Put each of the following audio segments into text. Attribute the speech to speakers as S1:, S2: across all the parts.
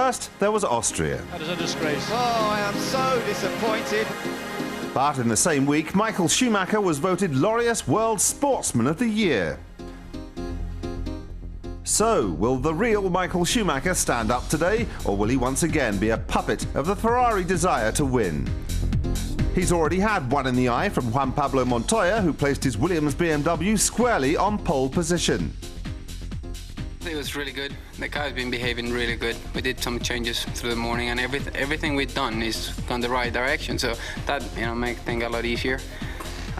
S1: first, there was Austria.
S2: That is a disgrace.
S3: Oh, I am so disappointed.
S1: But in the same week, Michael Schumacher was voted Laureus World Sportsman of the Year. So, will the real Michael Schumacher stand up today, or will he once again be a puppet of the Ferrari desire to win? He's already had one in the eye from Juan Pablo Montoya, who placed his Williams BMW squarely on pole position.
S4: It was really good. The car's been behaving really good. We did some changes through the morning, and everything we've done is gone the right direction. So that, makes things a lot easier.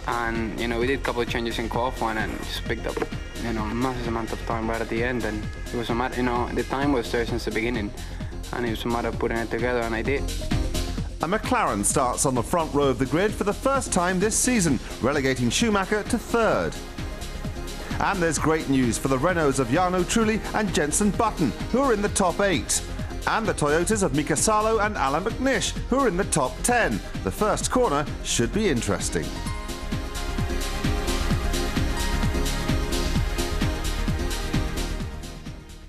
S4: And we did a couple of changes in qualifying, and just picked up, massive amount of time right at the end. And it was a matter, the time was there since the beginning, and it was a matter of putting it together, and I did.
S1: A McLaren starts on the front row of the grid for the first time this season, relegating Schumacher to third. And there's great news for the Renaults of Jarno Trulli and Jenson Button, who are in the top 8. And the Toyotas of Mika Salo and Alan McNish, who are in the top 10. The first corner should be interesting.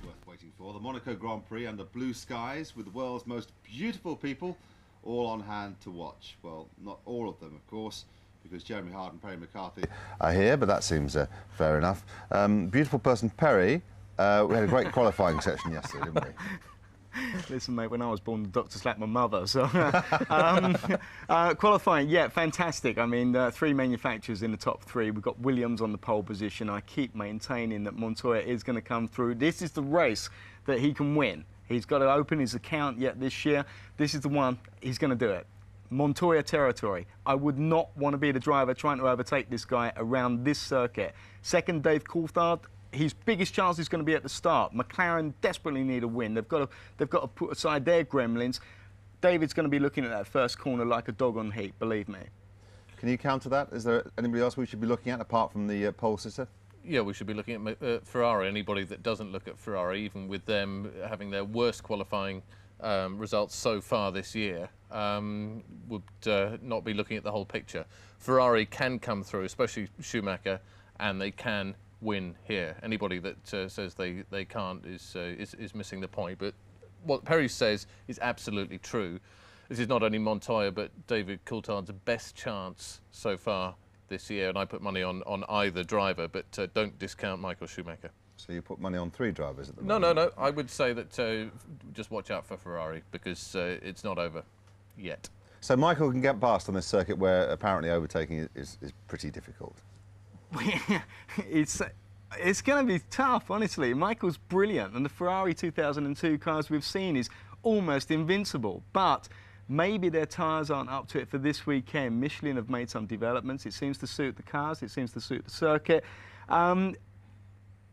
S1: Worth waiting for. The Monaco Grand Prix under blue skies with the world's most beautiful people all on hand to watch. Well, not all of them, of course, because Jeremy Hart and Perry McCarthy are here, but that seems fair enough. Beautiful person Perry, we had a great qualifying session yesterday, didn't we?
S5: Listen, mate, when I was born, the doctor slapped my mother, so... qualifying, yeah, fantastic. I mean, 3 manufacturers in the top 3. We've got Williams on the pole position. I keep maintaining that Montoya is going to come through. This is the race that he can win. He's got to open his account yet this year. This is the one, he's going to do it. Montoya territory. I would not want to be the driver trying to overtake this guy around this circuit. Second, Dave Coulthard. His biggest chance is going to be at the start. McLaren desperately need a win. They've got to put aside their gremlins. David's going to be looking at that first corner like a dog on heat, believe me. Can you counter that? Is there anybody else we should be looking at apart from the pole sitter?
S6: Yeah, we should be looking at Ferrari. Anybody that doesn't look at Ferrari, even with them having their worst qualifying results so far this year, would not be looking at the whole picture. Ferrari can come through, especially Schumacher, and they can win here. Anybody that says they can't is missing the point. But what Perry says is absolutely true. This is not only Montoya but David Coulthard's best chance so far this year, and I put money on either driver, but don't discount Michael Schumacher.
S1: So you put money on 3 drivers at the
S6: moment?
S1: No.
S6: I would say that just watch out for Ferrari, because it's not over yet.
S1: So Michael can get past on this circuit where apparently overtaking is pretty difficult.
S5: It's going to be tough, honestly. Michael's brilliant, and the Ferrari 2002 cars we've seen is almost invincible, but maybe their tyres aren't up to it for this weekend. Michelin have made some developments. It seems to suit the cars. It seems to suit the circuit.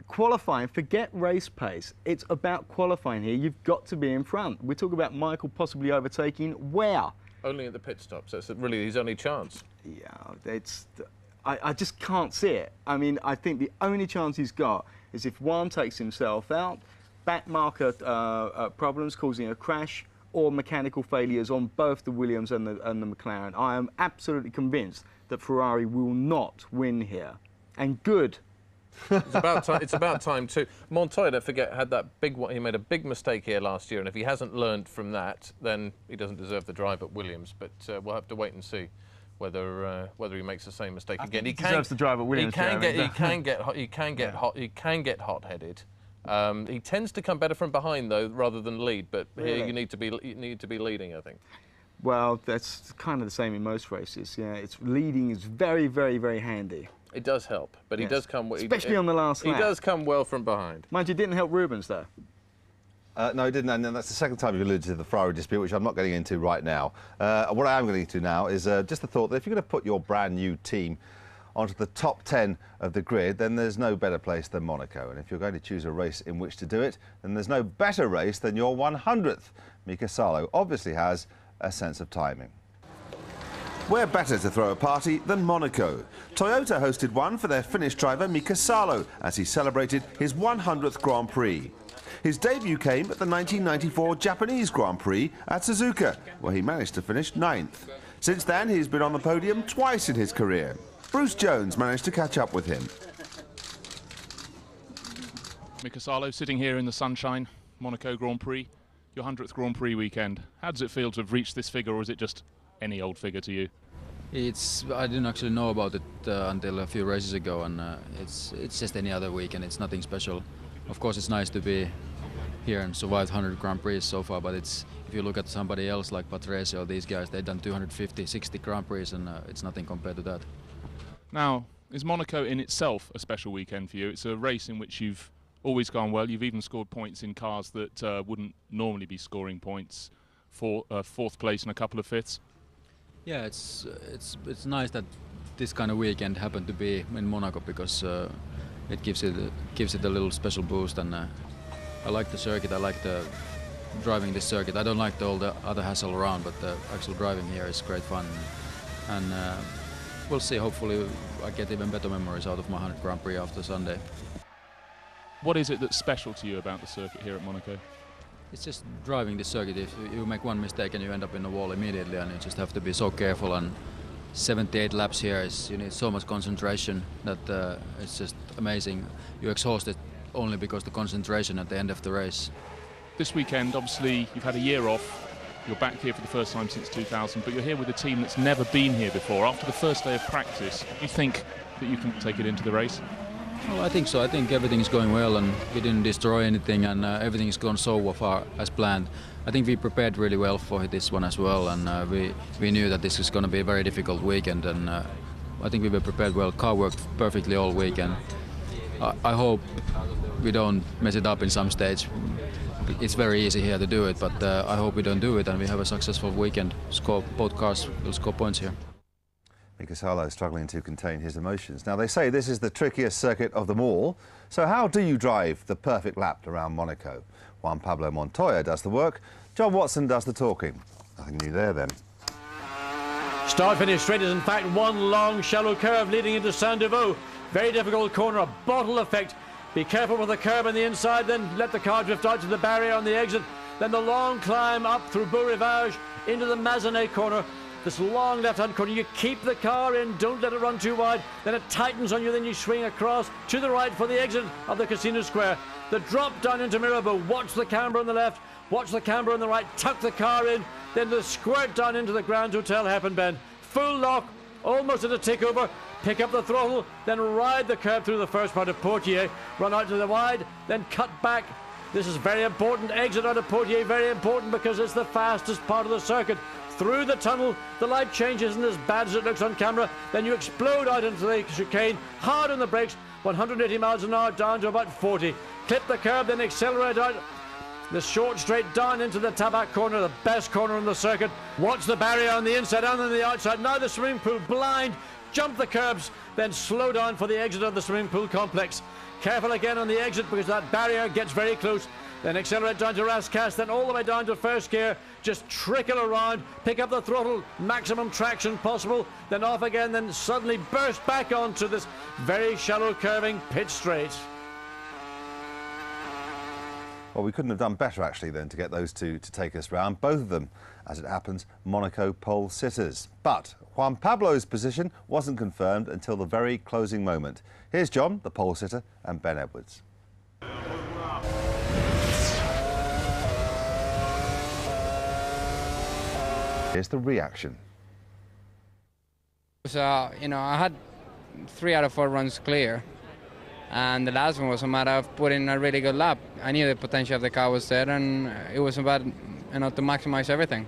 S5: Qualifying, forget race pace. It's about qualifying here. You've got to be in front. We talk about Michael possibly overtaking. Where?
S6: Only at the pit stop, so it's really his only chance.
S5: Yeah, I just can't see it. I mean, I think the only chance he's got is if Juan takes himself out, back marker problems causing a crash, or mechanical failures on both the Williams and the McLaren. I am absolutely convinced that Ferrari will not win here. And good.
S6: It's about time too. Montoya, don't forget, had that big one. He made a big mistake here last year, and if he hasn't learned from that, then he doesn't deserve the drive at Williams. But we'll have to wait and see whether he makes the same mistake again.
S5: He deserves the drive at Williams.
S6: He can get hot-headed. He tends to come better from behind though, rather than lead. But
S5: really?
S6: Here you need to be leading, I think.
S5: Well, that's kind of the same in most races. Yeah, leading is very, very, very handy.
S6: It does help, but
S5: yes.
S6: He does come...
S5: Especially on the last lap.
S6: He does come well from behind.
S5: Mind you, didn't help Rubens, though.
S1: No, he didn't, and that's the second time you've alluded to the Ferrari dispute, which I'm not getting into right now. What I am getting into now is just the thought that if you're going to put your brand new team onto the top 10 of the grid, then there's no better place than Monaco. And if you're going to choose a race in which to do it, then there's no better race than your 100th. Mika Salo obviously has a sense of timing. Where better to throw a party than Monaco? Toyota hosted one for their Finnish driver Mika Salo as he celebrated his 100th Grand Prix. His debut came at the 1994 Japanese Grand Prix at Suzuka, where he managed to finish 9th. Since then, he's been on the podium twice in his career. Bruce Jones managed to catch up with him.
S2: Mika Salo sitting here in the sunshine, Monaco Grand Prix. your 100th Grand Prix weekend. How does it feel to have reached this figure, or is it just any old figure to you?
S7: I didn't actually know about it until a few races ago, and it's just any other weekend. It's nothing special. Of course, it's nice to be here and survive 100 Grand Prix so far, but if you look at somebody else like Patrese or these guys, they've done 250, 60 Grand Prix, and it's nothing compared to that.
S2: Now, is Monaco in itself a special weekend for you? It's a race in which you've always gone well. You've even scored points in cars that wouldn't normally be scoring points, for fourth place and a couple of fifths. Yeah,
S7: it's nice that this kind of weekend happened to be in Monaco, because it gives it a little special boost, and I like the circuit. I like the driving this circuit. I don't like all the other hassle around, but the actual driving here is great fun, and we'll see. Hopefully I get even better memories out of my 100 Grand Prix after Sunday.
S2: What is it that's special to you about the circuit here at Monaco?
S7: It's just driving this circuit. If you make one mistake and you end up in the wall immediately, and you just have to be so careful, and 78 laps here you need so much concentration that it's just amazing. You're exhausted only because the concentration at the end of the race.
S2: This weekend, obviously, you've had a year off. You're back here for the first time since 2000, but you're here with a team that's never been here before. After the first day of practice, do you think that you can take it into the race?
S7: Well, I think so. I think everything is going well, and we didn't destroy anything, and everything is gone so far as planned. I think we prepared really well for this one as well, and we knew that this is going to be a very difficult weekend, and I think we were prepared well. Car worked perfectly all weekend. I hope we don't mess it up in some stage. It's very easy here to do it, but I hope we don't do it and we have a successful weekend. Both cars will score points here.
S1: Mika Salo struggling to contain his emotions. Now, they say this is the trickiest circuit of them all. So how do you drive the perfect lap around Monaco? Juan Pablo Montoya does the work. John Watson does the talking. Nothing new there, then.
S8: Start-finish straight is in fact one long shallow curve leading into Saint-Devoux. Very difficult corner, a bottle effect. Be careful with the curb on the inside, then let the car drift out to the barrier on the exit. Then the long climb up through Beau Rivage into the Mazanet corner. This long left-hand corner, you keep the car in, don't let it run too wide. Then it tightens on you, then you swing across to the right for the exit of the Casino Square. The drop down into Mirabeau, watch the camber on the left, watch the camber on the right, tuck the car in, then the squirt down into the Grand Hotel Happen Bend. Full lock, almost at a takeover, pick up the throttle, then ride the curb through the first part of Poitiers, run out to the wide, then cut back. This is very important, exit out of Poitiers, very important because it's the fastest part of the circuit. Through the tunnel, the light change isn't as bad as it looks on camera, then you explode out into the chicane, hard on the brakes, 180 miles an hour down to about 40. Clip the curb, then accelerate out the short straight down into the Tabac corner, the best corner on the circuit. Watch the barrier on the inside and on the outside. Now the swimming pool blind, jump the curbs, then slow down for the exit of the swimming pool complex. Careful again on the exit because that barrier gets very close. Then accelerate down to Rascasse, then all the way down to first gear. Just trickle around, pick up the throttle, maximum traction possible, then off again, then suddenly burst back onto this very shallow curving pit straight.
S1: Well, we couldn't have done better, actually, than to get those two to take us round. Both of them, as it happens, Monaco pole sitters. But Juan Pablo's position wasn't confirmed until the very closing moment. Here's John, the pole sitter, and Ben Edwards. Here's the reaction.
S4: So, I had 3 out of 4 runs clear, and the last one was a matter of putting a really good lap. I knew the potential of the car was there, and it was about to maximize everything.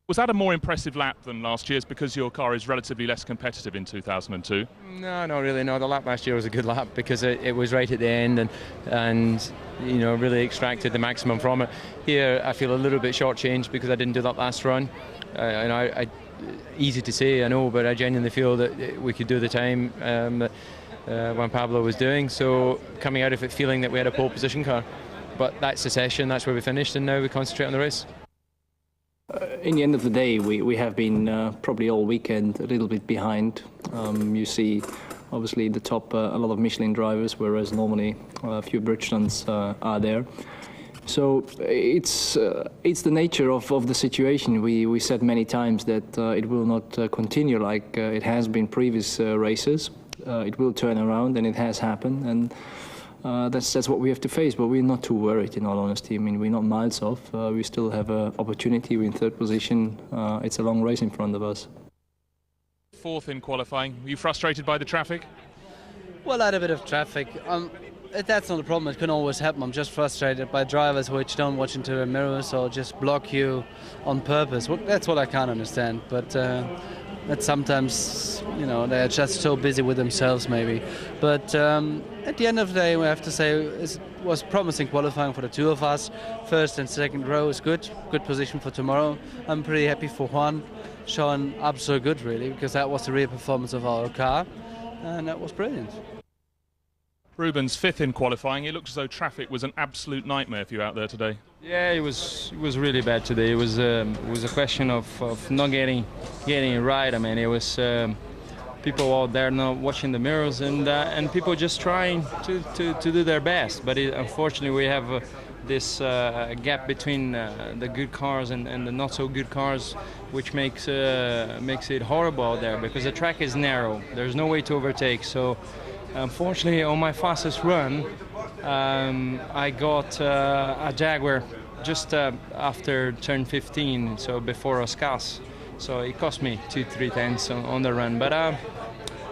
S2: Was that a more impressive lap than last year's because your car is relatively less competitive in 2002?
S9: No, not really. No, the lap last year was a good lap because it was right at the end and really extracted the maximum from it. Here, I feel a little bit shortchanged because I didn't do that last run. Easy to say, I know, but I genuinely feel that we could do the time that Juan Pablo was doing. So coming out of it feeling that we had a pole position car. But that's the session, that's where we finished, and now we concentrate on the race.
S10: In the end of the day, we have been probably all weekend a little bit behind. You see, obviously, the top, a lot of Michelin drivers, whereas normally a few Bridgestones are there. So it's the nature of the situation. We said many times that it will not continue like it has been previous races. It will turn around, and it has happened. And that's what we have to face. But we're not too worried, in all honesty. I mean, we're not miles off. We still have an opportunity. We're in third position. It's a long race in front of us.
S2: Fourth in qualifying. Were you frustrated by the traffic?
S11: Well, I had a bit of traffic. That's not a problem. It can always happen. I'm just frustrated by drivers which don't watch into the mirrors or just block you on purpose. That's what I can't understand. But that sometimes, you know, they're just so busy with themselves, maybe. But at the end of the day, we have to say it was promising qualifying for the two of us. First and second row is good. Good position for tomorrow. I'm pretty happy for Juan. Showing up so good, really, because that was the real performance of our car, and that was brilliant.
S2: Rubens, fifth in qualifying. It looked as though traffic was an absolute nightmare for you out there today.
S12: Yeah, it was really bad today. It was a question of not getting it right. I mean, it was people out there not watching the mirrors and people just trying to do their best. But unfortunately, we have this gap between the good cars and the not so good cars, which makes it horrible out there because the track is narrow. There's no way to overtake. So unfortunately, on my fastest run, I got a Jaguar just after turn 15, so before Oscas. So it cost me 2-3 tenths on the run. But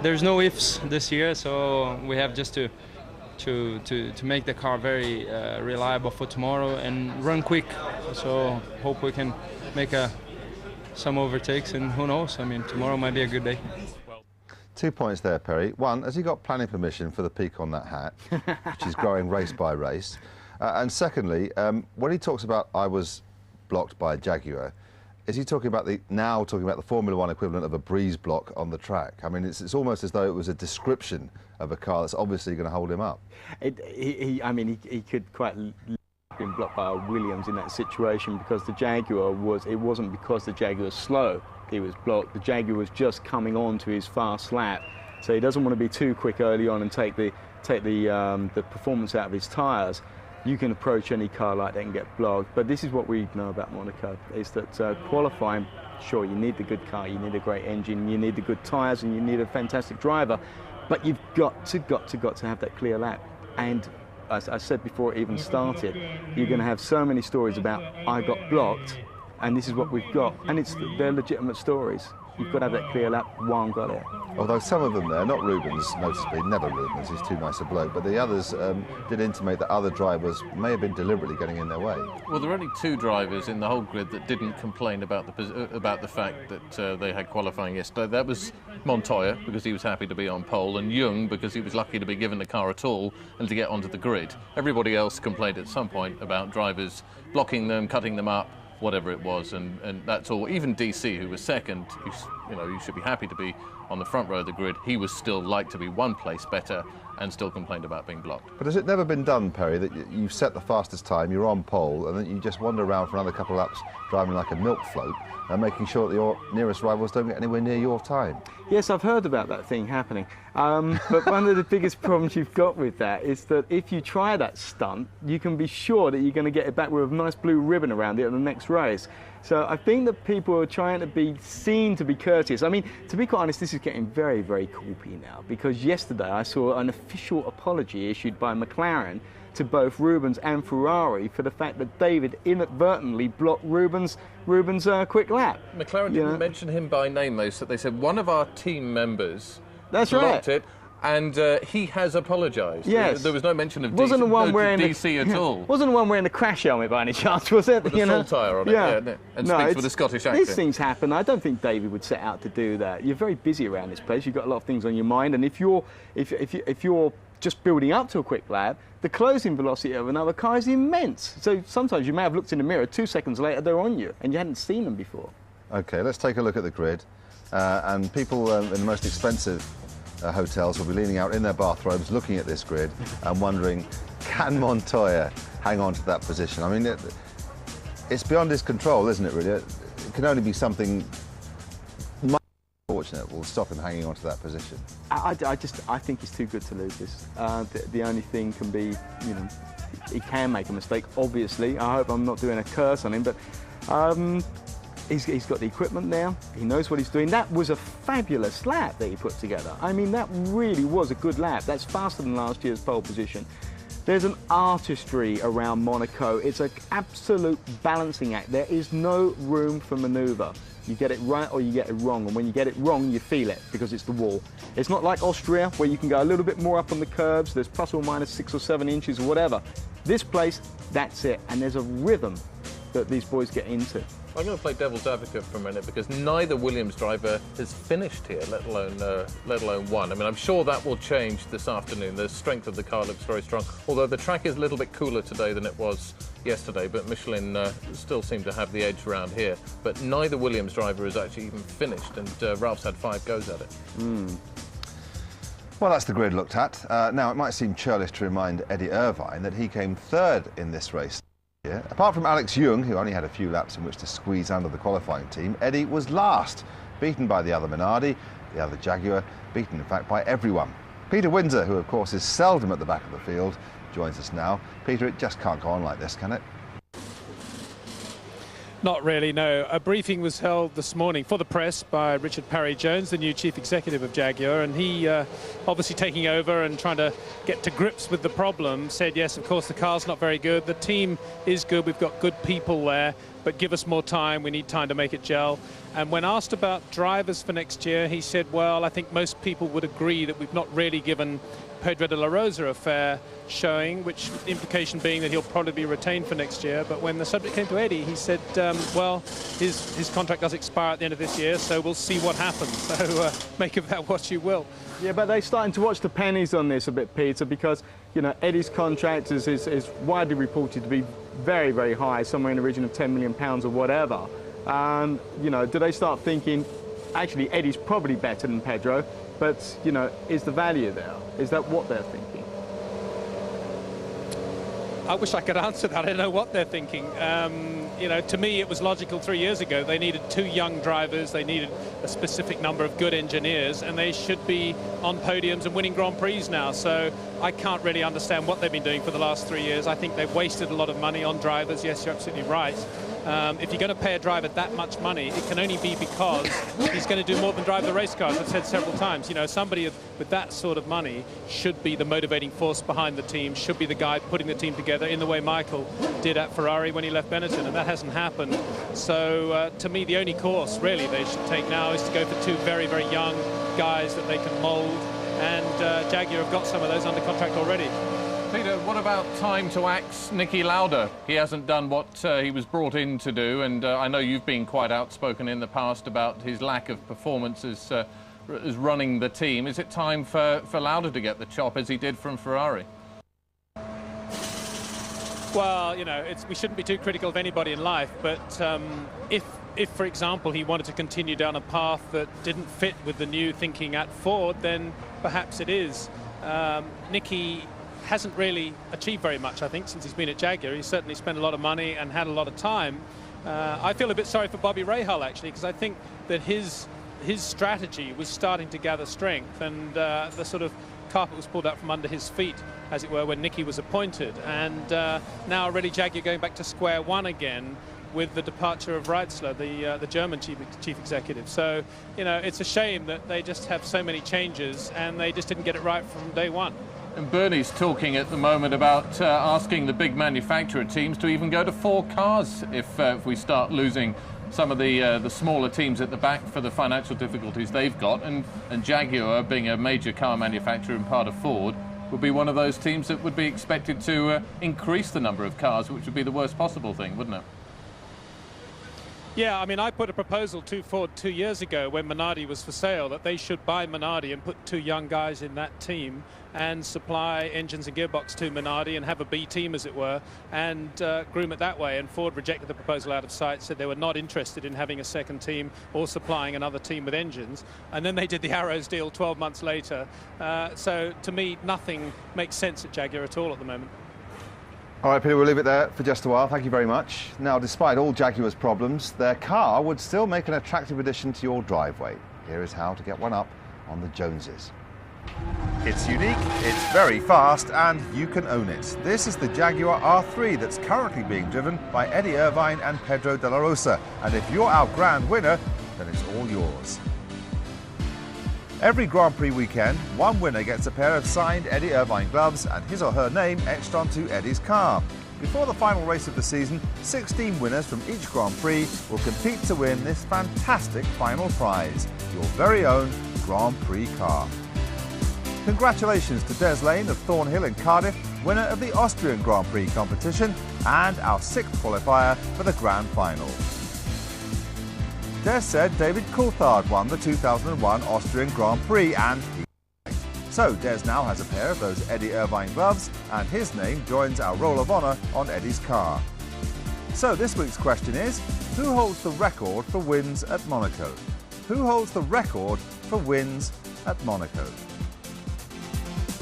S12: there's no ifs this year, so we have just to make the car very reliable for tomorrow and run quick. So hope we can make some overtakes, and who knows, I mean, tomorrow might be a good day.
S1: 2 points there, Perry. One, has he got planning permission for the peak on that hat, which is growing race by race? And secondly, when he talks about I was blocked by a Jaguar, is he talking about the Formula One equivalent of a breeze block on the track? I mean, it's almost as though it was a description of a car that's obviously going to hold him up.
S5: He could quite been blocked by a Williams in that situation because the Jaguar it wasn't because the Jaguar was slow. He was blocked. The Jaguar was just coming on to his fast lap, so he doesn't want to be too quick early on and take the performance out of his tyres. You can approach any car like that and get blocked. But this is what we know about Monaco, is that qualifying, sure, you need the good car, you need a great engine, you need the good tyres, and you need a fantastic driver, but you've got to have that clear lap. And as I said before it even started, you're going to have so many stories about I got blocked, and this is what we've got, and they're legitimate stories. You've got to have that clear lap. Juan got it.
S1: Although some of them there, not Rubens, noticeably, never Rubens, he's too nice a bloke, but the others did intimate that other drivers may have been deliberately getting in their way.
S6: Well, there are only two drivers in the whole grid that didn't complain about the fact that they had qualifying yesterday. That was Montoya, because he was happy to be on pole, and Jung, because he was lucky to be given the car at all and to get onto the grid. Everybody else complained at some point about drivers blocking them, cutting them up, whatever it was, and that's all. Even DC, who was second, you should be happy to be on the front row of the grid. He was still like to be one place better and still complained about being blocked.
S1: But has it never been done, Perry, that you set the fastest time, you're on pole, and then you just wander around for another couple of laps driving like a milk float and making sure that your nearest rivals don't get anywhere near your time?
S5: Yes, I've heard about that thing happening. But one of the biggest problems you've got with that is that if you try that stunt, you can be sure that you're going to get it back with a nice blue ribbon around it at the next race. So I think that people are trying to be seen to be courteous. I mean, to be quite honest, this is getting very, very corpy now, because yesterday I saw an official apology issued by McLaren to both Rubens and Ferrari for the fact that David inadvertently blocked Rubens' quick lap.
S6: McLaren didn't mention him by name, though, so they said one of our team members
S5: blocked
S6: it, and he has apologised.
S5: Yes.
S6: There was no mention of
S5: wasn't the one wearing
S6: DC at all.
S5: Wasn't the one wearing the crash helmet by any chance, was it?
S6: With a full tyre on it, and speaks with a Scottish accent.
S5: These things happen. I don't think David would set out to do that. You're very busy around this place. You've got a lot of things on your mind, and if you're just building up to a quick lap, the closing velocity of another car is immense. So sometimes you may have looked in the mirror, 2 seconds later they're on you, and you hadn't seen them before.
S1: OK, let's take a look at the grid. And people in the most expensive hotels will be leaning out in their bathrobes looking at this grid and wondering, can Montoya hang on to that position? I mean, it's beyond his control, isn't it, really? It can only be something fortunate will stop him hanging on to that position.
S5: I think he's too good to lose this. The only thing can be, he can make a mistake, obviously. I hope I'm not doing a curse on him, but he's got the equipment now. He knows what he's doing. That was a fabulous lap that he put together. I mean, that really was a good lap. That's faster than last year's pole position. There's an artistry around Monaco. It's an absolute balancing act. There is no room for manoeuvre. You get it right or you get it wrong, and when you get it wrong, you feel it because it's the wall. It's not like Austria, where you can go a little bit more up on the curbs. There's plus or minus 6 or 7 inches or whatever. This place, that's it, and there's a rhythm that these boys get into.
S6: I'm going to play devil's advocate for a minute because neither Williams driver has finished here, let alone won. I mean, I'm sure that will change this afternoon. The strength of the car looks very strong, although the track is a little bit cooler today than it was yesterday, but Michelin still seem to have the edge around here. But neither Williams driver has actually even finished, and Ralph's had 5 goes at it.
S1: Well, that's the grid looked at. Now, it might seem churlish to remind Eddie Irvine that he came 3rd in this race. Yeah. Apart from Alex Young, who only had a few laps in which to squeeze under the qualifying team, Eddie was last, beaten by the other Minardi, the other Jaguar, beaten in fact by everyone. Peter Windsor, who of course is seldom at the back of the field, joins us now. Peter, it just can't go on like this, can it?
S13: Not really, no. A briefing was held this morning for the press by Richard Parry-Jones, the new chief executive of Jaguar, and he, obviously taking over and trying to get to grips with the problem, said, yes, of course, the car's not very good. The team is good. We've got good people there, but give us more time. We need time to make it gel. And when asked about drivers for next year, he said, well, I think most people would agree that we've not really given Pedro de la Rosa a fair showing, which implication being that he'll probably be retained for next year. But when the subject came to Eddie, he said, well, his contract does expire at the end of this year, so we'll see what happens. So make of that what you will.
S5: Yeah, but they're starting to watch the pennies on this a bit, Peter, because, you know, Eddie's contract is widely reported to be very, very high, somewhere in the region of £10 million or whatever. You know, do they start thinking, actually, Eddie's probably better than Pedro, but, you know, is the value there? Is that what they're thinking?
S13: I wish I could answer that. I don't know what they're thinking. You know, to me, it was logical 3 years ago. They needed 2 young drivers. They needed a specific number of good engineers, and they should be on podiums and winning Grand Prix now. So I can't really understand what they've been doing for the last 3 years. I think they've wasted a lot of money on drivers. Yes, you're absolutely right. If you're going to pay a driver that much money, it can only be because he's going to do more than drive the race cars. I've said several times, you know, somebody with that sort of money should be the motivating force behind the team, should be the guy putting the team together in the way Michael did at Ferrari when he left Benetton, and that hasn't happened. So to me, the only course really they should take now is to go for 2 very, very young guys that they can mould, and Jaguar have got some of those under contract already.
S6: Peter, what about time to axe Niki Lauda? He hasn't done what he was brought in to do, and I know you've been quite outspoken in the past about his lack of performance as running the team. Is it time for Lauda to get the chop as he did from Ferrari?
S13: Well, you know, we shouldn't be too critical of anybody in life, but if, for example, he wanted to continue down a path that didn't fit with the new thinking at Ford, then perhaps it is. Niki hasn't really achieved very much, I think, since he's been at Jaguar. He's certainly spent a lot of money and had a lot of time. I feel a bit sorry for Bobby Rahal, actually, because I think that his strategy was starting to gather strength, and the sort of carpet was pulled out from under his feet, as it were, when Niki was appointed. And now really Jaguar going back to square one again with the departure of Reitzler, the German chief executive. So, you know, it's a shame that they just have so many changes and they just didn't get it right from day one.
S6: And Bernie's talking at the moment about asking the big manufacturer teams to even go to 4 cars if we start losing some of the smaller teams at the back for the financial difficulties they've got. And Jaguar, being a major car manufacturer and part of Ford, would be one of those teams that would be expected to increase the number of cars, which would be the worst possible thing, wouldn't it?
S13: Yeah, I mean, I put a proposal to Ford 2 years ago when Minardi was for sale that they should buy Minardi and put 2 young guys in that team and supply engines and gearbox to Minardi and have a B team, as it were, and groom it that way. And Ford rejected the proposal out of sight, said they were not interested in having a second team or supplying another team with engines. And then they did the Arrows deal 12 months later. So to me, nothing makes sense at Jaguar at all at the moment.
S1: All right, Peter, we'll leave it there for just a while. Thank you very much. Now, despite all Jaguar's problems, their car would still make an attractive addition to your driveway. Here is how to get one up on the Joneses. It's unique, it's very fast, and you can own it. This is the Jaguar R3 that's currently being driven by Eddie Irvine and Pedro de la Rosa. And if you're our grand winner, then it's all yours. Every Grand Prix weekend, one winner gets a pair of signed Eddie Irvine gloves and his or her name etched onto Eddie's car. Before the final race of the season, 16 winners from each Grand Prix will compete to win this fantastic final prize, your very own Grand Prix car. Congratulations to Des Lane of Thornhill in Cardiff, winner of the Austrian Grand Prix competition and our 6th qualifier for the Grand Final. Des said David Coulthard won the 2001 Austrian Grand Prix and he won. So Des now has a pair of those Eddie Irvine gloves and his name joins our Roll of Honour on Eddie's car. So this week's question is, who holds the record for wins at Monaco? Who holds the record for wins at Monaco?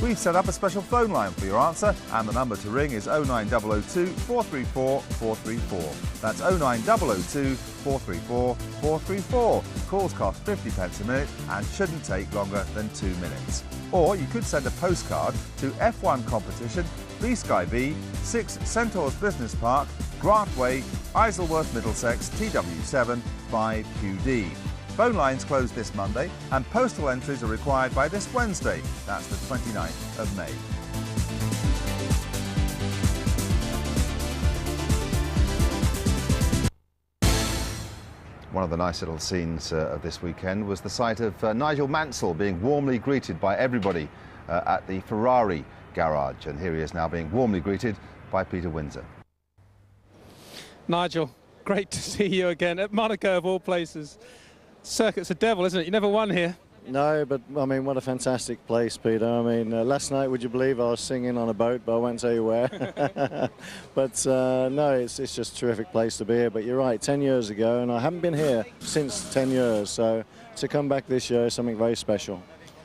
S1: We've set up a special phone line for your answer and the number to ring is 09002 434 434. That's 09002 434 434. Calls cost 50p a minute and shouldn't take longer than 2 minutes. Or you could send a postcard to F1 Competition, B Sky B, 6 Centaurs Business Park, Grant Way, Isleworth, Middlesex, TW7 5QD. Phone lines close this Monday and postal entries are required by this Wednesday, that's the 29th of May. One of the nice little scenes of this weekend was the sight of Nigel Mansell being warmly greeted by everybody at the Ferrari garage, and here he is now being warmly greeted by Peter Windsor.
S13: Nigel, great to see you again at Monaco of all places. Circuit's a devil, isn't it? You never won here.
S14: No, but I mean, what a fantastic place, Peter. I mean, last night, would you believe I was singing on a boat, but I won't tell you where. But no, it's just a terrific place to be here. But you're right, 10 years ago, and I haven't been here since 10 years. So to come back this year is something very special.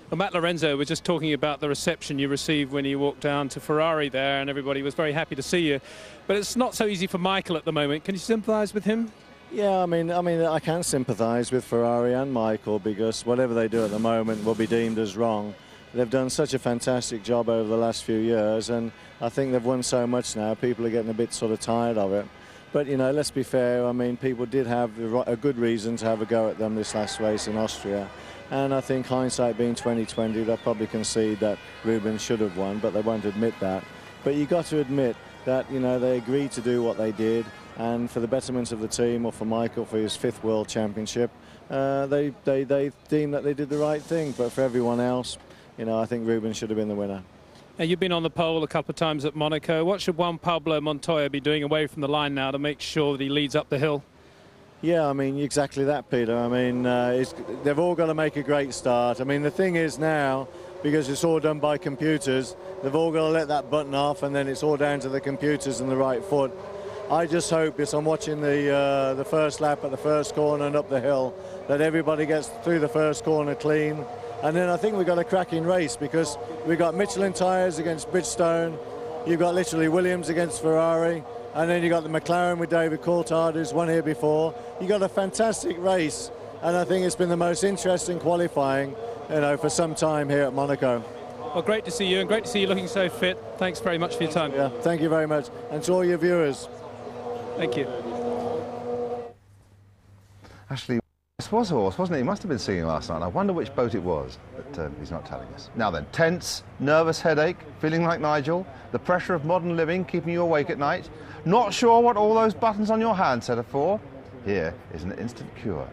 S13: Well, Matt Lorenzo was just talking about the reception you received when you walked down to Ferrari there, and everybody was very happy to see you. But it's not so easy for Michael at the moment. Can you sympathise with him?
S14: Yeah, I mean, I can sympathise with Ferrari and Michael because whatever they do at the moment will be deemed as wrong. They've done such a fantastic job over the last few years, and I think they've won so much now, people are getting a bit sort of tired of it. But, you know, let's be fair, I mean, people did have a good reason to have a go at them this last race in Austria. And I think hindsight being 2020, they'll probably concede that Rubens should have won, but they won't admit that. But you've got to admit that, you know, they agreed to do what they did. And for the betterment of the team, or for Michael for his 5th World Championship, they deemed that they did the right thing. But for everyone else, you know, I think Rubens should have been the winner.
S13: Now, you've been on the pole a couple of times at Monaco. What should Juan Pablo Montoya be doing away from the line now to make sure that he leads up the hill?
S14: Yeah, I mean, exactly that, Peter. I mean, they've all got to make a great start. I mean, the thing is now, because it's all done by computers, they've all got to let that button off, and then it's all down to the computers and the right foot. I just hope, as I'm watching the first lap at the first corner and up the hill, that everybody gets through the first corner clean. And then I think we've got a cracking race because we've got Michelin tyres against Bridgestone, you've got literally Williams against Ferrari, and then you've got the McLaren with David Coulthard, who's won here before. You've got a fantastic race, and I think it's been the most interesting qualifying, you know, for some time here at Monaco.
S13: Well, great to see you, and great to see you looking so fit. Thanks very much for your time.
S14: Yeah, thank you very much. And to all your viewers.
S13: Thank you.
S1: Actually, this was a horse, wasn't it? He must have been singing last night. I wonder which boat it was, but he's not telling us. Now then, tense, nervous headache, feeling like Nigel, the pressure of modern living keeping you awake at night, not sure what all those buttons on your handset are for? Here is an instant cure.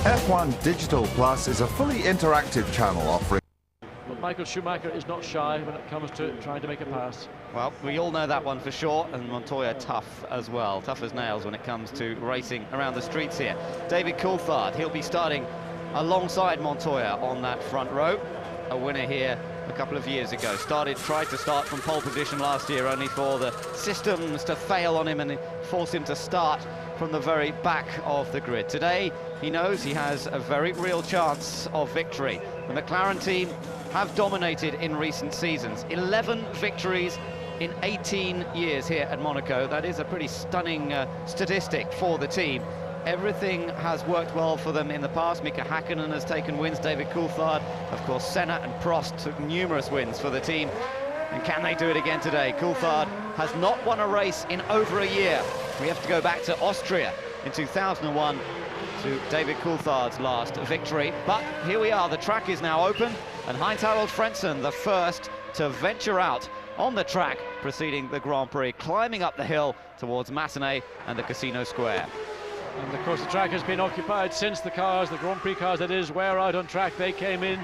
S1: F1 Digital Plus is a fully interactive channel offering.
S8: But Michael Schumacher is not shy when it comes to trying to make a pass.
S3: Well, we all know that one for sure, and Montoya tough as well, tough as nails when it comes to racing around the streets here. David Coulthard, he'll be starting alongside Montoya on that front row, a winner here a couple of years ago. Tried to start from pole position last year, only for the systems to fail on him and force him to start from the very back of the grid. Today, he knows he has a very real chance of victory. The McLaren team have dominated in recent seasons. 11 victories in 18 years here at Monaco. That is a pretty stunning statistic for the team. Everything has worked well for them in the past. Mika Häkkinen has taken wins, David Coulthard, of course Senna and Prost took numerous wins for the team. And can they do it again today? Coulthard has not won a race in over a year. We have to go back to Austria in 2001 to David Coulthard's last victory. But here we are, the track is now open, and Heinz-Harald Frentzen, the first to venture out on the track preceding the Grand Prix, climbing up the hill towards Massenet and the Casino Square.
S8: And of course the track has been occupied since the Grand Prix cars that is, were out on track. They came in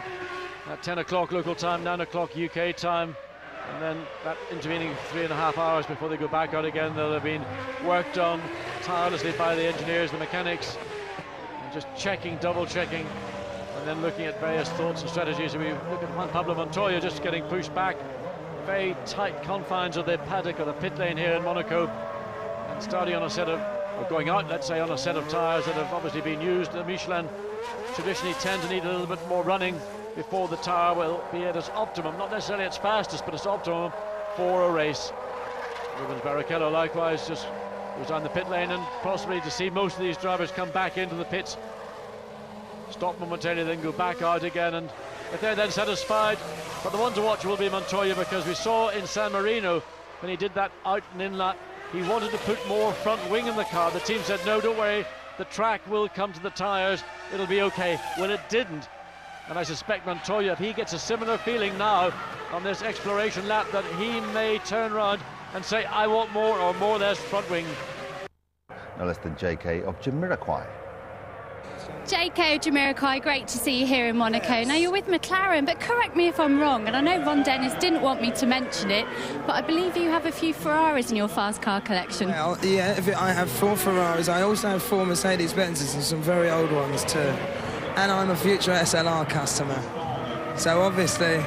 S8: at 10 o'clock local time, 9 o'clock UK time, and then that intervening 3.5 hours before they go back out again. They'll have been worked on tirelessly by the engineers, the mechanics, and just checking, double checking, and then looking at various thoughts and strategies. We look at Juan Pablo Montoya just getting pushed back, very tight confines of the paddock or the pit lane here in Monaco, and starting on a set of, or going out, let's say, on a set of tyres that have obviously been used. The Michelin traditionally tend to need a little bit more running before the tyre will be at its optimum, not necessarily its fastest, but its optimum for a race. Rubens Barrichello likewise just goes down the pit lane, and possibly to see most of these drivers come back into the pits, stop momentarily, then go back out again, and if they're then satisfied. But the one to watch will be Montoya, because we saw in San Marino when he did that out and in lap, he wanted to put more front wing in the car. The team said, no, don't worry, the track will come to the tyres, it'll be okay. When it didn't, and I suspect Montoya, if he gets a similar feeling now on this exploration lap, that he may turn around and say, I want more, or more or less front wing.
S1: No less than JK of Jamiroquai.
S15: JK of Jamiroquai, great to see you here in Monaco. Yes. Now you're with McLaren, but correct me if I'm wrong, and I know Ron Dennis didn't want me to mention it, but I believe you have a few Ferraris in your fast car collection.
S16: Well, yeah, I have 4 Ferraris. I also have 4 Mercedes-Benzes and some very old ones too. And I'm a future SLR customer. So obviously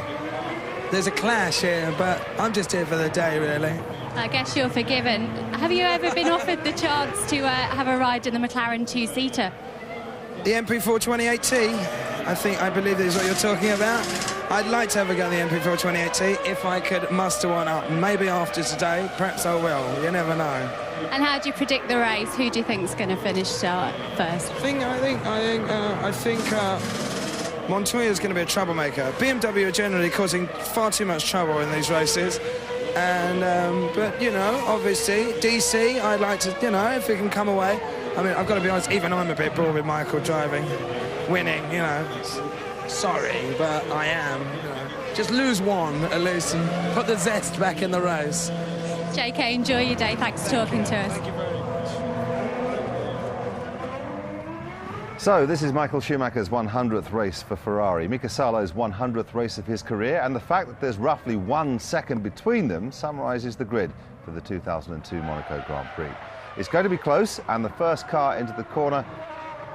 S16: there's a clash here, but I'm just here for the day, really.
S15: I guess you're forgiven. Have you ever been offered the chance to have a ride in the McLaren 2-seater?
S16: The MP4 28T, I believe is what you're talking about. I'd like to have a go at the MP4 28T if I could muster one up. Maybe after today, perhaps I will. You never know.
S15: And how do you predict the race? Who do you think is going to finish first?
S16: I think Montoya is going to be a troublemaker. BMW are generally causing far too much trouble in these races. And but you know, obviously DC, I'd like to, you know, if we can come away. I mean, I've got to be honest, even I'm a bit bored with Michael driving, winning, you know. Sorry, but I am, you know. Just lose one at least and put the zest back in the race.
S15: JK, enjoy your day. Thanks for talking to us.
S16: Thank you very much.
S1: So this is Michael Schumacher's 100th race for Ferrari, Mika Salo's 100th race of his career, and the fact that there's roughly 1 second between them summarises the grid for the 2002 Monaco Grand Prix. It's going to be close, and the first car into the corner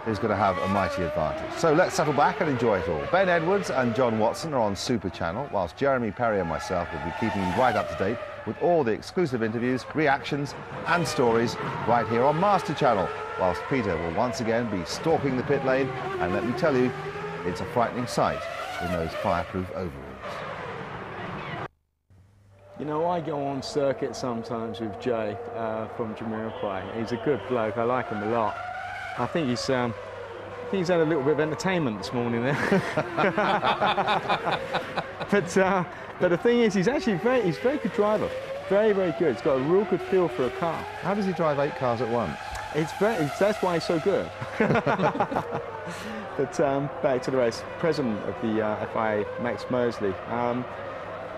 S1: is going to have a mighty advantage. So let's settle back and enjoy it all. Ben Edwards and John Watson are on Super Channel, whilst Jeremy Perry and myself will be keeping you right up to date with all the exclusive interviews, reactions and stories right here on Master Channel, whilst Peter will once again be stalking the pit lane, and let me tell you, it's a frightening sight in those fireproof overalls.
S5: You know, I go on circuit sometimes with Jay from Jamiroquai. He's a good bloke. I like him a lot. I think he's had a little bit of entertainment this morning there. But the thing is, he's actually a very good driver. Very, very good. He's got a real good feel for a car.
S1: How does he drive 8 cars at once?
S5: That's why he's so good. But back to the race. President of the FIA, Max Mosley.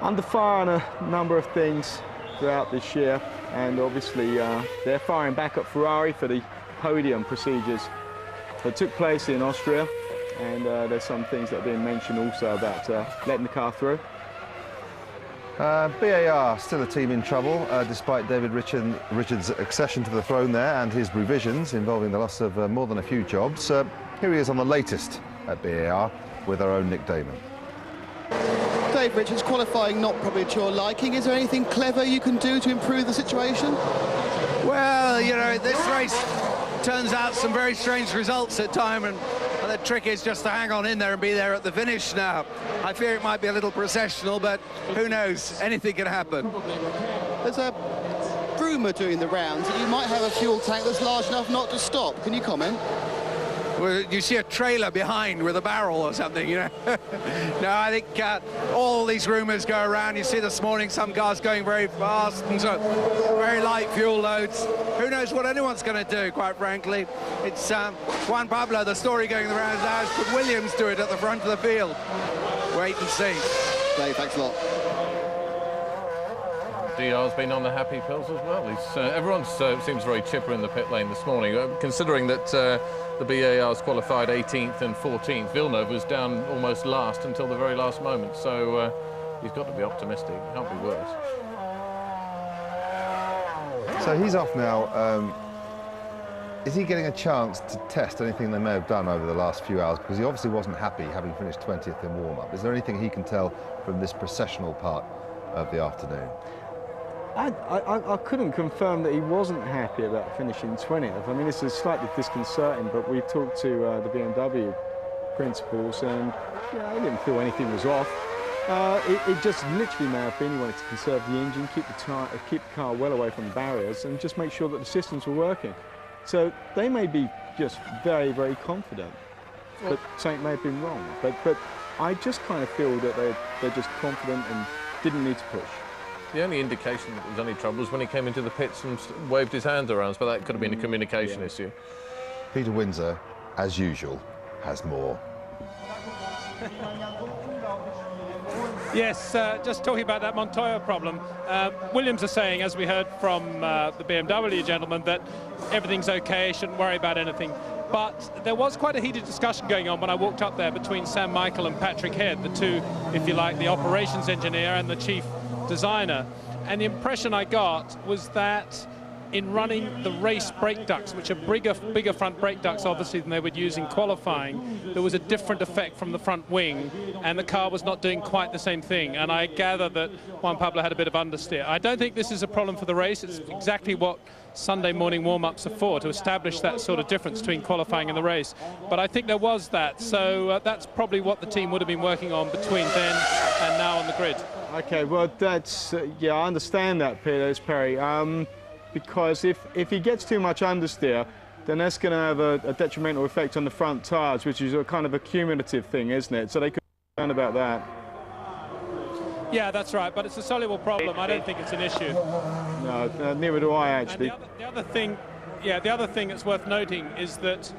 S5: Under fire on a number of things throughout this year, and obviously they're firing back at Ferrari for the podium procedures that took place in Austria, and there's some things that have been mentioned also about letting the car through.
S1: BAR still a team in trouble, despite David Richards' accession to the throne there and his revisions involving the loss of more than a few jobs. Here he is on the latest at BAR with our own Nick Damon.
S17: Dave Richards, qualifying not probably to your liking. Is there anything clever you can do to improve the situation?
S18: Well, you know, this race turns out some very strange results at time, and the trick is just to hang on in there and be there at the finish now. I fear it might be a little processional, but who knows? Anything can happen.
S17: There's a rumour doing the rounds that you might have a fuel tank that's large enough not to stop. Can you comment?
S18: you see a trailer behind with a barrel or something, you know. No, I think all these rumours go around. You see this morning some cars going very fast and so very light fuel loads. Who knows what anyone's going to do, quite frankly. It's Juan Pablo, the story going around now is could Williams do it at the front of the field? Wait and see.
S17: Dave, thanks a lot.
S6: DR's been on the happy pills as well. Everyone seems very chipper in the pit lane this morning, considering that the BAR's qualified 18th and 14th. Villeneuve was down almost last until the very last moment, so he's got to be optimistic. It can't be worse.
S1: So he's off now. Is he getting a chance to test anything they may have done over the last few hours? Because he obviously wasn't happy having finished 20th in warm-up. Is there anything he can tell from this processional part of the afternoon?
S5: I couldn't confirm that he wasn't happy about finishing 20th. I mean, this is slightly disconcerting, but we talked to the BMW principals and they didn't feel anything was off. It just literally may have been he wanted to conserve the engine, keep the car well away from the barriers and just make sure that the systems were working. So they may be just very, very confident, but something may have been wrong. But I just kind of feel that they're just confident and didn't need to push.
S6: The only indication that there was any trouble was when he came into the pits and waved his hands around, but that could have been a communication issue.
S1: Peter Windsor, as usual, has more.
S13: Yes, just talking about that Montoya problem. Williams are saying, as we heard from the BMW gentleman, that everything's okay, shouldn't worry about anything. But there was quite a heated discussion going on when I walked up there between Sam Michael and Patrick Head, the two, if you like, the operations engineer and the chief designer. And the impression I got was that in running the race brake ducts, which are bigger front brake ducts obviously than they would use in qualifying, there was a different effect from the front wing and the car was not doing quite the same thing. And I gather that Juan Pablo had a bit of understeer. I don't think this is a problem for the race. It's exactly what Sunday morning warm-ups are for, to establish that sort of difference between qualifying and the race. But I think there was that, so that's probably what the team would have been working on between then and now on the grid.
S5: Okay, well that's, yeah, I understand that, Peter, Perry. Because if he gets too much understeer, then that's going to have a detrimental effect on the front tyres, which is a kind of a cumulative thing, isn't it? So they could be concerned about that.
S13: Yeah, that's right, but it's a soluble problem. I don't think it's an issue.
S5: No, neither do I, actually.
S13: And the other thing, yeah, the other thing that's worth noting is that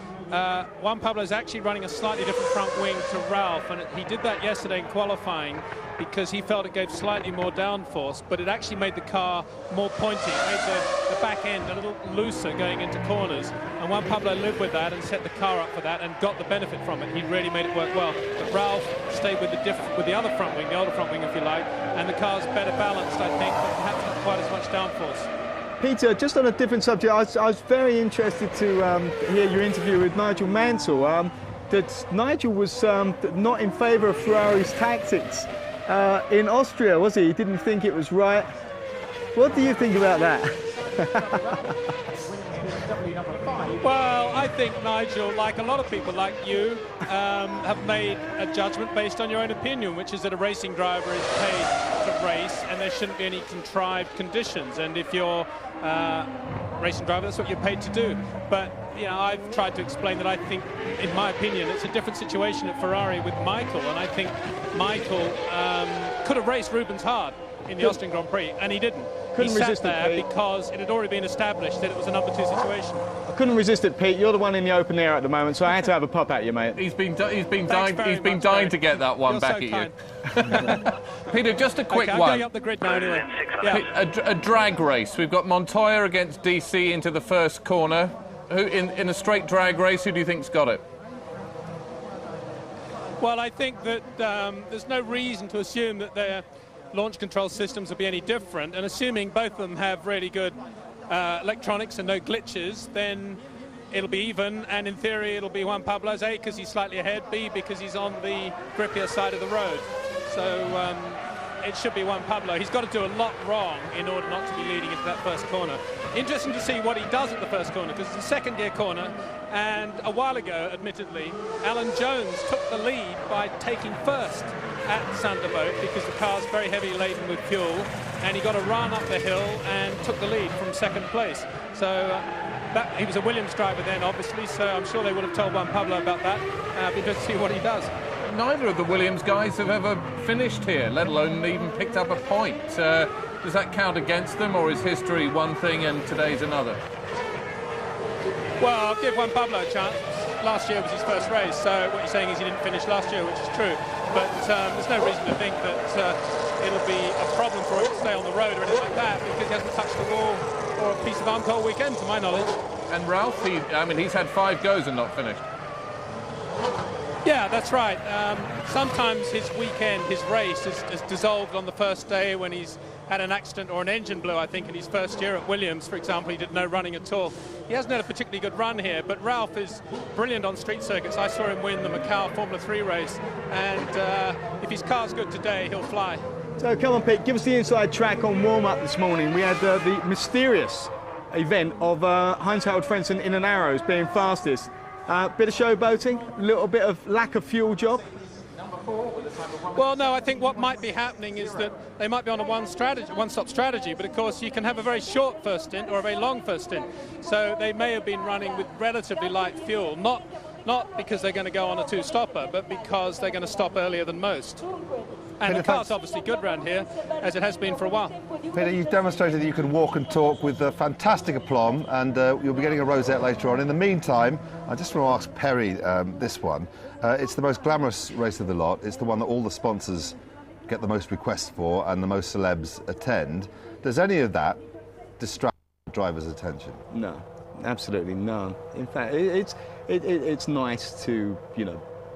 S13: Juan Pablo is actually running a slightly different front wing to Ralph, and he did that yesterday in qualifying because he felt it gave slightly more downforce, but it actually made the car more pointy. It made the back end a little looser going into corners, and Juan Pablo lived with that and set the car up for that and got the benefit from it. He really made it work well. But Ralph stayed with the other front wing, the older front wing if you like, and the car's better balanced, I think, but perhaps not quite as much downforce.
S5: Peter, just on a different subject, I was very interested to hear your interview with Nigel Mansell. That Nigel was not in favour of Ferrari's tactics in Austria, was he? He didn't think it was right. What do you think about that?
S13: Well, I think Nigel, like a lot of people like you, have made a judgment based on your own opinion, which is that a racing driver is paid to race and there shouldn't be any contrived conditions. And if you're a racing driver, that's what you're paid to do. But you know, I've tried to explain that I think, in my opinion, it's a different situation at Ferrari with Michael, and I think Michael could have raced Rubens hard in the Austrian Grand Prix, and he didn't. He sat there because it had already been established that it was a number 2 situation.
S5: I couldn't resist it, Pete. You're the one in the open air at the moment, so I had to have a pop at you, mate.
S6: He's been dying to get that one back at you. Peter, just a quick
S13: I'm
S6: one.
S13: going up the grid now anyway. Yeah.
S6: A drag race. We've got Montoya against DC into the first corner. Who in a straight drag race, who do you think's got it?
S13: Well, I think that there's no reason to assume that their launch control systems will be any different, and assuming both of them have really good electronics and no glitches, then it'll be even, and in theory it'll be Juan Pablo's A because he's slightly ahead, B because he's on the grippier side of the road. So it should be Juan Pablo. He's got to do a lot wrong in order not to be leading into that first corner. Interesting to see what he does at the first corner, because it's a second gear corner, and a while ago, admittedly, Alan Jones took the lead by taking first at Sandervoort because the car's very heavily laden with fuel, and he got a run up the hill and took the lead from second place. So he was a Williams driver then, obviously, so I'm sure they would have told Juan Pablo about that. Be interested to see what he does.
S6: Neither of the Williams guys have ever finished here, let alone even picked up a point. Does that count against them, or is history one thing and today's another?
S13: Well, I'll give Juan Pablo a chance. Last year was his first race, so what you're saying is he didn't finish last year, which is true. But there's no reason to think that it'll be a problem for him to stay on the road or anything like that, because he hasn't touched the wall or a piece of arm all weekend, to my knowledge.
S6: And Ralph, he's had 5 goes and not finished.
S13: Yeah, that's right. Sometimes his weekend, his race is dissolved on the first day when he's had an accident or an engine blew, I think, in his first year at Williams, for example. He did no running at all. He hasn't had a particularly good run here, but Ralph is brilliant on street circuits. I saw him win the Macau Formula 3 race, and if his car's good today, he'll fly.
S5: So come on, Pete, give us the inside track on warm-up this morning. We had the mysterious event of Heinz-Harald Frentzen in an Arrows being fastest. Bit of showboating, a little bit of lack of fuel job.
S13: Well, no, I think what might be happening is that they might be on a one-stop strategy, but of course you can have a very short first stint or a very long first stint. So they may have been running with relatively light fuel, not because they're going to go on a 2-stopper, but because they're going to stop earlier than most. And the car's obviously good round here, as it has been for a while.
S1: Peter, you've demonstrated that you can walk and talk with fantastic aplomb, and you'll be getting a rosette later on. In the meantime, I just want to ask Perry this one. It's the most glamorous race of the lot. It's the one that all the sponsors get the most requests for and the most celebs attend. Does any of that distract the driver's attention?
S5: No, absolutely none. In fact, it's nice to,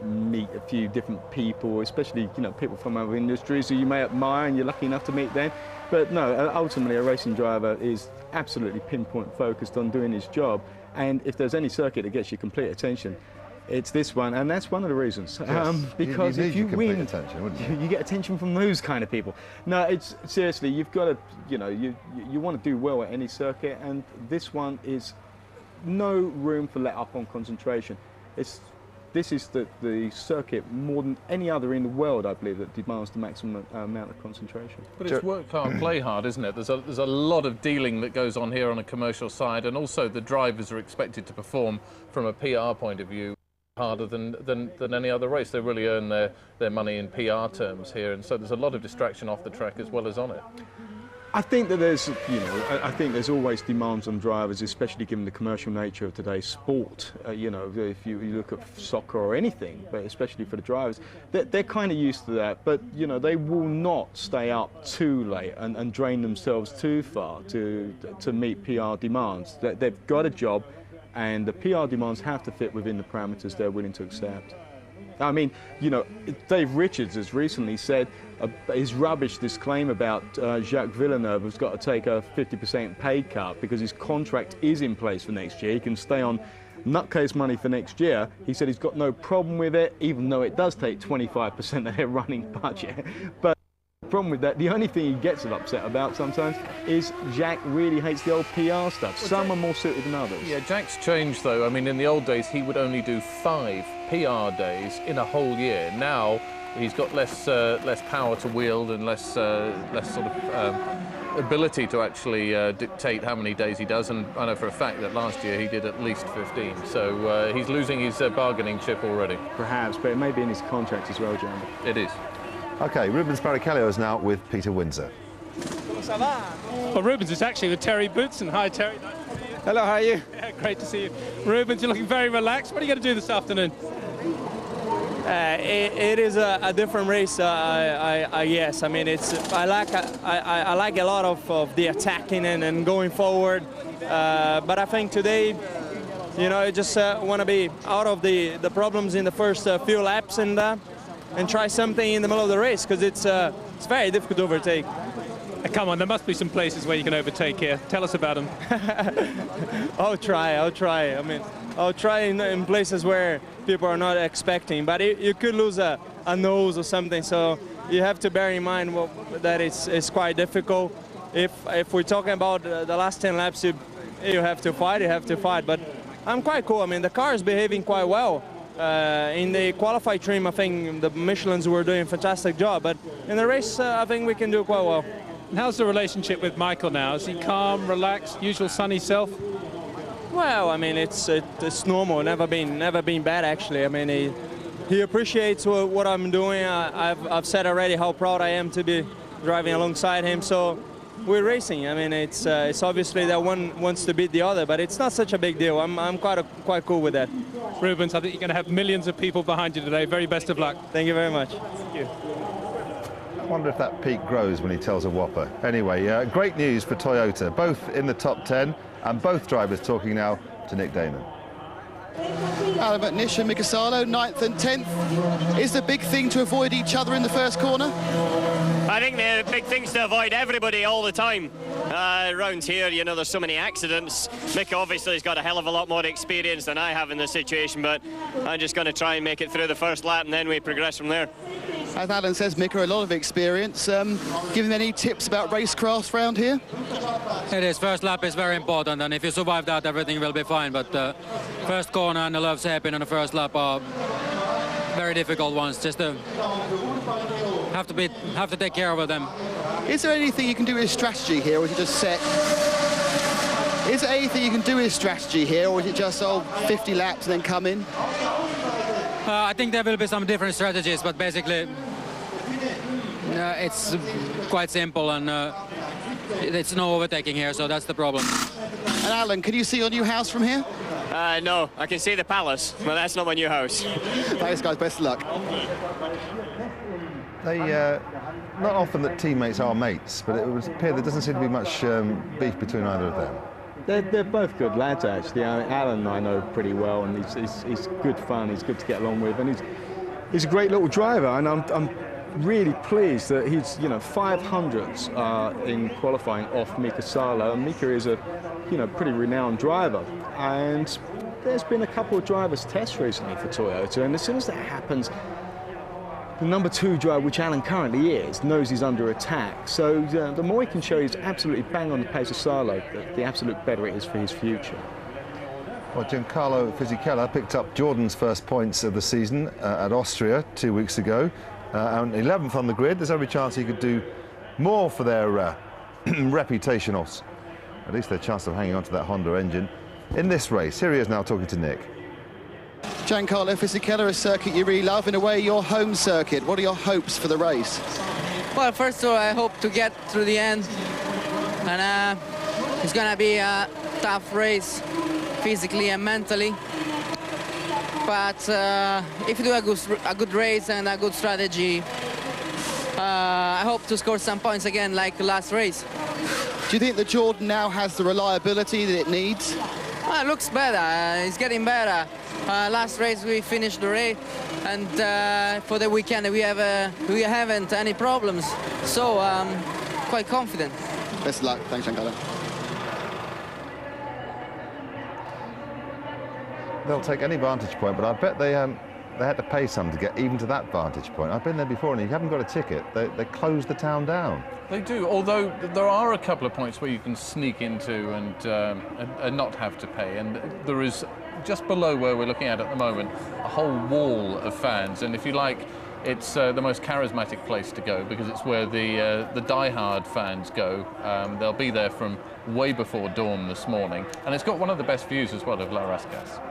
S5: meet a few different people, especially people from other industries who you may admire and you're lucky enough to meet them. But no, ultimately a racing driver is absolutely pinpoint focused on doing his job, and if there's any circuit that gets your complete attention, it's this one, and that's one of the reasons.
S1: Yes.
S5: Because if you win,
S1: attention, wouldn't you?
S5: You get attention from those kind of people. No, it's seriously, you've got to, you want to do well at any circuit, and this one is no room for let up on concentration. This is the circuit, more than any other in the world, I believe, that demands the maximum amount of concentration.
S6: But it's work hard, play hard, isn't it? There's a lot of dealing that goes on here on a commercial side, and also the drivers are expected to perform from a PR point of view harder than any other race. They really earn their money in PR terms here, and so there's a lot of distraction off the track as well as on it.
S5: I think that there's, I think there's always demands on drivers, especially given the commercial nature of today's sport. If you look at soccer or anything, but especially for the drivers, they're kind of used to that. But, they will not stay up too late and drain themselves too far to meet PR demands. They've got a job, and the PR demands have to fit within the parameters they're willing to accept. I mean, Dave Richards has recently said his rubbish, this claim about Jacques Villeneuve has got to take a 50% pay cut because his contract is in place for next year. He can stay on nutcase money for next year. He said he's got no problem with it, even though it does take 25% of their running budget. But the problem with that, the only thing he gets upset about sometimes is Jack really hates the old PR stuff. Some are more suited than others.
S6: Yeah, Jack's changed though. I mean, in the old days, he would only do 5 PR days in a whole year. Now, he's got less power to wield and less sort of ability to actually dictate how many days he does. And I know for a fact that last year he did at least 15. So he's losing his bargaining chip already.
S5: Perhaps, but it may be in his contract as well, John.
S6: It is.
S1: OK, Rubens Barrichello is now with Peter Windsor.
S13: Well, Rubens is actually with Terry Bootson. Hi, Terry. Nice to see you.
S19: Hello, how are you?
S13: Yeah, great to see you. Rubens, you're looking very relaxed. What are you going to do this afternoon?
S19: It is a different race, I guess. I mean, I like a lot of the attacking and going forward. But I think today, I just want to be out of the problems in the first few laps and try something in the middle of the race, because it's very difficult to overtake.
S13: Come on, there must be some places where you can overtake here. Tell us about them.
S19: I'll try. I mean, I'll try in places where people are not expecting, but you could lose a nose or something, so you have to bear in mind that it's quite difficult. If we're talking about the last 10 laps, you have to fight, but I'm quite cool. I mean, the car is behaving quite well. In the qualified trim, I think the Michelins were doing a fantastic job, but in the race, I think we can do quite well.
S13: And how's the relationship with Michael now? Is he calm, relaxed, usual sunny self?
S19: Well, I mean, it's normal. Never been bad, actually. I mean, he appreciates what I'm doing. I've said already how proud I am to be driving alongside him. So we're racing. I mean, it's obviously that one wants to beat the other, but it's not such a big deal. I'm quite cool with that.
S13: Rubens, I think you're going to have millions of people behind you today. Very best of luck.
S19: Thank you very much. Thank you.
S1: I wonder if that peak grows when he tells a whopper. Anyway, great news for Toyota, both in the top 10 and both drivers talking now to Nick Damon.
S17: Alan McNish and Mika Salo, 9th and 10th. Is the big thing to avoid each other in the first corner?
S20: I think the big thing's to avoid everybody all the time. Around here, you know, there's so many accidents. Mick obviously has got a hell of a lot more experience than I have in this situation, but I'm just going to try and make it through the first lap and then we progress from there.
S17: As Alan says, Mika, a lot of experience. Give him any tips about racecraft around here?
S7: It is. First lap is very important, and if you survive that, everything will be fine. But first corner and the loves happen on the first lap are very difficult ones. Just have to take care of them.
S17: Is there anything you can do with strategy here, or is it just set? Is there anything you can do with strategy here, or is it just 50 laps and then come in?
S7: I think there will be some different strategies, but basically it's quite simple, and it's no overtaking here, so that's the problem.
S17: And Alan, can you see your new house from here?
S20: No, I can see the palace, but that's not my new house.
S17: Thanks, guys. Best of luck.
S1: They, not often that teammates are mates, but it would appear there doesn't seem to be much beef between either of them.
S5: They're both good lads, actually. Alan I know pretty well, and he's good fun. He's good to get along with, and he's a great little driver. And I'm really pleased that he's 500s in qualifying off Mika Salo. And Mika is a pretty renowned driver, and there's been a couple of drivers test recently for Toyota, and as soon as that happens, the number 2 driver, which Alan currently is, knows he's under attack. So the more he can show he's absolutely bang on the pace of Salo, the absolute better it is for his future.
S1: Well, Giancarlo Fisichella picked up Jordan's first points of the season at Austria 2 weeks ago. And 11th on the grid. There's every chance he could do more for their reputation, or at least their chance of hanging on to that Honda engine in this race. Here he is now talking to Nick.
S17: Giancarlo Fisichella, a circuit you really love, in a way your home circuit. What are your hopes for the race?
S21: Well, first of all, I hope to get through the end, and it's gonna be a tough race physically and mentally, but if you do a good race and a good strategy, I hope to score some points again like the last race.
S17: Do you think that Jordan now has the reliability that it needs?
S21: Well, it looks better. It's getting better. Last race we finished the race, and for the weekend we haven't any problems, so I'm quite confident.
S17: Best of luck. Thanks, Giancarlo.
S1: They'll take any vantage point, but I bet they had to pay some to get even to that vantage point. I've been there before, and if you haven't got a ticket, they close the town down.
S6: They do, although there are a couple of points where you can sneak into and not have to pay. And there is, just below where we're looking at the moment, a whole wall of fans. And if you like, it's the most charismatic place to go, because it's where the die-hard fans go. They'll be there from way before dawn this morning. And it's got one of the best views as well of La Rascasse.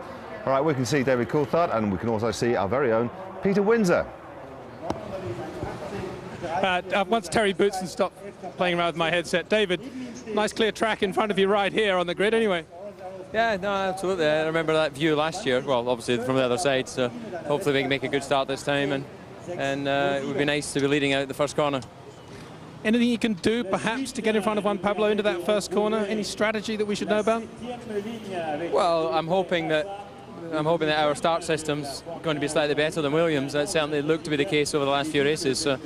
S1: All right, we can see David Coulthard, and we can also see our very own Peter Windsor.
S13: Once Terry Bootson stopped playing around with my headset. David, nice clear track in front of you right here on the grid anyway.
S9: Yeah, no, absolutely. I remember that view last year. Well, obviously from the other side, so hopefully we can make a good start this time, and it would be nice to be leading out the first corner.
S13: Anything you can do, perhaps, to get in front of Juan Pablo into that first corner? Any strategy that we should know about?
S9: Well, I'm hoping that our start system's going to be slightly better than Williams. That certainly looked to be the case over the last few races, so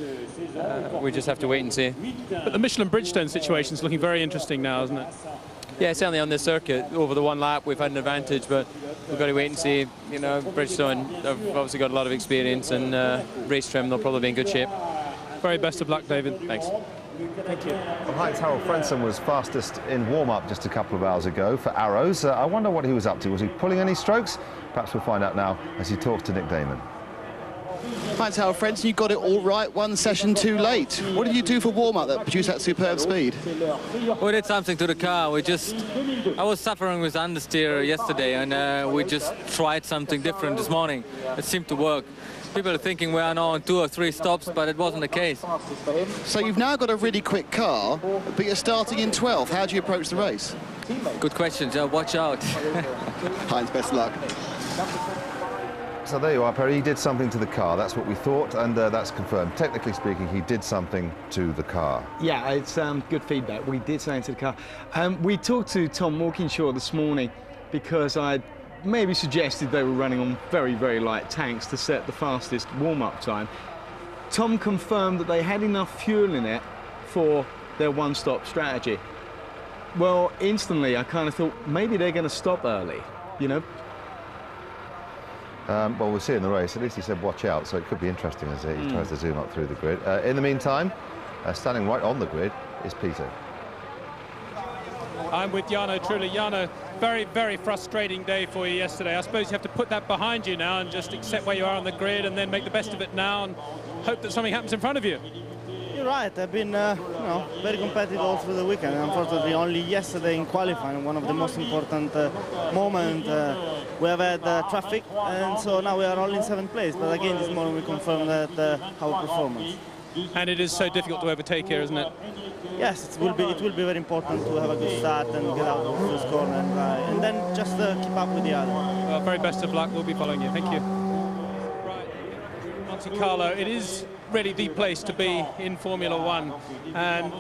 S9: we just have to wait and see.
S13: But the Michelin Bridgestone situation is looking very interesting now, isn't it?
S9: Yeah, certainly on this circuit, over the one lap we've had an advantage, but we've got to wait and see. You know, Bridgestone have obviously got a lot of experience, and race trim, they'll probably be in good shape.
S13: Very best of luck, David.
S9: Thanks.
S13: Thank you.
S1: Well, Heinz Harald Frentzen was fastest in warm-up just a couple of hours ago for Arrows. I wonder what he was up to. Was he pulling any strokes? Perhaps we'll find out now as he talks to Nick Damon.
S17: Hi, Howard Frenton. You got it all right, one session too late. What did you do for warm-up that produced that superb speed?
S21: We did something to the car. I was suffering with understeer yesterday, and we just tried something different this morning. It seemed to work. People are thinking we are now on 2 or 3 stops, but it wasn't the case.
S17: So you've now got a really quick car, but you're starting in 12th. How do you approach the race?
S21: Good question, Joe. Watch out.
S17: Heinz, best of luck.
S1: So there you are, Perry. He did something to the car. That's what we thought, and that's confirmed. Technically speaking, he did something to the car.
S5: Yeah, it's good feedback. We did something to the car. We talked to Tom Walkinshaw this morning because I maybe suggested they were running on very, very light tanks to set the fastest warm-up time. Tom confirmed that they had enough fuel in it for their one-stop strategy. Well, instantly I kind of thought maybe they're going to stop early, you know.
S1: Well, we'll see in the race. At least he said watch out, so it could be interesting as he tries to zoom up through the grid. In the meantime, standing right on the grid is Peter.
S13: I'm with Jarno, truly. Jarno, very, very frustrating day for you yesterday. I suppose you have to put that behind you now and just accept where you are on the grid and then make the best of it now and hope that something happens in front of you.
S4: You're right. I've been very competitive all through the weekend. Unfortunately, only yesterday in qualifying, one of the most important moments, we have had traffic, and so now we are all in 7th place. But again, this morning we confirmed that our performance.
S13: And it is so difficult to overtake here, isn't it?
S4: Yes, it will be very important to have a good start and get out of the first corner and then just keep up with the other.
S13: Well, very best of luck. We'll be following you. Thank you. Right, Monte Carlo. It is really the place to be in Formula One, and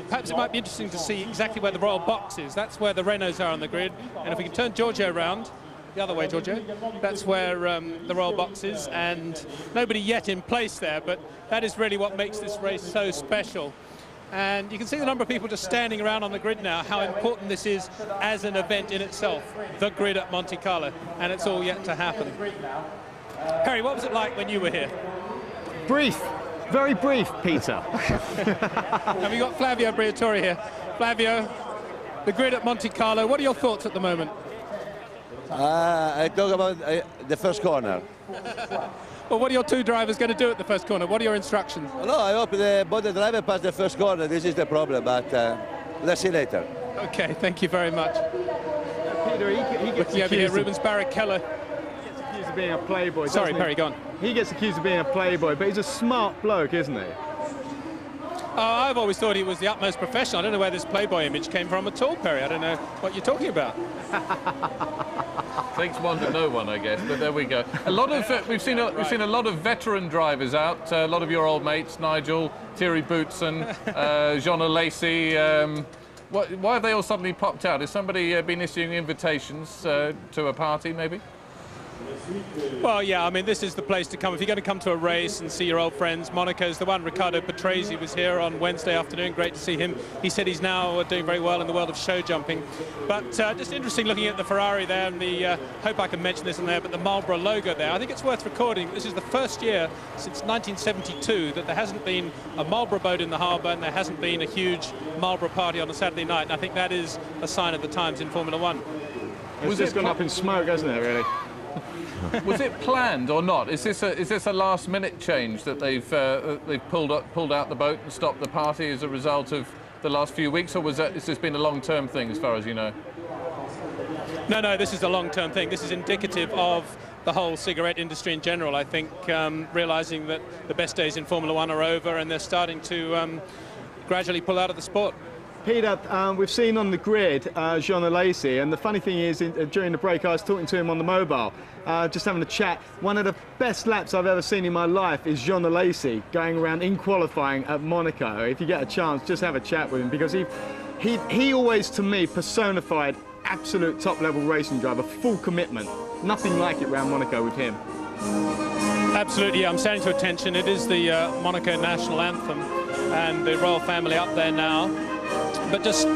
S13: perhaps it might be interesting to see exactly where the Royal Box is. That's where the Renaults are on the grid, and if we can turn Giorgio around the other way, Giorgio, that's where the Royal Box is, and nobody yet in place there, but that is really what makes this race so special. And you can see the number of people just standing around on the grid now, how important this is as an event in itself, the grid at Monte Carlo, and it's all yet to happen. Perry, what was it like when you were here?
S5: Brief, very brief, Peter.
S13: And we got Flavio Briatore here. Flavio, the grid at Monte Carlo, what are your thoughts at the moment?
S22: I talk about the first corner.
S13: Well, what are your 2 drivers going to do at the first corner? What are your instructions?
S22: No, I hope both the driver pass the first corner. This is the problem, but let's see later.
S13: Okay, thank you very much.
S5: Peter, he gets
S13: looking over here, Rubens Barrichello.
S5: Accused of being a playboy.
S13: Sorry, Perry, go on.
S5: He gets accused of being a playboy, but he's a smart bloke, isn't he?
S13: Oh, I've always thought he was the utmost professional. I don't know where this playboy image came from at all, Perry. I don't know what you're talking about.
S6: Takes one to know one, I guess. But there we go. A lot of we've seen a lot of veteran drivers out. A lot of your old mates, Nigel, Thierry Boutsen, Jean Lacey. Why have they all suddenly popped out? Has somebody been issuing invitations to a party, maybe?
S13: Well, yeah, I mean, this is the place to come. If you're going to come to a race and see your old friends, Monaco's the one. Ricardo Patrese was here on Wednesday afternoon. Great to see him. He said he's now doing very well in the world of show jumping. But just interesting looking at the Ferrari there, and the, hope I can mention this on there, but the Marlboro logo there. I think it's worth recording. This is the first year since 1972 that there hasn't been a Marlboro boat in the harbour and there hasn't been a huge Marlboro party on a Saturday night. And I think that is a sign of the times in Formula One.
S5: It's just gone up in smoke, hasn't it, really?
S6: Was it planned or not? Is this a last-minute change that they've pulled out the boat and stopped the party as a result of the last few weeks, or has this been a long-term thing, as far as you know?
S13: No, this is a long-term thing. This is indicative of the whole cigarette industry in general. I think realising that the best days in Formula One are over and they're starting to gradually pull out of the sport.
S5: Peter, we've seen on the grid Jean Lacey, and the funny thing is, during the break I was talking to him on the mobile, just having a chat. One of the best laps I've ever seen in my life is Jean Lacey going around in qualifying at Monaco. If you get a chance, just have a chat with him, because he always, to me, personified absolute top-level racing driver, full commitment. Nothing like it around Monaco with him.
S13: Absolutely, yeah, I'm standing to attention. It is the Monaco national anthem, and the royal family up there now. But just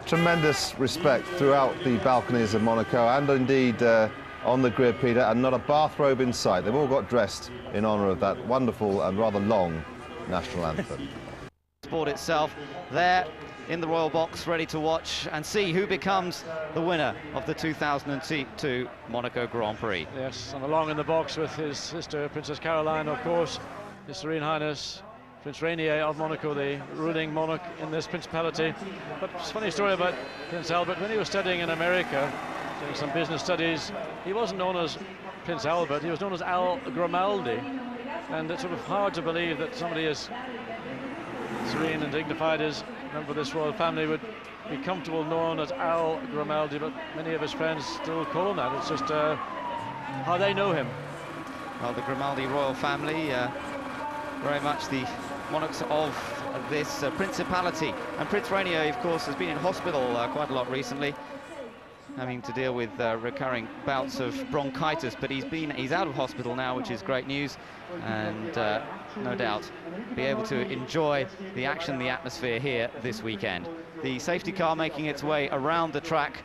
S1: tremendous respect throughout the balconies of Monaco and indeed on the grid, Peter, and not a bathrobe in sight. They've all got dressed in honour of that wonderful and rather long national anthem.
S3: Sport itself there in the royal box, ready to watch and see who becomes the winner of the 2002 Monaco Grand Prix.
S8: Yes, and along in the box with his sister, Princess Caroline, of course, His Serene Highness Prince Rainier of Monaco, the ruling monarch in this principality. But it's a funny story about Prince Albert. When he was studying in America, doing some business studies, he wasn't known as Prince Albert, he was known as Al Grimaldi. And it's sort of hard to believe that somebody as serene and dignified as a member of this royal family would be comfortable known as Al Grimaldi, but many of his friends still call him that. It's just how they know him.
S3: Well, the Grimaldi royal family, very much the monarchs of this principality. And Prince Rainier, of course, has been in hospital quite a lot recently, having to deal with recurring bouts of bronchitis, but he's out of hospital now, which is great news, and no doubt be able to enjoy the action, the atmosphere here this weekend. The safety car making its way around the track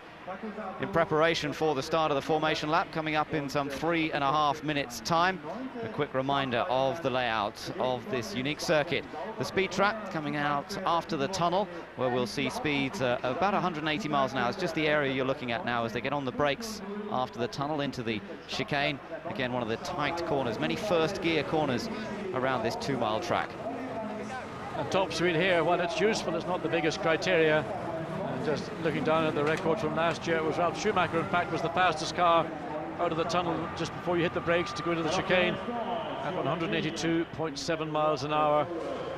S3: in preparation for the start of the formation lap, coming up in some 3.5 minutes time. A quick reminder of the layout of this unique circuit. The speed trap coming out after the tunnel, where we'll see speeds about 180 miles an hour. It's just the area you're looking at now as they get on the brakes after the tunnel into the chicane. Again, one of the tight corners, many first gear corners around this 2-mile track.
S8: And top speed here, while it's useful, it's not the biggest criteria. Just looking down at the record from last year, it was Ralf Schumacher, in fact, was the fastest car out of the tunnel just before you hit the brakes to go into the chicane at 182.7 miles an hour.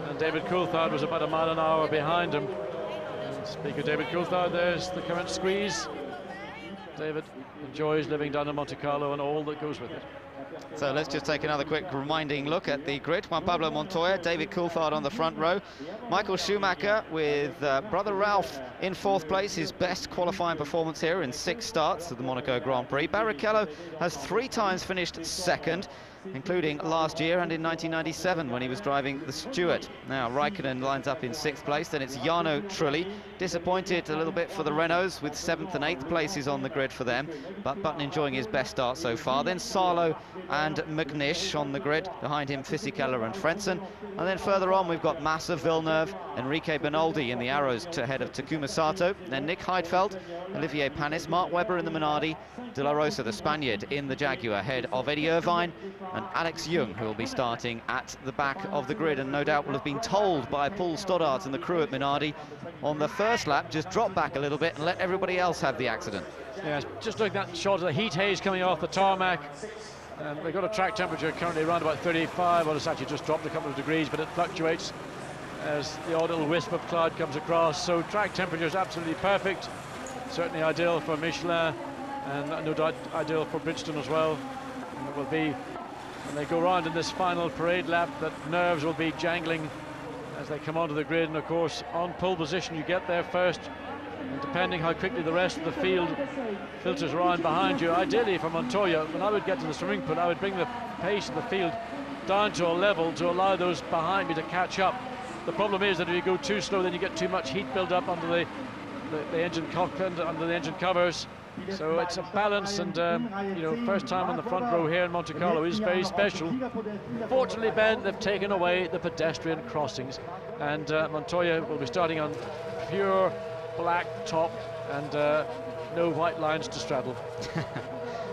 S8: And David Coulthard was about a mile an hour behind him. And speaking of David Coulthard, there's the current squeeze. David enjoys living down in Monte Carlo and all that goes with it.
S3: So let's just take another quick reminding look at the grid. Juan Pablo Montoya, David Coulthard on the front row. Michael Schumacher with brother Ralph in 4th place, his best qualifying performance here in 6 starts of the Monaco Grand Prix. Barrichello has 3 times finished 2nd, including last year and in 1997 when he was driving the Stewart. Now Raikkonen lines up in 6th place, then it's Jarno Trulli. Disappointed a little bit for the Renaults with 7th and 8th places on the grid for them, but Button enjoying his best start so far. Then Sarlo and McNish on the grid, behind him Fisichella and Frentzen. And then further on we've got Massa, Villeneuve, Enrique Bernoldi in the Arrows ahead of Takuma Sato. Then Nick Heidfeld, Olivier Panis, Mark Webber in the Minardi, De La Rosa, the Spaniard, in the Jaguar ahead of Eddie Irvine, and Alex Young, who will be starting at the back of the grid, and no doubt will have been told by Paul Stoddart and the crew at Minardi on the first lap, just drop back a little bit and let everybody else have the accident.
S8: Yeah, just looking at the shot of the heat haze coming off the tarmac, and they've got a track temperature currently around about 35. Well, it's actually just dropped a couple of degrees, but it fluctuates as the odd little wisp of cloud comes across. So track temperature is absolutely perfect, certainly ideal for Michelin, and no doubt ideal for Bridgestone as well. And it will be, when they go round in this final parade lap, that nerves will be jangling as they come onto the grid. And of course, on pole position, you get there first, and depending how quickly the rest of the field filters around behind you. Ideally for Montoya, when I would get to the swimming pool, I would bring the pace of the field down to a level to allow those behind me to catch up. The problem is that if you go too slow, then you get too much heat build up under the engine cockpit, under the engine covers. So it's a balance, and you know, first time on the front row here in Monte Carlo is very special. Fortunately, Ben, they've taken away the pedestrian crossings, and Montoya will be starting on pure black top and no white lines to straddle.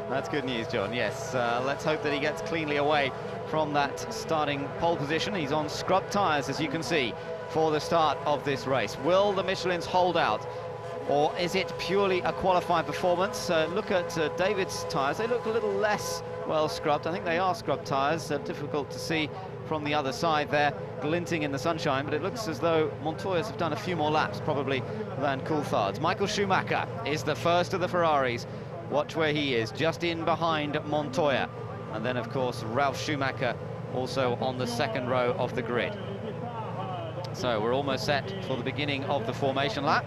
S3: That's good news, John. Yes, let's hope that he gets cleanly away from that starting pole position. He's on scrub tyres, as you can see, for the start of this race. Will the Michelins hold out, or is it purely a qualifying performance? Look at David's tyres. They look a little less well scrubbed. I think they are scrubbed tyres. Difficult to see from the other side there, glinting in the sunshine, but it looks as though Montoya's have done a few more laps probably than Coulthard's. Michael Schumacher is the first of the Ferraris. Watch where he is, just in behind Montoya. And then, of course, Ralf Schumacher also on the 2nd row of the grid. So we're almost set for the beginning of the formation lap.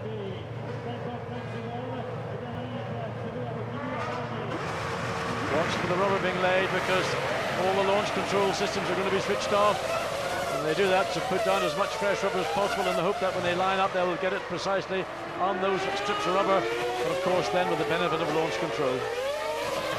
S8: Watch for the rubber being laid, because all the launch control systems are going to be switched off. And they do that to put down as much fresh rubber as possible in the hope that when they line up, they will get it precisely on those strips of rubber. But of course, then with the benefit of launch control.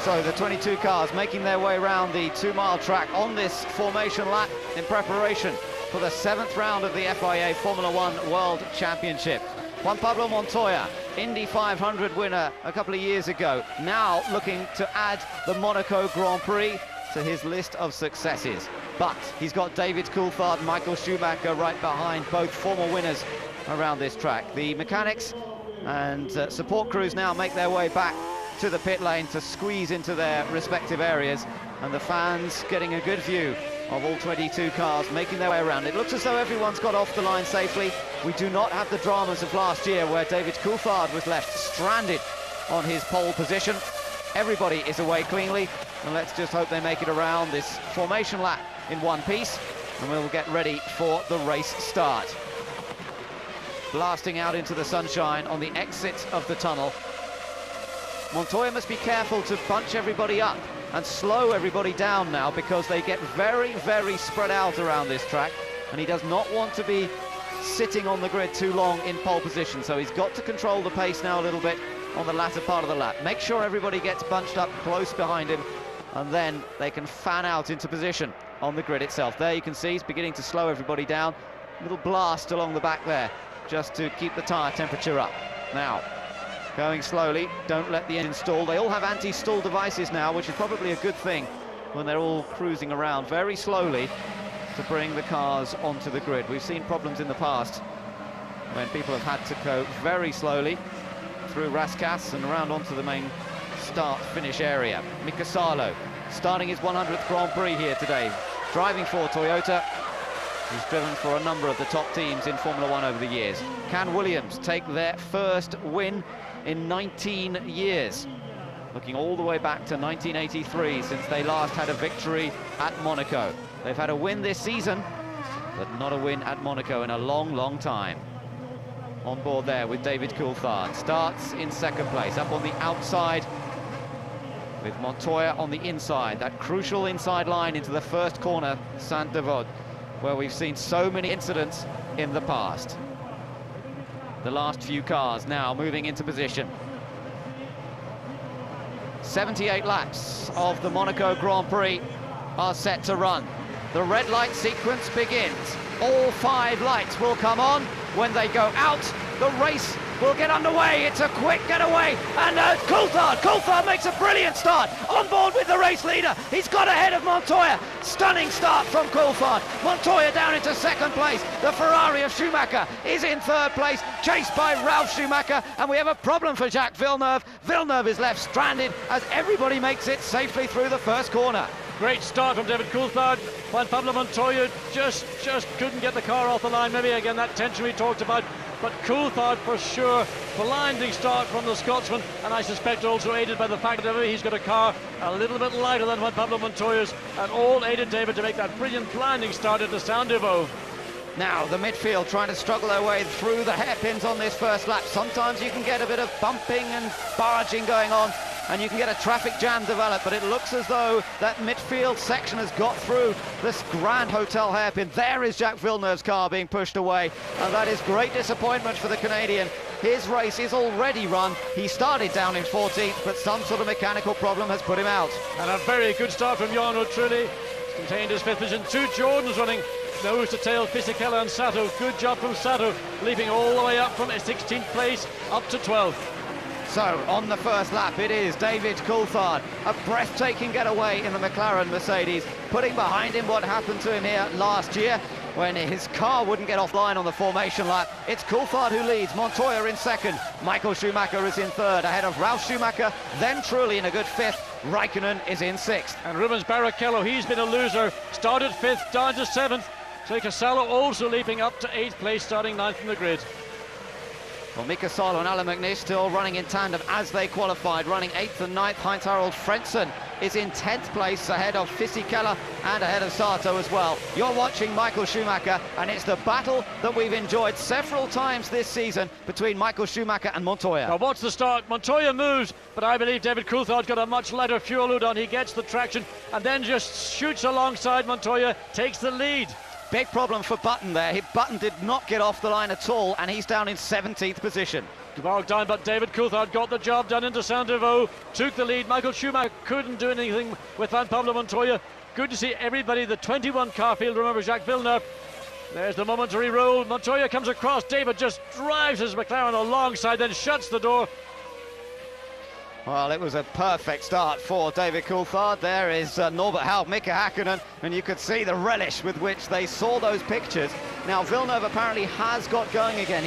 S3: So the 22 cars making their way around the 2-mile track on this formation lap in preparation for the 7th round of the FIA Formula One World Championship. Juan Pablo Montoya, Indy 500 winner a couple of years ago, now looking to add the Monaco Grand Prix to his list of successes. But he's got David Coulthard, Michael Schumacher right behind, both former winners around this track. The mechanics and support crews now make their way back to the pit lane to squeeze into their respective areas, and the fans getting a good view of all 22 cars making their way around. It looks as though everyone's got off the line safely. We do not have the dramas of last year where David Coulthard was left stranded on his pole position. Everybody is away cleanly, and let's just hope they make it around this formation lap in one piece, and we'll get ready for the race start. Blasting out into the sunshine on the exit of the tunnel. Montoya must be careful to bunch everybody up and slow everybody down now, because they get very, very spread out around this track, and he does not want to be sitting on the grid too long in pole position, so he's got to control the pace now a little bit on the latter part of the lap. Make sure everybody gets bunched up close behind him, and then they can fan out into position on the grid itself. There you can see he's beginning to slow everybody down. A little blast along the back there just to keep the tyre temperature up. Now, going slowly, don't let the engine stall. They all have anti-stall devices now, which is probably a good thing when they're all cruising around very slowly to bring the cars onto the grid. We've seen problems in the past when people have had to go very slowly through Rascasse and around onto the main start-finish area. Mika Salo starting his 100th Grand Prix here today, driving for Toyota. He's driven for a number of the top teams in Formula One over the years. Can Williams take their first win in 19 years? Looking all the way back to 1983 since they last had a victory at Monaco. They've had a win this season, but not a win at Monaco in a long, long time. On board there with David Coulthard. Starts in second place, up on the outside with Montoya on the inside. That crucial inside line into the first corner, Saint-Devote, where we've seen so many incidents in the past. The last few cars now moving into position. 78 laps of the Monaco Grand Prix are set to run. The red light sequence begins. All 5 lights will come on. When they go out, the race will get underway. It's a quick getaway, and Coulthard makes a brilliant start on board with the race leader. He's got ahead of Montoya. Stunning start from Coulthard. Montoya down into second place. The Ferrari of Schumacher is in third place, chased by Ralf Schumacher, and we have a problem for Jacques Villeneuve. Villeneuve is left stranded as everybody makes it safely through the first corner.
S8: Great start from David Coulthard. Juan Pablo Montoya just couldn't get the car off the line. Maybe again that tension we talked about. But Coulthard for sure, blinding start from the Scotsman, and I suspect also aided by the fact that he's got a car a little bit lighter than Juan Pablo Montoya's, and all aided David to make that brilliant blinding start at the Saint-Devote.
S3: Now the midfield trying to struggle their way through the hairpins on this first lap. Sometimes you can get a bit of bumping and barging going on, and you can get a traffic jam develop, but it looks as though that midfield section has got through this Grand Hotel hairpin. There is Jacques Villeneuve's car being pushed away, and that is great disappointment for the Canadian. His race is already run. He started down in 14th, but some sort of mechanical problem has put him out.
S8: And a very good start from Jan O'Trulli. He's contained his 5th position. 2 Jordans running nose to tail, Fisichella and Sato. Good job from Sato, leaping all the way up from 16th place up to 12th.
S3: So, on the first lap, it is David Coulthard. A breathtaking getaway in the McLaren Mercedes, putting behind him what happened to him here last year when his car wouldn't get offline on the formation lap. It's Coulthard who leads, Montoya in second, Michael Schumacher is in third, ahead of Ralf Schumacher, then Trulli in a good 5th, Raikkonen is in 6th.
S8: And Rubens Barrichello, he's been a loser, started 5th, down to 7th. Mika Salo also leaping up to 8th place, starting 9th from the grid.
S3: Well, Mika Salo and Alain McNish still running in tandem as they qualified, running 8th and 9th. Heinz-Harald Frentzen is in 10th place, ahead of Fisichella and ahead of Sato as well. You're watching Michael Schumacher, and it's the battle that we've enjoyed several times this season between Michael Schumacher and Montoya.
S8: Now watch the start. Montoya moves, but I believe David Coulthard's got a much lighter fuel load on. He gets the traction and then just shoots alongside Montoya, takes the lead.
S3: Big problem for Button there. Button did not get off the line at all, and he's down in 17th position.
S8: Bogged down, but David Coulthard got the job done into Saint-Deveau, took the lead. Michael Schumacher couldn't do anything with Juan Pablo Montoya. Good to see everybody, the 21 car field, remember Jacques Villeneuve. There's the momentary roll. Montoya comes across. David just drives his McLaren alongside, then shuts the door.
S3: Well, it was a perfect start for David Coulthard. There is Norbert Haug, Mika Häkkinen, and you could see the relish with which they saw those pictures. Now, Villeneuve apparently has got going again.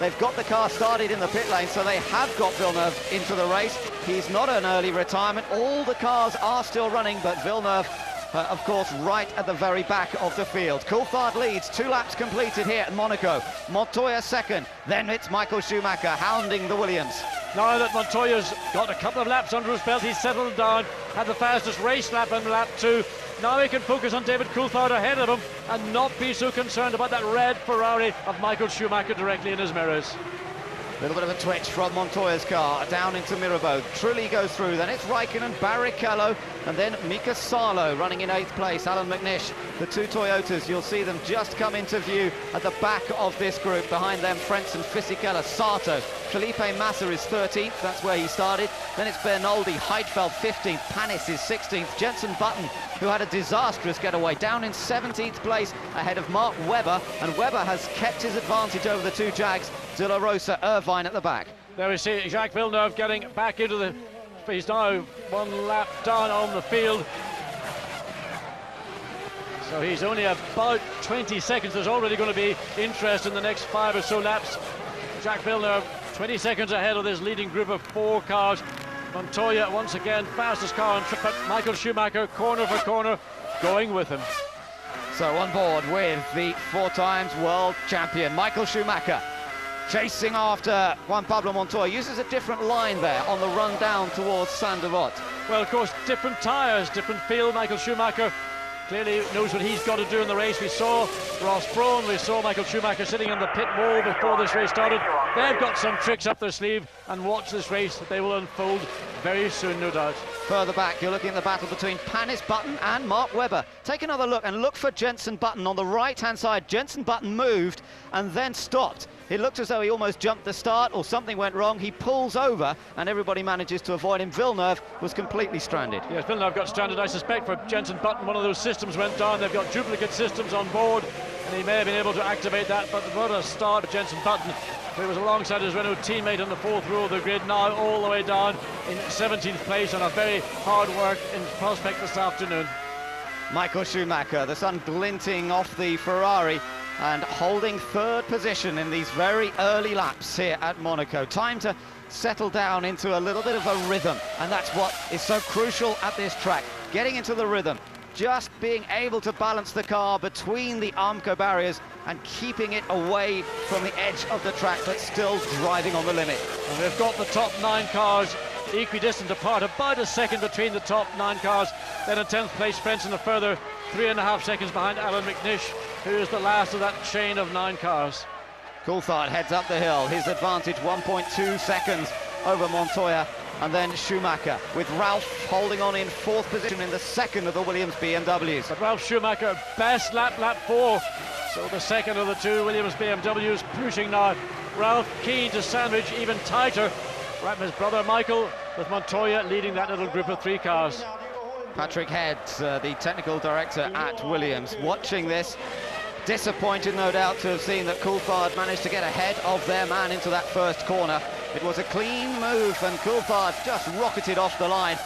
S3: They've got the car started in the pit lane, so they have got Villeneuve into the race. He's not an early retirement. All the cars are still running, but Villeneuve, of course, right at the very back of the field. Coulthard leads, 2 laps completed here at Monaco. Montoya second, then it's Michael Schumacher hounding the Williams.
S8: Now that Montoya's got a couple of laps under his belt, he's settled down, had the fastest race lap in lap 2. Now he can focus on David Coulthard ahead of him and not be so concerned about that red Ferrari of Michael Schumacher directly in his mirrors.
S3: A little bit of a twitch from Montoya's car, down into Mirabeau. Trulli goes through, then it's Raikkonen, Barrichello, and then Mika Salo running in 8th place. Alan McNish, the 2 Toyotas, you'll see them just come into view at the back of this group. Behind them, Frentzen, Fisichella, Sato. Felipe Massa is 13th, that's where he started. Then it's Bernoldi, Heidfeld 15th, Panis is 16th. Jenson Button, who had a disastrous getaway, down in 17th place ahead of Mark Webber, and Webber has kept his advantage over the 2 Jags. De La Rosa, Irvine at the back.
S8: There we see Jacques Villeneuve getting back into the... He's now 1 lap down on the field. So he's only about 20 seconds. There's already going to be interest in the next 5 or so laps. Jacques Villeneuve 20 seconds ahead of this leading group of 4 cars. Montoya once again fastest car on track, but Michael Schumacher corner for corner going with him.
S3: So on board with the 4 times world champion Michael Schumacher, chasing after Juan Pablo Montoya. Uses a different line there on the run down towards Saint-Deveau.
S8: Well, of course, different tyres, different feel. Michael Schumacher clearly knows what he's got to do in the race. We saw Ross Brawn, we saw Michael Schumacher sitting on the pit wall before this race started. They've got some tricks up their sleeve, and watch this race. They will unfold very soon, no doubt.
S3: Further back, you're looking at the battle between Panis, Button and Mark Webber. Take another look and look for Jenson Button on the right-hand side. Jenson Button moved and then stopped. It looked as though he almost jumped the start or something went wrong. He pulls over and everybody manages to avoid him. Villeneuve was completely stranded.
S8: Yes, Villeneuve got stranded. I suspect for Jenson Button, one of those systems went down. They've got duplicate systems on board, and he may have been able to activate that. But what a start for Jenson Button, who was alongside his Renault teammate on the 4th row of the grid, now all the way down in 17th place on a very hard work in prospect this afternoon.
S3: Michael Schumacher, the sun glinting off the Ferrari, and holding 3rd position in these very early laps here at Monaco. Time to settle down into a little bit of a rhythm, and that's what is so crucial at this track. Getting into the rhythm, just being able to balance the car between the Armco barriers and keeping it away from the edge of the track, but still driving on the limit.
S8: And they've got the top 9 cars equidistant apart, about a second between the top 9 cars. Then in 10th place, Frentzen, a further 3.5 seconds behind Alan McNish, who is the last of that chain of 9 cars.
S3: Coulthard heads up the hill, his advantage 1.2 seconds over Montoya, and then Schumacher with Ralph holding on in 4th position in the 2nd of the Williams BMWs.
S8: But Ralph Schumacher, best lap 4. So the 2nd of the 2 Williams BMWs pushing now. Ralph keen to sandwich even tighter right from his brother Michael, with Montoya leading that little group of 3 cars.
S3: Patrick Head, the technical director at Williams, watching this, disappointed no doubt to have seen that Coulthard managed to get ahead of their man into that first corner. It was a clean move and Coulthard just rocketed off the line.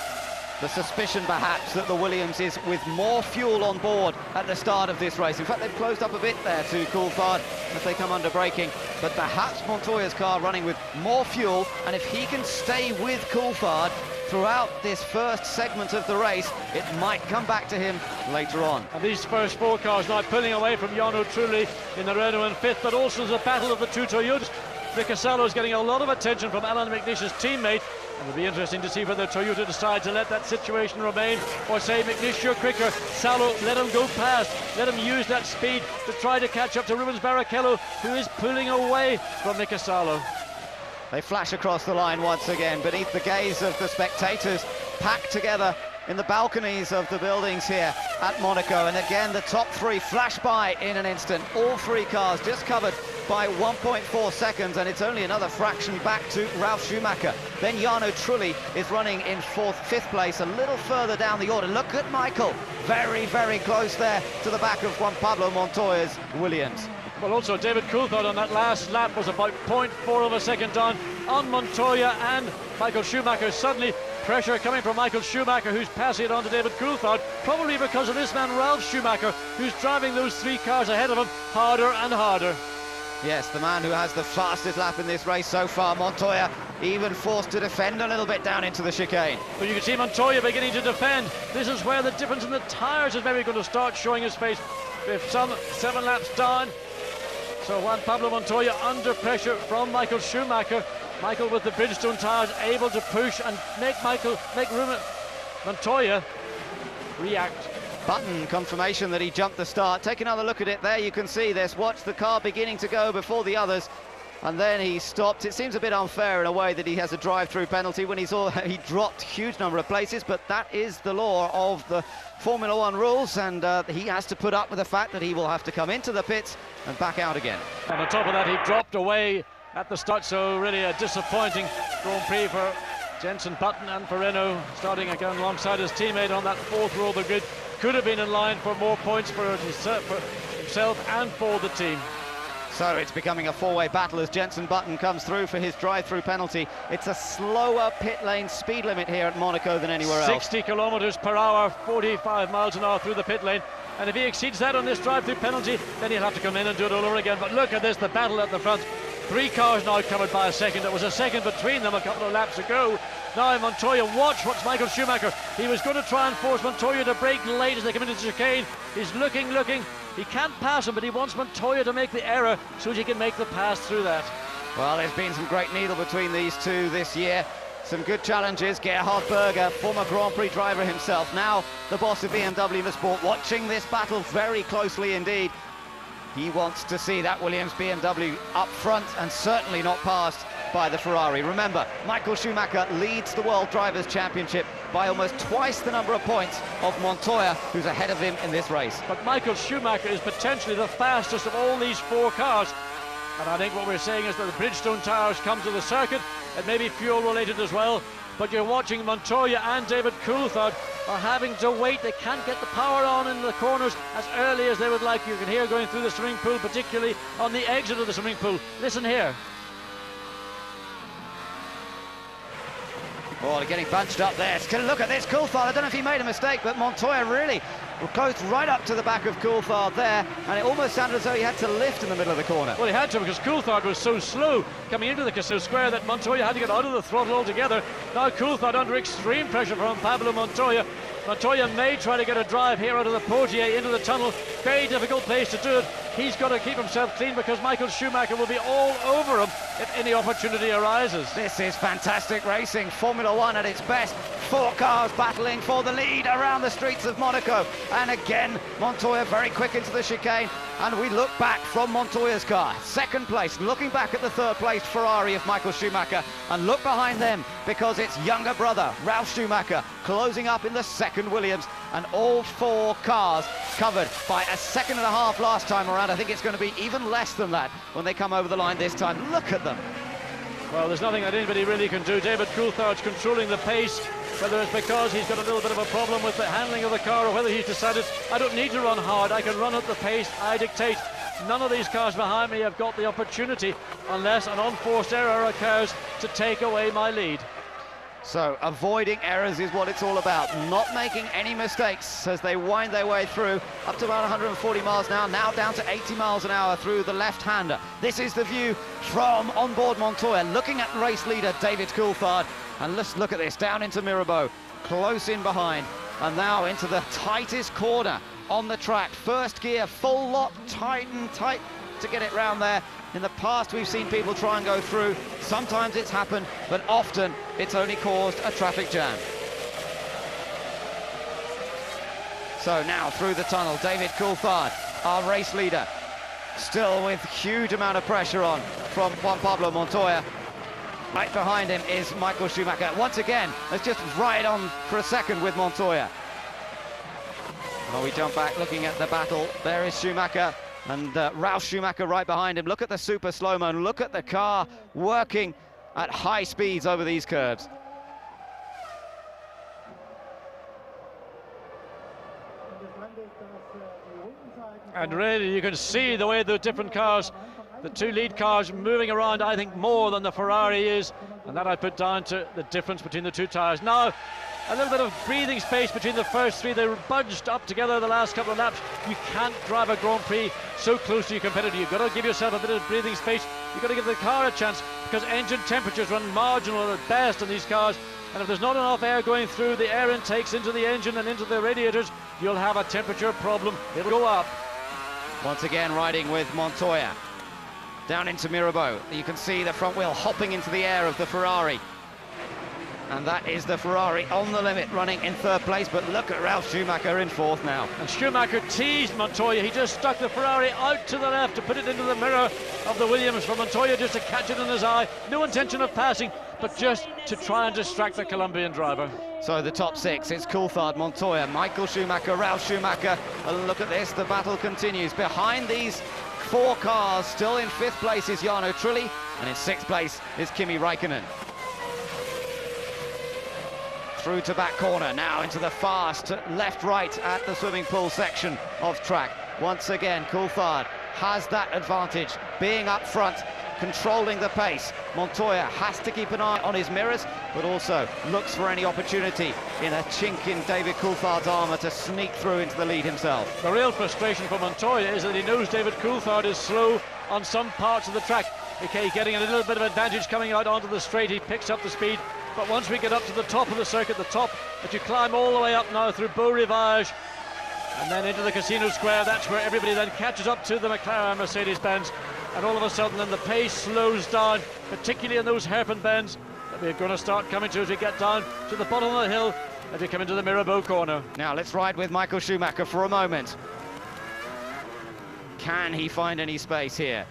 S3: The suspicion perhaps that the Williams is with more fuel on board at the start of this race. In fact, they've closed up a bit there to Coulthard as they come under braking, but perhaps Montoya's car running with more fuel, and if he can stay with Coulthard throughout this first segment of the race, it might come back to him later on.
S8: And these first 4 cars now pulling away from Jarno Trulli in the Renault in 5th, but also the battle of the 2 Toyotas. Mika Salo is getting a lot of attention from Alan McNish's teammate, and it'll be interesting to see whether Toyota decide to let that situation remain or say, McNish, you're quicker, Salo, let him go past, let him use that speed to try to catch up to Rubens Barrichello, who is pulling away from Mika Salo.
S3: They flash across the line once again beneath the gaze of the spectators, packed together in the balconies of the buildings here at Monaco. And again, the top three flash by in an instant. All three cars just covered by 1.4 seconds, and it's only another fraction back to Ralf Schumacher. Then Jarno Trulli is running in fifth place, a little further down the order. Look at Michael, very, very close there to the back of Juan Pablo Montoya's Williams.
S8: Well, also David Coulthard on that last lap was about 0.4 of a second down on Montoya and Michael Schumacher. Suddenly pressure coming from Michael Schumacher, who's passing it on to David Coulthard, probably because of this man Ralf Schumacher, who's driving those three cars ahead of him harder and harder.
S3: Yes, the man who has the fastest lap in this race so far. Montoya even forced to defend a little bit down into the chicane.
S8: But you can see Montoya beginning to defend. This is where the difference in the tyres is maybe going to start showing his face. With some 7 laps down. So Juan Pablo Montoya under pressure from Michael Schumacher. Michael with the Bridgestone tyres able to push and make Montoya react.
S3: Button confirmation that he jumped the start. Take another look at it there. You can see this. Watch the car beginning to go before the others. And then he stopped. It seems a bit unfair in a way that he has a drive-through penalty when he dropped a huge number of places, but that is the law of the Formula One rules, and he has to put up with the fact that he will have to come into the pits and back out again.
S8: And on top of that, he dropped away at the start, so really a disappointing Grand Prix for Jenson Button and for Renault, starting again alongside his teammate on that fourth row of the grid. Could have been in line for more points for himself and for the team.
S3: So it's becoming a four-way battle as Jenson Button comes through for his drive-through penalty. It's a slower pit lane speed limit here at Monaco than anywhere else.
S8: 60 kilometers per hour, 45 miles an hour through the pit lane. And if he exceeds that on this drive-through penalty, then he'll have to come in and do it all over again. But look at this, the battle at the front. 3 cars now covered by a second. There was a second between them a couple of laps ago. Now Montoya, watch Michael Schumacher. He was going to try and force Montoya to brake late as they come into the chicane. He's looking. He can't pass him, but he wants Montoya to make the error so he can make the pass through that.
S3: Well, there's been some great needle between these two this year. Some good challenges. Gerhard Berger, former Grand Prix driver himself, now the boss of BMW Motorsport, watching this battle very closely indeed. He wants to see that Williams BMW up front and certainly not passed by the Ferrari. Remember, Michael Schumacher leads the World Drivers' Championship by almost twice the number of points of Montoya, who's ahead of him in this race.
S8: But Michael Schumacher is potentially the fastest of all these 4 cars. And I think what we're saying is that the Bridgestone tyres come to the circuit. It may be fuel-related as well. But you're watching Montoya and David Coulthard are having to wait. They can't get the power on in the corners as early as they would like. You can hear going through the swimming pool, particularly on the exit of the swimming pool. Listen here.
S3: Oh, they're getting bunched up there. Look at this, Coulthard. I don't know if he made a mistake, but Montoya really close right up to the back of Coulthard there, and it almost sounded as though he had to lift in the middle of the corner.
S8: Well, he had to, because Coulthard was so slow coming into the Casino Square that Montoya had to get out of the throttle altogether. Now Coulthard under extreme pressure from Pablo Montoya. Montoya may try to get a drive here out of the Portier into the tunnel. Very difficult place to do it. He's got to keep himself clean because Michael Schumacher will be all over him if any opportunity arises.
S3: This is fantastic racing. Formula One at its best. 4 cars battling for the lead around the streets of Monaco. And again, Montoya very quick into the chicane. And we look back from Montoya's car. 2nd place, looking back at the 3rd place Ferrari of Michael Schumacher. And look behind them because it's younger brother, Ralf Schumacher, closing up in the 2nd Williams. And all 4 cars covered by a 1.5 seconds last time around. I think it's going to be even less than that when they come over the line this time. Look at them.
S8: Well, there's nothing that anybody really can do. David Coulthard's controlling the pace, whether it's because he's got a little bit of a problem with the handling of the car or whether he's decided, I don't need to run hard, I can run at the pace I dictate. None of these cars behind me have got the opportunity, unless an unforced error occurs, to take away my lead.
S3: So avoiding errors is what it's all about, not making any mistakes as they wind their way through up to about 140 miles an hour, now down to 80 miles an hour through the left-hander. This is the view from onboard Montoya, looking at race leader David Coulthard. And let's look at this, down into Mirabeau, close in behind, and now into the tightest corner on the track. First gear, full lock, tight to get it round there. In the past, we've seen people try and go through. Sometimes it's happened, but often it's only caused a traffic jam. So now through the tunnel, David Coulthard, our race leader, still with huge amount of pressure on from Juan Pablo Montoya. Right behind him is Michael Schumacher. Once again, let's just ride on for a second with Montoya. Well, we jump back looking at the battle. There is Schumacher and Ralf Schumacher right behind him. Look at the super slow-mo and look at the car working at high speeds over these curves.
S8: And really, you can see the way the different cars, the two lead cars moving around, I think, more than the Ferrari is. And that I put down to the difference between the two tires. Now, a little bit of breathing space between the first three. They were bunched up together the last couple of laps. You can't drive a Grand Prix so close to your competitor. You've got to give yourself a bit of breathing space. You've got to give the car a chance, because engine temperatures run marginal at best in these cars. And if there's not enough air going through the air intakes into the engine and into the radiators, you'll have a temperature problem. It'll go up.
S3: Once again, riding with Montoya. Down into Mirabeau. You can see the front wheel hopping into the air of the Ferrari. And that is the Ferrari on the limit, running in third place. But look at Ralf Schumacher in fourth now.
S8: And Schumacher teased Montoya. He just stuck the Ferrari out to the left to put it into the mirror of the Williams for Montoya just to catch it in his eye. No intention of passing, but just to try and distract the Colombian driver.
S3: So the top six, it's Coulthard, Montoya, Michael Schumacher, Ralf Schumacher. And look at this, the battle continues. Behind these four cars, still in fifth place is Jarno Trulli, and in sixth place is Kimi Räikkönen. Through to back corner, now into the fast left-right at the swimming pool section of track. Once again, Coulthard has that advantage, being up front, controlling the pace. Montoya has to keep an eye on his mirrors, but also looks for any opportunity in a chink in David Coulthard's armour to sneak through into the lead himself.
S8: The real frustration for Montoya is that he knows David Coulthard is slow on some parts of the track. Okay, getting a little bit of advantage coming out onto the straight, he picks up the speed. But once we get up to the top of the circuit, the top that you climb all the way up now through Beau Rivage and then into the Casino Square, that's where everybody then catches up to the McLaren Mercedes-Benz, and all of a sudden then the pace slows down, particularly in those hairpin bends that we're going to start coming to as we get down to the bottom of the hill as we come into the Mirabeau corner.
S3: Now let's ride with Michael Schumacher for a moment. Can he find any space here?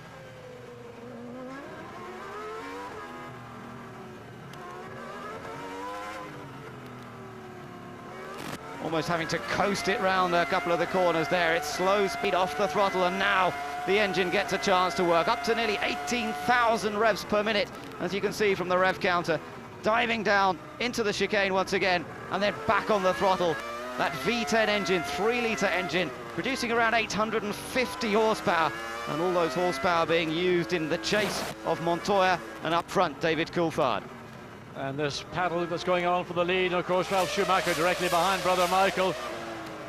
S3: Almost having to coast it round a couple of the corners there. It's slow speed off the throttle, and now the engine gets a chance to work. Up to nearly 18,000 revs per minute, as you can see from the rev counter. Diving down into the chicane once again, and then back on the throttle. That V10 engine, 3-litre engine, producing around 850 horsepower, and all those horsepower being used in the chase of Montoya, and up front, David Coulthard.
S8: And this battle that's going on for the lead, and of course Ralf Schumacher directly behind brother Michael,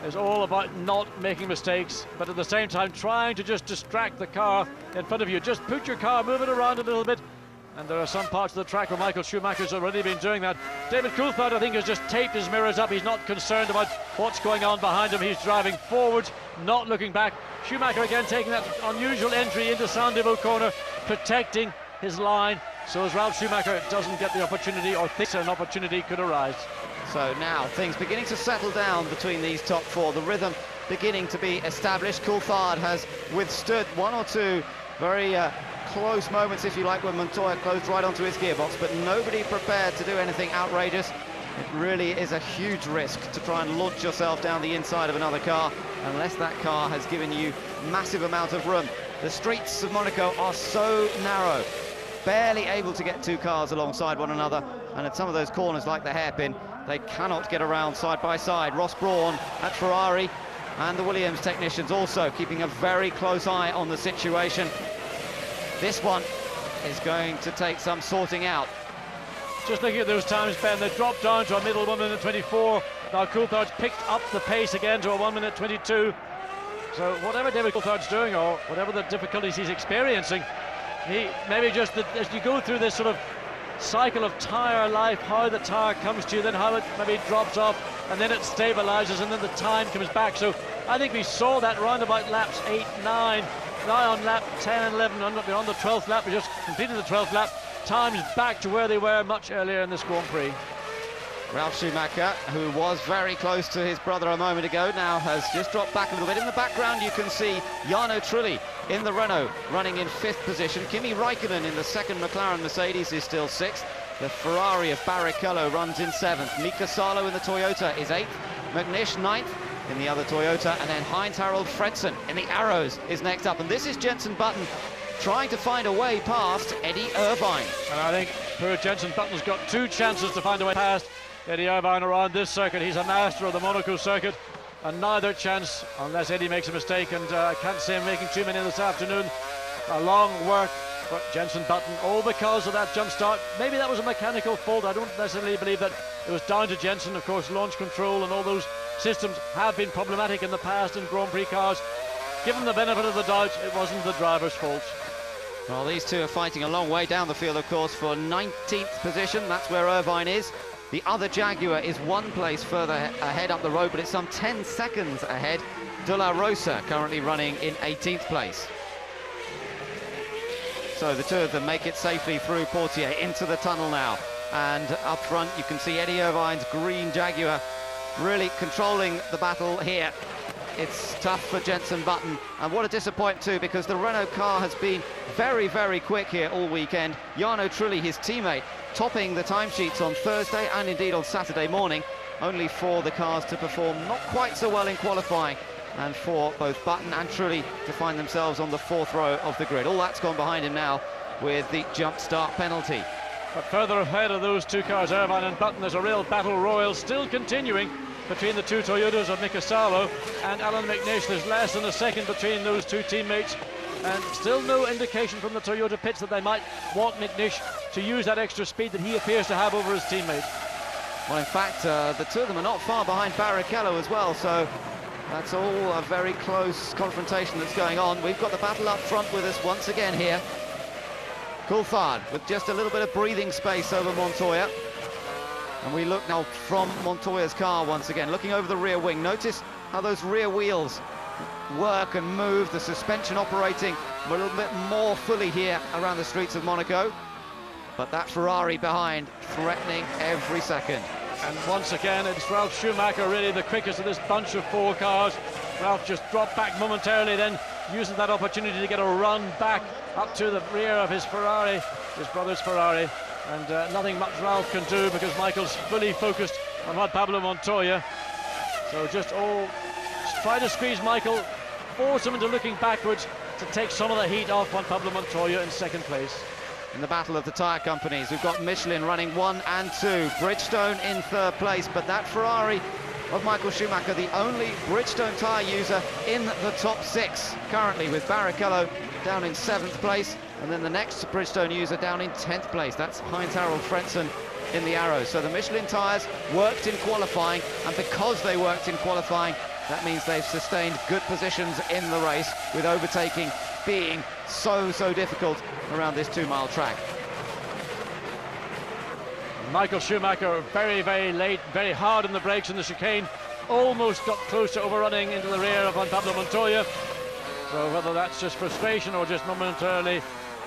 S8: is all about not making mistakes, but at the same time trying to just distract the car in front of you. Just put your car, move it around a little bit, and there are some parts of the track where Michael Schumacher's already been doing that. David Coulthard, I think, has just taped his mirrors up. He's not concerned about what's going on behind him. He's driving forwards, not looking back. Schumacher again taking that unusual entry into Saint-Denis corner, protecting his line, so as Ralf Schumacher doesn't get the opportunity, or thinks an opportunity could arise.
S3: So now things beginning to settle down between these top four. The rhythm beginning to be established. Coulthard has withstood one or two very close moments, if you like, when Montoya closed right onto his gearbox, but nobody prepared to do anything outrageous. It really is a huge risk to try and launch yourself down the inside of another car, unless that car has given you massive amount of room. The streets of Monaco are so narrow, barely able to get two cars alongside one another, and at some of those corners like the hairpin, they cannot get around side by side. Ross Brawn at Ferrari and the Williams technicians also keeping a very close eye on the situation. This one is going to take some sorting out.
S8: Just looking at those times, Ben, they dropped down to a middle 1 minute 24. Now Coulthard's picked up the pace again to a 1 minute 22. So whatever David Coulthard's doing, or whatever the difficulties he's experiencing, he maybe just as you go through this sort of cycle of tyre life, how the tyre comes to you, then how it maybe drops off, and then it stabilizes, and then the time comes back. So I think we saw that round about laps 8, 9. Now on lap 10 and 11, on the 12th lap, we just completed the 12th lap. Times back to where they were much earlier in this Grand Prix.
S3: Ralf Schumacher, who was very close to his brother a moment ago, now has just dropped back a little bit. In the background, you can see Jarno Trulli in the Renault running in 5th position. Kimi Raikkonen in the 2nd McLaren Mercedes is still 6th. The Ferrari of Barrichello runs in 7th. Mika Salo in the Toyota is 8th. McNish 9th in the other Toyota. And then Heinz-Harald Frentzen in the Arrows is next up. And this is Jenson Button trying to find a way past Eddie Irvine.
S8: And I think poor Jenson Button's got 2 chances to find a way past Eddie Irvine around this circuit. He's a master of the Monaco circuit, and neither chance, unless Eddie makes a mistake, and I can't see him making too many this afternoon. A long work for Jenson Button, all because of that jump start. Maybe that was a mechanical fault. I don't necessarily believe that it was down to Jenson. Of course, launch control and all those systems have been problematic in the past in Grand Prix cars. Given the benefit of the doubt, it wasn't the driver's fault.
S3: Well, these two are fighting a long way down the field, of course, for 19th position. That's where Irvine is. The other Jaguar is 1 place further ahead up the road, but it's some 10 seconds ahead. De La Rosa currently running in 18th place. So the two of them make it safely through Portier into the tunnel now. And up front, you can see Eddie Irvine's green Jaguar really controlling the battle here. It's tough for Jenson Button, and what a disappointment too, because the Renault car has been very, very quick here all weekend. Jarno Trulli, his teammate, topping the timesheets on Thursday and indeed on Saturday morning, only for the cars to perform not quite so well in qualifying, and for both Button and Trulli to find themselves on the 4th row of the grid. All that's gone behind him now with the jump start penalty.
S8: But further ahead of those 2 cars, Irvine and Button, there's a real battle royal still continuing between the 2 Toyotas of Mika Salo and Alan McNish. There's less than a second between those 2 teammates, and still no indication from the Toyota pits that they might want McNish to use that extra speed that he appears to have over his teammate.
S3: Well, in fact, the 2 of them are not far behind Barrichello as well, so that's all a very close confrontation that's going on. We've got the battle up front with us once again here. Coulthard with just a little bit of breathing space over Montoya. And we look now from Montoya's car once again, looking over the rear wing. Notice how those rear wheels work and move, the suspension operating a little bit more fully here around the streets of Monaco. But that Ferrari behind, threatening every second.
S8: And once again, it's Ralf Schumacher, really the quickest of this bunch of 4 cars. Ralf just dropped back momentarily, then using that opportunity to get a run back up to the rear of his Ferrari, his brother's Ferrari. And nothing much Ralf can do because Michael's fully focused on Juan Pablo Montoya. So just try to squeeze Michael, force him into looking backwards to take some of the heat off Juan Pablo Montoya in 2nd place.
S3: In the battle of the tyre companies, we've got Michelin running 1 and 2, Bridgestone in 3rd place, but that Ferrari of Michael Schumacher, the only Bridgestone tyre user in the top 6 currently, with Barrichello down in 7th place, and then the next Bridgestone user down in 10th place. That's Heinz-Harald Frentzen in the Arrows. So the Michelin tyres worked in qualifying, and because they worked in qualifying, that means they've sustained good positions in the race, with overtaking being so difficult around this 2-mile track.
S8: Michael Schumacher very, very late, very hard on the brakes in the chicane, almost got close to overrunning into the rear of Juan Pablo Montoya. So whether that's just frustration or just momentarily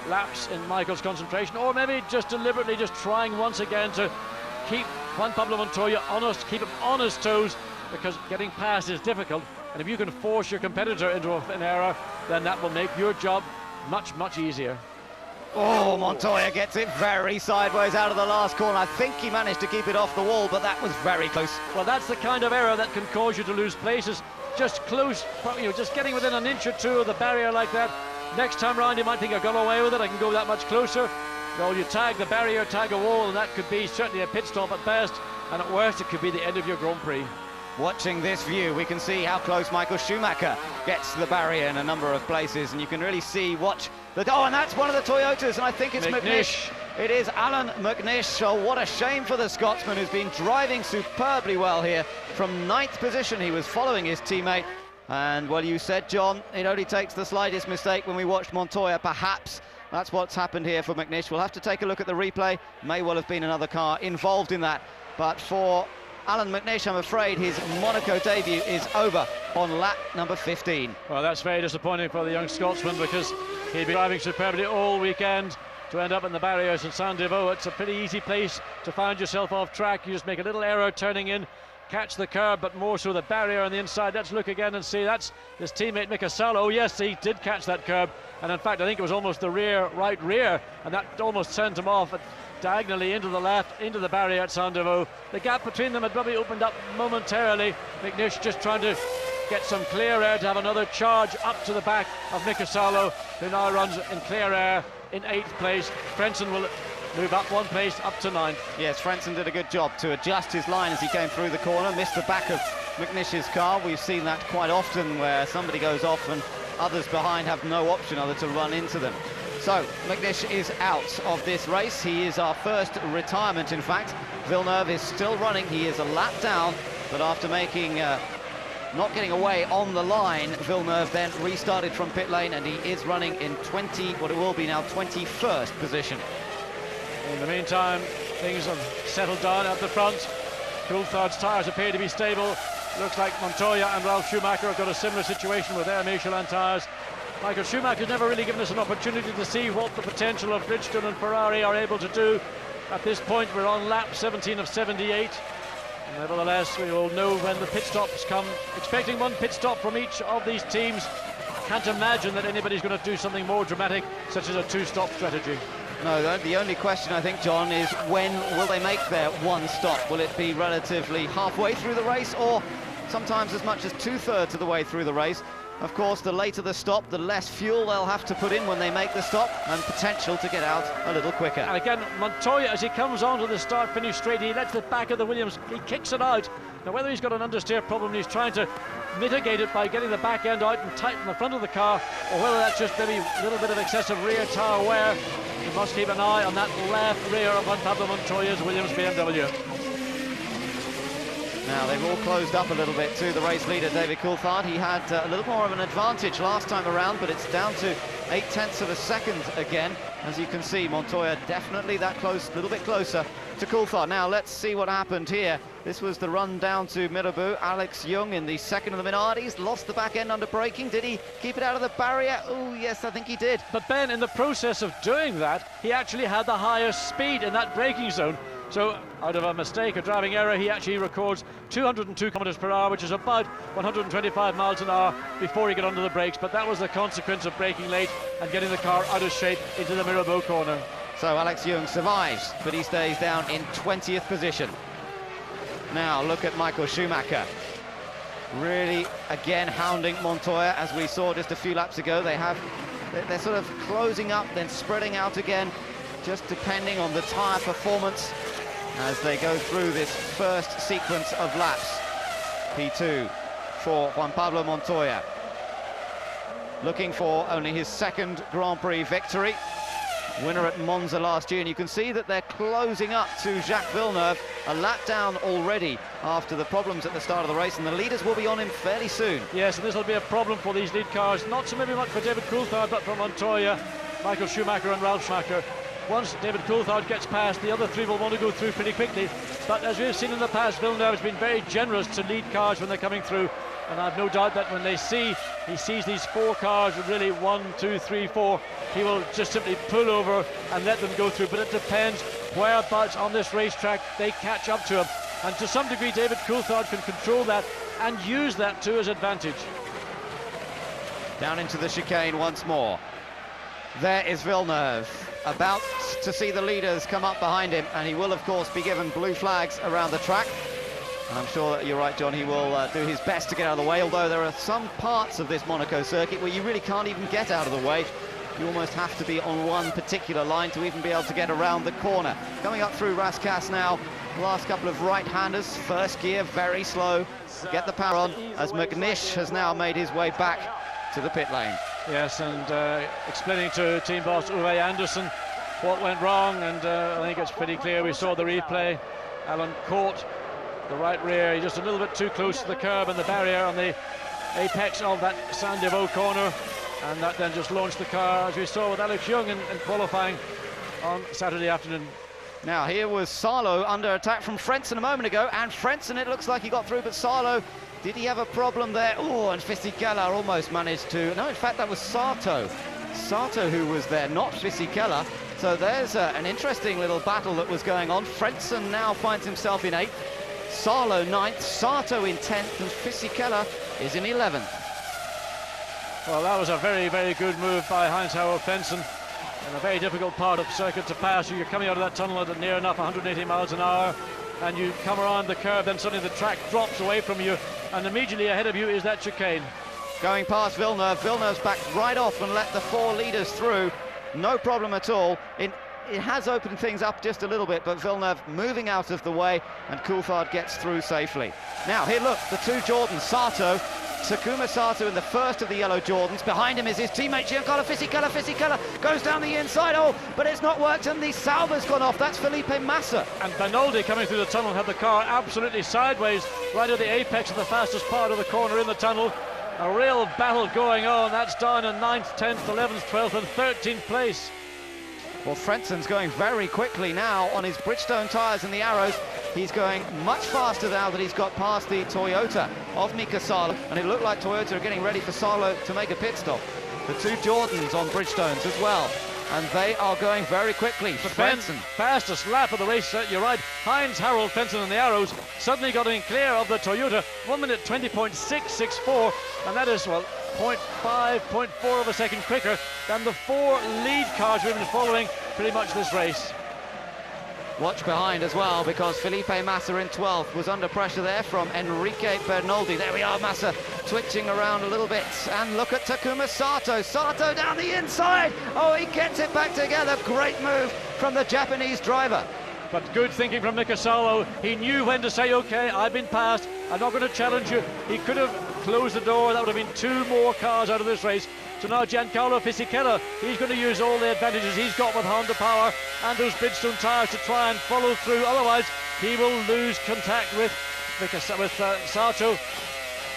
S8: lapse in Michael's concentration, or maybe just deliberately just trying once again to keep Juan Pablo Montoya honest, keep him on his toes, because getting past is difficult, and if you can force your competitor into an error, then that will make your job much easier.
S3: Oh, Montoya gets it very sideways out of the last corner. I think he managed to keep it off the wall, but that was very close.
S8: Well, that's the kind of error that can cause you to lose places. Just close, just getting within an inch or 2 of the barrier like that. Next time round, you might think, I've got away with it, I can go that much closer. Well, you tag the barrier, tag a wall, and that could be certainly a pit stop at best, and at worst, it could be the end of your Grand Prix.
S3: Watching this view, we can see how close Michael Schumacher gets to the barrier in a number of places, and you can really see, and that's one of the Toyotas, and I think it's McNish. It is Alan McNish. So what a shame for the Scotsman, who's been driving superbly well here. From 9th position, he was following his teammate, and well, you said, John, it only takes the slightest mistake when we watched Montoya. Perhaps that's what's happened here for McNish. We'll have to take a look at the replay. May well have been another car involved in that, but for Alan McNish, I'm afraid his Monaco debut is over on lap number 15.
S8: Well, that's very disappointing for the young Scotsman, because he'd been driving superbly all weekend. to end up in the barriers in Saint-Devoux. It's a pretty easy place to find yourself off track. You just make a little error turning in, catch the curb, but more so the barrier on the inside. Let's look again and see. That's his teammate Mika Salo. Oh yes, he did catch that curb, and in fact I think it was almost the right rear, and that almost sent him off diagonally into the left, into the barrier at Saint-Devoux. The gap between them had probably opened up momentarily. McNish just trying to get some clear air to have another charge up to the back of Mika Salo, who now runs in clear air in 8th place. Frentzen will move up 1 place, up to 9th.
S3: Yes, Frentzen did a good job to adjust his line as he came through the corner, missed the back of McNish's car. We've seen that quite often where somebody goes off and others behind have no option other to run into them. So, McNish is out of this race. He is our first retirement, in fact. Villeneuve is still running. He is a lap down, but after making not getting away on the line, Villeneuve then restarted from pit lane, and he is running in what it will be now, 21st position.
S8: In the meantime, things have settled down at the front. Coulthard's tyres appear to be stable. Looks like Montoya and Ralf Schumacher have got a similar situation with their Michelin tyres. Michael Schumacher's never really given us an opportunity to see what the potential of Bridgestone and Ferrari are able to do. At this point, we're on lap 17 of 78. Nevertheless, we all know when the pit stops come, expecting one pit stop from each of these teams. Can't imagine that anybody's going to do something more dramatic, such as a 2-stop strategy.
S3: No, the only question, I think, John, is when will they make their one stop? Will it be relatively halfway through the race, or sometimes as much as 2/3 of the way through the race? Of course, the later the stop, the less fuel they'll have to put in when they make the stop, and potential to get out a little quicker.
S8: And again, Montoya, as he comes onto the start-finish straight, he lets the back of the Williams, he kicks it out. Now, whether he's got an understeer problem, he's trying to mitigate it by getting the back end out and tighten the front of the car, or whether that's just maybe a little bit of excessive rear tyre wear. You must keep an eye on that left rear of Juan Pablo Montoya's Williams BMW.
S3: Now, they've all closed up a little bit to the race leader, David Coulthard. He had a little more of an advantage last time around, but it's down to 0.8 of a second again. As you can see, Montoya definitely that close, a little bit closer to Coulthard. Now, let's see what happened here. This was the run down to Mirabeau. Alex Young in the second of the Minardis, lost the back end under braking. Did he keep it out of the barrier? Oh, yes, I think he did.
S8: But Ben, in the process of doing that, he actually had the higher speed in that braking zone. So, out of a mistake, a driving error, he actually records 202 kilometers per hour, which is about 125 miles an hour before he got under the brakes. But that was the consequence of braking late and getting the car out of shape into the Mirabeau corner.
S3: So Alex Young survives, but he stays down in 20th position. Now, look at Michael Schumacher. Really, again, hounding Montoya, as we saw just a few laps ago. They're sort of closing up, then spreading out again, just depending on the tyre performance as they go through this first sequence of laps. P2 for Juan Pablo Montoya, looking for only his second Grand Prix victory. Winner at Monza last year, and you can see that they're closing up to Jacques Villeneuve, a lap down already after the problems at the start of the race, and the leaders will be on him fairly soon.
S8: Yes, and this will be a problem for these lead cars, not so maybe much for David Coulthard, but for Montoya, Michael Schumacher and Ralf Schumacher. Once David Coulthard gets past, the other three will want to go through pretty quickly. But as we've seen in the past, Villeneuve has been very generous to lead cars when they're coming through. And I've no doubt that when he sees these 4 cars, really 1, 2, 3, 4, he will just simply pull over and let them go through. But it depends whereabouts on this racetrack they catch up to him. And to some degree, David Coulthard can control that and use that to his advantage.
S3: Down into the chicane once more. There is Villeneuve, about to see the leaders come up behind him, and he will, of course, be given blue flags around the track. And I'm sure that you're right, John, he will do his best to get out of the way, although there are some parts of this Monaco circuit where you really can't even get out of the way. You almost have to be on one particular line to even be able to get around the corner. Coming up through Rascasse now, the last couple of right-handers, first gear, very slow. Get the power on, as McNish has now made his way back to the pit lane.
S8: Yes, and explaining to team boss Uwe Anderson what went wrong, and I think it's pretty clear. We saw the replay. Alan caught the right rear, he's just a little bit too close to the curb and the barrier on the apex of that Saint-Devoux corner, and that then just launched the car, as we saw with Alex Young in qualifying on Saturday afternoon.
S3: Now here was Salo under attack from Frentzen a moment ago, and Frentzen, it looks like he got through, but Salo, did he have a problem there? Oh, and Fisichella almost managed to... No, in fact, that was Sato who was there, not Fisichella. So there's an interesting little battle that was going on. Frentzen now finds himself in 8th, Salo 9th, Sato in 10th, and Fisichella is in 11th.
S8: Well, that was a very, very good move by Heinz-Harald Frentzen in a very difficult part of circuit to pass. You're coming out of that tunnel at near enough 180 miles an hour, and you come around the curve, then suddenly the track drops away from you, and immediately ahead of you is that chicane.
S3: Going past Villeneuve, Villeneuve's backed right off and let the 4 leaders through. No problem at all. It has opened things up just a little bit, but Villeneuve moving out of the way, and Coulthard gets through safely. Now, here look, the 2 Jordans, Sato, Takuma Sato in the first of the yellow Jordans. Behind him is his teammate Giancarlo Fisichella. Fisichella goes down the inside, but it's not worked, and the salver's gone off. That's Felipe Massa.
S8: And Bernoldi coming through the tunnel had the car absolutely sideways, right at the apex of the fastest part of the corner in the tunnel. A real battle going on. That's down in 9th, 10th, 11th, 12th and 13th place.
S3: Well, Frentzen's going very quickly now on his Bridgestone tyres and the Arrows. He's going much faster now that he's got past the Toyota of Mika Salo, and it looked like Toyota are getting ready for Salo to make a pit stop. The 2 Jordans on Bridgestones as well, and they are going very quickly for Frentzen.
S8: Fastest lap of the race, you're right. Heinz-Harald Frentzen and the Arrows suddenly got in clear of the Toyota, 1 minute 20.664, and that is, well, 0.5, 0.4 of a second quicker than the 4 lead cars we've been following pretty much this race.
S3: Watch behind as well, because Felipe Massa in 12th was under pressure there from Enrique Bernoldi. There we are, Massa twitching around a little bit. And look at Takuma Sato. Sato down the inside. Oh, he gets it back together. Great move from the Japanese driver.
S8: But good thinking from Mika Salo. He knew when to say, OK, I've been passed. I'm not going to challenge you. He could have closed the door. That would have been 2 more cars out of this race. So now Giancarlo Fisichella, he's going to use all the advantages he's got with Honda power and those Bridgestone tyres to try and follow through. Otherwise, he will lose contact with Sato.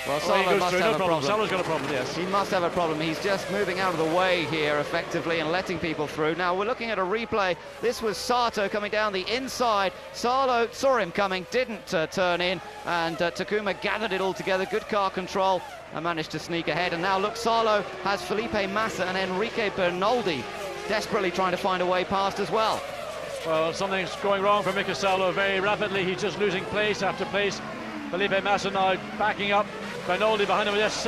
S3: Well, Salo must have a problem.
S8: Salo's got a problem, yes.
S3: He must have a problem. He's just moving out of the way here effectively and letting people through. Now we're looking at a replay. This was Sato coming down the inside. Salo saw him coming, didn't turn in, and Takuma gathered it all together. Good car control and managed to sneak ahead. And now look, Salo has Felipe Massa and Enrique Bernoldi desperately trying to find a way past as well.
S8: Well, something's going wrong for Mika Salo very rapidly. He's just losing place after place. Felipe Massa now backing up. Bernoldi behind him. Yes,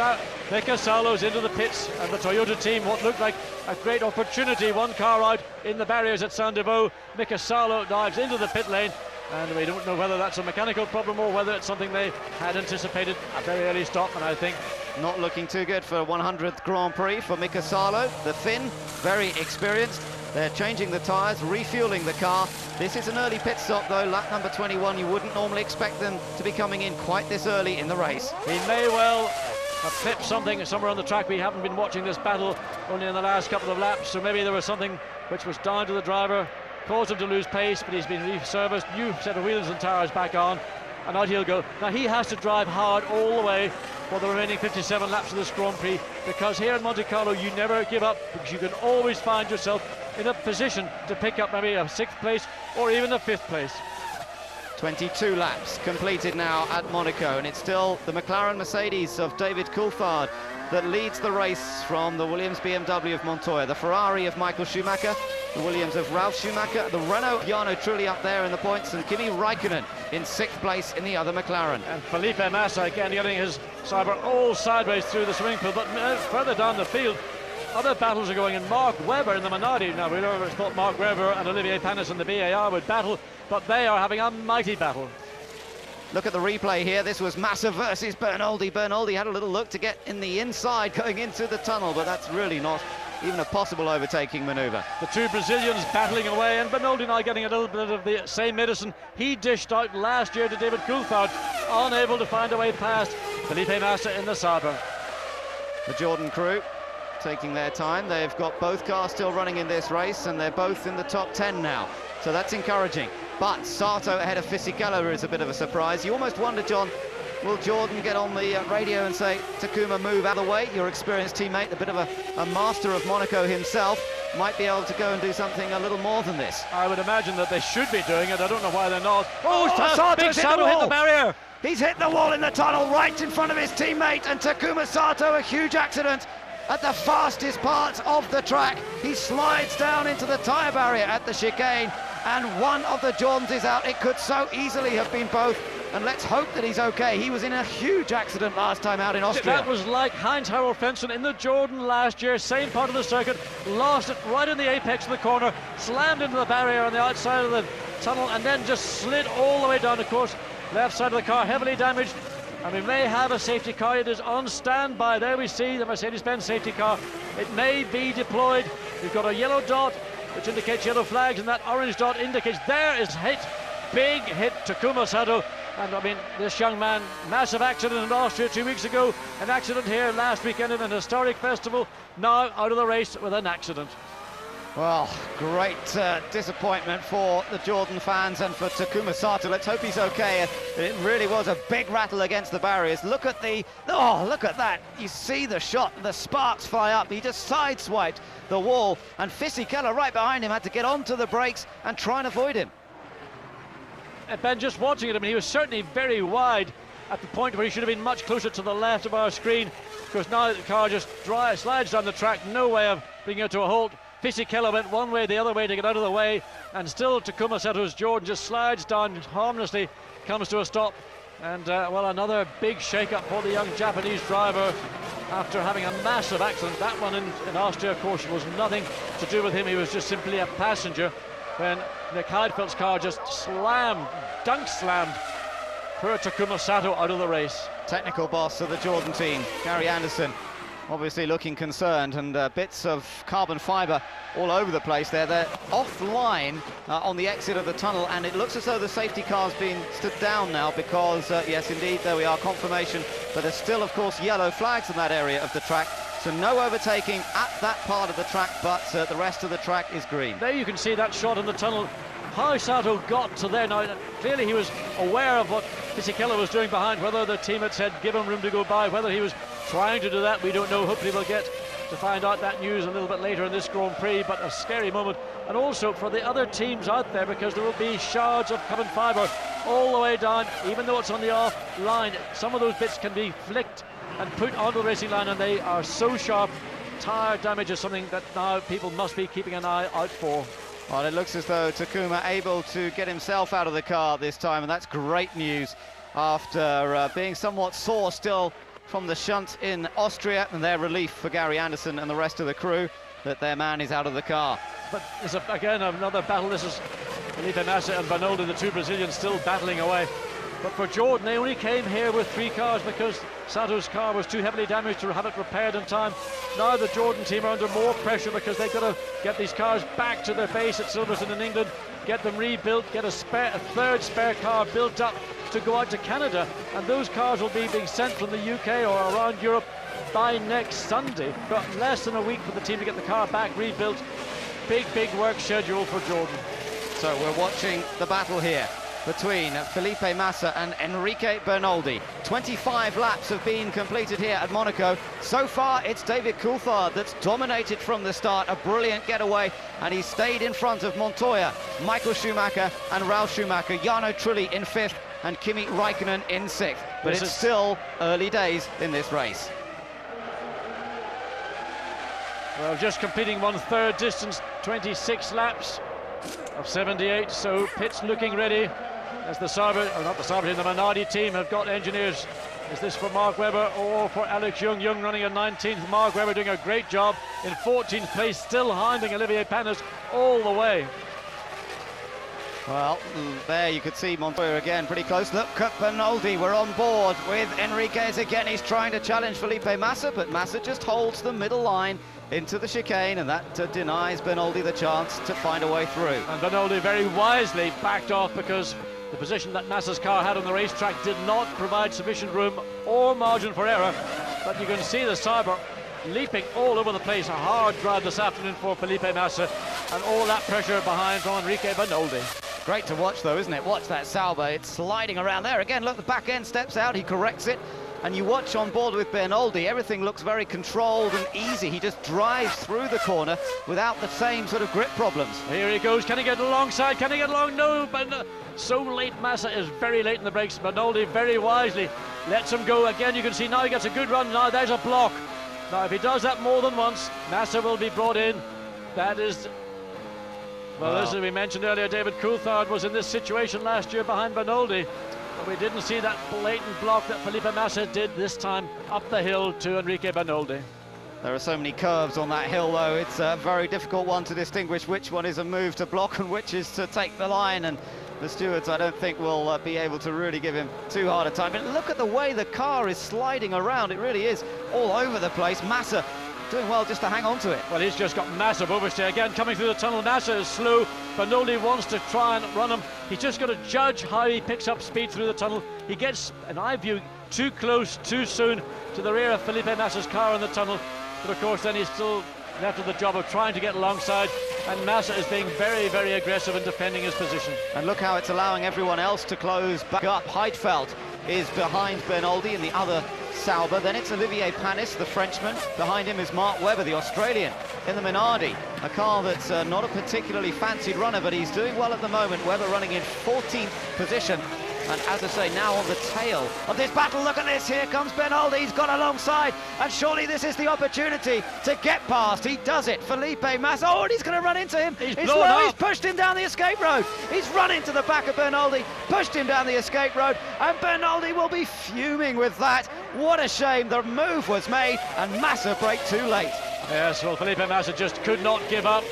S8: Mika Salo's into the pits, and the Toyota team, what looked like a great opportunity. 1 car out in the barriers at Saint-Deveau. Mika Salo dives into the pit lane, and we don't know whether that's a mechanical problem or whether it's something they had anticipated. A very early stop, and I think
S3: not looking too good for 100th Grand Prix for Mika Salo. The Finn, very experienced. They're changing the tyres, refueling the car. This is an early pit stop, though. Lap number 21, you wouldn't normally expect them to be coming in quite this early in the race.
S8: He may well have clipped something somewhere on the track. We haven't been watching this battle only in the last couple of laps, so maybe there was something which was down to the driver, caused him to lose pace, but he's been reserviced, new set of wheels and tyres back on, and out he'll go. Now he has to drive hard all the way for the remaining 57 laps of this Grand Prix, because here in Monte Carlo you never give up, because you can always find yourself in a position to pick up maybe a 6th place or even a 5th place.
S3: 22 laps completed now at Monaco, and it's still the McLaren Mercedes of David Coulthard that leads the race from the Williams BMW of Montoya, the Ferrari of Michael Schumacher, the Williams of Ralf Schumacher, the Renault Jarno Trulli up there in the points, and Kimi Raikkonen in 6th place in the other McLaren.
S8: And Felipe Massa again getting his Cyber all sideways through the swimming pool, but further down the field other battles are going in. Mark Webber in the Minardi. Now we never thought Mark Webber and Olivier Panis in the BAR would battle, but they are having a mighty battle.
S3: Look at the replay here. This was Massa versus Bernoldi. Bernoldi had a little look to get in the inside going into the tunnel, but that's really not even a possible overtaking manoeuvre.
S8: The 2 Brazilians battling away, and Bernoldi now getting a little bit of the same medicine he dished out last year to David Coulthard, unable to find a way past Felipe Massa in the Sabre.
S3: The Jordan crew taking their time. They've got both cars still running in this race, and they're both in the top 10 now, so that's encouraging. But Sato ahead of Fisichella is a bit of a surprise. You almost wonder, John, will Jordan get on the radio and say, Takuma, move out of the way? Your experienced teammate, a bit of a master of Monaco himself, might be able to go and do something a little more than this.
S8: I would imagine that they should be doing it. I don't know why they're not.
S3: Sato's
S8: hit the barrier.
S3: He's hit the wall in the tunnel right in front of his teammate, and Takuma Sato, a huge accident. at the fastest parts of the track. He slides down into the tyre barrier at the chicane, and one of the Jordans is out. It could so easily have been both, and let's hope that he's okay. He was in a huge accident last time out in Austria.
S8: That was like Heinz-Harald Frentzen in the Jordan last year, same part of the circuit, lost it right in the apex of the corner, slammed into the barrier on the outside of the tunnel, and then just slid all the way down. Of course, left side of the car heavily damaged, and we may have a safety car. It is on standby. There we see the Mercedes-Benz safety car. It may be deployed. We've got a yellow dot which indicates yellow flags, and that orange dot indicates there is hit, big hit, Takuma Sato. And I mean, this young man, massive accident in Austria 2 weeks ago, an accident here last weekend in an historic festival, now out of the race with an accident.
S3: Well, great disappointment for the Jordan fans and for Takuma Sato. Let's hope he's okay. It really was a big rattle against the barriers. Look at look at that. You see the shot, the sparks fly up. He just sideswiped the wall, and Fisichella right behind him had to get onto the brakes and try and avoid him.
S8: Ben, just watching it, I mean, he was certainly very wide at the point where he should have been much closer to the left of our screen, because now the car just slides down the track, no way of bringing it to a halt. Fisichella went one way, the other way to get out of the way, and still Takuma Sato's Jordan just slides down harmlessly, comes to a stop, and well, another big shake-up for the young Japanese driver after having a massive accident. That one in Austria, of course, was nothing to do with him. He was just simply a passenger when Nick Heidfeld's car just dunk slammed poor Takuma Sato out of the race.
S3: Technical boss of the Jordan team, Gary Anderson, obviously looking concerned, and bits of carbon fibre all over the place there. They're offline on the exit of the tunnel, and it looks as though the safety car's been stood down now because, yes, indeed, there we are, confirmation. But there's still, of course, yellow flags in that area of the track. So no overtaking at that part of the track, but the rest of the track is green.
S8: There you can see that shot in the tunnel. How Sato got to there. Now, clearly he was aware of what Fisichella was doing behind, whether the team had said give him room to go by, whether he was trying to do that, we don't know. Hopefully we'll get to find out that news a little bit later in this Grand Prix, but a scary moment. And also for the other teams out there, because there will be shards of carbon fibre all the way down, even though it's on the off line. Some of those bits can be flicked and put onto the racing line, and they are so sharp. Tire damage is something that now people must be keeping an eye out for.
S3: Well, it looks as though Takuma able to get himself out of the car this time, and that's great news after being somewhat sore still from the shunt in Austria, and their relief for Gary Anderson and the rest of the crew that their man is out of the car.
S8: But there's again another battle. This is Felipe Massa and Bernoldi, the two Brazilians, still battling away. But for Jordan, they only came here with 3 cars because Sato's car was too heavily damaged to have it repaired in time. Now the Jordan team are under more pressure because they've got to get these cars back to their base at Silverstone in England, get them rebuilt, get a third spare car built up to go out to Canada. And those cars will be being sent from the UK or around Europe by next Sunday. But less than a week for the team to get the car back rebuilt. Big work schedule for Jordan.
S3: So we're watching the battle here between Felipe Massa and Enrique Bernoldi. 25 laps have been completed here at Monaco. So far, it's David Coulthard that's dominated from the start. A brilliant getaway, and he stayed in front of Montoya, Michael Schumacher and Ralf Schumacher, Jarno Trulli in 5th, and Kimi Räikkönen in 6th. But it's still early days in this race.
S8: Well, just completing 1/3 distance, 26 laps of 78, so pit's looking ready. As the Sauber, or not the Sauber, the Minardi team have got engineers. Is this for Mark Webber or for Alex Young? Young running in 19th, Mark Webber doing a great job in 14th place, still hounding Olivier Panis all the way.
S3: Well, there you could see Montoya again, pretty close. Look at Bernoldi, we're on board with Enriquez again. He's trying to challenge Felipe Massa, but Massa just holds the middle line into the chicane, and that denies Bernoldi the chance to find a way through.
S8: And Bernoldi very wisely backed off because the position that Massa's car had on the racetrack did not provide sufficient room or margin for error. But you can see the Sauber leaping all over the place. A hard drive this afternoon for Felipe Massa, and all that pressure behind from Enrique Bernoldi.
S3: Great to watch though, isn't it? Watch that Sauber, it's sliding around there. Again, look, the back end steps out, he corrects it. And you watch on board with Bernoldi, everything looks very controlled and easy. He just drives through the corner without the same sort of grip problems.
S8: Here he goes, can he get alongside? Can he get along? No, but so late. Massa is very late in the brakes. Bernoldi very wisely lets him go. Again, you can see now he gets a good run. Now there's a block. Now, if he does that more than once, Massa will be brought in. That is... Well, as we mentioned earlier, David Coulthard was in this situation last year behind Bernoldi. But we didn't see that blatant block that Felipe Massa did this time up the hill to Enrique Bernoldi.
S3: There are so many curves on that hill, though. It's a very difficult one to distinguish which one is a move to block and which is to take the line. And the stewards, I don't think, will be able to really give him too hard a time. But look at the way the car is sliding around. It really is all over the place. Massa doing well just to hang on to it.
S8: Well, he's just got massive oversteer. Again, coming through the tunnel, Massa is slow. Bernoldi wants to try and run him. He's just got to judge how he picks up speed through the tunnel. He gets, in my view, too close, too soon to the rear of Felipe Massa's car in the tunnel. But of course, then he's still left with the job of trying to get alongside, and Massa is being very, very aggressive in defending his position.
S3: And look how it's allowing everyone else to close back up. Heidfeld is behind Bernoldi in the other Sauber. Then it's Olivier Panis, the Frenchman. Behind him is Mark Webber, the Australian, in the Minardi. A car that's not a particularly fancied runner, but he's doing well at the moment. Webber running in 14th position. And as I say, now on the tail of this battle, look at this, here comes Bernoldi, he's gone alongside, and surely this is the opportunity to get past. He does it, Felipe Massa, oh, and he's going to run into him. He's pushed him down the escape road. He's run into the back of Bernoldi, pushed him down the escape road, and Bernoldi will be fuming with that. What a shame, the move was made, and Massa braked too late.
S8: Yes, well, Felipe Massa just could not give up.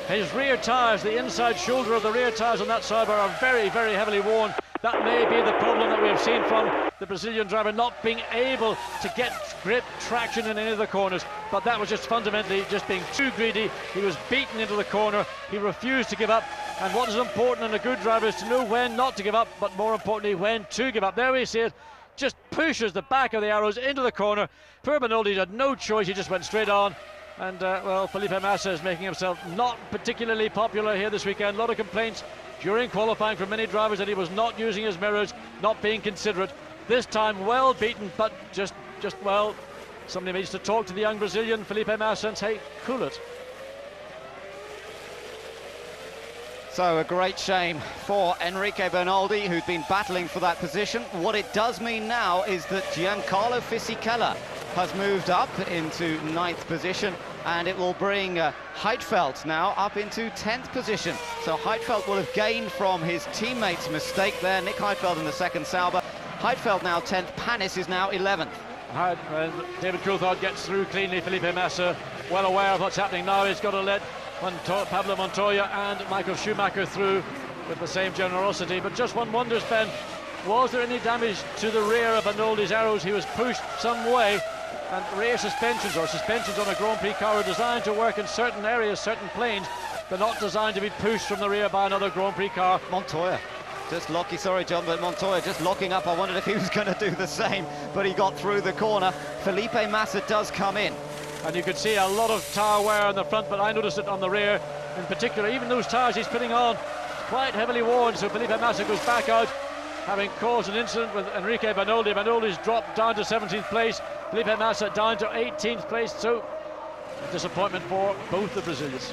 S8: His rear tyres, the inside shoulder of the rear tyres on that Sauber are very, very heavily worn. That may be the problem that we have seen from the Brazilian driver, not being able to get grip, traction in any of the corners. But that was just fundamentally just being too greedy. He was beaten into the corner. He refused to give up. And what is important in a good driver is to know when not to give up, but more importantly, when to give up. There we see it. Just pushes the back of the arrows into the corner. Poor Bernoldi had no choice. He just went straight on. And, well, Felipe Massa is making himself not particularly popular here this weekend. A lot of complaints during qualifying from many drivers that he was not using his mirrors, not being considerate. This time, well beaten, but just well, somebody needs to talk to the young Brazilian, Felipe Massa, and say, cool it.
S3: So a great shame for Enrique Bernoldi, who'd been battling for that position. What it does mean now is that Giancarlo Fisichella has moved up into 9th position, and it will bring Heidfeld now up into 10th position. So Heidfeld will have gained from his teammate's mistake there. Nick Heidfeld in the second Sauber. Heidfeld now 10th, Panis is now 11th.
S8: David Coulthard gets through cleanly. Felipe Massa, well aware of what's happening now. He's got to let Pablo Montoya and Michael Schumacher through with the same generosity. But just one wonders, Ben, was there any damage to the rear of Bernoldi's arrows? He was pushed some way, and rear suspensions, or suspensions on a Grand Prix car, are designed to work in certain areas, certain planes. They're not designed to be pushed from the rear by another Grand Prix car.
S3: Montoya just locking, sorry John, but Montoya just locking up. I wondered if he was going to do the same, but he got through the corner. Felipe Massa does come in.
S8: And you could see a lot of tyre wear on the front, but I noticed it on the rear in particular. Even those tyres he's putting on, quite heavily worn, so Felipe Massa goes back out, having caused an incident with Enrique Bernoldi. Bernoldi's dropped down to 17th place, Felipe Massa down to 18th place, so disappointment for both the Brazilians.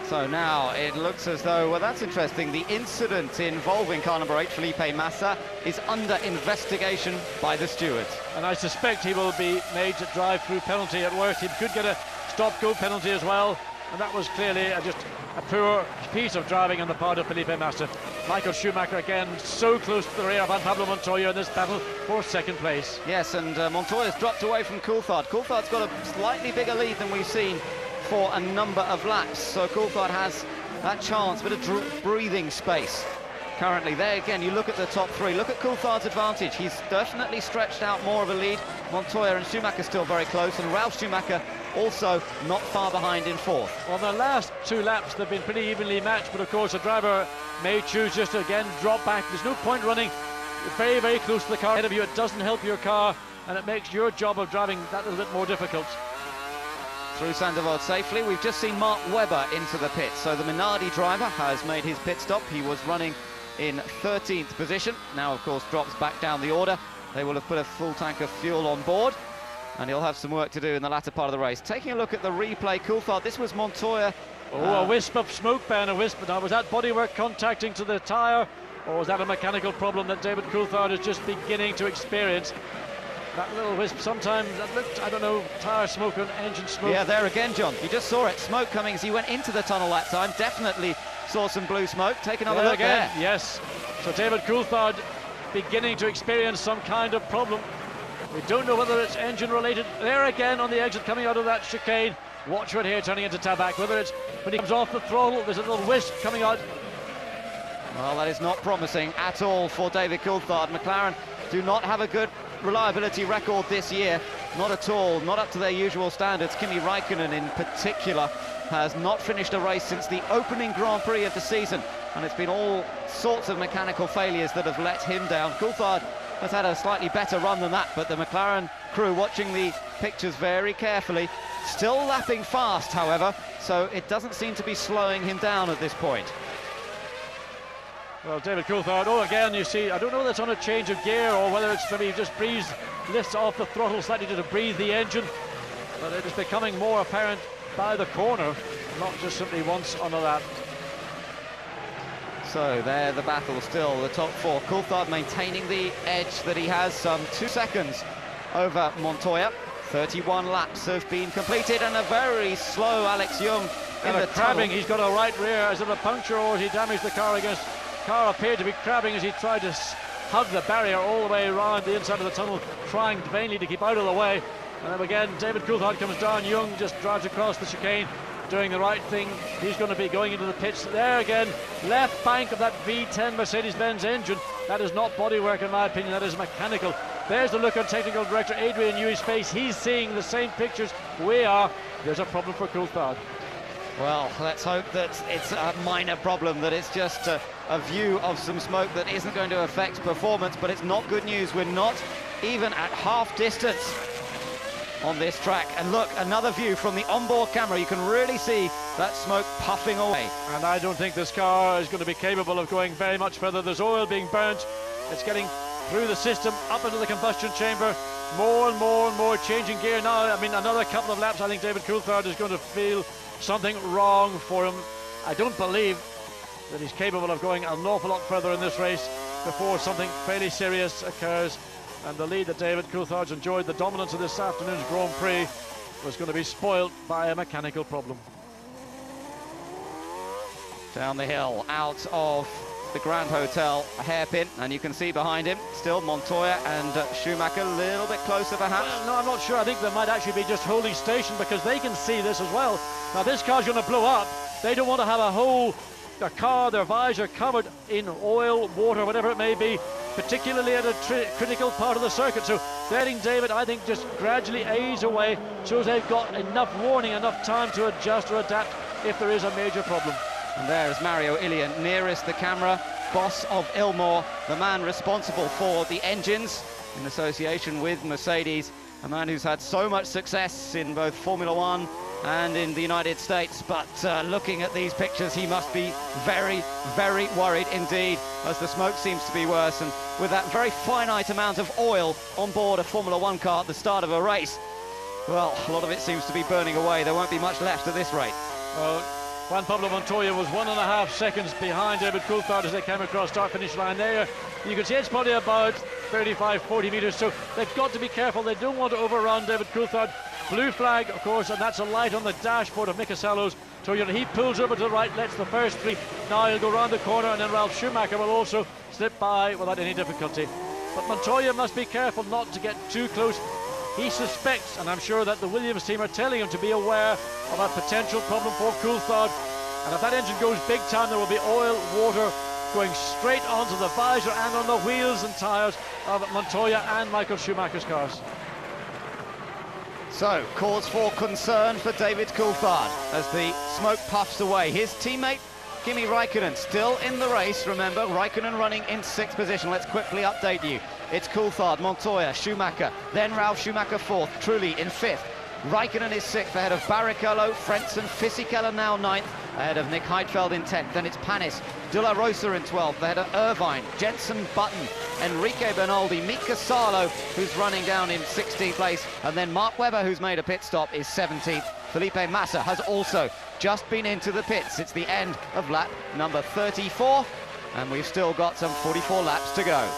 S3: So now it looks as though, well, that's interesting, the incident involving car number 8, Felipe Massa, is under investigation by the stewards.
S8: And I suspect he will be made to drive through penalty at worst. He could get a stop-go penalty as well, and that was clearly just a poor piece of driving on the part of Felipe Massa. Michael Schumacher again so close to the rear of Pablo Montoya in this battle for second place.
S3: Yes, and Montoya's dropped away from Coulthard. Coulthard's got a slightly bigger lead than we've seen for a number of laps, so Coulthard has that chance, bit of breathing space currently. There again, you look at the top three, look at Coulthard's advantage. He's definitely stretched out more of a lead. Montoya and Schumacher still very close, and Ralf Schumacher also not far behind in 4th.
S8: Well, the last 2 laps they've been pretty evenly matched, but of course the driver may choose just to again drop back. There's no point running very, very close to the car ahead of you. It doesn't help your car, and it makes your job of driving that little bit more difficult.
S3: Through Sandoval safely. We've just seen Mark Webber into the pit, so the Minardi driver has made his pit stop. He was running in 13th position, now of course drops back down the order. They will have put a full tank of fuel on board, and he'll have some work to do in the latter part of the race. Taking a look at the replay, Coulthard, this was Montoya.
S8: Oh, a wisp of smoke, Ben, a wisp. Now, was that bodywork contacting to the tyre, or was that a mechanical problem that David Coulthard is just beginning to experience? That little wisp sometimes, that looked, I don't know, tyre smoke and engine smoke.
S3: Yeah, there again, John. You just saw it. Smoke coming as he went into the tunnel that time. Definitely saw some blue smoke. Take another look
S8: again.
S3: there.
S8: Yes. So David Coulthard beginning to experience some kind of problem. We don't know whether it's engine related. There again on the exit coming out of that chicane. Watch right here turning into Tabak. Whether it's when he comes off the throttle, there's a little wisp coming out.
S3: Well, that is not promising at all for David Coulthard. McLaren do not have a good reliability record this year. Not at all, not up to their usual standards. Kimi Raikkonen in particular has not finished a race since the opening Grand Prix of the season, and it's been all sorts of mechanical failures that have let him down. Coulthard has had a slightly better run than that, but the McLaren crew watching the pictures very carefully. Still lapping fast, however, so it doesn't seem to be slowing him down at this point.
S8: Well, David Coulthard, oh, again, you see, I don't know whether it's on a change of gear or whether it's maybe just lifts off the throttle slightly to breathe the engine, but it is becoming more apparent by the corner, not just simply once on a lap.
S3: So there the battle still, the top four. Coulthard maintaining the edge that he has, some 2 seconds over Montoya. 31 laps have been completed, and a very slow Alex Young in the
S8: crabbing.
S3: tunnel.
S8: He's got a right rear. Is it a puncture or has he damaged the car against? Car appeared to be crabbing as he tried to hug the barrier all the way around the inside of the tunnel, trying vainly to keep out of the way. And then again, David Coulthard comes down. Young just drives across the chicane, doing the right thing. He's going to be going into the pits. There again, left bank of that V10 Mercedes-Benz engine. That is not bodywork, in my opinion. That is mechanical. There's the look on technical director Adrian Newey's face. He's seeing the same pictures we are. There's a problem for Coulthard.
S3: Well, let's hope that it's a minor problem, that it's just a view of some smoke that isn't going to affect performance, but it's not good news. We're not even at half distance on this track. And look, another view from the onboard camera. You can really see that smoke puffing away.
S8: And I don't think this car is going to be capable of going very much further. There's oil being burnt. It's getting through the system, up into the combustion chamber. More and more and more changing gear now. I mean, another couple of laps, I think David Coulthard is going to feel something wrong for him. I don't believe that he's capable of going an awful lot further in this race before something fairly serious occurs. And the lead that David Coulthard's enjoyed, the dominance of this afternoon's Grand Prix, was going to be spoilt by a mechanical problem.
S3: Down the hill, out of the Grand Hotel, a hairpin, and you can see behind him still Montoya and Schumacher a little bit closer perhaps.
S8: Well, no, I'm not sure. I think they might actually be just holding station because they can see this as well. Now this car's going to blow up. They don't want to have their car, their visor covered in oil, water, whatever it may be, particularly at a critical part of the circuit. So letting David, I think, just gradually ease away so they've got enough warning, enough time to adjust or adapt if there is a major problem.
S3: And there is Mario Ilian nearest the camera, boss of Ilmor, the man responsible for the engines in association with Mercedes, a man who's had so much success in both Formula One and in the United States, but looking at these pictures, he must be very, very worried indeed, as the smoke seems to be worse, and with that very finite amount of oil on board a Formula One car at the start of a race, well, a lot of it seems to be burning away. There won't be much left at this rate.
S8: Well, Juan Pablo Montoya was 1.5 seconds behind David Coulthard as they came across start-finish line there. You can see it's probably about 35-40 metres, so they've got to be careful. They don't want to overrun David Coulthard. Blue flag, of course, and that's a light on the dashboard of Mika Salo's. So he pulls over to the right, lets the first three. Now he'll go round the corner, and then Ralf Schumacher will also slip by without any difficulty. But Montoya must be careful not to get too close. He suspects, and I'm sure that the Williams team are telling him to be aware of a potential problem for Coulthard. And if that engine goes big time, there will be oil, water going straight onto the visor and on the wheels and tyres of Montoya and Michael Schumacher's cars.
S3: So, cause for concern for David Coulthard as the smoke puffs away. His teammate, Kimi Raikkonen, still in the race. Remember, Raikkonen running in 6th position. Let's quickly update you. It's Coulthard, Montoya, Schumacher, then Ralf Schumacher 4th, Trulli in 5th. Raikkonen is 6th, ahead of Barrichello, Frentzen, Fisichella now 9th, ahead of Nick Heidfeld in 10th. Then it's Panis, De La Rosa in 12th, ahead of Irvine, Jensen Button, Enrique Bernaldi, Mika Salo, who's running down in 16th place, and then Mark Webber, who's made a pit stop, is 17th. Felipe Massa has also just been into the pits. It's the end of lap number 34, and we've still got some 44 laps to go.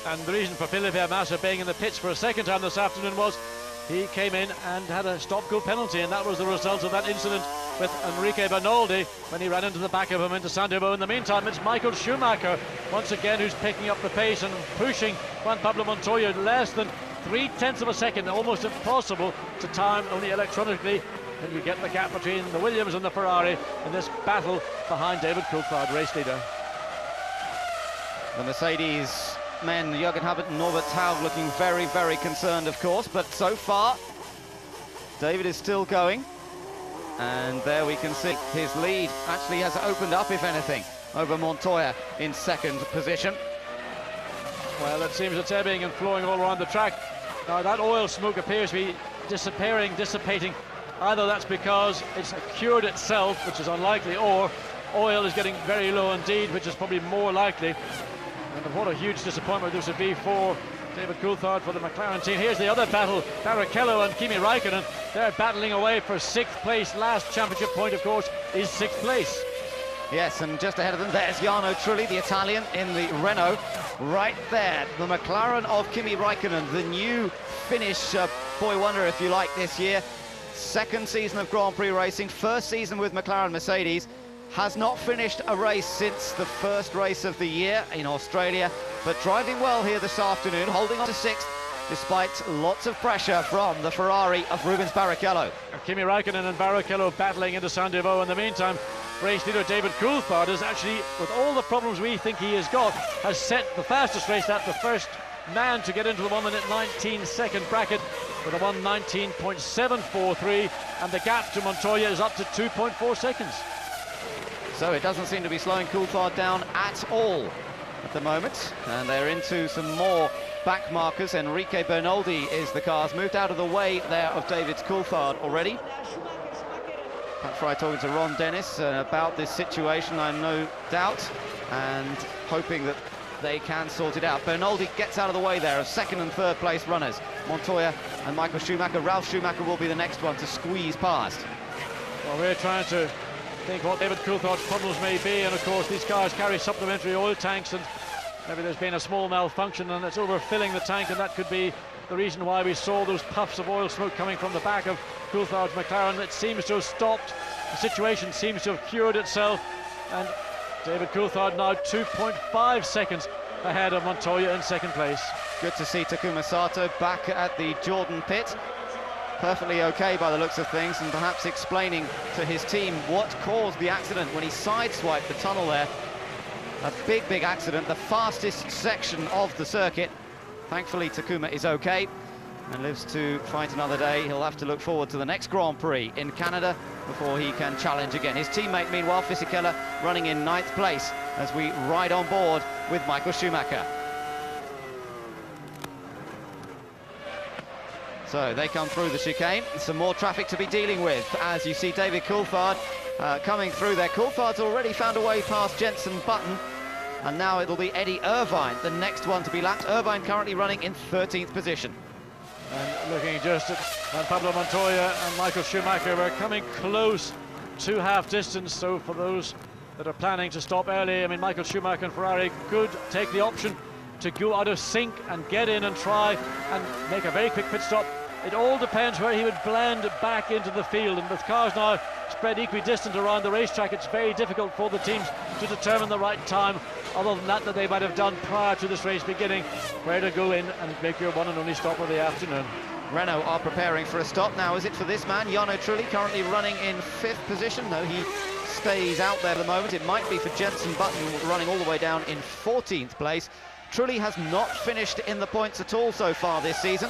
S8: And the reason for Felipe Massa being in the pits for a second time this afternoon was he came in and had a stop-go penalty, and that was the result of that incident with Enrique Bernoldi when he ran into the back of him into Santiago. In the meantime, it's Michael Schumacher once again who's picking up the pace and pushing Juan Pablo Montoya less than 0.3 of a second, almost impossible to time only electronically. And you get the gap between the Williams and the Ferrari in this battle behind David Coulthard, race leader.
S3: The Mercedes men, Jürgen Habert and Norbert Haug, looking very, very concerned, of course, but so far David is still going, and there we can see his lead actually has opened up, if anything, over Montoya in second position.
S8: Well, it seems it's ebbing and flowing all around the track. Now that oil smoke appears to be dissipating. Either that's because it's cured itself, which is unlikely, or oil is getting very low indeed, which is probably more likely. And what a huge disappointment this would be for David Coulthard, for the McLaren team. Here's the other battle, Barrichello and Kimi Raikkonen. They're battling away for 6th place. Last championship point, of course, is 6th place.
S3: Yes, and just ahead of them, there's Jarno Trulli, the Italian, in the Renault. Right there, the McLaren of Kimi Raikkonen, the new Finnish boy wonder, if you like, this year. 2nd season of Grand Prix racing, 1st season with McLaren Mercedes. Has not finished a race since the first race of the year in Australia, but driving well here this afternoon, holding on to 6th, despite lots of pressure from the Ferrari of Rubens Barrichello.
S8: Kimi Raikkonen and Barrichello battling into Santiago. In the meantime, race leader David Coulthard is actually, with all the problems we think he has got, has set the fastest race lap, the first man to get into the 1 minute 19 second bracket with a 1:19.743, and the gap to Montoya is up to 2.4 seconds.
S3: So it doesn't seem to be slowing Coulthard down at all at the moment, and they're into some more back markers. Enrique Bernoldi is the car's moved out of the way there of David Coulthard already. Pat Fry talking to Ron Dennis about this situation, I'm no doubt, and hoping that they can sort it out. Bernoldi gets out of the way there of 2nd and 3rd place runners, Montoya and Michael Schumacher. Ralf Schumacher will be the next one to squeeze past.
S8: Well, we're trying to think what David Coulthard's problems may be, and of course these cars carry supplementary oil tanks, and maybe there's been a small malfunction and it's overfilling the tank, and that could be the reason why we saw those puffs of oil smoke coming from the back of Coulthard's McLaren. It seems to have stopped, the situation seems to have cured itself, and David Coulthard now 2.5 seconds ahead of Montoya in 2nd place.
S3: Good to see Takuma Sato back at the Jordan pit, perfectly okay by the looks of things, and perhaps explaining to his team what caused the accident when he sideswiped the tunnel there. A big, big accident, the fastest section of the circuit. Thankfully, Takuma is okay and lives to fight another day. He'll have to look forward to the next Grand Prix in Canada before he can challenge again. His teammate, meanwhile, Fisichella, running in 9th place as we ride on board with Michael Schumacher. So they come through the chicane. Some more traffic to be dealing with as you see David Coulthard coming through there. Coulthard's already found a way past Jenson Button, and now it'll be Eddie Irvine, the next one to be lapped. Irvine currently running in 13th position.
S8: And looking just at Pablo Montoya and Michael Schumacher, we're coming close to half distance. So for those that are planning to stop early, I mean, Michael Schumacher and Ferrari could take the option to go out of sync and get in and try and make a very quick pit stop. It all depends where he would blend back into the field, and with cars now spread equidistant around the racetrack, it's very difficult for the teams to determine the right time, other than that they might have done prior to this race beginning, where to go in and make your one and only stop of the afternoon.
S3: Renault are preparing for a stop now. Is it for this man, Jarno Trulli, currently running in 5th position? No, he stays out there at the moment. It might be for Jenson Button, running all the way down in 14th place. Trulli has not finished in the points at all so far this season,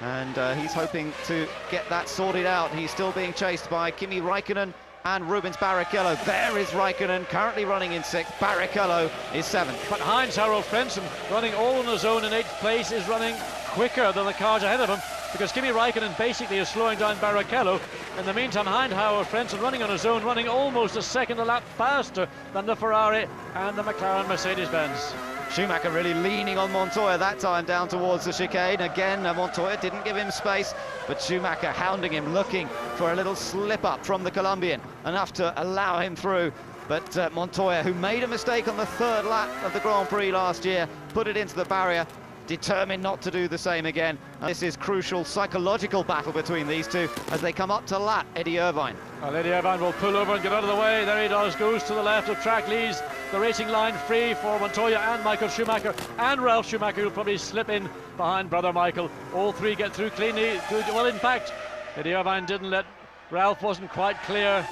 S3: and he's hoping to get that sorted out. He's still being chased by Kimi Raikkonen and Rubens Barrichello. There is Raikkonen, currently running in 6th. Barrichello is 7th.
S8: But Heinz-Harald Frentzen, running all on his own in 8th place, is running quicker than the cars ahead of him, because Kimi Raikkonen basically is slowing down Barrichello. In the meantime, Heinz-Harald Frentzen running on his own, running almost a second a lap faster than the Ferrari and the McLaren Mercedes-Benz.
S3: Schumacher really leaning on Montoya that time down towards the chicane. Again, Montoya didn't give him space, but Schumacher hounding him, looking for a little slip up from the Colombian, enough to allow him through. But Montoya, who made a mistake on the third lap of the Grand Prix last year, put it into the barrier, determined not to do the same again. And this is crucial psychological battle between these two as they come up to lap Eddie Irvine.
S8: Well, Eddie Irvine will pull over and get out of the way. There he does, goes to the left of track, leaves the racing line free for Montoya and Michael Schumacher, and Ralph Schumacher, who'll probably slip in behind brother Michael. All three get through cleanly. Good. Well, in fact, Eddie Irvine didn't let Ralph, wasn't quite clear.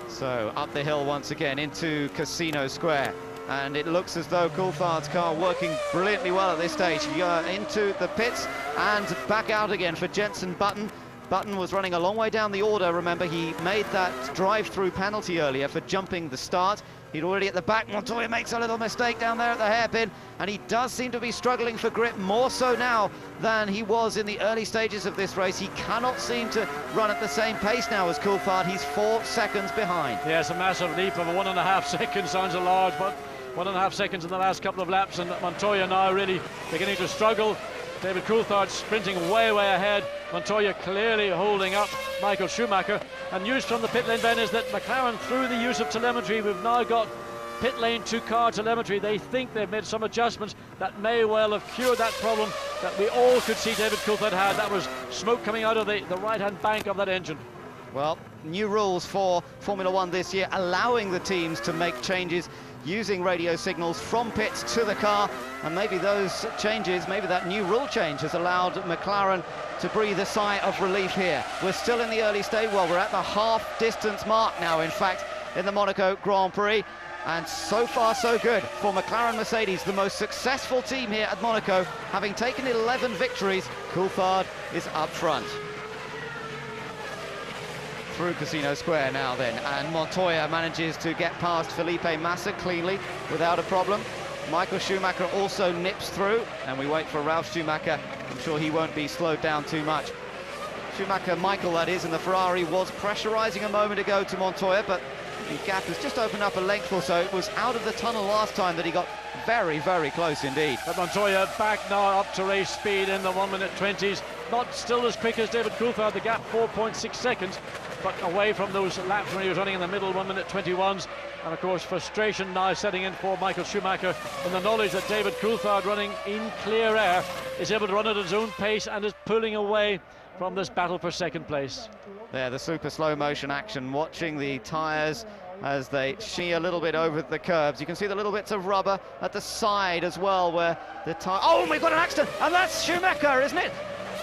S3: So up the hill once again into Casino Square, and it looks as though Coulthard's car working brilliantly well at this stage. Into the pits and back out again for Jenson Button. Button was running a long way down the order. Remember, he made that drive-through penalty earlier for jumping the start. He'd already at the back. Montoya makes a little mistake down there at the hairpin, and he does seem to be struggling for grip, more so now than he was in the early stages of this race. He cannot seem to run at the same pace now as Coulthard. He's 4 seconds behind.
S8: Yes, a massive leap of 1.5 seconds. Sounds a large, but 1.5 seconds in the last couple of laps, and Montoya now really beginning to struggle. David Coulthard sprinting way ahead. Montoya clearly holding up Michael Schumacher. And news from the pit lane, Ben, is that McLaren, through the use of telemetry, we've now got pit lane two-car telemetry. They think they've made some adjustments that may well have cured that problem that we all could see David Coulthard had. That was smoke coming out of the right-hand bank of that engine.
S3: Well, new rules for Formula One this year, allowing the teams to make changes using radio signals from pits to the car, and maybe those changes, maybe that new rule change has allowed McLaren to breathe a sigh of relief here. We're still in the early stage. Well, we're at the half-distance mark now, in fact, in the Monaco Grand Prix, and so far so good for McLaren Mercedes, the most successful team here at Monaco, having taken 11 victories. Coulthard is up front. Through Casino Square now then, and Montoya manages to get past Felipe Massa cleanly without a problem. Michael Schumacher also nips through, and we wait for Ralf Schumacher. I'm sure he won't be slowed down too much. Schumacher, Michael that is, and the Ferrari was pressurising a moment ago to Montoya, but the gap has just opened up a length or so. It was out of the tunnel last time that he got very close indeed.
S8: But Montoya back now up to race speed in the 1:20s. Not still as quick as David Coulthard, the gap 4.6 seconds, but away from those laps when he was running in the middle 1:21s. And of course frustration now setting in for Michael Schumacher in the knowledge that David Coulthard, running in clear air, is able to run at his own pace and is pulling away from this battle for second place.
S3: There, the super slow motion action, watching the tyres as they shimmy a little bit over the curbs. You can see the little bits of rubber at the side as well where the tyre... Oh, we've got an accident, and that's Schumacher, isn't it?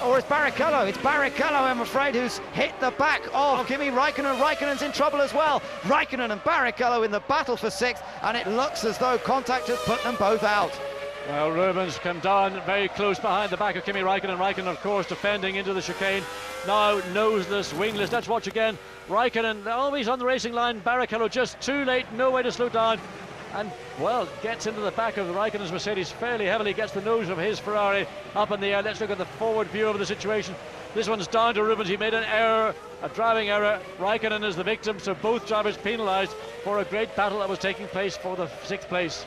S3: Or it's Barrichello. It's Barrichello, I'm afraid, who's hit the back of Kimi Raikkonen. Raikkonen's in trouble as well. Raikkonen and Barrichello in the battle for sixth, and it looks as though contact has put them both out.
S8: Well, Rubens come down very close behind the back of Kimi Raikkonen. Raikkonen, of course, defending into the chicane. Now noseless, wingless. Let's watch again. Raikkonen always on the racing line. Barrichello just too late, no way to slow down. And, well, gets into the back of Raikkonen's Mercedes fairly heavily, gets the nose of his Ferrari up in the air. Let's look at the forward view of the situation. This one's down to Rubens. He made an error, a driving error. Raikkonen is the victim, so both drivers penalised for a great battle that was taking place for the sixth place.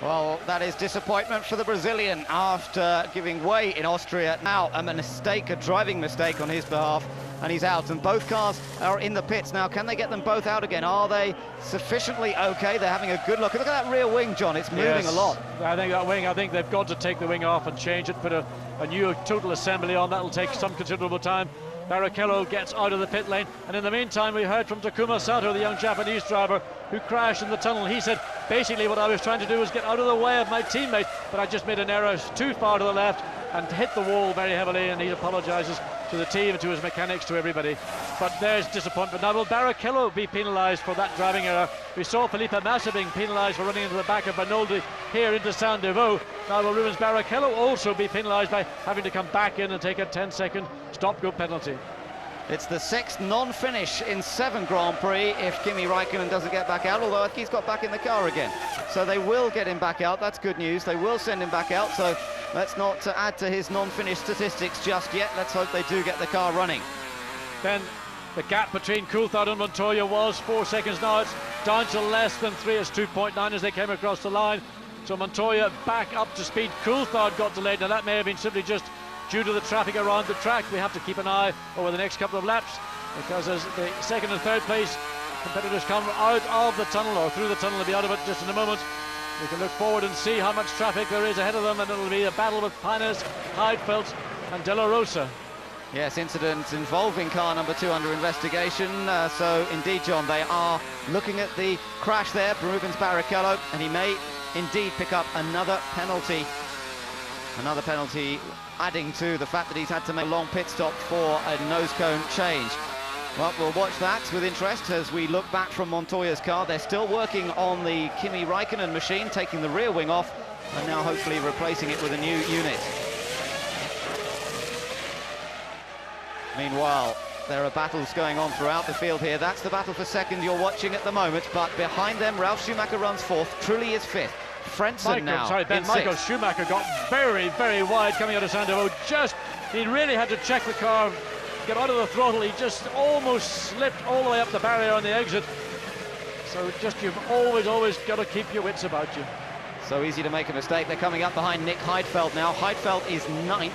S3: Well, that is disappointment for the Brazilian after giving way in Austria. Now a mistake, a driving mistake on his behalf, and he's out. And both cars are in the pits now. Can they get them both out again? Are they sufficiently okay? They're having a good look. Look at that rear wing, John. It's moving a lot.
S8: I think that wing, I think they've got to take the wing off and change it, put a new total assembly on. That'll take some considerable time. Barrichello gets out of the pit lane, and in the meantime we heard from Takuma Sato, the young Japanese driver who crashed in the tunnel. He said, basically what I was trying to do was get out of the way of my teammate, but I just made an error too far to the left and hit the wall very heavily, and he apologises to the team, to his mechanics, to everybody. But there's disappointment. Now will Barrichello be penalised for that driving error? We saw Felipe Massa being penalised for running into the back of Bernoldi here into Saint-Devoux. Now will Rubens Barrichello also be penalised by having to come back in and take a 10-second stop-go penalty?
S3: It's the sixth non-finish in 7 Grand Prix if Kimi Raikkonen doesn't get back out, although he's got back in the car again. So they will get him back out. That's good news. They will send him back out, so let's not add to his non-finish statistics just yet. Let's hope they do get the car running.
S8: Then the gap between Coulthard and Montoya was 4 seconds. Now it's down to less than 3. It's 2.9 as they came across the line. So Montoya back up to speed. Coulthard got delayed. Now that may have been simply just due to the traffic around the track. We have to keep an eye over the next couple of laps, because as the second and third place competitors come out of the tunnel or through the tunnel. They'll be out of it just in a moment. We can look forward and see how much traffic there is ahead of them, and it'll be a battle with Pines, Heidfeld and De La Rosa.
S3: Yes, incident involving car number 2 under investigation. So indeed, John, they are looking at the crash there for Rubens Barrichello, and he may indeed pick up another penalty. Another penalty adding to the fact that he's had to make a long pit stop for a nose cone change. Well, we'll watch that with interest as we look back from Montoya's car. They're still working on the Kimi Raikkonen machine, taking the rear wing off, and now hopefully replacing it with a new unit. Meanwhile, there are battles going on throughout the field here. That's the battle for second you're watching at the moment, but behind them, Ralf Schumacher runs 4th, Trulli is 5th. Frentzen now
S8: Michael Schumacher got very, very wide coming out of Sandovo. He really had to check the car, get out of the throttle. He just almost slipped all the way up the barrier on the exit. So you've always got to keep your wits about you.
S3: So easy to make a mistake. They're coming up behind Nick Heidfeld now. Heidfeld is 9th,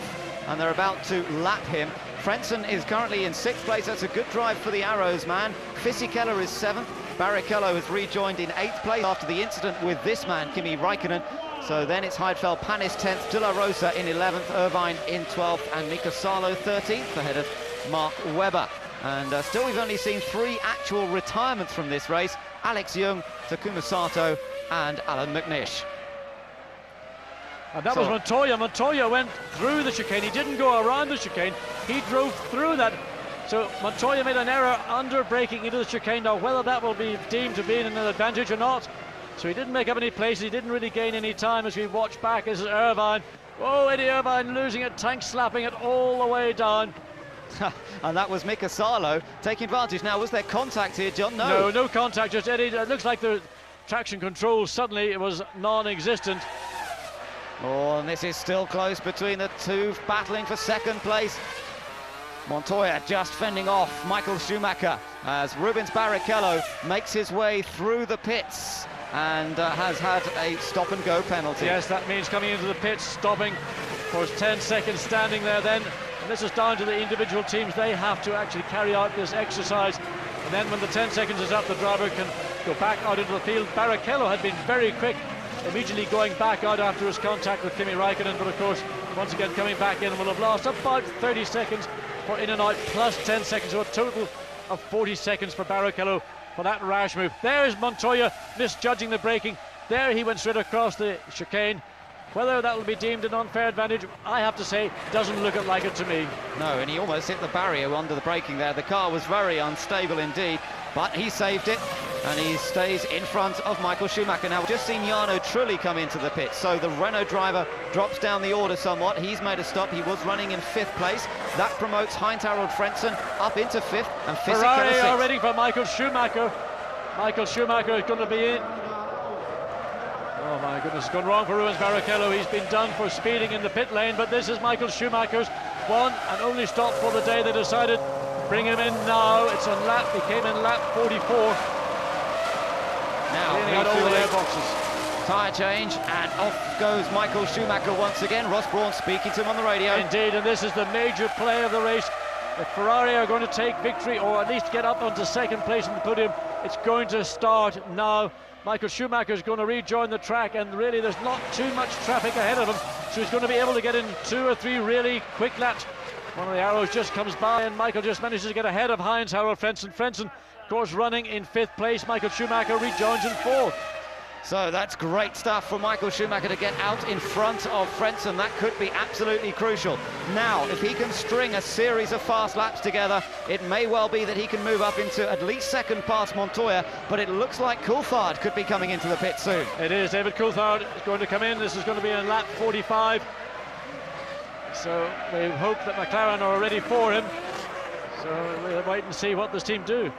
S3: and they're about to lap him. Frentzen is currently in 6th place. That's a good drive for the Arrows man. Fisichella is 7th. Barrichello has rejoined in 8th place after the incident with this man, Kimi Raikkonen. So then it's Heidfeld, Panis 10th, De La Rosa in 11th, Irvine in 12th, and Mika Salo 13th ahead of Mark Webber. And still we've only seen 3 actual retirements from this race: Alex Young, Takuma Sato and Alan McNish.
S8: And that was Montoya. Montoya went through the chicane. He didn't go around the chicane. He drove through that. So Montoya made an error under braking into the chicane. Now, whether that will be deemed to be an advantage or not. So he didn't make up any places. He didn't really gain any time as we watch back. This is Irvine. Oh, Eddie Irvine losing it, tank slapping it all the way down.
S3: And that was Mika Salo taking advantage. Now, was there contact here, John? No.
S8: No contact, just Eddie. It looks like the traction control suddenly it was non-existent.
S3: Oh, and this is still close between the two battling for second place. Montoya just fending off Michael Schumacher as Rubens Barrichello makes his way through the pits and has had a stop-and-go penalty.
S8: Yes, that means coming into the pits, stopping for 10 seconds, standing there then. And this is down to the individual teams. They have to actually carry out this exercise. And then when the 10 seconds is up, the driver can go back out into the field. Barrichello had been very quick, immediately going back out after his contact with Kimi Raikkonen, but of course once again coming back in and will have lost about 30 seconds for in and out, plus 10 seconds, so a total of 40 seconds for Barrichello for that rash move. There's Montoya misjudging the braking. There he went straight across the chicane. Whether that will be deemed an unfair advantage, I have to say, doesn't look like it to me.
S3: No, and he almost hit the barrier under the braking there. The car was very unstable indeed, but he saved it, and he stays in front of Michael Schumacher. Now, we've just seen Jarno Trulli come into the pit, so the Renault driver drops down the order somewhat. He's made a stop. He was running in 5th place. That promotes Heinz-Harald Frentzen up into 5th, and
S8: Ferrari
S3: 6th.
S8: are ready for Michael Schumacher. Michael Schumacher is going to be in. Oh my goodness, it's gone wrong for Rubens Barrichello. He's been done for speeding in the pit lane, but this is Michael Schumacher's one and only stop for the day. They decided bring him in now. It's on lap, he came in lap 44.
S3: Now,
S8: cleaning out all the airboxes.
S3: Tyre change, and off goes Michael Schumacher once again. Ross Brawn speaking to him on the radio.
S8: Indeed, and this is the major play of the race. If Ferrari are going to take victory, or at least get up onto second place in the podium, it's going to start now. Michael Schumacher is going to rejoin the track, and really there's not too much traffic ahead of him, so he's going to be able to get in 2 or 3 really quick laps. One of the Arrows just comes by, and Michael just manages to get ahead of Heinz-Harald Frentzen. Frentzen, of course, running in 5th place. Michael Schumacher rejoins in 4th.
S3: So that's great stuff for Michael Schumacher to get out in front of Frentzen. That could be absolutely crucial. Now, if he can string a series of fast laps together, it may well be that he can move up into at least second past Montoya, but it looks like Coulthard could be coming into the pit soon.
S8: It is. David Coulthard is going to come in. This is going to be in lap 45. So we hope that McLaren are ready for him. So we'll wait and see what this team do.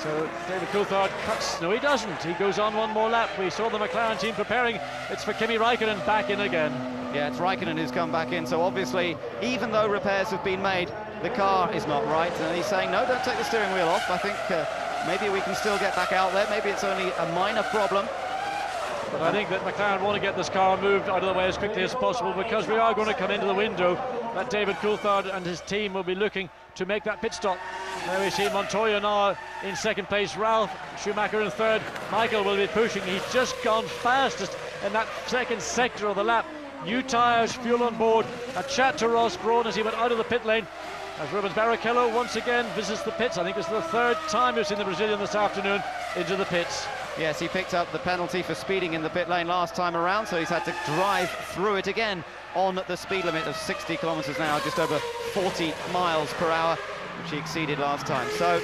S8: So David Coulthard cuts. No, he doesn't. He goes on one more lap. We saw the McLaren team preparing. It's for Kimi Raikkonen back in again.
S3: Yeah, it's Raikkonen who's come back in. So obviously, even though repairs have been made, the car is not right. And he's saying, no, don't take the steering wheel off. I think maybe we can still get back out there. Maybe it's only a minor problem.
S8: But I think that McLaren want to get this car moved out of the way as quickly as possible, because we are going to come into the window that David Coulthard and his team will be looking to make that pit stop. There we see Montoya now in second place, Ralph Schumacher in third. Michael will be pushing. He's just gone fastest in that second sector of the lap. New tyres, fuel on board. A chat to Ross Brawn as he went out of the pit lane. As Rubens Barrichello once again visits the pits. I think it's the third time we've seen the Brazilian this afternoon into the pits.
S3: Yes, he picked up the penalty for speeding in the pit lane last time around, so he's had to drive through it again on the speed limit of 60 kilometres an hour, just over 40 miles per hour, which he exceeded last time. So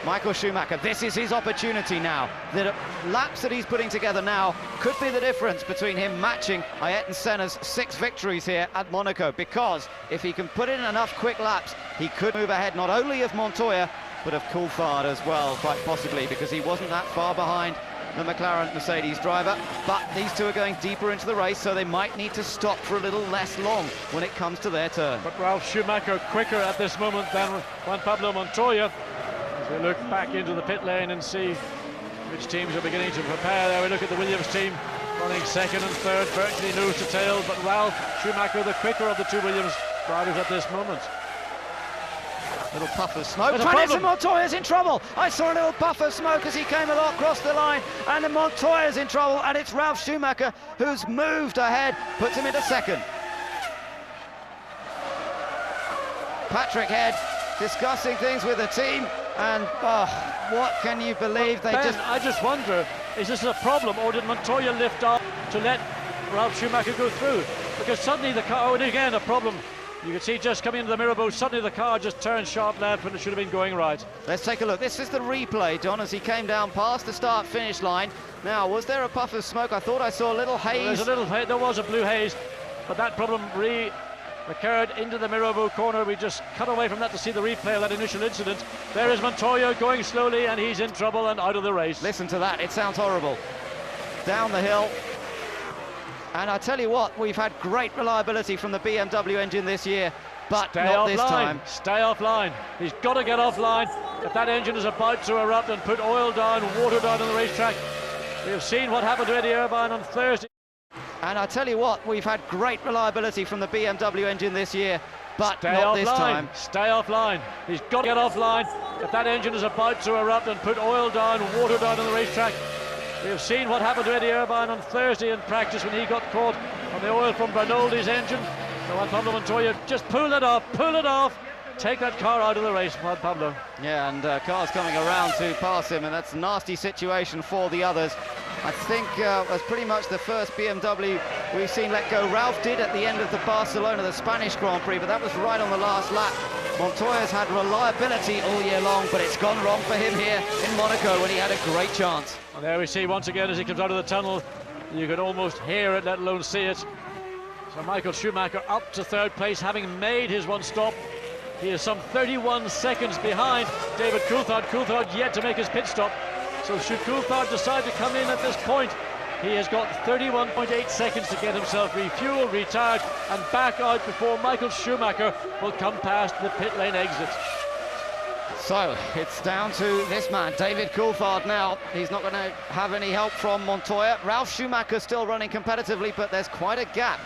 S3: Michael Schumacher, this is his opportunity now. The laps that he's putting together now could be the difference between him matching Ayrton Senna's 6 victories here at Monaco, because if he can put in enough quick laps, he could move ahead not only of Montoya, but of Coulthard as well, quite possibly, because he wasn't that far behind the McLaren Mercedes driver. But these two are going deeper into the race, so they might need to stop for a little less long when it comes to their turn.
S8: But Ralph Schumacher quicker at this moment than Juan Pablo Montoya. As we look back into the pit lane and see which teams are beginning to prepare. There we look at the Williams team running second and third, virtually nose to tail, but Ralph Schumacher the quicker of the two Williams drivers at this moment.
S3: Little puff of smoke. And Montoya's in trouble. I saw a little puff of smoke as he came across the line, and then Montoya's in trouble, and it's Ralph Schumacher who's moved ahead, puts him into second. Patrick Head discussing things with the team, and what can you believe?
S8: I just wonder, is this a problem, or did Montoya lift off to let Ralph Schumacher go through? Because suddenly the car, and again a problem. You can see just coming into the mirror boat, suddenly the car just turned sharp left when it should have been going right.
S3: Let's take a look. This is the replay, John, as he came down past the start-finish line. Now, was there a puff of smoke? I thought I saw a little haze.
S8: There was a blue haze, but that problem occurred into the Mirabeau corner. We just cut away from that to see the replay of that initial incident. There is Montoya going slowly, and he's in trouble and out of the race.
S3: Listen to that, it sounds horrible. Down the hill. And I tell you what, we've had great reliability from the BMW engine this year, but not this time.
S8: Stay offline. He's got to get offline. If that engine is about to erupt and put oil down, water down on the racetrack, we have seen what happened to Eddie Irvine on Thursday.
S3: And I tell you what, we've had great reliability from the BMW engine this year, but not this time.
S8: Stay offline. He's got to get offline. If that engine is about to erupt and put oil down, water down on the racetrack, we have seen what happened to Eddie Irvine on Thursday in practice when he got caught on the oil from Bernoldi's engine. So Juan Pablo Montoya, just pull it off, take that car out of the race, Juan Pablo.
S3: Yeah, and cars coming around to pass him, and that's a nasty situation for the others. I think that's pretty much the first BMW we've seen let go. Ralph did at the end of the Barcelona, the Spanish Grand Prix, but that was right on the last lap. Montoya's had reliability all year long, but it's gone wrong for him here in Monaco when he had a great chance.
S8: And there we see once again as he comes out of the tunnel, you can almost hear it, let alone see it. So Michael Schumacher up to third place, having made his one stop. He is some 31 seconds behind David Coulthard. Coulthard yet to make his pit stop. So should Coulthard decide to come in at this point, he has got 31.8 seconds to get himself refueled, retired, and back out before Michael Schumacher will come past the pit lane exit.
S3: So it's down to this man, David Coulthard now. He's not going to have any help from Montoya. Ralph Schumacher still running competitively, but there's quite a gap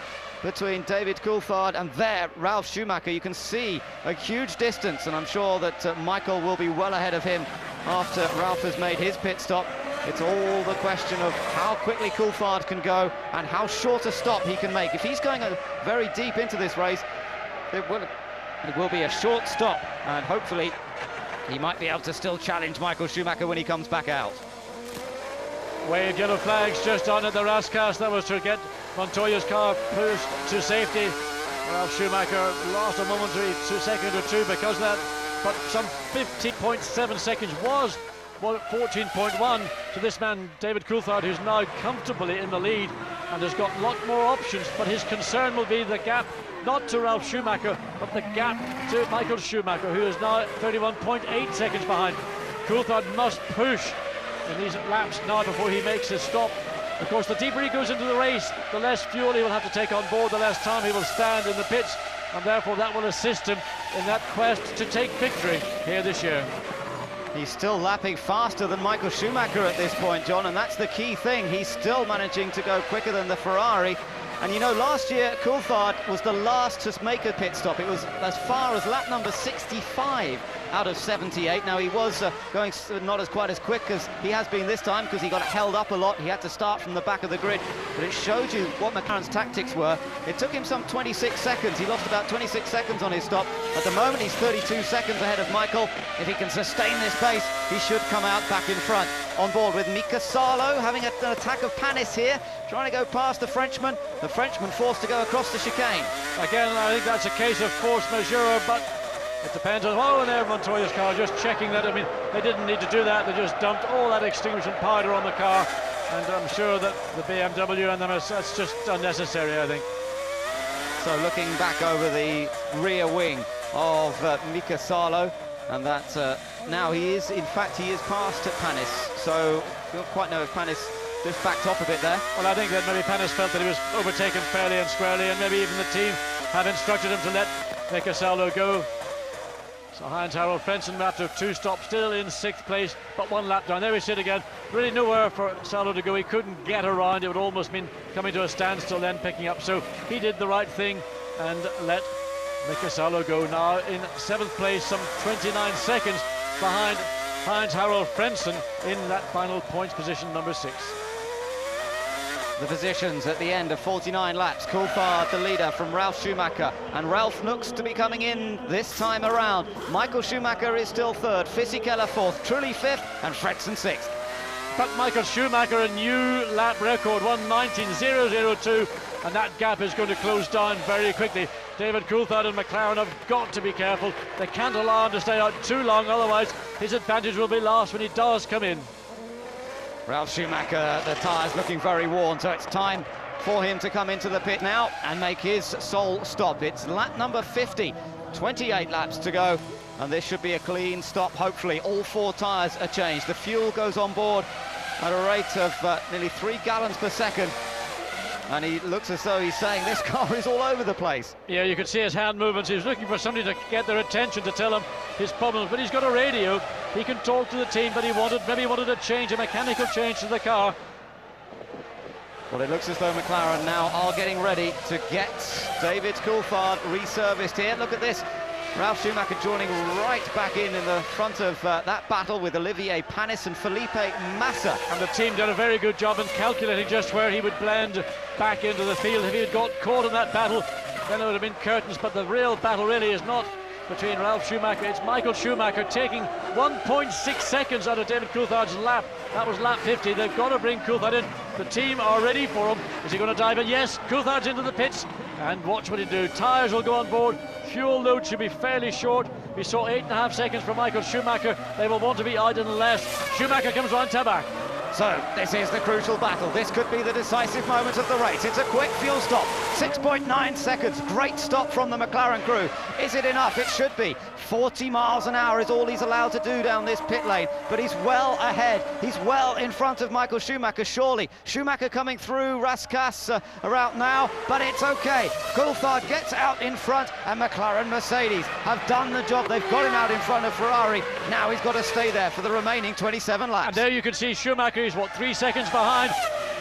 S3: between David Coulthard and there, Ralph Schumacher. You can see a huge distance, and I'm sure that Michael will be well ahead of him after Ralph has made his pit stop. It's all the question of how quickly Coulthard can go and how short a stop he can make. If he's going very deep into this race, it will be a short stop, and hopefully he might be able to still challenge Michael Schumacher when he comes back out.
S8: Waved yellow flags just on at the Rascasse. That was to get Montoya's car pushed to safety. Ralph Schumacher lost a momentary second or two because of that, but some 15.7 seconds was 14.1 to this man, David Coulthard, who's now comfortably in the lead and has got a lot more options, but his concern will be the gap, not to Ralph Schumacher, but the gap to Michael Schumacher, who is now 31.8 seconds behind. Coulthard must push in these laps now before he makes his stop. Of course, the deeper he goes into the race, the less fuel he will have to take on board, the less time he will stand in the pits, and therefore that will assist him in that quest to take victory here this year.
S3: He's still lapping faster than Michael Schumacher at this point, John, and that's the key thing. He's still managing to go quicker than the Ferrari, And you know, last year, Coulthard was the last to make a pit stop. It was as far as lap number 65 out of 78. Now, he was going not as quite as quick as he has been this time because he got held up a lot. He had to start from the back of the grid. But it showed you what McLaren's tactics were. It took him some 26 seconds. He lost about 26 seconds on his stop. At the moment, he's 32 seconds ahead of Michael. If he can sustain this pace, he should come out back in front. On board with Mika Salo, having an attack of Panis here, trying to go past the Frenchman. The Frenchman forced to go across the chicane.
S8: Again, I think that's a case of force majeure, but it depends on there Montoya's car, just checking that. I mean, they didn't need to do that. They just dumped all that extinguishing powder on the car, and I'm sure that the BMW and them, that's just unnecessary, I think.
S3: So looking back over the rear wing of Mika Salo, and that now he is past Panis, so we don't quite know if Panis just backed off a bit there.
S8: Well, I think that maybe Panis felt that he was overtaken fairly and squarely, and maybe even the team have instructed him to let Mika Salo go. So Heinz-Harald Frentzen, after 2 stops, still in 6th place, but 1 lap down. There we sit again. Really nowhere for Salo to go. He couldn't get around. It would almost mean coming to a standstill, then picking up. So he did the right thing and let Mika Salo go. Now in 7th place, some 29 seconds behind Heinz-Harald Frentzen in that final points position, number 6.
S3: The positions at the end of 49 laps. Coulthard, the leader from Ralf Schumacher, and Ralf looks to be coming in this time around. Michael Schumacher is still 3rd, Fisichella 4th, Trulli 5th, and Frentzen 6th.
S8: But Michael Schumacher, a new lap record, 1:19.002, and that gap is going to close down very quickly. David Coulthard and McLaren have got to be careful. They can't allow him to stay out too long, otherwise his advantage will be lost when he does come in.
S3: Ralf Schumacher, the tyres looking very worn, so it's time for him to come into the pit now and make his sole stop. It's lap number 50, 28 laps to go, and this should be a clean stop. Hopefully all 4 tyres are changed. The fuel goes on board at a rate of nearly 3 gallons per second, and he looks as though he's saying this car is all over the place.
S8: Yeah, you could see his hand movements. He's looking for somebody to get their attention, to tell him his problems, but he's got a radio. He can talk to the team, but maybe he wanted a change, a mechanical change to the car.
S3: Well, it looks as though McLaren now are getting ready to get David Coulthard reserviced here. Look at this. Ralf Schumacher joining right back in the front of that battle with Olivier Panis and Felipe Massa.
S8: And the team did a very good job in calculating just where he would blend back into the field. If he had got caught in that battle, then it would have been curtains, but the real battle really is not between Ralf Schumacher. It's Michael Schumacher taking 1.6 seconds out of David Coulthard's lap. That was lap 50. They've got to bring Coulthard in. The team are ready for him. Is he going to dive in? Yes, Coulthard's into the pits. And watch what he do. Tyres will go on board. Fuel load should be fairly short. We saw 8.5 seconds from Michael Schumacher. They will want to be out in less. Schumacher comes round to back.
S3: So this is the crucial battle. This could be the decisive moment of the race. It's a quick fuel stop, 6.9 seconds. Great stop from the McLaren crew. Is it enough? It should be. 40 miles an hour is all he's allowed to do down this pit lane, but he's well ahead. He's well in front of Michael Schumacher, surely. Schumacher coming through Raskas around now, but it's okay. Coulthard gets out in front, and McLaren Mercedes have done the job. They've got him out in front of Ferrari. Now he's got to stay there for the remaining 27 laps.
S8: And there you can see Schumacher is, 3 seconds behind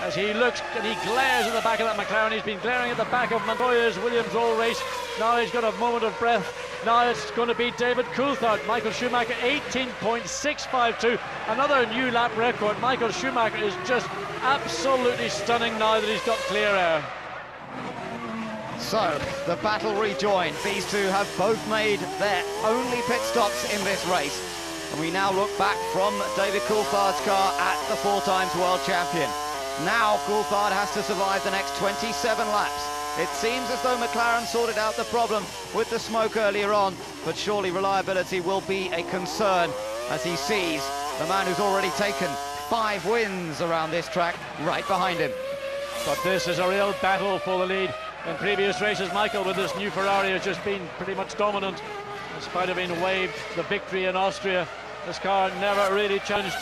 S8: as he looks and he glares at the back of that McLaren. He's been glaring at the back of Montoya's Williams all race. Now he's got a moment of breath. Now it's going to be David Coulthard. Michael Schumacher 18.652, another new lap record. Michael Schumacher is just absolutely stunning now that he's got clear air.
S3: So the battle rejoined. These two have both made their only pit stops in this race. And we now look back from David Coulthard's car at the 4-times world champion. Now Coulthard has to survive the next 27 laps. It seems as though McLaren sorted out the problem with the smoke earlier on, but surely reliability will be a concern as he sees the man who's already taken 5 wins around this track right behind him.
S8: But this is a real battle for the lead. In previous races, Michael, with this new Ferrari, has just been pretty much dominant. In spite of being waved the victory in Austria, this car never really challenged.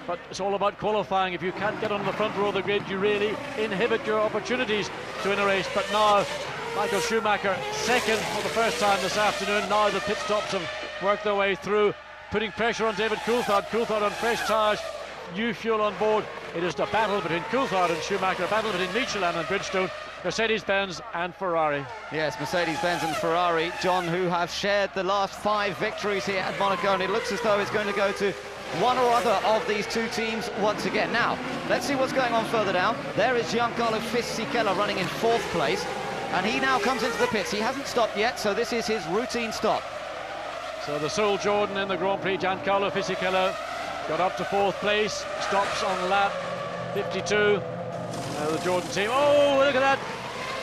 S8: But it's all about qualifying. If you can't get on the front row of the grid, you really inhibit your opportunities to win a race. But now, Michael Schumacher, second for the first time this afternoon. Now the pit stops have worked their way through, putting pressure on David Coulthard. Coulthard on fresh tyres, new fuel on board. It is the battle between Coulthard and Schumacher, a battle between Michelin and Bridgestone. Mercedes-Benz and Ferrari.
S3: Yes, Mercedes-Benz and Ferrari, John, who have shared the last 5 victories here at Monaco, and it looks as though it's going to go to one or other of these two teams once again. Now, let's see what's going on further down. There is Giancarlo Fisichella running in 4th place, and he now comes into the pits. He hasn't stopped yet, so this is his routine stop.
S8: So the sole Jordan in the Grand Prix, Giancarlo Fisichella, got up to 4th place, stops on lap 52. The Jordan team. Oh, look at that!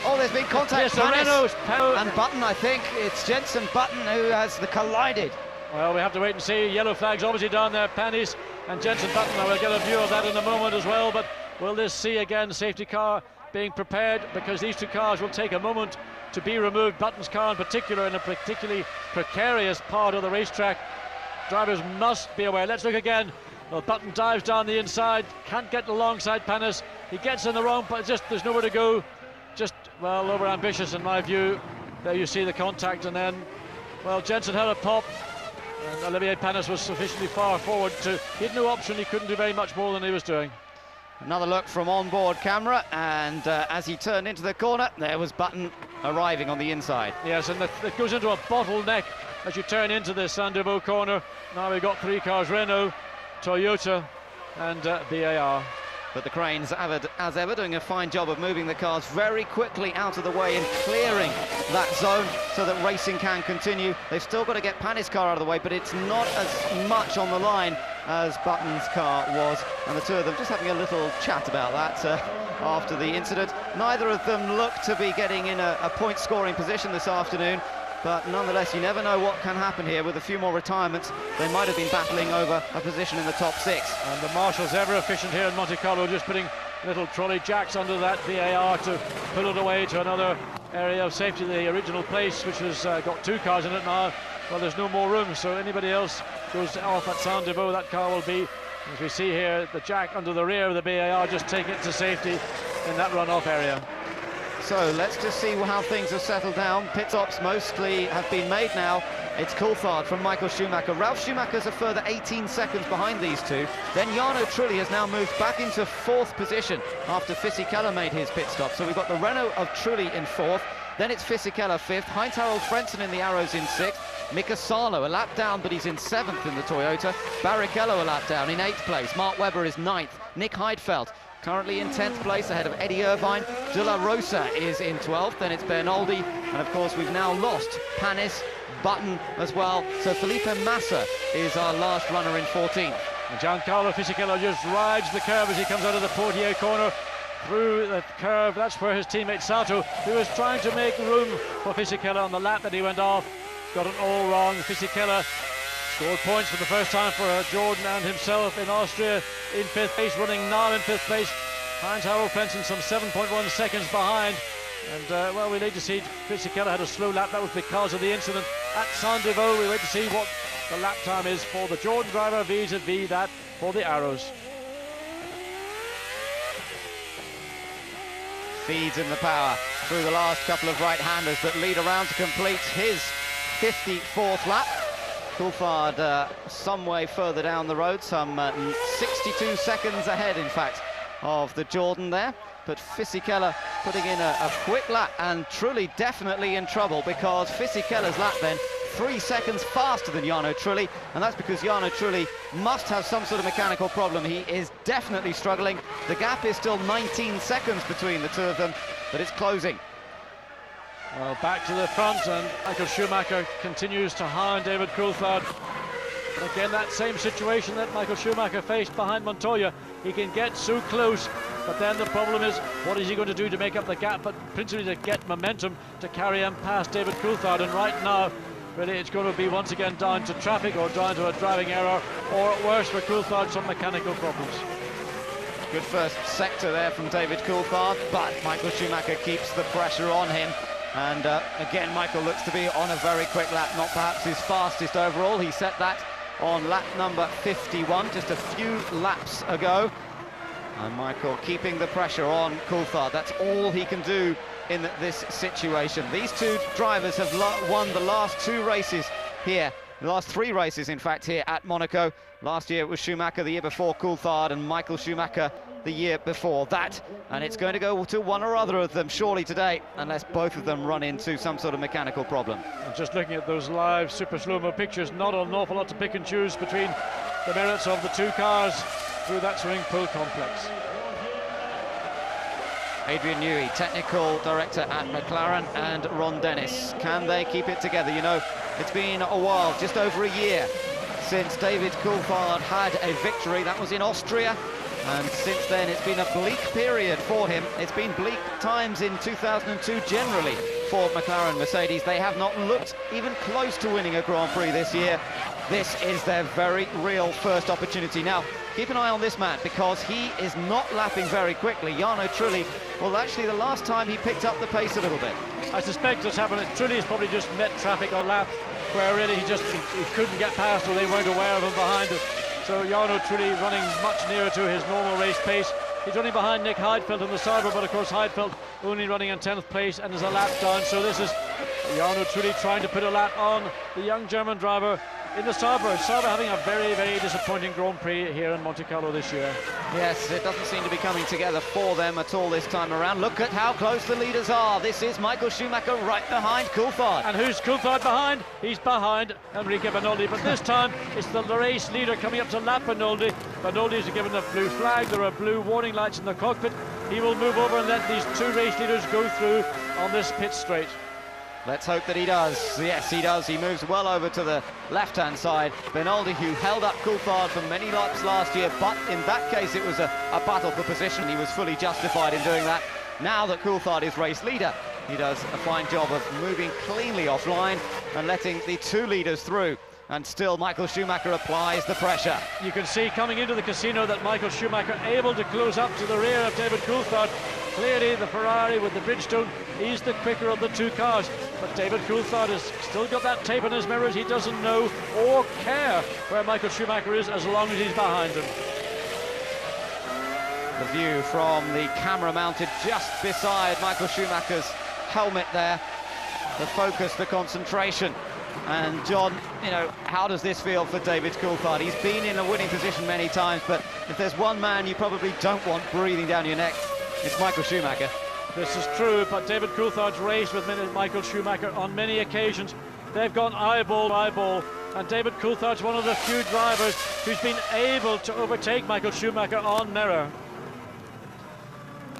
S3: Oh, there's been contact.
S8: Yes,
S3: and Button, I think. It's Jenson Button who has collided.
S8: Well, we have to wait and see. Yellow flag's obviously down there. Panis and Jenson Button. I will get a view of that in a moment as well. But will this see again safety car being prepared? Because these two cars will take a moment to be removed. Button's car in particular, in a particularly precarious part of the racetrack. Drivers must be aware. Let's look again. Well, Button dives down the inside, can't get alongside Panis. He gets in the wrong, but just there's nowhere to go. Just, well, over ambitious in my view. There you see the contact, and then, well, Jenson had a pop, and Olivier Panis was sufficiently far forward to, he had no option, he couldn't do very much more than he was doing.
S3: Another look from onboard camera, and as he turned into the corner, there was Button arriving on the inside.
S8: Yes, and it goes into a bottleneck as you turn into the Saint-Deveau corner. Now we've got 3 cars, Renault, Toyota and BAR.
S3: But the cranes, as ever, doing a fine job of moving the cars very quickly out of the way and clearing that zone so that racing can continue. They've still got to get Panis' car out of the way, but it's not as much on the line as Button's car was. And the two of them just having a little chat about that after the incident. Neither of them look to be getting in a point-scoring position this afternoon. But nonetheless, you never know what can happen here. With a few more retirements, they might have been battling over a position in the top 6.
S8: And the marshals ever efficient here in Monte Carlo, just putting little trolley jacks under that VAR to pull it away to another area of safety. The original place, which has got 2 cars in it now, well, there's no more room, so anybody else goes off at Saint-Deveau, that car will be, as we see here, the jack under the rear of the VAR, just taking it to safety in that runoff area.
S3: So let's just see how things have settled down. Pit stops mostly have been made now. It's Coulthard from Michael Schumacher. Ralf Schumacher's a further 18 seconds behind these two. Then Jarno Trulli has now moved back into 4th position after Fisichella made his pit stop. So we've got the Renault of Trulli in 4th. Then it's Fisichella 5th. Heinz-Harald Frentzen in the Arrows in 6th. Mika Salo a lap down, but he's in 7th in the Toyota. Barrichello a lap down in 8th place. Mark Webber is 9th. Nick Heidfeld currently in 10th place ahead of Eddie Irvine. De La Rosa is in 12th, then it's Bernaldi, and of course we've now lost Panis, Button as well, so Felipe Massa is our last runner in 14th.
S8: And Giancarlo Fisichella just rides the curve as he comes out of the Portier corner through the curve. That's where his teammate Sato, who was trying to make room for Fisichella on the lap that he went off, got it all wrong. Fisichella scored points for the first time for Jordan and himself in Austria in 5th place, running now in 5th place. Heinz-Harald Frentzen some 7.1 seconds behind. And, well, we need to see. Fisichella had a slow lap. That was because of the incident at Saint-Deveau. We wait to see what the lap time is for the Jordan driver vis-a-vis that for the Arrows.
S3: Feeds in the power through the last couple of right-handers that lead around to complete his 54th lap. Coulthard some way further down the road, some 62 seconds ahead, in fact, of the Jordan there. But Fisichella putting in a quick lap, and Trulli definitely in trouble, because Fisichella's lap then 3 seconds faster than Jarno Trulli, and that's because Jarno Trulli must have some sort of mechanical problem. He is definitely struggling. The gap is still 19 seconds between the two of them, but it's closing.
S8: Well, back to the front, and Michael Schumacher continues to hound David Coulthard. Again, that same situation that Michael Schumacher faced behind Montoya. He can get so close, but then the problem is, what is he going to do to make up the gap, but principally to get momentum to carry him past David Coulthard. And right now, really, it's going to be once again down to traffic or down to a driving error, or worse for Coulthard, some mechanical problems.
S3: Good first sector there from David Coulthard, but Michael Schumacher keeps the pressure on him. And again, Michael looks to be on a very quick lap, not perhaps his fastest overall. He set that on lap number 51, just a few laps ago. And Michael keeping the pressure on Coulthard. That's all he can do in this situation. These two drivers have won the last 2 races here. The last 3 races, in fact, here at Monaco. Last year it was Schumacher, the year before Coulthard, and Michael Schumacher the year before that, and it's going to go to one or other of them surely today, unless both of them run into some sort of mechanical problem.
S8: And just looking at those live super slow-mo pictures, not an awful lot to pick and choose between the merits of the two cars through that swimming pool complex.
S3: Adrian Newey, technical director at McLaren, and Ron Dennis. Can they keep it together? You know, it's been a while, just over a year, since David Coulthard had a victory. That was in Austria, and since then it's been a bleak period for him. It's been bleak times in 2002 generally for McLaren Mercedes. They have not looked even close to winning a Grand Prix this year. This is their very real first opportunity. Now, keep an eye on this man, because he is not lapping very quickly. Jarno Trulli, well, actually the last time he picked up the pace a little bit.
S8: I suspect what's happened is Trulli's probably just met traffic on lap, where really he couldn't get past, or they weren't aware of him behind him. So Jarno Trulli running much nearer to his normal race pace. He's running behind Nick Heidfeld on the Sauber, but of course Heidfeld only running in 10th place and is a lap down. So this is Jarno Trulli trying to put a lap on the young German driver in the Sauber. Sauber having a very, very disappointing Grand Prix here in Monte Carlo this year.
S3: Yes, it doesn't seem to be coming together for them at all this time around. Look at how close the leaders are. This is Michael Schumacher right behind Coulthard.
S8: And who's Coulthard behind? He's behind Enrique Bernoldi, but this time it's the race leader coming up to lap Bernoldi. Bernoldi's given a blue flag. There are blue warning lights in the cockpit. He will move over and let these two race leaders go through on this pit straight.
S3: Let's hope that he does. Yes, he does. He moves well over to the left-hand side. Bernoldi, who held up Coulthard for many laps last year, but in that case it was a battle for position. He was fully justified in doing that. Now that Coulthard is race leader, he does a fine job of moving cleanly offline and letting the two leaders through. And still Michael Schumacher applies the pressure.
S8: You can see coming into the casino that Michael Schumacher able to close up to the rear of David Coulthard. Clearly the Ferrari with the Bridgestone is the quicker of the two cars, but David Coulthard has still got that tape in his mirrors. He doesn't know or care where Michael Schumacher is as long as he's behind him.
S3: The view from the camera mounted just beside Michael Schumacher's helmet there. The focus, the concentration. And John, you know, how does this feel for David Coulthard? He's been in a winning position many times, but if there's one man you probably don't want breathing down your neck, it's Michael Schumacher.
S8: This is true, but David Coulthard's raced with Michael Schumacher on many occasions. They've gone eyeball to eyeball, and David Coulthard's one of the few drivers who's been able to overtake Michael Schumacher on mirror.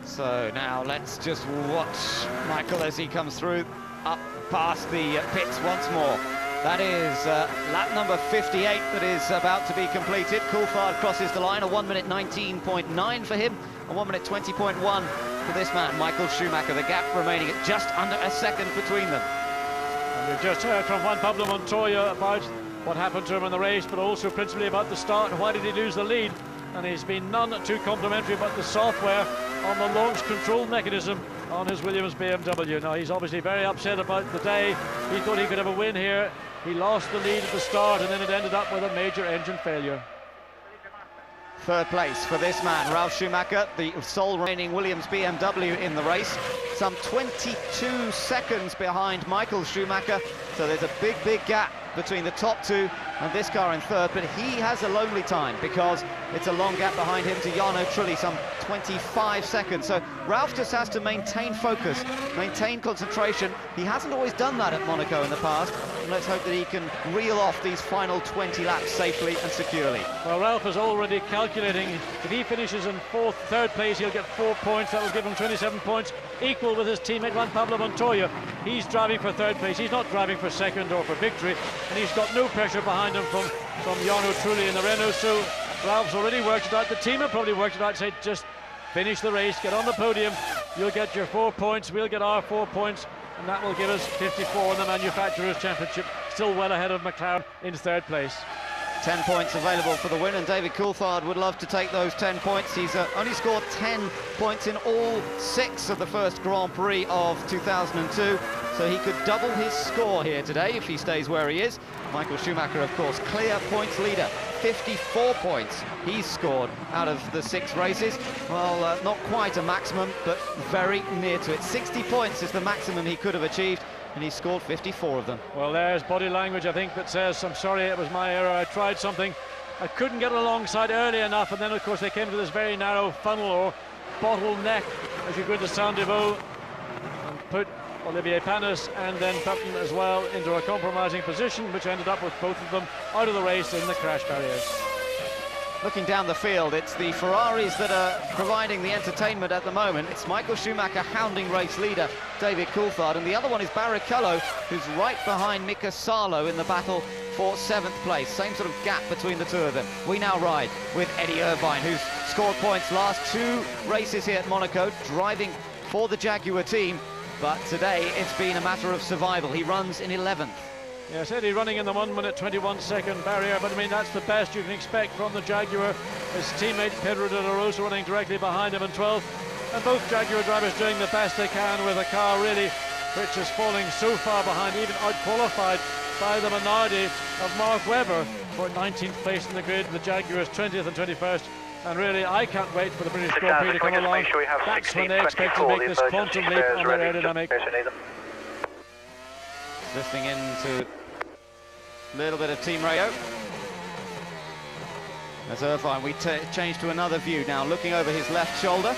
S3: So now let's just watch Michael as he comes through up past the pits once more. That is lap number 58 that is about to be completed. Coulthard crosses the line, a 1 minute 19.9 for him, a 1 minute 20.1 for this man, Michael Schumacher. The gap remaining at just under a second between them.
S8: And we've just heard from Juan Pablo Montoya about what happened to him in the race, but also principally about the start. Why did he lose the lead? And he's been none too complimentary about the software on the launch control mechanism on his Williams BMW. Now, he's obviously very upset about the day. He thought he could have a win here. He lost the lead at the start, and then it ended up with a major engine failure.
S3: Third place for this man, Ralf Schumacher, the sole remaining Williams BMW in the race. Some 22 seconds behind Michael Schumacher. So there's a big gap between the top two and this car in third, but he has a lonely time because it's a long gap behind him to Jarno Trulli, some 25 seconds. So Ralf just has to maintain focus, maintain concentration. He hasn't always done that at Monaco in the past, and let's hope that he can reel off these final 20 laps safely and securely.
S8: Well, Ralf is already calculating if he finishes in third place, he'll get 4 points. That will give him 27 points, equal with his teammate Juan Pablo Montoya. He's driving for third place. He's not driving for second or for victory, and he's got no pressure behind him from Jarno Trulli in the Renault. So Ralph's already worked it out. The team have probably worked it out, say just finish the race, get on the podium, you'll get your 4 points, we'll get our 4 points, and that will give us 54 in the Manufacturers' Championship, still well ahead of McLaren in third place.
S3: 10 points available for the win, and David Coulthard would love to take those 10 points. He's only scored 10 points in all 6 of the first Grand Prix of 2002, so he could double his score here today if he stays where he is. Michael Schumacher, of course, clear points leader, 54 points he's scored out of the 6 races. Well, not quite a maximum, but very near to it. 60 points is the maximum he could have achieved, and he scored 54 of them.
S8: Well, there's body language, I think, that says, I'm sorry, it was my error, I tried something. I couldn't get alongside early enough, and then of course they came to this very narrow funnel or bottleneck as you go into Saint-Deveau and put Olivier Panis and then Button as well into a compromising position, which ended up with both of them out of the race in the crash barriers.
S3: Looking down the field, it's the Ferraris that are providing the entertainment at the moment. It's Michael Schumacher hounding race leader David Coulthard, and the other one is Barrichello, who's right behind Mika Salo in the battle for 7th place. Same sort of gap between the two of them. We now ride with Eddie Irvine, who's scored points last 2 races here at Monaco, driving for the Jaguar team, but today it's been a matter of survival. He runs in 11th.
S8: Yes, Eddie running in the 1:21 barrier, but I mean that's the best you can expect from the Jaguar. His teammate Pedro de la Rosa running directly behind him in 12th, and both Jaguar drivers doing the best they can with a car really which is falling so far behind, even out-qualified by the Minardi of Mark Webber for 19th place in the grid. The Jaguars 20th and 21st, and really I can't wait for the British Grand Prix to come along. That's when they expect to make this quantum leap on their aerodynamic.
S3: Listening into a little bit of team radio. As Irvine, we change to another view now, looking over his left shoulder.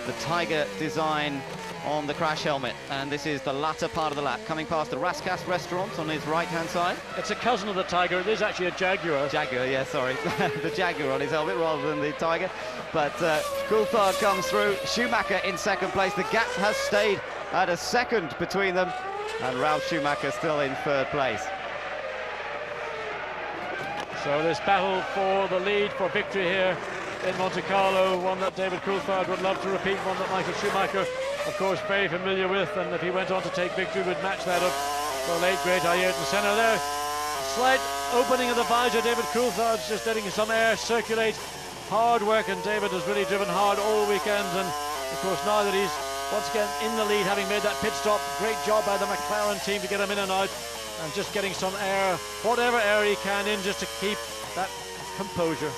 S3: The Tiger design on the crash helmet, and this is the latter part of the lap, coming past the Raskas restaurant on his right-hand side.
S8: It's a cousin of the Tiger. It is actually a Jaguar.
S3: Jaguar, yeah, sorry. The Jaguar on his helmet rather than the Tiger. But Coulthard comes through. Schumacher in 2nd place. The gap has stayed at a 2nd between them, and Ralf Schumacher still in 3rd place.
S8: So this battle for the lead, for victory here in Monte Carlo, one that David Coulthard would love to repeat, one that Michael Schumacher, of course, very familiar with, and if he went on to take victory, would match that of the late great Ayrton Senna there. Slight opening of the visor, David Coulthard's just letting some air circulate. Hard work, and David has really driven hard all weekend, and of course now that he's once again in the lead, having made that pit stop, great job by the McLaren team to get him in and out, and just getting some air, whatever air he can in, just to keep that composure.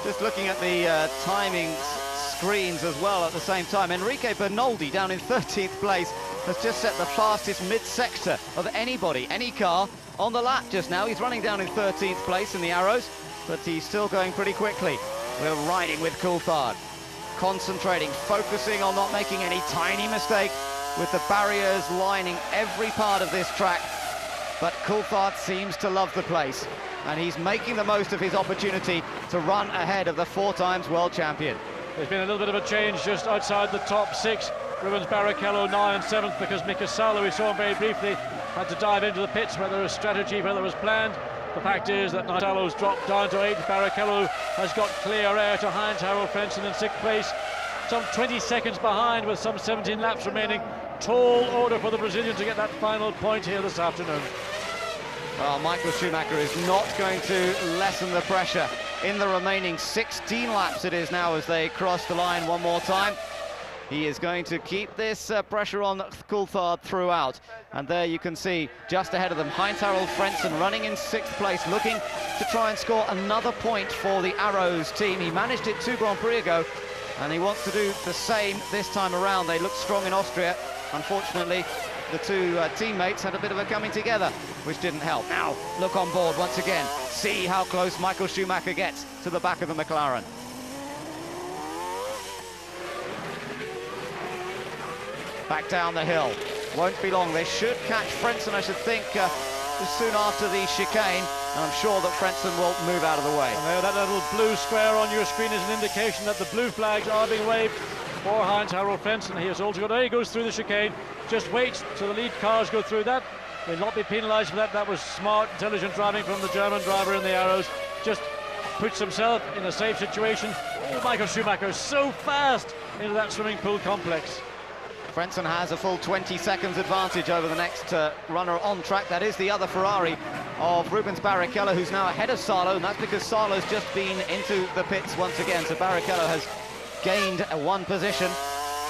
S3: Just looking at the timing screens as well at the same time. Enrique Bernoldi down in 13th place has just set the fastest mid-sector of anybody, any car on the lap just now. He's running down in 13th place in the Arrows, but he's still going pretty quickly. We're riding with Coulthard, concentrating, focusing on not making any tiny mistake, with the barriers lining every part of this track. But Coulthard seems to love the place, and he's making the most of his opportunity to run ahead of the 4-time world champion.
S8: There's been a little bit of a change just outside the top 6. Rubens Barrichello now in 7th, because Mika Salo, we saw him very briefly, had to dive into the pits, whether it was strategy, whether it was planned. The fact is that now Salo's dropped down to 8th. Barrichello has got clear air to Heinz Harald Frentzen in 6th place, some 20 seconds behind with some 17 laps remaining. Tall order for the Brazilian to get that final point here this afternoon.
S3: Well, Michael Schumacher is not going to lessen the pressure in the remaining 16 laps it is now as they cross the line one more time. He is going to keep this pressure on Coulthard throughout. And there you can see, just ahead of them, Heinz Harald Frentzen running in 6th place, looking to try and score another point for the Arrows team. He managed it 2 Grand Prix ago, and he wants to do the same this time around. They looked strong in Austria. Unfortunately, the two teammates had a bit of a coming together, which didn't help. Now, look on board once again. See how close Michael Schumacher gets to the back of the McLaren. Back down the hill. Won't be long. They should catch Frentzen, I should think, soon after the chicane, and I'm sure that Frentzen will move out of the way.
S8: And there, that little blue square on your screen is an indication that the blue flags are being waved for Heinz Harald Frentzen. He has also got, there he goes through the chicane. Just wait till the lead cars go through that. He'll not be penalised for that. That was smart, intelligent driving from the German driver in the Arrows. Just puts himself in a safe situation. Oh, Michael Schumacher so fast into that swimming pool complex.
S3: Frentzen has a full 20 seconds advantage over the next runner on track. That is the other Ferrari of Rubens Barrichello, who's now ahead of Salo, and that's because Salo's just been into the pits once again. So Barrichello has gained one position,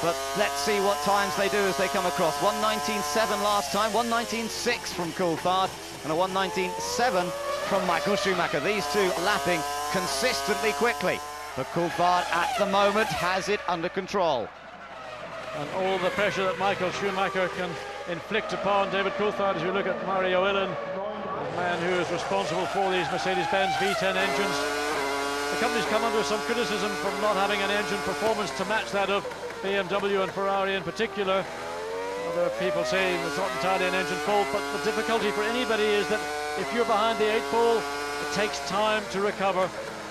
S3: but let's see what times they do as they come across. 1:19.7 last time, 1:19.6 from Coulthard, and a 1:19.7 from Michael Schumacher. These two lapping consistently quickly, but Coulthard at the moment has it under control.
S8: And all the pressure that Michael Schumacher can inflict upon David Coulthard, as you look at Mario Illen, the man who is responsible for these Mercedes-Benz V10 engines, The company's come under some criticism from not having an engine performance to match that of BMW and Ferrari in particular. Other people say it's not entirely an engine fault, but the difficulty for anybody is that if you're behind the 8 pole, it takes time to recover.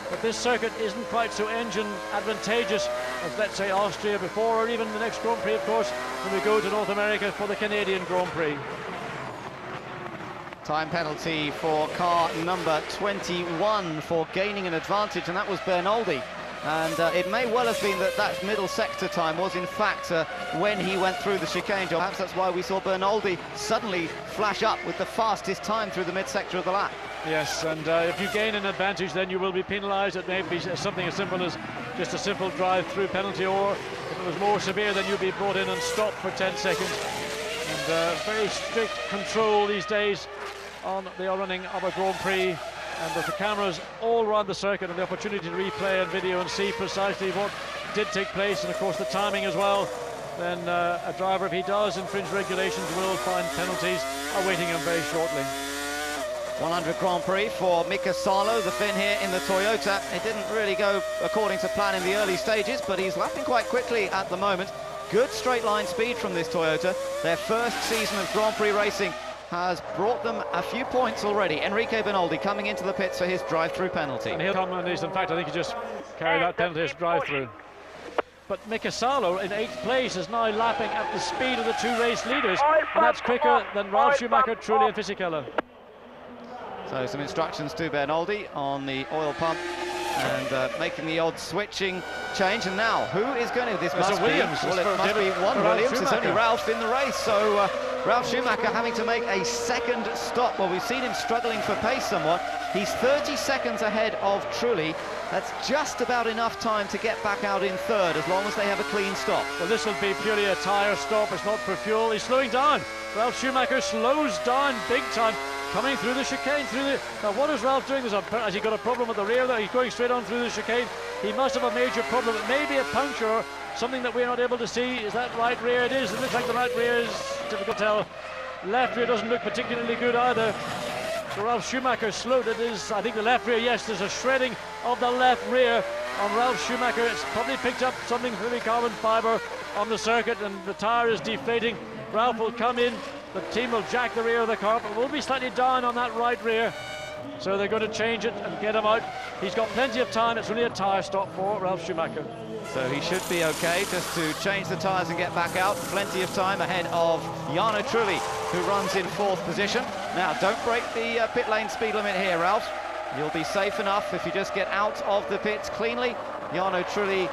S8: But this circuit isn't quite so engine advantageous as, let's say, Austria before, or even the next Grand Prix, of course, when we go to North America for the Canadian Grand Prix.
S3: Time penalty for car number 21 for gaining an advantage, and that was Bernoldi. And it may well have been that middle sector time was in fact when he went through the chicane. Perhaps that's why we saw Bernoldi suddenly flash up with the fastest time through the mid-sector of the lap.
S8: Yes, and if you gain an advantage, then you will be penalised. It may be something as simple as just a simple drive-through penalty, or if it was more severe, then you'd be brought in and stopped for 10 seconds. And very strict control these days on the running of a Grand Prix. And with the cameras all around the circuit and the opportunity to replay and video and see precisely what did take place, and of course the timing as well, then a driver, if he does infringe regulations, will find penalties awaiting him very shortly.
S3: 100 Grand Prix for Mika Salo, the Finn here in the Toyota. It didn't really go according to plan in the early stages, but he's lapping quite quickly at the moment. Good straight line speed from this Toyota. Their first season of Grand Prix racing has brought them a few points already. Enrique Bernoldi coming into the pits for his drive-through penalty.
S8: And he'll come, and in fact I think he just carried that penalty as drive-through. But Mika Salo in 8th place is now lapping at the speed of the 2 race leaders, and that's quicker than Ralf Schumacher, Trulli and Fisichella.
S3: So some instructions to Bernoldi on the oil pump and making the odd switching change. And now, who is going to? This must be
S8: Williams.
S3: Well, it must be one Williams. It's only Ralf in the race. So Ralf Schumacher having to make a second stop. Well, we've seen him struggling for pace somewhat. He's 30 seconds ahead of Trulli. That's just about enough time to get back out in 3rd, as long as they have a clean stop.
S8: Well, this will be purely a tyre stop. It's not for fuel. He's slowing down. Ralf Schumacher slows down big time, coming through the chicane. Now, what is Ralf doing? Has he got a problem with the rear there? He's going straight on through the chicane. He must have a major problem. It may be a puncture or something that we're not able to see. Is that right rear? It is. It looks like the right rear is difficult to tell. Left rear doesn't look particularly good either. So Ralf Schumacher slowed. It is, I think, the left rear. Yes, there's a shredding of the left rear on Ralf Schumacher. It's probably picked up something through the carbon fibre on the circuit, and the tyre is deflating. Ralf will come in. The team will jack the rear of the car, but will be slightly down on that right rear. So they're going to change it and get him out. He's got plenty of time. It's really a tyre stop for Ralf Schumacher.
S3: So he should be okay just to change the tyres and get back out. Plenty of time ahead of Jarno Trulli, who runs in 4th position. Now, don't break the pit lane speed limit here, Ralf. You'll be safe enough if you just get out of the pits cleanly. Jarno Trulli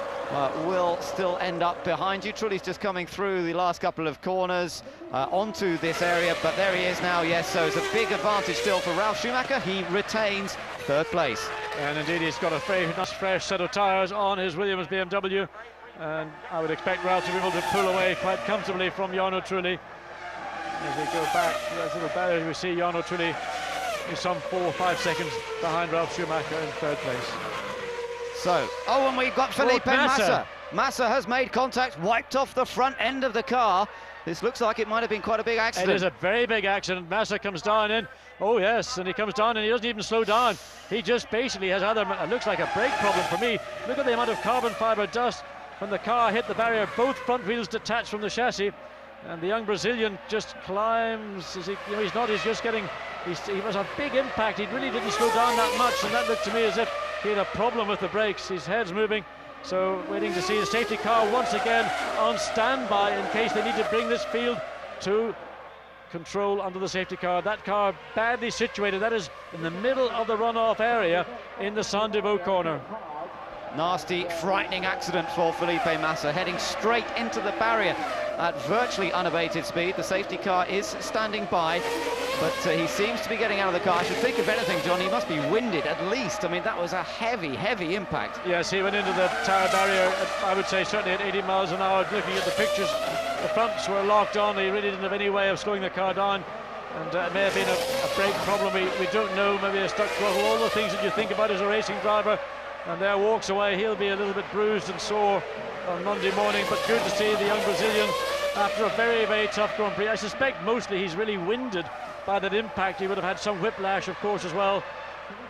S3: will still end up behind you. Trulli's just coming through the last couple of corners onto this area, but there he is now, yes, so it's a big advantage still for Ralf Schumacher. He retains 3rd place.
S8: And indeed, he's got a very nice fresh set of tyres on his Williams BMW, and I would expect Ralf to be able to pull away quite comfortably from Jarno Trulli. As we go back to that little barrier, we see Jarno Trulli is some 4 or 5 seconds behind Ralf Schumacher in 3rd place.
S3: So, and we've got Felipe Massa. Massa has made contact, wiped off the front end of the car. This looks like it might have been quite a big accident.
S8: It is a very big accident. Massa comes down in. Oh, yes, and he comes down and he doesn't even slow down. He just basically has it looks like a brake problem for me. Look at the amount of carbon fibre dust when the car hit the barrier. Both front wheels detached from the chassis. And the young Brazilian just climbs. He was a big impact. He really didn't slow down that much, and that looked to me as if he had a problem with the brakes. His head's moving, so waiting to see the safety car once again on standby in case they need to bring this field to control under the safety car. That car badly situated. That is in the middle of the runoff area in the Saint-Deveau corner.
S3: Nasty, frightening accident for Felipe Massa, heading straight into the barrier at virtually unabated speed. The safety car is standing by, but he seems to be getting out of the car. I should think, if anything, John, he must be winded at least. I mean, that was a heavy, heavy impact.
S8: Yes, he went into the tyre barrier, I would say certainly at 80 miles an hour. Looking at the pictures, the fronts were locked on. He really didn't have any way of slowing the car down. And it may have been a brake problem. We don't know. Maybe a stuck throttle. All the things that you think about as a racing driver. And there walks away. He'll be a little bit bruised and sore on Monday morning, but good to see the young Brazilian after a very, very tough Grand Prix. I suspect mostly he's really winded by that impact. He would have had some whiplash, of course, as well,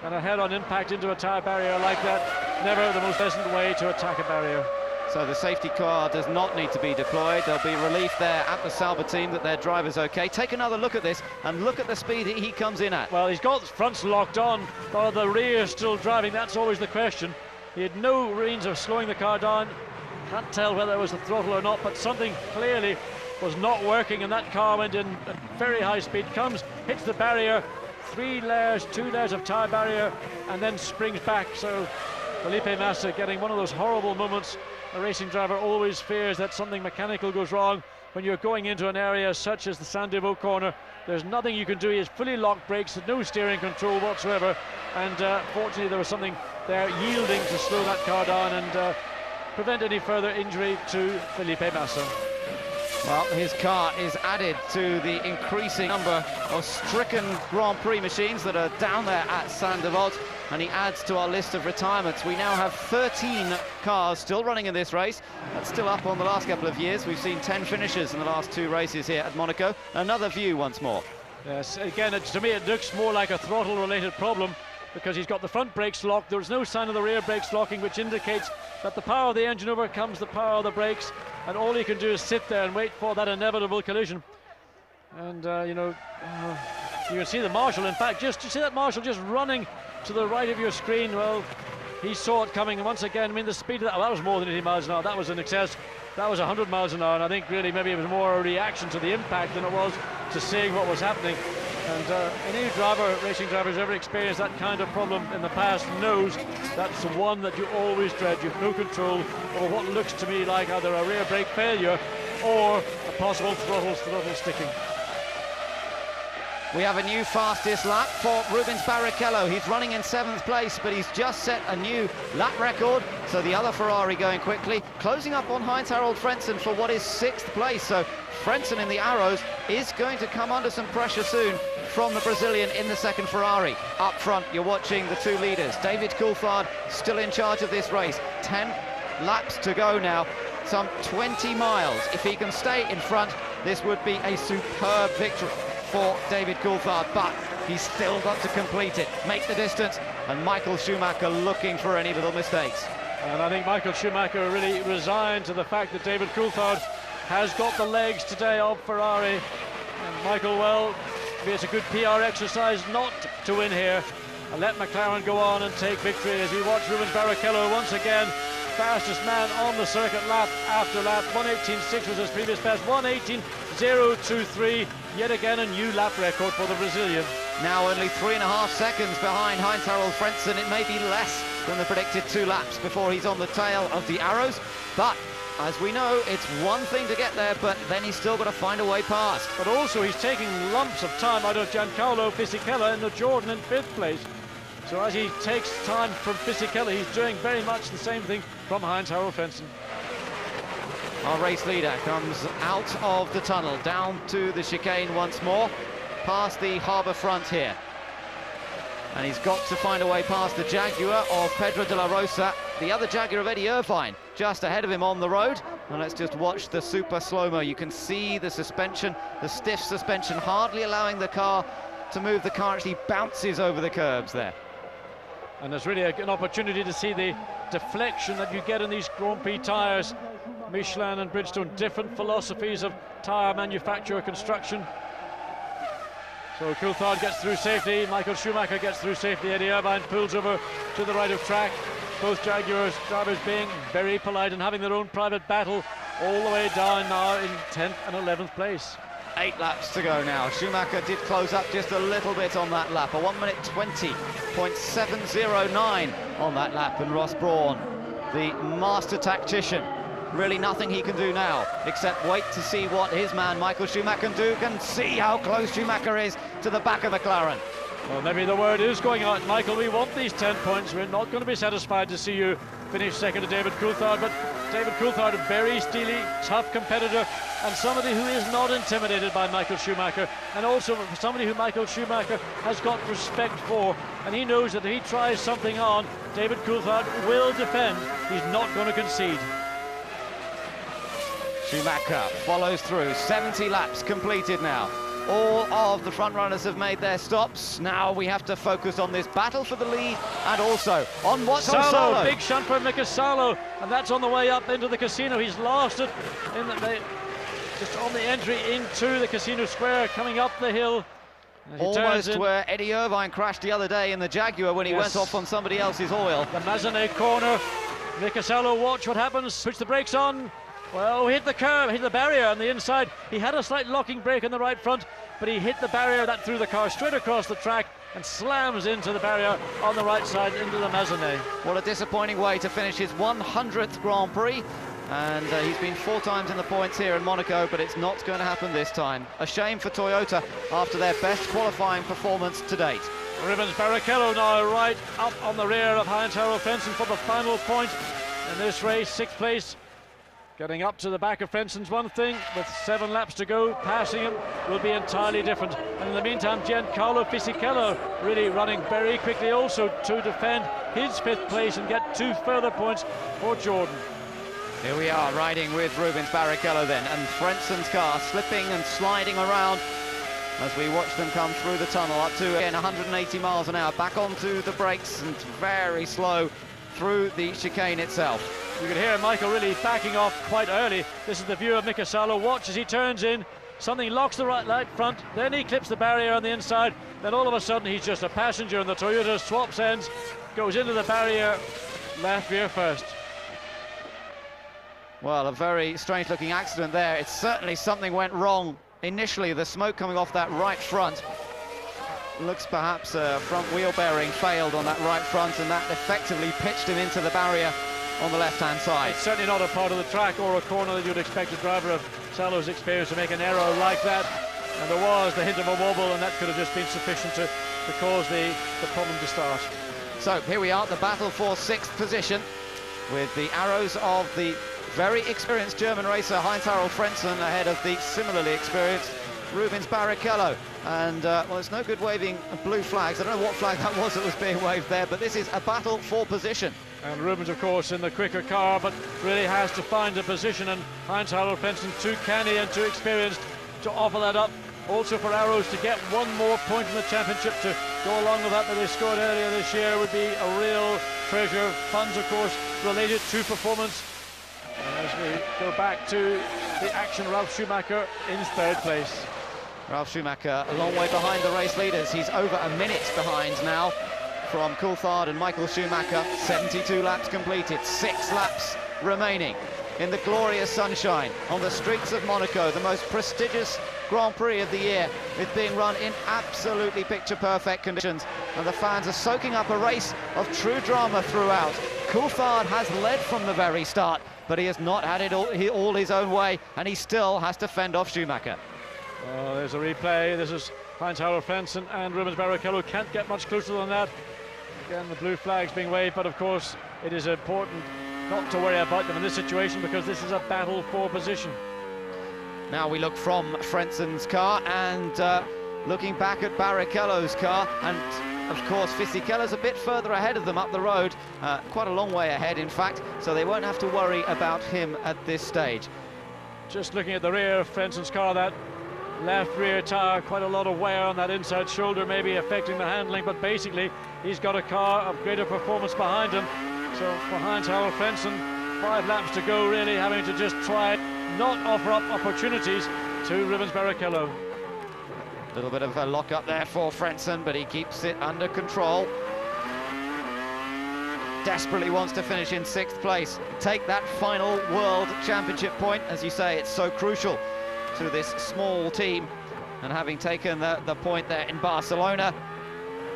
S8: and a head-on impact into a tyre barrier like that never the most pleasant way to attack a barrier.
S3: So the safety car does not need to be deployed. There'll be relief there at the Sauber team that their driver's okay. Take another look at this and look at the speed that he comes in at.
S8: Well, he's got the fronts locked on, but the rear still driving. That's always the question. He had no means of slowing the car down. Can't tell whether it was the throttle or not, but something clearly was not working, and that car went in at very high speed. Comes, hits the barrier, 2 layers of tyre barrier, and then springs back. So Felipe Massa getting one of those horrible moments. A racing driver always fears that something mechanical goes wrong when you're going into an area such as the Sandevaux corner. There's nothing you can do. He has fully locked brakes, no steering control whatsoever, and fortunately there was something there yielding to slow that car down and prevent any further injury to Felipe Massa.
S3: Well, his car is added to the increasing number of stricken Grand Prix machines that are down there at Sandevaux, and he adds to our list of retirements. We now have 13 cars still running in this race. That's still up on the last couple of years. We've seen 10 finishers in the last 2 races here at Monaco. Another view once more.
S8: Yes, again, to me it looks more like a throttle-related problem, because he's got the front brakes locked. There's no sign of the rear brakes locking, which indicates that the power of the engine overcomes the power of the brakes, and all he can do is sit there and wait for that inevitable collision. And you know, you can see the marshal, in fact, you see that marshal just running to the right of your screen. Well, he saw it coming, and once again, I mean, the speed of that, well, that was more than 80 miles an hour. That was in excess. That was 100 miles an hour, and I think really maybe it was more a reaction to the impact than it was to seeing what was happening. And any racing driver who's ever experienced that kind of problem in the past knows that's the one that you always dread. You have no control over what looks to me like either a rear brake failure or a possible throttle sticking.
S3: We have a new fastest lap for Rubens Barrichello. He's running in 7th place, but he's just set a new lap record. So the other Ferrari going quickly, closing up on Heinz-Harald Frentzen for what is 6th place. So Frentzen in the arrows is going to come under some pressure soon from the Brazilian in the 2nd Ferrari. Up front, you're watching the 2 leaders. David Coulthard still in charge of this race. 10 laps to go now, some 20 miles. If he can stay in front, this would be a superb victory for David Coulthard, but he's still got to complete it, make the distance, and Michael Schumacher looking for any little mistakes.
S8: And I think Michael Schumacher really resigned to the fact that David Coulthard has got the legs today of Ferrari. And Michael, well, it's a good PR exercise not to win here and let McLaren go on and take victory as we watch Rubens Barrichello once again, fastest man on the circuit lap after lap. 1:18.6 was his previous best, 1:18.023, yet again a new lap record for the Brazilian.
S3: Now only 3.5 seconds behind Heinz-Harald Frentzen. It may be less than the predicted 2 laps before he's on the tail of the arrows, but as we know, it's one thing to get there, but then he's still got to find a way past.
S8: But also he's taking lumps of time out of Giancarlo Fisichella in the Jordan in 5th place. So as he takes time from Fisichella, he's doing very much the same thing from Heinz-Harald Frentzen.
S3: Our race leader comes out of the tunnel, down to the chicane once more, past the harbour front here. And he's got to find a way past the Jaguar of Pedro de la Rosa, the other Jaguar of Eddie Irvine, just ahead of him on the road. And let's just watch the super slow-mo. You can see the suspension, the stiff suspension, hardly allowing the car to move. The car actually bounces over the curbs there.
S8: And there's really an opportunity to see the deflection that you get in these Grand Prix tyres. Michelin and Bridgestone, different philosophies of tyre manufacture construction. So Coulthard gets through safety, Michael Schumacher gets through safety, Eddie Irvine pulls over to the right of track. Both Jaguars drivers being very polite and having their own private battle all the way down now in 10th and 11th place.
S3: 8 laps to go now. Schumacher did close up just a little bit on that lap, a 1:20.709 on that lap, and Ross Brawn, the master tactician, really nothing he can do now except wait to see what his man Michael Schumacher can see how close Schumacher is to the back of McLaren.
S8: Well, maybe the word is going out, Michael, we want these 10 points. We're not going to be satisfied to see you finish second to David Coulthard, but David Coulthard, a very steely, tough competitor, and somebody who is not intimidated by Michael Schumacher, and also somebody who Michael Schumacher has got respect for, and he knows that if he tries something on, David Coulthard will defend. He's not going to concede.
S3: Schumacher follows through, 70 laps completed now. All of the front runners have made their stops. Now we have to focus on this battle for the lead and also on what's on Salo.
S8: Big shunt for Mika Salo, and that's on the way up into the casino. He's lost it just on the entry into the casino square, coming up the hill.
S3: Almost where Eddie Irvine crashed the other day in the Jaguar when he went off on somebody else's oil.
S8: The Mazeney corner. Mika Salo, watch what happens. Puts the brakes on. Well, hit the curb, hit the barrier on the inside. He had a slight locking brake in the right front, but he hit the barrier. That threw the car straight across the track and slams into the barrier on the right side into the Mazeney.
S3: What a disappointing way to finish his 100th Grand Prix. And he's been 4 times in the points here in Monaco, but it's not going to happen this time. A shame for Toyota after their best qualifying performance to date.
S8: Rubens Barrichello now right up on the rear of Heinz-Harald Frentzen for the final point in this race, 6th place. Getting up to the back of Frenssen's one thing, with 7 laps to go, passing him will be entirely different. And in the meantime, Giancarlo Fisichella really running very quickly also to defend his 5th place and get 2 further points for Jordan.
S3: Here we are riding with Rubens Barrichello then, and Frenssen's car slipping and sliding around as we watch them come through the tunnel up to, again, 180 miles an hour, back onto the brakes and very slow through the chicane itself.
S8: You can hear Michael really backing off quite early. This is the view of Mika Salo. Watch as he turns in. Something locks the right front, then he clips the barrier on the inside, then all of a sudden he's just a passenger and the Toyota swaps ends, goes into the barrier, left rear first.
S3: Well, a very strange looking accident there. It's certainly something went wrong initially. The smoke coming off that right front. Looks perhaps a front wheel bearing failed on that right front, and that effectively pitched him into the barrier on the left-hand side.
S8: It's certainly not a part of the track or a corner that you'd expect a driver of Salo's experience to make an error like that. And there was the hint of a wobble, and that could have just been sufficient to cause the problem to start.
S3: So here we are, the battle for 6th position, with the arrows of the very experienced German racer Heinz-Harald Frentzen ahead of the similarly experienced Rubens Barrichello. And well, it's no good waving blue flags. I don't know what flag that was being waved there, but this is a battle for position.
S8: And Rubens, of course, in the quicker car, but really has to find a position, and Heinz-Harald Frentzen too canny and too experienced to offer that up. Also for Arrows to get 1 more point in the championship to go along with that they scored earlier this year would be a real treasure. Funds, of course, related to performance. And as we go back to the action, Ralf Schumacher in 3rd place.
S3: Ralf Schumacher a long way behind the race leaders. He's over a minute behind now from Coulthard and Michael Schumacher. 72 laps completed, 6 laps remaining in the glorious sunshine on the streets of Monaco, the most prestigious Grand Prix of the year. It's being run in absolutely picture-perfect conditions, and the fans are soaking up a race of true drama throughout. Coulthard has led from the very start, but he has not had it all his own way, and he still has to fend off Schumacher.
S8: Oh, there's a replay. This is Heinz-Harald Frentzen and Rubens Barrichello. Can't get much closer than that. Again, the blue flag's being waved, but of course it is important not to worry about them in this situation, because this is a battle for position.
S3: Now we look from Frentzen's car and looking back at Barrichello's car, and of course Fisichella's a bit further ahead of them up the road, quite a long way ahead in fact, so they won't have to worry about him at this stage.
S8: Just looking at the rear of Frentzen's car, that left rear tire, quite a lot of wear on that inside shoulder, maybe affecting the handling, but basically he's got a car of greater performance behind him. So for Heinz-Harald Frentzen, 5 laps to go, really having to just try not offer up opportunities to Rubens Barrichello.
S3: A little bit of a lock up there for Frentzen, but he keeps it under control. Desperately wants to finish in 6th place, take that final World Championship point. As you say, it's so crucial to this small team, and having taken the point there in Barcelona,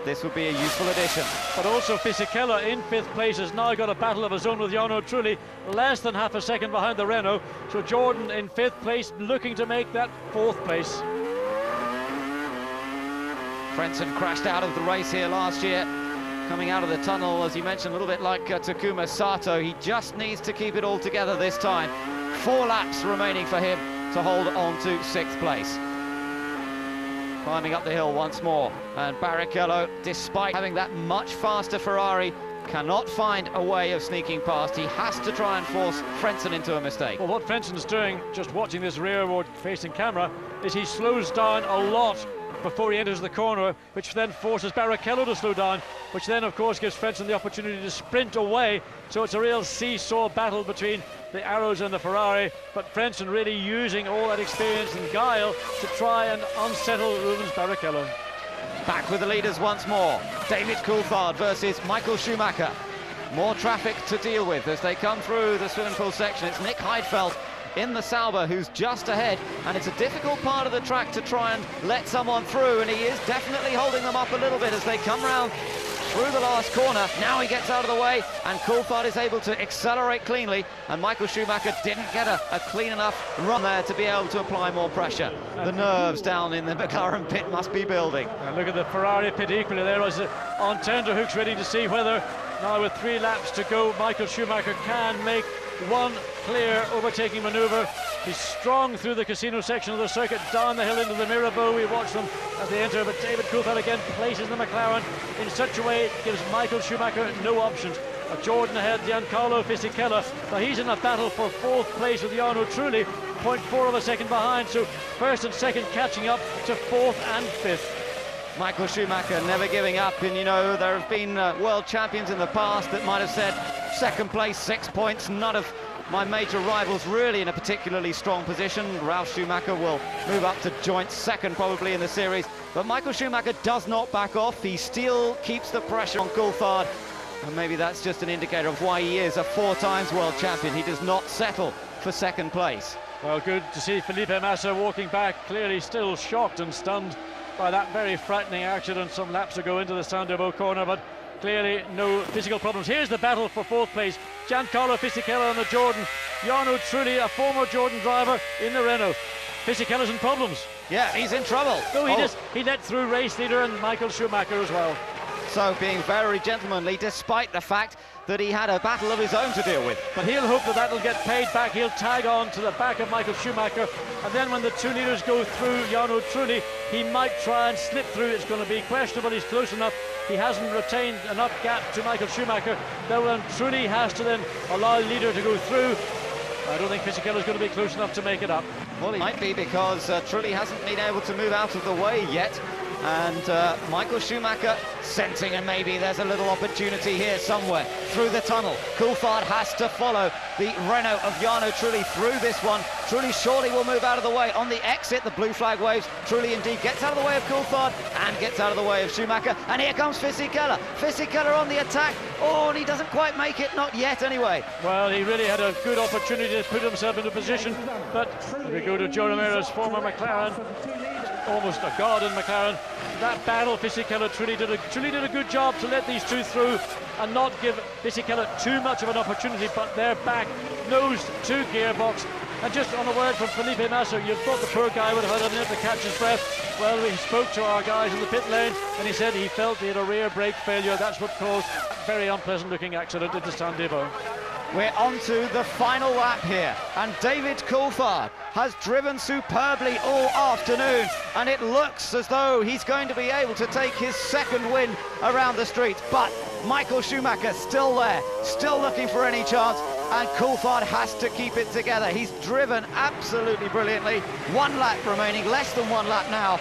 S3: this would be a useful addition.
S8: But also Fisichella in 5th place has now got a battle of his own with Jarno Trulli, less than half a second behind the Renault. So Jordan in 5th place, looking to make that 4th place.
S3: Frentzen crashed out of the race here last year, coming out of the tunnel, as you mentioned, a little bit like Takuma Sato. He just needs to keep it all together this time. 4 laps remaining for him to hold on to 6th place. Climbing up the hill once more, and Barrichello, despite having that much faster Ferrari cannot find a way of sneaking past. He has to try and force Frentzen into a mistake.
S8: Well, what Frenson's doing, just watching this rearward-facing camera, is he slows down a lot before he enters the corner, which then forces Barrichello to slow down, which then, of course, gives Frentzen the opportunity to sprint away. So it's a real seesaw battle between the Arrows and the Ferrari, but Frentzen really using all that experience and guile to try and unsettle Rubens Barrichello.
S3: Back with the leaders once more. David Coulthard versus Michael Schumacher. More traffic to deal with as they come through the swimming pool section. It's Nick Heidfeld in the Sauber who's just ahead, and it's a difficult part of the track to try and let someone through, and he is definitely holding them up a little bit as they come round through the last corner. Now he gets out of the way, and Coulthard is able to accelerate cleanly, and Michael Schumacher didn't get a clean enough run there to be able to apply more pressure. The nerves down in the McLaren pit must be building.
S8: And look at the Ferrari pit equally there as on tenterhooks, waiting to see whether, now with 3 laps to go, Michael Schumacher can make one clear overtaking manoeuvre. He's strong through the casino section of the circuit, down the hill into the Mirabeau. We watch them as they enter, but David Coulthard again places the McLaren in such a way it gives Michael Schumacher no options. Jordan ahead, Giancarlo Fisichella. Now he's in a battle for 4th place with Jarno Trulli, 0.4 of a second behind, so 1st and 2nd catching up to 4th and 5th.
S3: Michael Schumacher never giving up, and you know, there have been world champions in the past that might have said 2nd place, 6 points, none of my major rivals really in a particularly strong position. Ralf Schumacher will move up to joint 2nd probably in the series, but Michael Schumacher does not back off. He still keeps the pressure on Coulthard, and maybe that's just an indicator of why he is a 4 times world champion. He does not settle for 2nd place.
S8: Well, good to see Felipe Massa walking back, clearly still shocked and stunned by that very frightening accident some laps ago into the Sandoval corner, but clearly no physical problems. Here's the battle for 4th place. Giancarlo Fisichella on the Jordan. Jarno Trulli, a former Jordan driver, in the Renault. Fisichella's in problems.
S3: Yeah, he's in trouble.
S8: No, he let through race leader and Michael Schumacher as well.
S3: So being very gentlemanly, despite the fact that he had a battle of his own to deal with.
S8: But he'll hope that that'll get paid back. He'll tag on to the back of Michael Schumacher, and then when the 2 leaders go through Jarno Trulli, he might try and slip through. It's going to be questionable. He's close enough. He hasn't retained enough gap to Michael Schumacher. Then Trulli has to then allow leader to go through. I don't think Fisichella's going to be close enough to make it up.
S3: Well, he might be, because Trulli hasn't been able to move out of the way yet. And Michael Schumacher sensing, and maybe there's a little opportunity here somewhere through the tunnel. Coulthard has to follow the Renault of Jarno Trulli through this one. Trulli surely will move out of the way. On the exit, the blue flag waves. Trulli indeed gets out of the way of Coulthard and gets out of the way of Schumacher. And here comes Fisichella. Fisichella on the attack. Oh, and he doesn't quite make it, not yet anyway.
S8: Well, he really had a good opportunity to put himself into position, but we go to Joe Ramirez, former McLaren, almost a god in McLaren. That battle, Fisichella, Trulli did a good job to let these 2 through and not give Fisichella too much of an opportunity, but they're back, nose to gearbox. And just on a word from Felipe Massa, you thought the poor guy would have had a minute to catch his breath. Well, we spoke to our guys in the pit lane, and he said he felt he had a rear brake failure. That's what caused a very unpleasant looking accident into Sandoval.
S3: We're on to the final lap here, and David Coulthard has driven superbly all afternoon, and it looks as though he's going to be able to take his 2nd win around the streets. But Michael Schumacher still there, still looking for any chance, and Coulthard has to keep it together. He's driven absolutely brilliantly. 1 lap remaining, less than 1 lap now,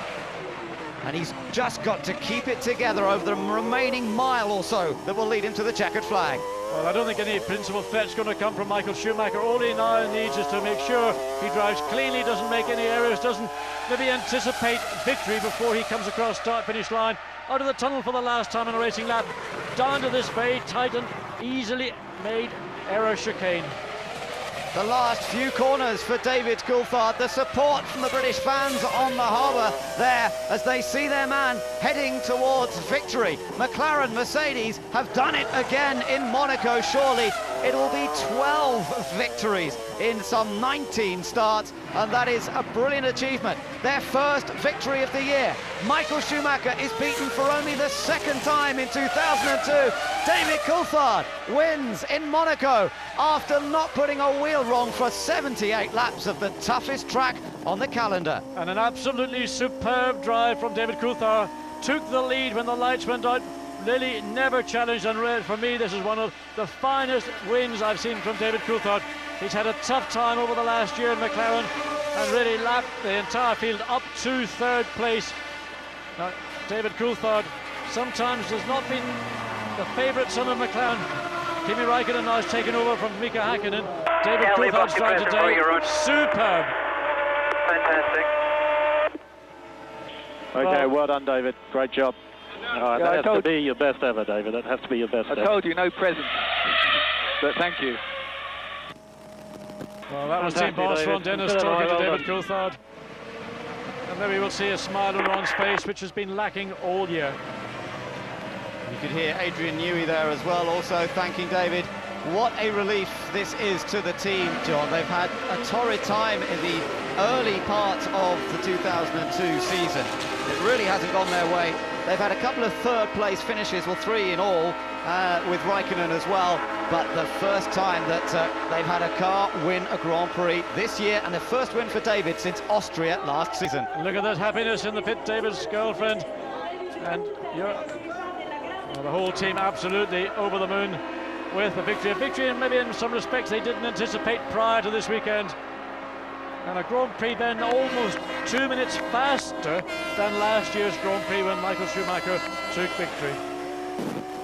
S3: and he's just got to keep it together over the remaining mile or so that will lead him to the checkered flag.
S8: Well, I don't think any principal threat's going to come from Michael Schumacher. All he now needs is to make sure he drives cleanly, doesn't make any errors, doesn't maybe anticipate victory before he comes across start-finish line. Out of the tunnel for the last time in a racing lap, down to this very tight and easily made error chicane.
S3: The last few corners for David Coulthard. The support from the British fans on the harbour there as they see their man heading towards victory. McLaren, Mercedes have done it again in Monaco. Surely it will be 12 victories in some 19 starts, and that is a brilliant achievement. Their 1st victory of the year. Michael Schumacher is beaten for only the 2nd time in 2002. David Coulthard wins in Monaco after not putting a wheel wrong for 78 laps of the toughest track on the calendar.
S8: And an absolutely superb drive from David Coulthard. Took the lead when the lights went out, really never challenged on red. For me, this is one of the finest wins I've seen from David Coulthard. He's had a tough time over the last year in McLaren and really lapped the entire field up to third place. Now, David Coulthard sometimes has not been the favourite son of McLaren. Kimi Raikkonen now has taken over from Mika Hakkinen. David Coulthard's drive today, superb.
S10: Fantastic. Okay, well done, David. Great job. That has to be your best ever, David. That has to be your best ever.
S11: I told you, no present. But thank you.
S8: Well, that was team boss Ron Dennis talking to David Coulthard. And there we will see a smile on Ron's face, which has been lacking all year.
S3: You could hear Adrian Newey there as well, also thanking David. What a relief this is to the team, John. They've had a torrid time in the early part of the 2002 season. It really hasn't gone their way. They've had a couple of third-place finishes, well, 3 in all, with Raikkonen as well. But the first time that they've had a car win a Grand Prix this year, and the first win for David since Austria last season.
S8: Look at that happiness in the pit, David's girlfriend. And the whole team absolutely over the moon with the victory. A victory, and maybe in some respects they didn't anticipate prior to this weekend. And a Grand Prix then almost 2 minutes faster than last year's Grand Prix when Michael Schumacher took victory.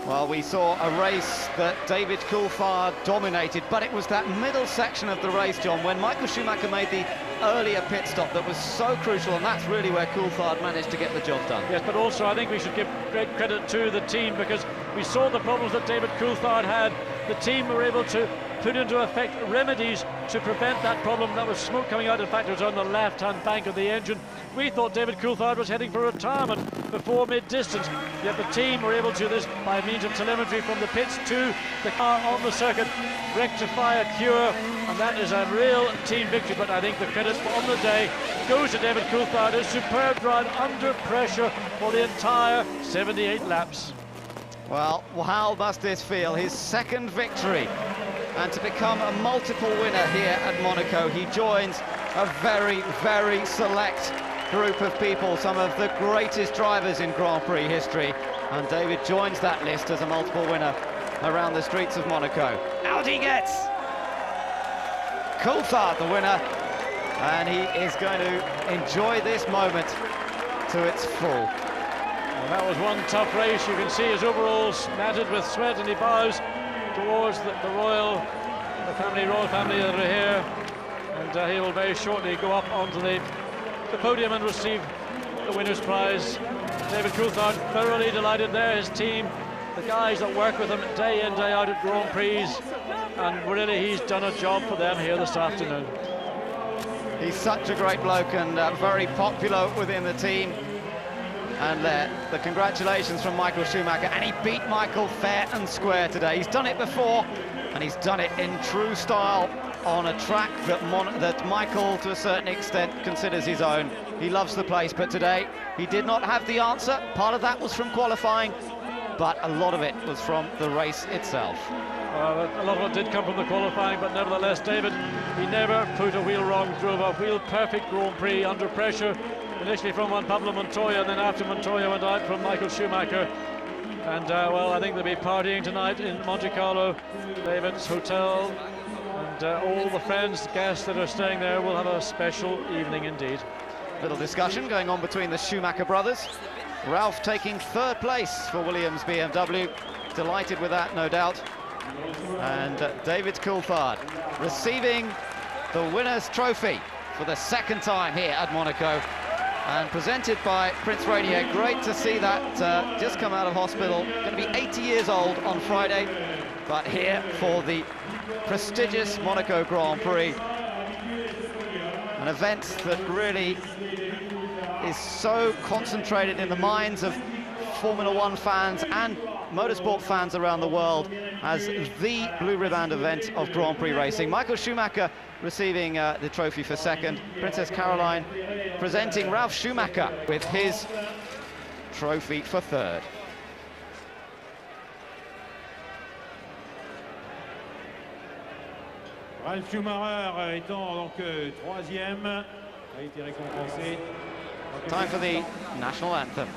S3: Well, we saw a race that David Coulthard dominated, but it was that middle section of the race, John, when Michael Schumacher made the earlier pit stop that was so crucial, and that's really where Coulthard managed to get the job done.
S8: Yes, but also I think we should give great credit to the team, because we saw the problems that David Coulthard had. The team were able to put into effect remedies to prevent that problem. That was smoke coming out. In fact, it was on the left-hand bank of the engine. We thought David Coulthard was heading for retirement before mid-distance, yet the team were able to, this by means of telemetry from the pits to the car on the circuit, rectify a cure, and that is a real team victory. But I think the credit on the day goes to David Coulthard. His superb drive under pressure for the entire 78 laps.
S3: Well, how must this feel? His second victory, and to become a multiple winner here at Monaco. He joins a very, very select group of people, some of the greatest drivers in Grand Prix history, and David joins that list as a multiple winner around the streets of Monaco. Out he gets! Coulthard the winner, and he is going to enjoy this moment to its full.
S8: Well, that was one tough race. You can see his overalls matted with sweat, and he bows towards the royal family that are here, and he will very shortly go up onto the podium and receive the winner's prize. David Coulthard thoroughly delighted there, his team, the guys that work with him day in, day out at Grand Prix, and really he's done a job for them here this afternoon.
S3: He's such a great bloke and very popular within the team. And the congratulations from Michael Schumacher, and he beat Michael fair and square today. He's done it before, and he's done it in true style on a track that Michael, to a certain extent, considers his own. He loves the place, but today he did not have the answer. Part of that was from qualifying, but a lot of it was from the race itself.
S8: A lot of it did come from the qualifying, but nevertheless, David, he never put a wheel wrong, drove a wheel-perfect Grand Prix under pressure. Initially from Juan Pablo Montoya, and then after Montoya went out from Michael Schumacher. And well, I think they'll be partying tonight in Monte Carlo, David's hotel, and all the friends, guests that are staying there will have a special evening indeed.
S3: Little discussion going on between the Schumacher brothers. Ralph taking third place for Williams BMW, delighted with that, no doubt. And David Coulthard receiving the winner's trophy for the second time here at Monaco, and presented by Prince Rainier. Great to see that just come out of hospital. Going to be 80 years old on Friday, but here for the prestigious Monaco Grand Prix. An event that really is so concentrated in the minds of Formula One fans and motorsport fans around the world as the blue ribbon event of Grand Prix racing. Michael Schumacher receiving the trophy for second. Princess Caroline presenting Ralf Schumacher with his trophy for third.
S23: Ralf Schumacher étant donc troisième, a été récompensé.
S3: Time for the national anthem.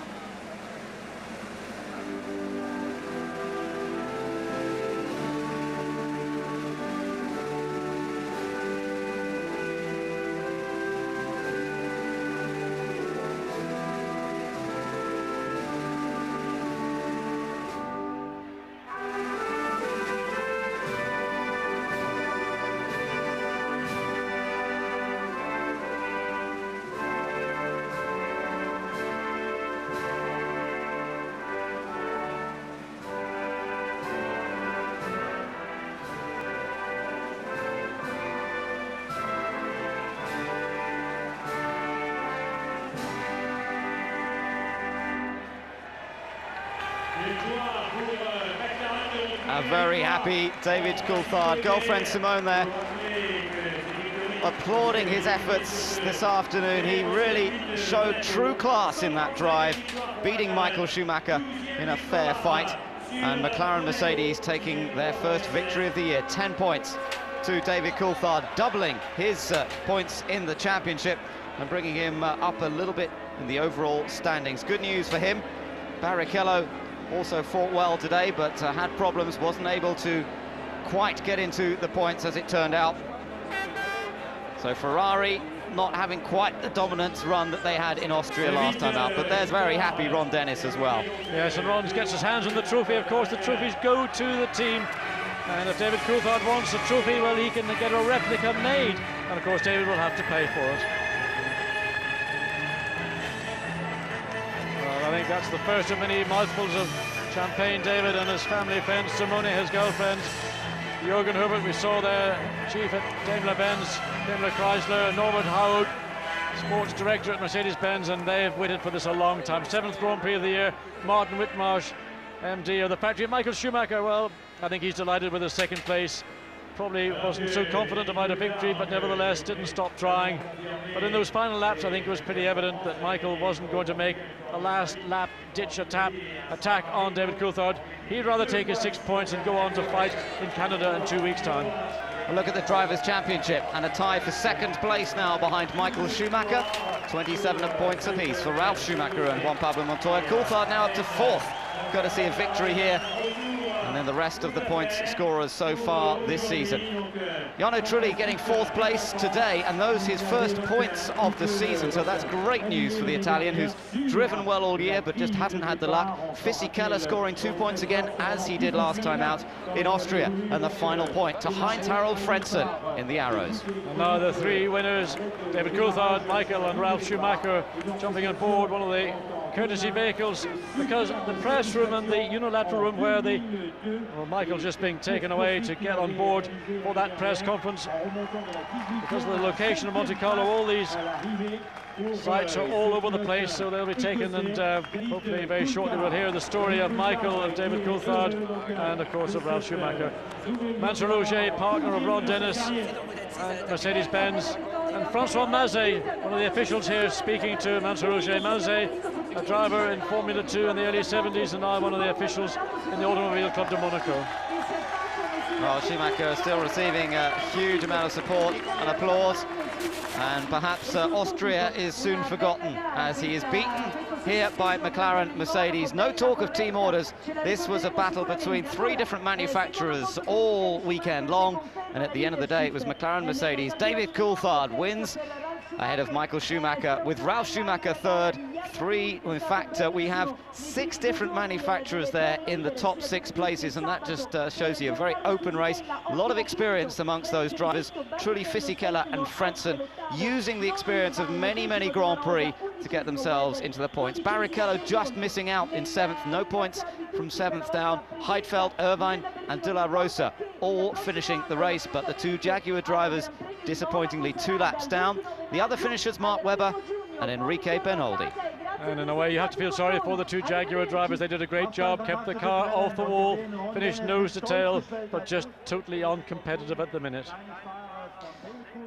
S3: very happy David Coulthard. Girlfriend Simone there, applauding his efforts this afternoon. He really showed true class in that drive, beating Michael Schumacher in a fair fight. And McLaren Mercedes taking their first victory of the year, 10 points to David Coulthard, doubling his points in the championship and bringing him up a little bit in the overall standings. Good news for him. Barrichello also fought well today, but had problems, wasn't able to quite get into the points as it turned out. So Ferrari not having quite the dominant run that they had in Austria last time out, but there's very happy Ron Dennis as well.
S8: Yes, and Ron gets his hands on the trophy. Of course, the trophies go to the team, and if David Coulthard wants the trophy, well, he can get a replica made, and of course David will have to pay for it. Well, I think that's the first of many mouthfuls of champagne. David and his family friends, Simone, his girlfriend, Jürgen Herbert, we saw there, chief at Daimler-Benz, Daimler Chrysler, Norbert Haug, sports director at Mercedes-Benz, and they've waited for this a long time. 7th Grand Prix of the year. Martin Whitmarsh, MD of the factory. Michael Schumacher, well, I think he's delighted with his second place. Probably wasn't so confident about a victory, but nevertheless didn't stop trying. But in those final laps, I think it was pretty evident that Michael wasn't going to make a last lap ditch attack on David Coulthard. He'd rather take his 6 points and go on to fight in Canada in 2 weeks' time.
S3: A look at the Drivers' Championship, and a tie for second place now behind Michael Schumacher. 27 points apiece for Ralf Schumacher and Juan Pablo Montoya. Coulthard now up to 4th. Got to see a victory here. And then the rest of the points scorers so far this season. Jarno Trulli getting 4th place today, and those his first points of the season, so that's great news for the Italian, who's driven well all year but just hasn't had the luck. Fisichella scoring 2 points again, as he did last time out in Austria, and the final point to Heinz-Harald Frentzen in the Arrows.
S8: And now the 3 winners, David Coulthard, Michael and Ralf Schumacher, jumping on board one of the courtesy vehicles, because the press room and the unilateral room where Michael just being taken away to get on board for that press conference, because of the location of Monte Carlo, all these sites are all over the place, so they'll be taken, and hopefully very shortly we'll hear the story of Michael, of David Coulthard, and of course of Ralf Schumacher. Mansur Roger, partner of Ron Dennis and Mercedes-Benz, and Francois Mazet, one of the officials here, speaking to Mansur Roger. Mazet, a driver in Formula 2 in the early 70s, and now one of the officials in the Automobile Club de Monaco.
S3: Well, Schumacher still receiving a huge amount of support and applause, and perhaps Austria is soon forgotten as he is beaten here by McLaren Mercedes. No talk of team orders. This was a battle between 3 different manufacturers all weekend long, and at the end of the day it was McLaren Mercedes. David Coulthard wins ahead of Michael Schumacher, with Ralf Schumacher 3rd. In fact, we have 6 different manufacturers there in the top 6 places, and that just shows you a very open race. A lot of experience amongst those drivers. Trulli, Fisichella and Frentzen using the experience of many, many Grand Prix to get themselves into the points. Barrichello just missing out in 7th, no points from 7th down. Heidfeld, Irvine and De La Rosa all finishing the race, but the 2 Jaguar drivers disappointingly 2 laps down. The other finishers, Mark Webber and Enrique Bernoldi.
S8: And in a way you have to feel sorry for the 2 Jaguar drivers. They did a great job, kept the car off the wall, finished nose to tail, but just totally uncompetitive at the minute.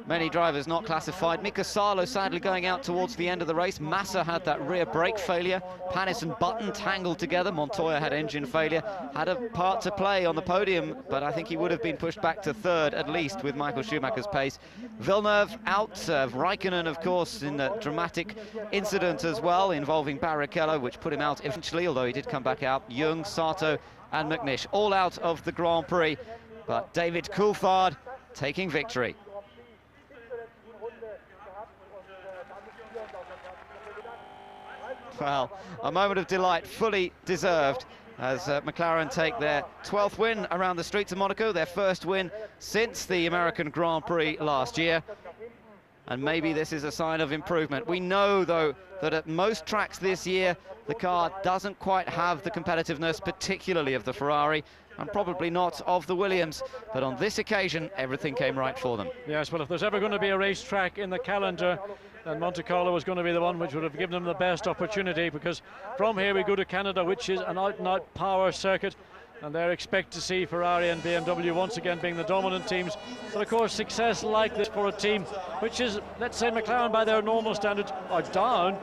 S3: Many drivers not classified. Mika Salo sadly going out towards the end of the race. Massa had that rear brake failure. Panis and Button tangled together. Montoya had engine failure. Had a part to play on the podium, but I think he would have been pushed back to 3rd at least with Michael Schumacher's pace. Villeneuve out. Raikkonen, of course, in a dramatic incident as well involving Barrichello, which put him out eventually, although he did come back out. Jung, Sato and McNish all out of the Grand Prix, but David Coulthard taking victory. Well, a moment of delight, fully deserved, as McLaren take their 12th win around the streets of Monaco, their first win since the American Grand Prix last year. And maybe this is a sign of improvement. We know, though, that at most tracks this year, the car doesn't quite have the competitiveness, particularly of the Ferrari, and probably not of the Williams. But on this occasion, everything came right for them.
S8: Yes, well, if there's ever going to be a racetrack in the calendar, then Monte Carlo was going to be the one which would have given them the best opportunity, because from here we go to Canada, which is an out-and-out power circuit. and they're expect to see Ferrari and BMW once again being the dominant teams. But of course, success like this for a team which is, let's say, McLaren by their normal standards are down,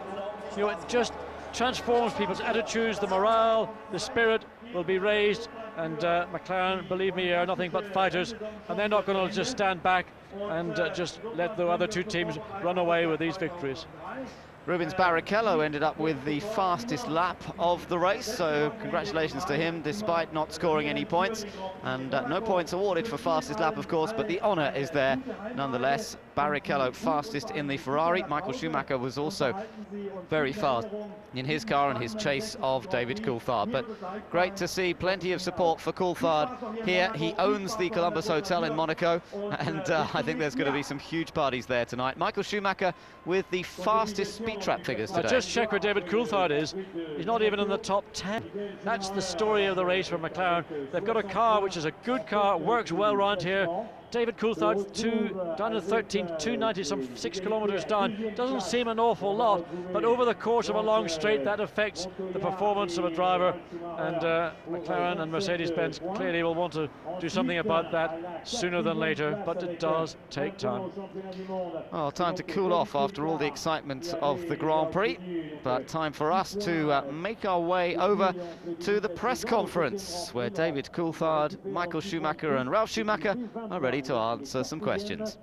S8: you know, it just transforms people's attitudes. The morale, the spirit will be raised, and McLaren, believe me, are nothing but fighters, and they're not going to just stand back and just let the other two teams run away with these victories.
S3: Rubens Barrichello ended up with the fastest lap of the race, so congratulations to him, despite not scoring any points. And no points awarded for fastest lap, of course, but the honour is there nonetheless. Barrichello fastest in the Ferrari. Michael Schumacher was also very fast in his car and his chase of David Coulthard. But great to see plenty of support for Coulthard here. He owns the Columbus Hotel in Monaco, and I think there's going to be some huge parties there tonight. Michael Schumacher with the fastest speed trap figures today.
S8: Just check where David Coulthard is. He's not even in the top 10. That's the story of the race for McLaren. They've got a car which is a good car, works well around here. David Coulthard down to 13, 290, some 6 kilometers down. Doesn't seem an awful lot, but over the course of a long straight, that affects the performance of a driver. And McLaren and Mercedes-Benz clearly will want to do something about that sooner than later, but it does take time.
S3: Well, time to cool off after all the excitement of the Grand Prix, but time for us to make our way over to the press conference, where David Coulthard, Michael Schumacher and Ralf Schumacher are ready to answer some questions.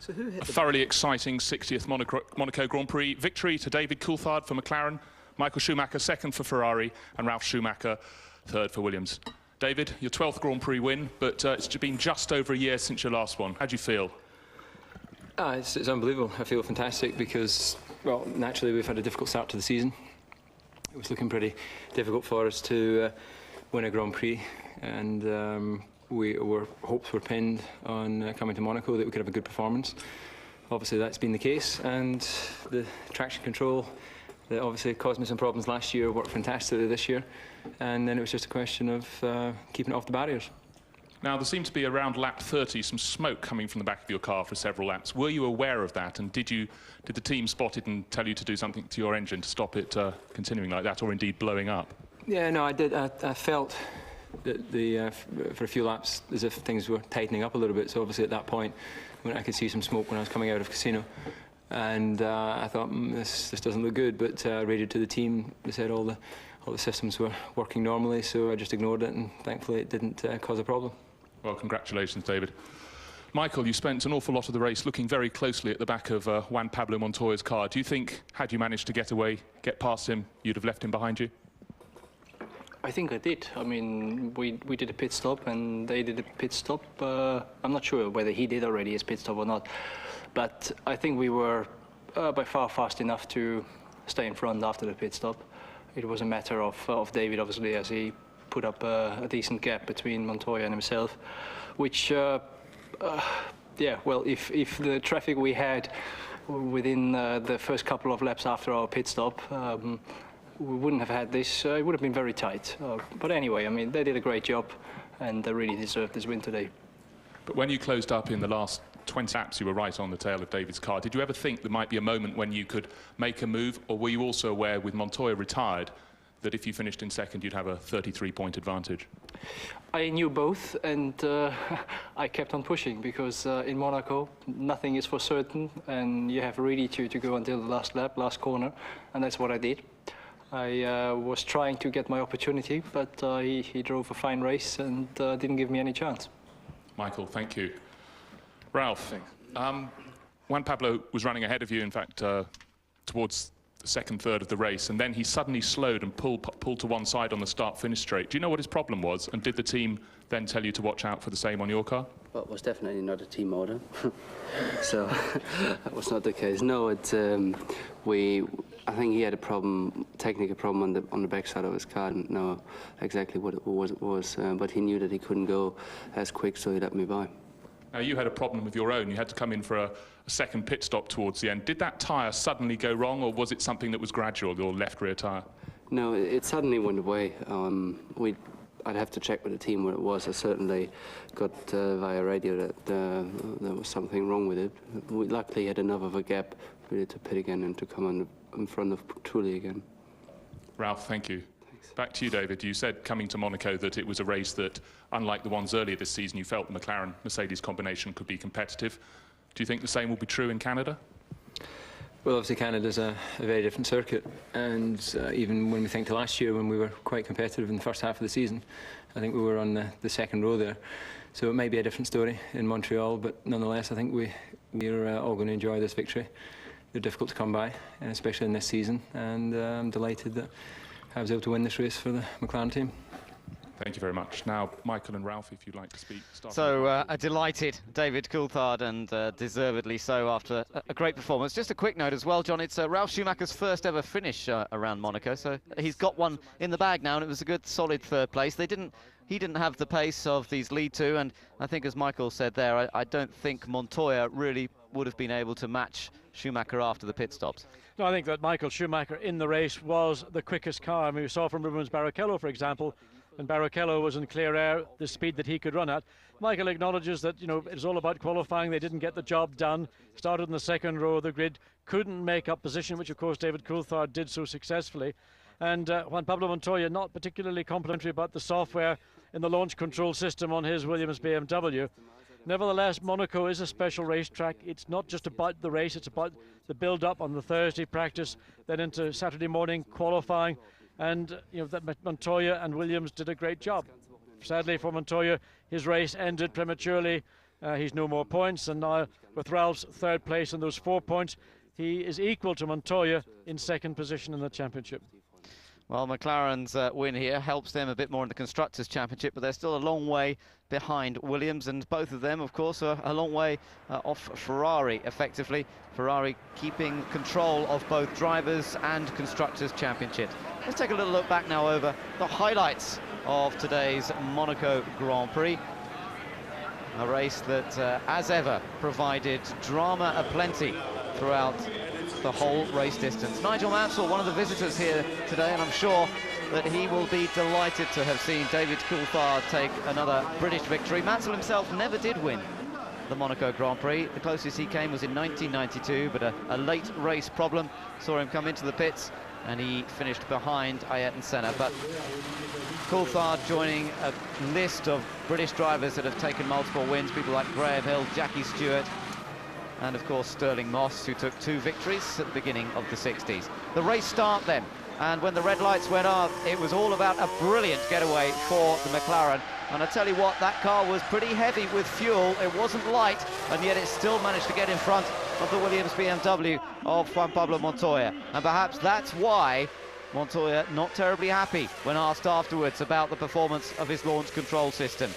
S2: A thoroughly exciting 60th Monaco Grand Prix victory to David Coulthard for McLaren, Michael Schumacher second for Ferrari, and Ralf Schumacher third for Williams. David, your 12th Grand Prix win, but it's been just over a year since your last one. How do you feel?
S12: It's unbelievable. I feel fantastic because, well, naturally we've had a difficult start to the season. It was looking pretty difficult for us to win a Grand Prix, and our hopes were pinned on coming to Monaco that we could have a good performance. Obviously that's been the case, and the traction control that obviously caused me some problems last year worked fantastically this year, and then it was just a question of keeping it off the barriers.
S2: Now, there seemed to be around lap 30 some smoke coming from the back of your car for several laps. Were you aware of that, and did the team spot it and tell you to do something to your engine to stop it continuing like that, or indeed blowing up?
S12: Yeah, no, I did. I felt that for a few laps as if things were tightening up a little bit. So obviously at that point, when I could see some smoke when I was coming out of Casino, and I thought this doesn't look good. But I radioed to the team. They said all the systems were working normally, so I just ignored it, and thankfully it didn't cause a problem.
S2: Well, congratulations, David. Michael, you spent an awful lot of the race looking very closely at the back of Juan Pablo Montoya's car. Do you think, had you managed to get away, get past him, you'd have left him behind you?
S12: I think I did. I mean, we did a pit stop and they did a pit stop. I'm not sure whether he did already his pit stop or not, but I think we were by far fast enough to stay in front after the pit stop. It was a matter of David, obviously, as he put up a decent gap between Montoya and himself, which, yeah, well, if the traffic we had within the first couple of laps after our pit stop, we wouldn't have had this. It would have been very tight. But anyway, I mean, they did a great job, and they really deserved this win today.
S2: But when you closed up in the last 20 laps, you were right on the tail of David's car. Did you ever think there might be a moment when you could make a move, or were you also aware, with Montoya retired, that if you finished in second, you'd have a 33-point advantage?
S12: I knew both, and I kept on pushing, because in Monaco, nothing is for certain, and you have really to go until the last lap, last corner, and that's what I did. I was trying to get my opportunity, but he drove a fine race and didn't give me any chance.
S2: Michael, thank you. Ralf, Juan Pablo was running ahead of you, in fact, towards the second third of the race, and then he suddenly slowed and pulled to one side on the start-finish straight. Do you know what his problem was, and did the team then tell you to watch out for the same on your car?
S14: Well, it was definitely not a team order, so that was not the case. No, I think he had a problem, technical problem on the back side of his car. I didn't know exactly what it was, but he knew that he couldn't go as quick, so he let me by.
S2: Now, you had a problem with your own. You had to come in for a second pit stop towards the end. Did that tyre suddenly go wrong, or was it something that was gradual, your left rear tyre?
S14: No, it suddenly went away. I'd have to check with the team what it was. I certainly got via radio that there was something wrong with it. We luckily had enough of a gap really to pit again and to come in front of Trulli again.
S2: Ralf, thank you. Back to you, David. You said coming to Monaco that it was a race that, unlike the ones earlier this season, you felt the McLaren-Mercedes combination could be competitive. Do you think the same will be true in Canada?
S15: Well, obviously Canada's a very different circuit, and even when we think to last year when we were quite competitive in the first half of the season, I think we were on the second row there. So it may be a different story in Montreal, but nonetheless I think we're all going to enjoy this victory. They're difficult to come by, especially in this season, and I'm delighted that I was able to win this race for the McLaren team.
S2: Thank you very much. Now, Michael and Ralph, if you'd like to speak.
S3: So, a delighted David Coulthard, and deservedly so after a great performance. Just a quick note as well, John, it's Ralf Schumacher's first ever finish around Monaco, so he's got one in the bag now, and it was a good, solid third place. He didn't have the pace of these lead two, and I think, as Michael said there, I don't think Montoya really would have been able to match Schumacher after the pit stops.
S8: No, I think that Michael Schumacher in the race was the quickest car. I mean, we saw from Rubens Barrichello, for example, when Barrichello was in clear air, the speed that he could run at. Michael acknowledges that, you know, it's all about qualifying. They didn't get the job done. Started in the second row of the grid, couldn't make up position, which of course David Coulthard did so successfully. And Juan Pablo Montoya, not particularly complimentary about the software in the launch control system on his Williams BMW. Nevertheless, Monaco is a special racetrack. It's not just about the race, it's about the build-up on the Thursday practice, then into Saturday morning qualifying. And you know that Montoya and Williams did a great job. Sadly for Montoya, his race ended prematurely. He's no more points, and now with Ralph's third place and those 4 points, he is equal to Montoya in second position in the championship.
S3: Well, McLaren's win here helps them a bit more in the Constructors' Championship, but they're still a long way behind Williams, and both of them, of course, are a long way off Ferrari, effectively. Ferrari keeping control of both Drivers' and Constructors' Championship. Let's take a little look back now over the highlights of today's Monaco Grand Prix. A race that, as ever, provided drama aplenty throughout the whole race distance. Nigel Mansell, one of the visitors here today, and I'm sure that he will be delighted to have seen David Coulthard take another British victory. Mansell himself never did win the Monaco Grand Prix. The closest he came was in 1992, but a late race problem saw him come into the pits, and he finished behind Ayrton Senna. But Coulthard joining a list of British drivers that have taken multiple wins, people like Graham Hill, Jackie Stewart, and of course Sterling Moss, who took 2 victories at the beginning of the 60s. The race start then, and when the red lights went up, it was all about a brilliant getaway for the McLaren. And I tell you what, that car was pretty heavy with fuel. It wasn't light, and yet it still managed to get in front of the Williams BMW of Juan Pablo Montoya. And perhaps that's why Montoya not terribly happy when asked afterwards about the performance of his launch control system.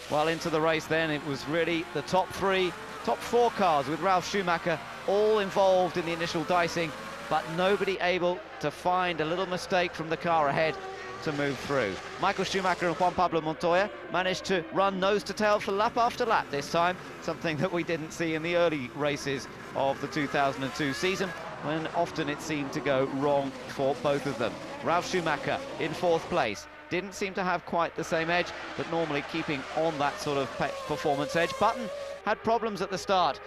S3: Well, into the race then, it was really the top 4 cars with Ralf Schumacher all involved in the initial dicing, but nobody able to find a little mistake from the car ahead to move through. Michael Schumacher and Juan Pablo Montoya managed to run nose to tail for lap after lap this time, something that we didn't see in the early races of the 2002 season, when often it seemed to go wrong for both of them. Ralf Schumacher in 4th place. Didn't seem to have quite the same edge, but normally keeping on that sort of performance edge. Button had problems at the start,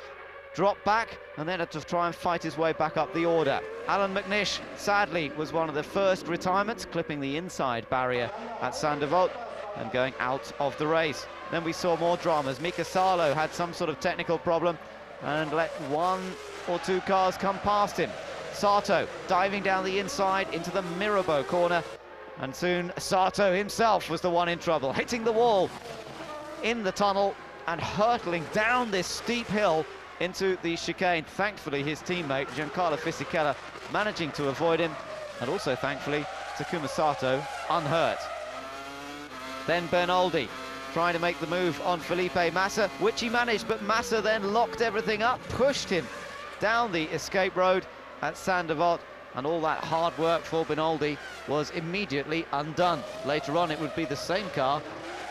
S3: dropped back, and then had to try and fight his way back up the order. Alan McNish, sadly, was one of the first retirements, clipping the inside barrier at Saint-Devote and going out of the race. Then we saw more dramas. Mika Salo had some sort of technical problem and let 1 or 2 cars come past him. Sato diving down the inside into the Mirabeau corner, and soon Sato himself was the one in trouble, hitting the wall in the tunnel and hurtling down this steep hill into the chicane. Thankfully, his teammate Giancarlo Fisichella managing to avoid him, and also thankfully Takuma Sato unhurt. Then Bernoldi trying to make the move on Felipe Massa, which he managed, but Massa then locked everything up, pushed him down the escape road at Saint-Devote, and all that hard work for Bernoldi was immediately undone. Later on, it would be the same car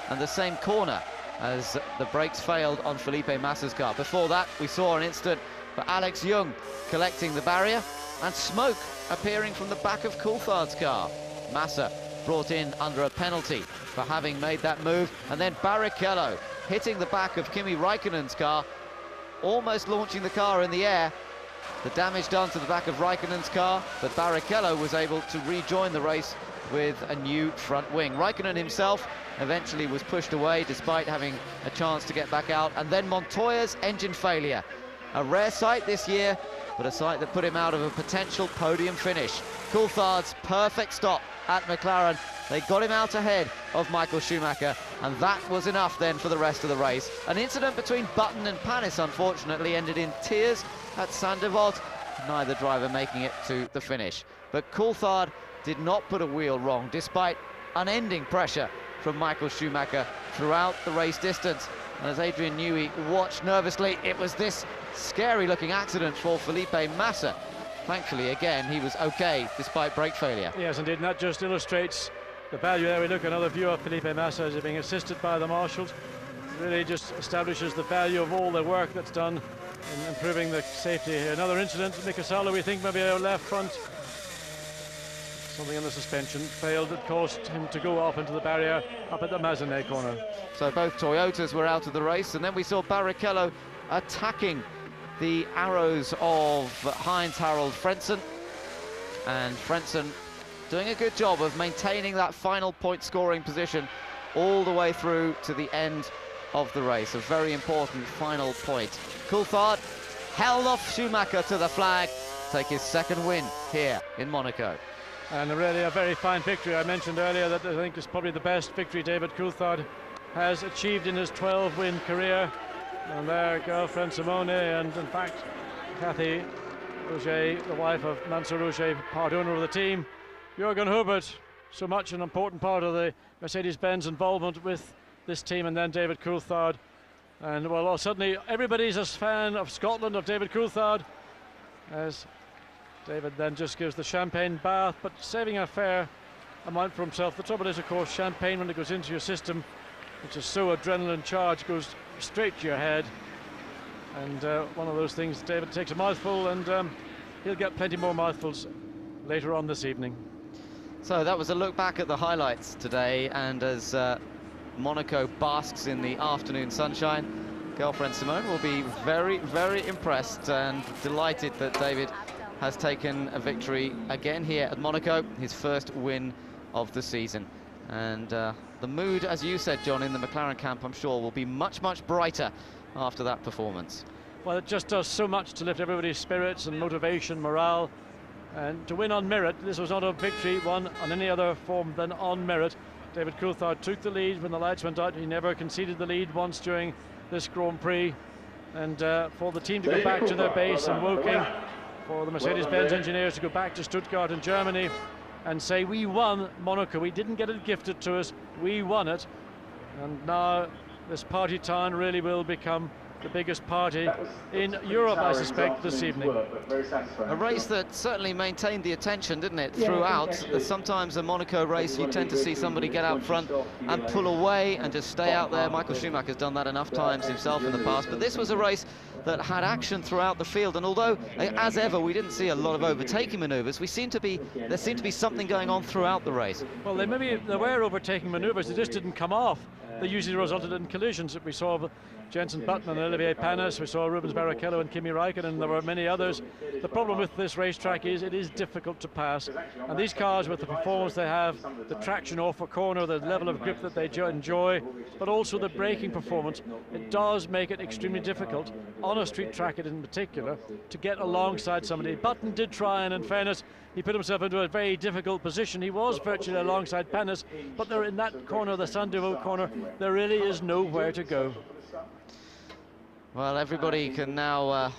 S3: and the same corner as the brakes failed on Felipe Massa's car. Before that, we saw an incident for Alex Young collecting the barrier, and smoke appearing from the back of Coulthard's car. Massa brought in under a penalty for having made that move, and then Barrichello hitting the back of Kimi Raikkonen's car, almost launching the car in the air. The damage done to the back of Raikkonen's car, but Barrichello was able to rejoin the race with a new front wing. Raikkonen himself eventually was pushed away despite having a chance to get back out, and then Montoya's engine failure. A rare sight this year, but a sight that put him out of a potential podium finish. Coulthard's perfect stop at McLaren. They got him out ahead of Michael Schumacher, and that was enough then for the rest of the race. An incident between Button and Panis, unfortunately, ended in tears at Saint-Devote, neither driver making it to the finish. But Coulthard did not put a wheel wrong, despite unending pressure from Michael Schumacher throughout the race distance. And as Adrian Newey watched nervously, it was this scary-looking accident for Felipe Massa. Thankfully, again, he was okay despite brake failure.
S8: Yes, indeed, and that just illustrates the value there. We look at another view of Felipe Massa as he's being assisted by the marshals. Really just establishes the value of all the work that's done in improving the safety here. Another incident, Mika Salo, we think maybe our left front, something in the suspension, failed that caused him to go off into the barrier up at the Mazeney corner.
S3: So both Toyotas were out of the race, and then we saw Barrichello attacking the arrows of Heinz-Harald Frentzen, and Frentzen doing a good job of maintaining that final point scoring position all the way through to the end of the race. A very important final point. Coulthard held off Schumacher to the flag, take his second win here in Monaco.
S8: And really a very fine victory. I mentioned earlier that I think it's probably the best victory David Coulthard has achieved in his 12-win career. And there, girlfriend Simone, and in fact, Kathy Roger, the wife of Mansur Roger, part owner of the team. Jürgen Hubert, so much an important part of the Mercedes-Benz involvement with this team, and then David Coulthard. And well, suddenly everybody's a fan of Scotland, of David Coulthard, as David then just gives the champagne bath, but saving a fair amount for himself. The trouble is, of course, champagne, when it goes into your system, which is so adrenaline charged, goes straight to your head. And one of those things, David takes a mouthful, and he'll get plenty more mouthfuls later on this evening.
S3: So that was a look back at the highlights today, and as Monaco basks in the afternoon sunshine, girlfriend Simone will be very, very impressed and delighted that David has taken a victory again here at Monaco, his first win of the season. And the mood, as you said, John, in the McLaren camp, I'm sure, will be much, much brighter after that performance.
S8: Well, it just does so much to lift everybody's spirits and motivation, morale, and to win on merit. This was not a victory won on any other form than on merit. David Coulthard took the lead when the lights went out. He never conceded the lead once during this Grand Prix. And for the team to go back to their base in Woking, for the Mercedes-Benz engineers to go back to Stuttgart in Germany and say, we won Monaco, we didn't get it gifted to us, we won it. And now this party town really will become the biggest party in Europe, I suspect, this evening.
S3: A race that certainly maintained the attention, didn't it, throughout. Sometimes a Monaco race, you tend to see somebody get out front and pull away and just stay out there. Michael Schumacher's done that enough times himself in the past, but this was a race that had action throughout the field, and although, as ever, we didn't see a lot of overtaking manoeuvres, there seemed to be something going on throughout the race.
S8: Well, there were overtaking manoeuvres, they just didn't come off. They usually resulted in collisions that we saw. Jenson Button and Olivier Panis, we saw Rubens Barrichello and Kimi Raikkonen, there were many others. The problem with this racetrack is it is difficult to pass, and these cars, with the performance they have, the traction off a corner, the level of grip that they enjoy, but also the braking performance, it does make it extremely difficult on a street track in particular to get alongside somebody. Button did try, and in fairness, he put himself into a very difficult position. He was virtually alongside Panis, but they're in that corner, the Saint-Devote corner, there really is nowhere to go.
S3: Well, everybody can now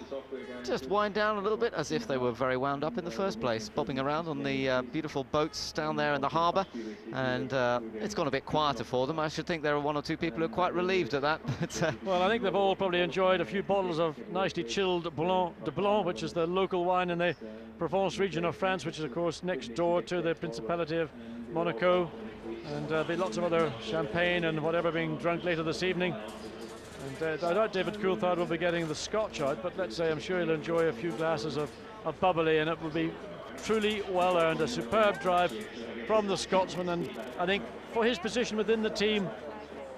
S3: just wind down a little bit, as if they were very wound up in the first place, bobbing around on the beautiful boats down there in the harbour, and it's gone a bit quieter for them. I should think there are one or two people who are quite relieved at that. But,
S8: well, I think they've all probably enjoyed a few bottles of nicely chilled Blanc de Blanc, which is the local wine in the Provence region of France, which is, of course, next door to the Principality of Monaco, and there'll be lots of other champagne and whatever being drunk later this evening. And I doubt David Coulthard will be getting the scotch out, but let's say I'm sure he'll enjoy a few glasses of bubbly, and it will be truly well earned. A superb drive from the Scotsman, and I think for his position within the team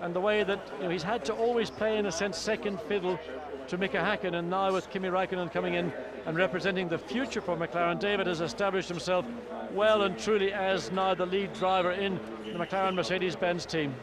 S8: and the way that he's had to always play, in a sense, second fiddle to Mika Häkkinen, and now with Kimi Raikkonen coming in and representing the future for McLaren, David has established himself well and truly as now the lead driver in the McLaren Mercedes-Benz team.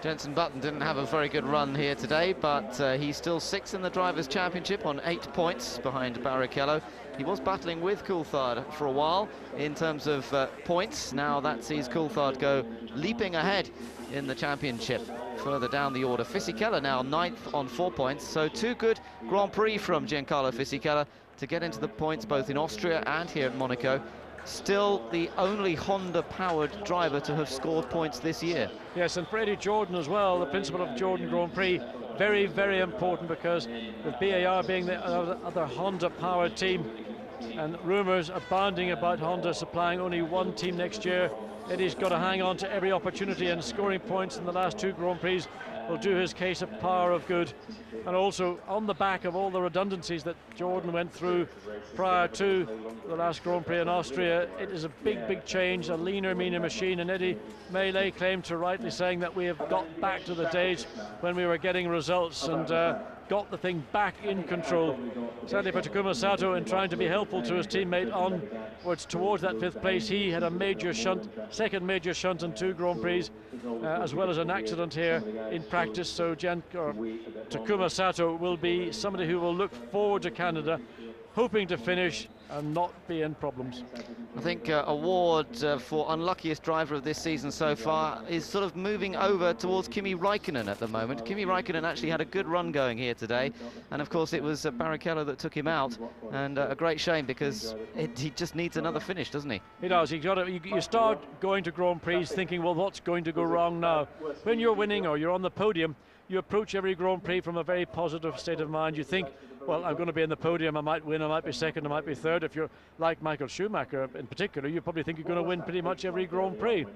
S3: Jenson Button didn't have a very good run here today, but he's still 6th in the Drivers' Championship on 8 points behind Barrichello. He was battling with Coulthard for a while in terms of points. Now that sees Coulthard go leaping ahead in the championship further down the order. Fisichella now 9th on 4 points, so 2 good Grand Prix from Giancarlo Fisichella to get into the points both in Austria and here at Monaco. Still the only Honda-powered driver to have scored points this year.
S8: Yes, and for Eddie Jordan as well, the principle of Jordan Grand Prix, very, very important, because with BAR being the other Honda-powered team, and rumours abounding about Honda supplying only one team next year, Eddie's got to hang on to every opportunity, and scoring points in the last 2 Grand Prix will do his case a power of good. And also on the back of all the redundancies that Jordan went through prior to the last Grand Prix in Austria, it is a big, big change, a leaner, meaner machine. And Eddie may lay claim to rightly saying that we have got back to the days when we were getting results and got the thing back in control. Sadly for Takuma Sato, in trying to be helpful to his teammate onwards towards that 5th place, he had a major shunt, second major shunt in 2 Grand Prix, as well as an accident here in practice. So Takuma Sato will be somebody who will look forward to Canada, hoping to finish and not be in problems.
S3: I think award for unluckiest driver of this season so far is sort of moving over towards Kimi Räikkönen at the moment. Kimi Räikkönen actually had a good run going here today, and of course it was Barrichello that took him out, and a great shame, because he just needs another finish, doesn't he?
S8: He does. You start going to Grand Prix thinking, well, what's going to go wrong now? When you're winning or you're on the podium, you approach every Grand Prix from a very positive state of mind. You think, well, I'm going to be in the podium, I might win, I might be second, I might be third. If you're like Michael Schumacher in particular, you probably think you're going to win pretty much every Grand Prix.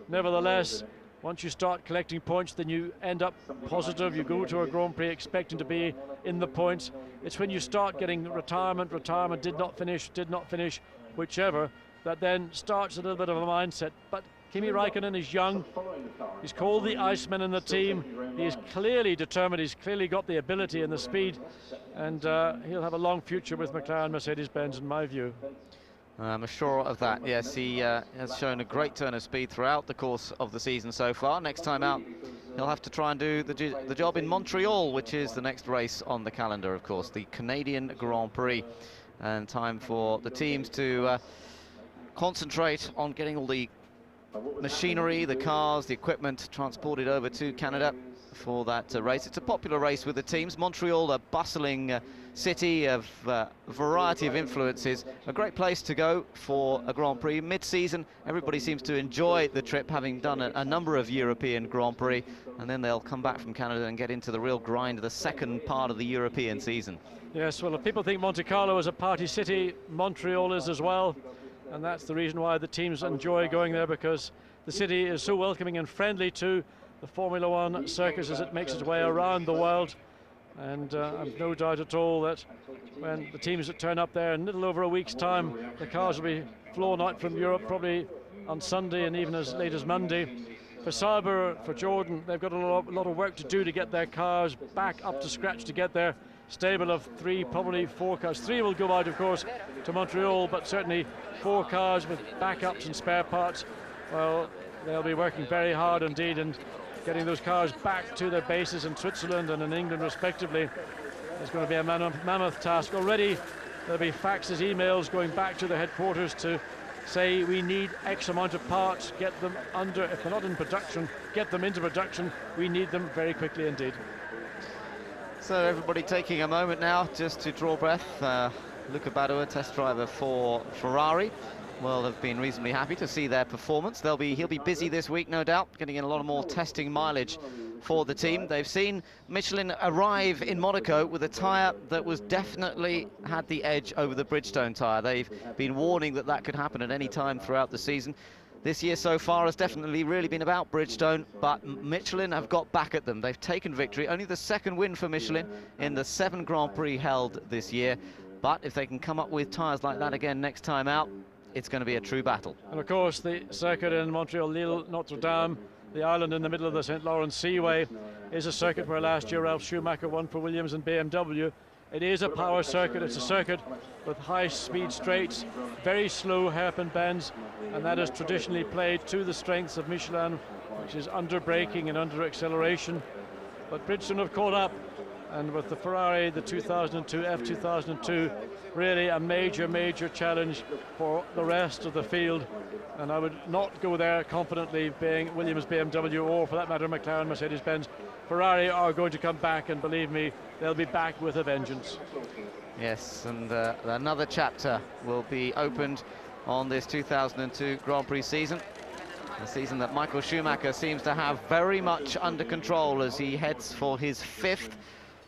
S8: Nevertheless, once you start collecting points, then you end up positive. You go to a Grand Prix expecting to be in the points. It's when you start getting retirement, did not finish, whichever, that then starts a little bit of a mindset. But Kimi Räikkönen is young. He's called the Iceman in the team. He is clearly determined. He's clearly got the ability and the speed, and he'll have a long future with McLaren Mercedes-Benz, in my view.
S3: I'm sure of that. Yes, he has shown a great turn of speed throughout the course of the season so far. Next time out, he'll have to try and do the job in Montreal, which is the next race on the calendar, of course, the Canadian Grand Prix. And time for the teams to concentrate on getting all the machinery, the cars, the equipment transported over to Canada for that race. It's a popular race with the teams. Montreal, a bustling city of variety of influences, a great place to go for a Grand Prix. Mid-season, everybody seems to enjoy the trip, having done a number of European Grand Prix, and then they'll come back from Canada and get into the real grind of the second part of the European season.
S8: Yes, well, if people think Monte Carlo is a party city, Montreal is as well. And that's the reason why the teams enjoy going there, because the city is so welcoming and friendly to the Formula One circus as it makes its way around the world. And I've no doubt at all that when the teams that turn up there in a little over a week's time, the cars will be flown out from Europe probably on Sunday and even as late as Monday. For Sauber, for Jordan, they've got a lot of work to do to get their cars back up to scratch, to get their stable of 3, probably 4 cars. 3 will go out, of course, to Montreal, but certainly 4 cars with backups and spare parts. Well, they'll be working very hard indeed and getting those cars back to their bases in Switzerland and in England respectively. It's going to be a mammoth task. Already there'll be faxes, emails going back to the headquarters to say we need X amount of parts, get them under, if they're not in production, get them into production. We need them very quickly indeed.
S3: So everybody taking a moment now just to draw breath. Luca Badoer, test driver for Ferrari, will have been reasonably happy to see their performance. He'll be busy this week, no doubt, getting in a lot of more testing mileage for the team. They've seen Michelin arrive in Monaco with a tyre that was definitely had the edge over the Bridgestone tyre. They've been warning that that could happen at any time throughout the season. This year so far has definitely really been about Bridgestone, but Michelin have got back at them. They've taken victory. Only the second win for Michelin in the 7 Grand Prix held this year. But if they can come up with tyres like that again next time out, it's going to be a true battle.
S8: And of course, the circuit in Montreal, Lille, Notre Dame, the island in the middle of the St. Lawrence Seaway, is a circuit where last year Ralf Schumacher won for Williams and BMW. It is a power circuit. It's a circuit with high-speed straights, very slow hairpin bends, and that is traditionally played to the strengths of Michelin, which is under braking and under acceleration. But Bridgestone have caught up, and with the Ferrari, the 2002 F2002, really a major challenge for the rest of the field. And I would not go there confidently, being Williams, BMW, or for that matter McLaren, Mercedes-Benz. Ferrari are going to come back, and believe me, they'll be back with a vengeance.
S3: Yes, and another chapter will be opened on this 2002 Grand Prix season. A season that Michael Schumacher seems to have very much under control as he heads for his 5th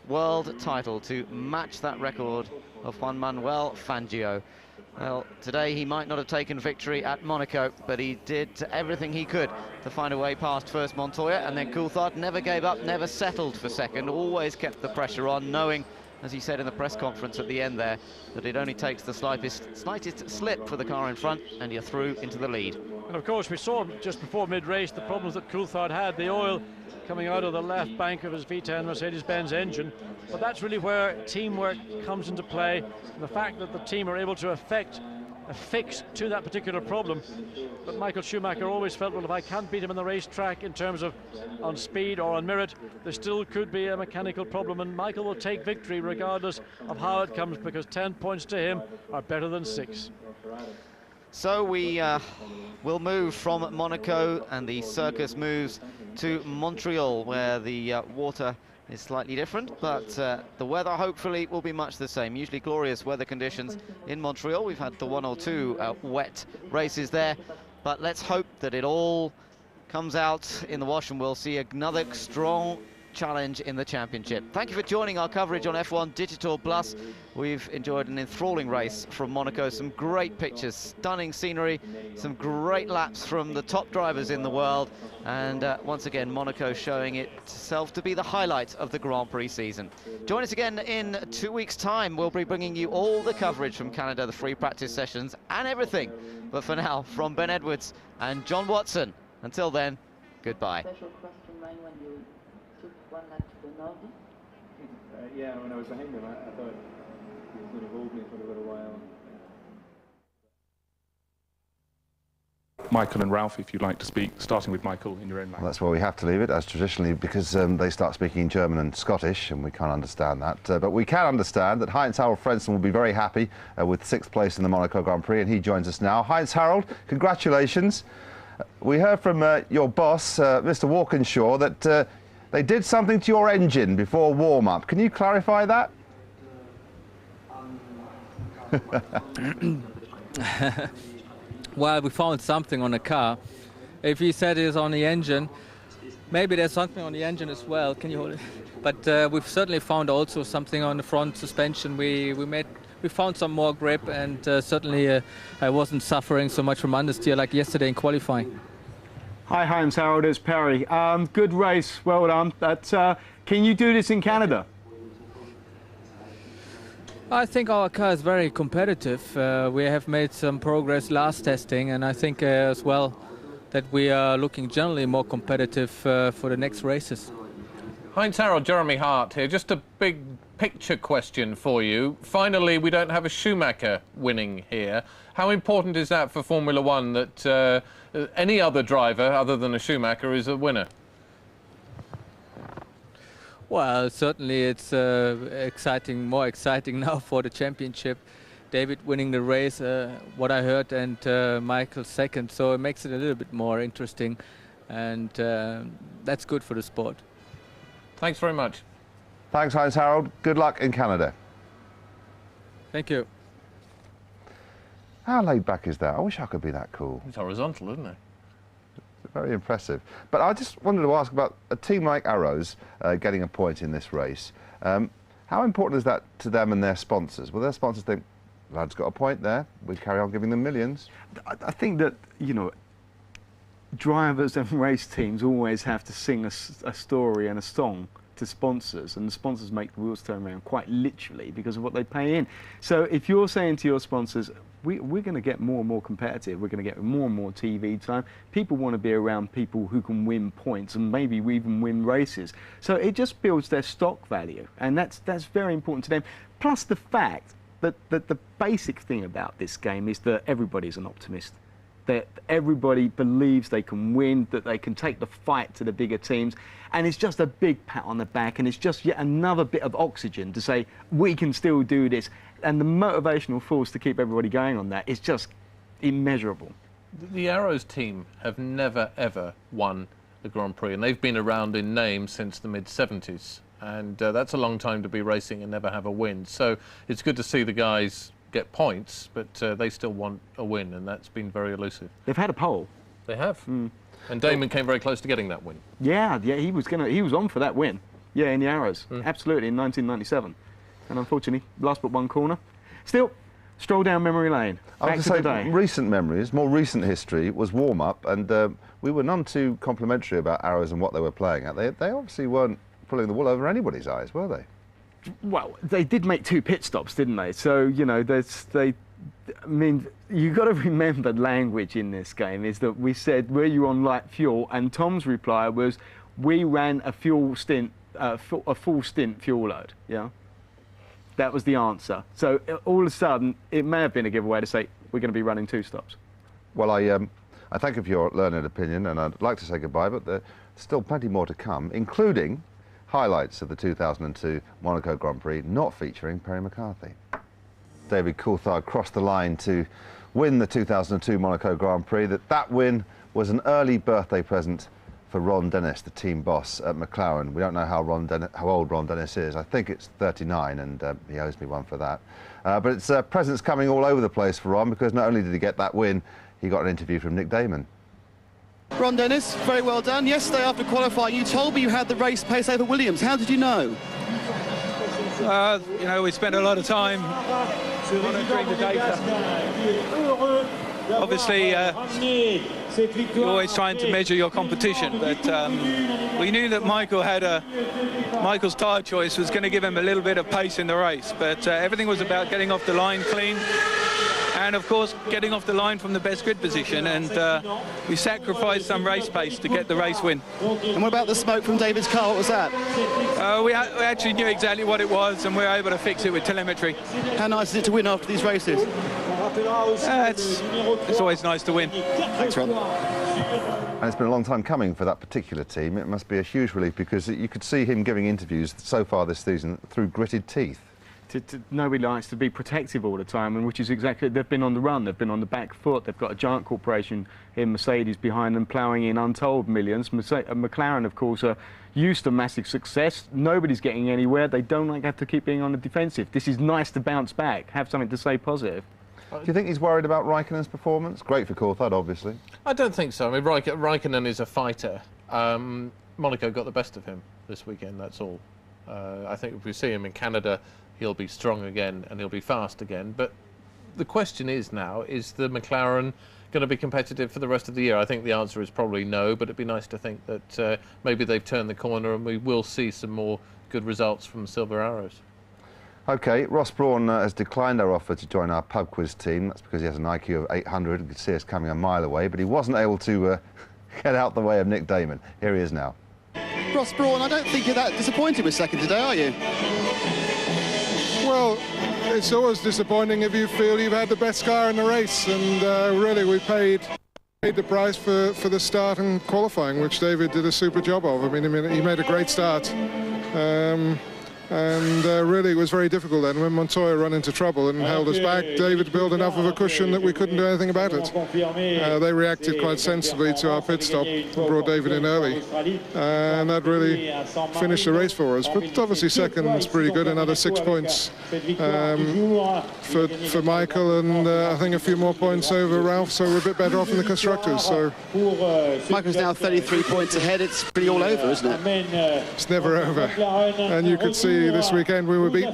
S3: world title to match that record of Juan Manuel Fangio. Well, today he might not have taken victory at Monaco, but he did everything he could to find a way past first Montoya, and then Coulthard never gave up, never settled for second, always kept the pressure on, knowing, as he said in the press conference at the end there, that it only takes the slightest slip for the car in front and you're through into the lead.
S8: And of course we saw just before mid-race the problems that Coulthard had, the oil coming out of the left bank of his V10 Mercedes-Benz engine, but that's really where teamwork comes into play, and the fact that the team are able to effect a fix to that particular problem. But Michael Schumacher always felt, well, if I can't beat him on the racetrack in terms of on speed or on merit, there still could be a mechanical problem, and Michael will take victory regardless of how it comes, because 10 points to him are better than 6.
S3: So we will move from Monaco, and the circus moves to Montreal, where the water is slightly different, but the weather hopefully will be much the same. Usually glorious weather conditions in Montreal. We've had the 1 or 2 wet races there, but let's hope that it all comes out in the wash and we'll see another strong challenge in the championship. Thank you for joining our coverage on F1 Digital Plus. We've enjoyed an enthralling race from Monaco, some great pictures, stunning scenery, some great laps from the top drivers in the world, and once again Monaco showing itself to be the highlight of the Grand Prix season. Join us again in 2 weeks' time. We'll be bringing you all the coverage from Canada, the free practice sessions and everything. But for now, from Ben Edwards and John Watson, until then, goodbye.
S16: Yeah, when I was behind him, I thought he was going to hold me for a little while.
S2: Michael and Ralph, if you'd like to speak, starting with Michael in your own language.
S1: Well, that's where we have to leave it, as traditionally, because they start speaking German and Scottish, and we can't understand that. But we can understand that Heinz-Harald Frentzen will be very happy with 6th place in the Monaco Grand Prix, and he joins us now. Heinz-Harald, congratulations. We heard from your boss, Mr. Walkinshaw, that they did something to your engine before warm-up. Can you clarify that?
S18: Well, we found something on the car. If you said it's on the engine, maybe there's something on the engine as well. Can you hold it? But we've certainly found also something on the front suspension. We found some more grip, and certainly I wasn't suffering so much from understeer like yesterday in qualifying.
S5: Hi Heinz-Harald, it's Perry. Good race, well done. But can you do this in Canada?
S18: I think our car is very competitive. We have made some progress last testing, and I think as well that we are looking generally more competitive for the next races.
S6: Heinz-Harald, Jeremy Hart here. Just a big picture question for you. Finally, we don't have a Schumacher winning here. How important is that for Formula One that any other driver other than a Schumacher is a winner?
S18: Well, certainly it's exciting, more exciting now for the championship. David winning the race, what I heard, and Michael second, so it makes it a little bit more interesting, and that's good for the sport.
S6: Thanks very much.
S1: Thanks, Heinz-Harald. Good luck in Canada.
S18: Thank you.
S1: How laid back is that? I wish I could be that cool.
S6: It's horizontal, isn't it?
S1: Very impressive. But I just wanted to ask about a team like Arrows getting a point in this race. How important is that to them and their sponsors? Will their sponsors think, lad's got a point there, we carry on giving them millions?
S5: I think that, you know, drivers and race teams always have to sing a story and a song to sponsors, and the sponsors make the wheels turn around quite literally because of what they pay in. So if you're saying to your sponsors, we're going to get more and more competitive, we're going to get more and more TV time, people want to be around people who can win points and maybe even win races. So it just builds their stock value, and that's very important to them. Plus the fact that the basic thing about this game is that everybody's an optimist. That everybody believes they can win, that they can take the fight to the bigger teams, and it's just a big pat on the back, and it's just yet another bit of oxygen to say we can still do this, and the motivational force to keep everybody going on that is just immeasurable.
S6: The Arrows team have never ever won the Grand Prix, and they've been around in name since the mid-70s, and that's a long time to be racing and never have a win. So it's good to see the guys get points, but they still want a win, and that's been very elusive.
S5: They've had a pole.
S6: They have. And Damon came very close to getting that win.
S5: Yeah, he was on for that win. Yeah, in the Arrows, absolutely, in 1997. And unfortunately, last but one corner. Still, stroll down memory lane.
S1: I was going to say, recent memories, more recent history was warm-up, and we were none too complimentary about Arrows and what they were playing at. They obviously weren't pulling the wool over anybody's eyes, were they?
S5: Well, they did make 2 pit stops, didn't they? So, you know, I mean, you've got to remember language in this game is that we said, were you on light fuel? And Tom's reply was, we ran a full stint fuel load, yeah? That was the answer. So all of a sudden, it may have been a giveaway to say, we're going to be running 2 stops.
S1: Well, I thank you for your learned opinion, and I'd like to say goodbye, but there's still plenty more to come, including highlights of the 2002 Monaco Grand Prix not featuring Perry McCarthy. David Coulthard crossed the line to win the 2002 Monaco Grand Prix. That win was an early birthday present for Ron Dennis, the team boss at McLaren. We don't know how old Ron Dennis is. I think it's 39, and he owes me one for that. But it's presents coming all over the place for Ron, because not only did he get that win, he got an interview from Nick Damon.
S17: Ron Dennis, very well done. Yesterday after qualifying, you told me you had the race pace over Williams. How did you know?
S13: You know, we spent a lot of time monitoring the data. Obviously, you're always trying to measure your competition, but we knew that Michael's tyre choice was going to give him a little bit of pace in the race, but everything was about getting off the line clean. And of course, getting off the line from the best grid position, and we sacrificed some race pace to get the race win.
S17: And what about the smoke from David's car? What was that?
S13: We actually knew exactly what it was, and we were able to fix it with telemetry.
S17: How nice is it to win after these races?
S13: It's always nice to win.
S17: Thanks, Ron.
S1: And it's been a long time coming for that particular team. It must be a huge relief, because you could see him giving interviews so far this season through gritted teeth.
S5: Nobody likes to be protective all the time, and which is exactly, they've been on the run, they've been on the back foot, they've got a giant corporation in Mercedes behind them ploughing in untold millions. McLaren, of course, are used to massive success. Nobody's getting anywhere. They don't like have to keep being on the defensive. This is nice to bounce back, have something to say positive.
S1: Do you think he's worried about Raikkonen's performance? Great for Coulthard, obviously.
S6: I don't think so. I mean, Raikkonen is a fighter. Monaco got the best of him this weekend, that's all. I think if we see him in Canada, he'll be strong again and he'll be fast again. But the question is now, is the McLaren going to be competitive for the rest of the year? I think the answer is probably no, but it'd be nice to think that maybe they've turned the corner and we will see some more good results from Silver Arrows. OK, Ross Brawn has declined our offer to join our pub quiz team. That's because he has an IQ of 800 and could see us coming a mile away, but he wasn't able to get out the way of Nick Damon. Here he is now.
S17: Ross Brawn, I don't think you're that disappointed with second today, are you?
S7: Well, it's always disappointing if you feel you've had the best car in the race, and really we paid the price for the start and qualifying, which David did a super job of. I mean, he made a great start. And really it was very difficult then. When Montoya ran into trouble and held us back, David built enough of a cushion that we couldn't do anything about it. They reacted quite sensibly to our pit stop, brought David in early, and that really finished the race for us. But obviously second is pretty good, another 6 points for Michael, and I think a few more points over Ralph, so we're a bit better off in the constructors. So
S17: Michael's now 33 points ahead. It's pretty all over, isn't it?
S7: It's never over, and you could see this weekend we were beaten.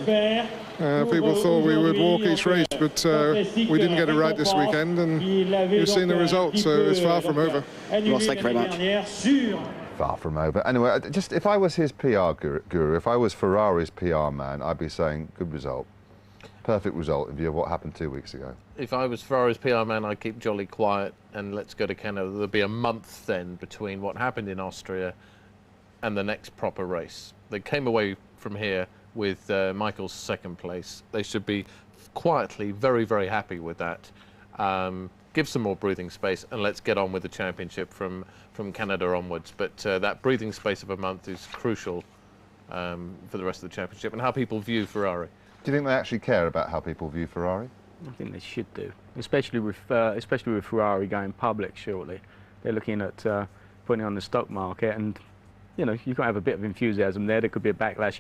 S7: People thought we would walk each race, but we didn't get it right this weekend, and you've seen the result, so it's far from over.
S17: Ross, thank you very much.
S1: far from over. Anyway, just if I was his PR guru, if I was Ferrari's PR man, I'd be saying, good result. Perfect result in view of what happened 2 weeks ago.
S6: If I was Ferrari's PR man, I'd keep jolly quiet and let's go to Canada. There'll be a month then between what happened in Austria and the next proper race. They came away from here with Michael's second place. They should be quietly very, very happy with that. Give some more breathing space and let's get on with the championship from Canada onwards. But that breathing space of a month is crucial for the rest of the championship and how people view Ferrari.
S1: Do you think they actually care about how people view Ferrari?
S5: I think they should do, especially with Ferrari going public shortly. They're looking at putting it on the stock market, and you know, you've got to have a bit of enthusiasm there. There could be a backlash.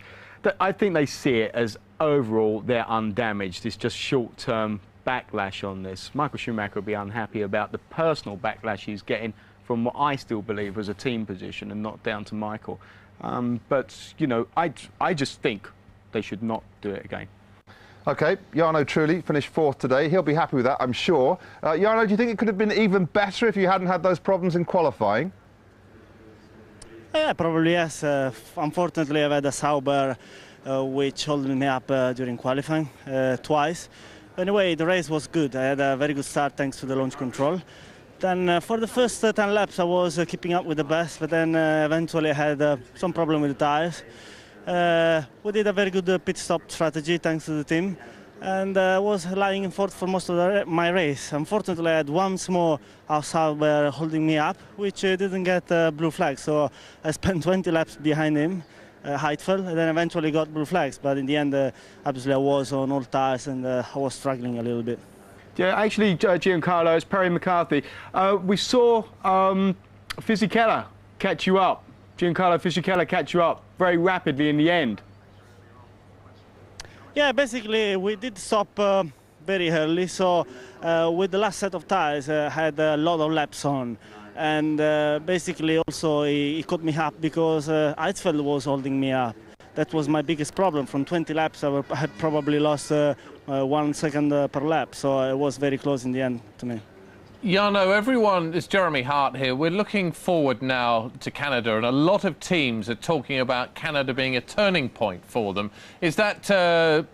S5: I think they see it as overall they're undamaged. It's just short-term backlash on this. Michael Schumacher will be unhappy about the personal backlash he's getting from what I still believe was a team position and not down to Michael. But you know, I just think they should not do it again.
S1: OK, Jarno Trulli finished 4th today. He'll be happy with that, I'm sure. Jarno, do you think it could have been even better if you hadn't had those problems in qualifying?
S4: Yeah, probably yes. Unfortunately, I've had a Sauber which held me up during qualifying twice. Anyway, the race was good. I had a very good start thanks to the launch control. Then for the first 10 laps, I was keeping up with the best, but then eventually I had some problem with the tires. We did a very good pit stop strategy thanks to the team, and was lying in fourth for most of my race. Unfortunately, I had one small outside holding me up, which didn't get blue flags, so I spent 20 laps behind him, Heidfeld, and then eventually got blue flags. But in the end, obviously, I was on all tires and I was struggling a little bit.
S5: Yeah, actually, Giancarlo, it's Perry McCarthy. We saw Fisichella catch you up. Giancarlo Fisichella catch you up very rapidly in the end.
S4: Yeah, basically we did stop very early, so with the last set of tires I had a lot of laps on, and basically also he caught me up because Heidfeld was holding me up. That was my biggest problem. From 20 laps I had probably lost 1 second per lap, so it was very close in the end to me.
S6: Jarno, everyone, it's Jeremy Hart here. We're looking forward now to Canada, and a lot of teams are talking about Canada being a turning point for them. Is that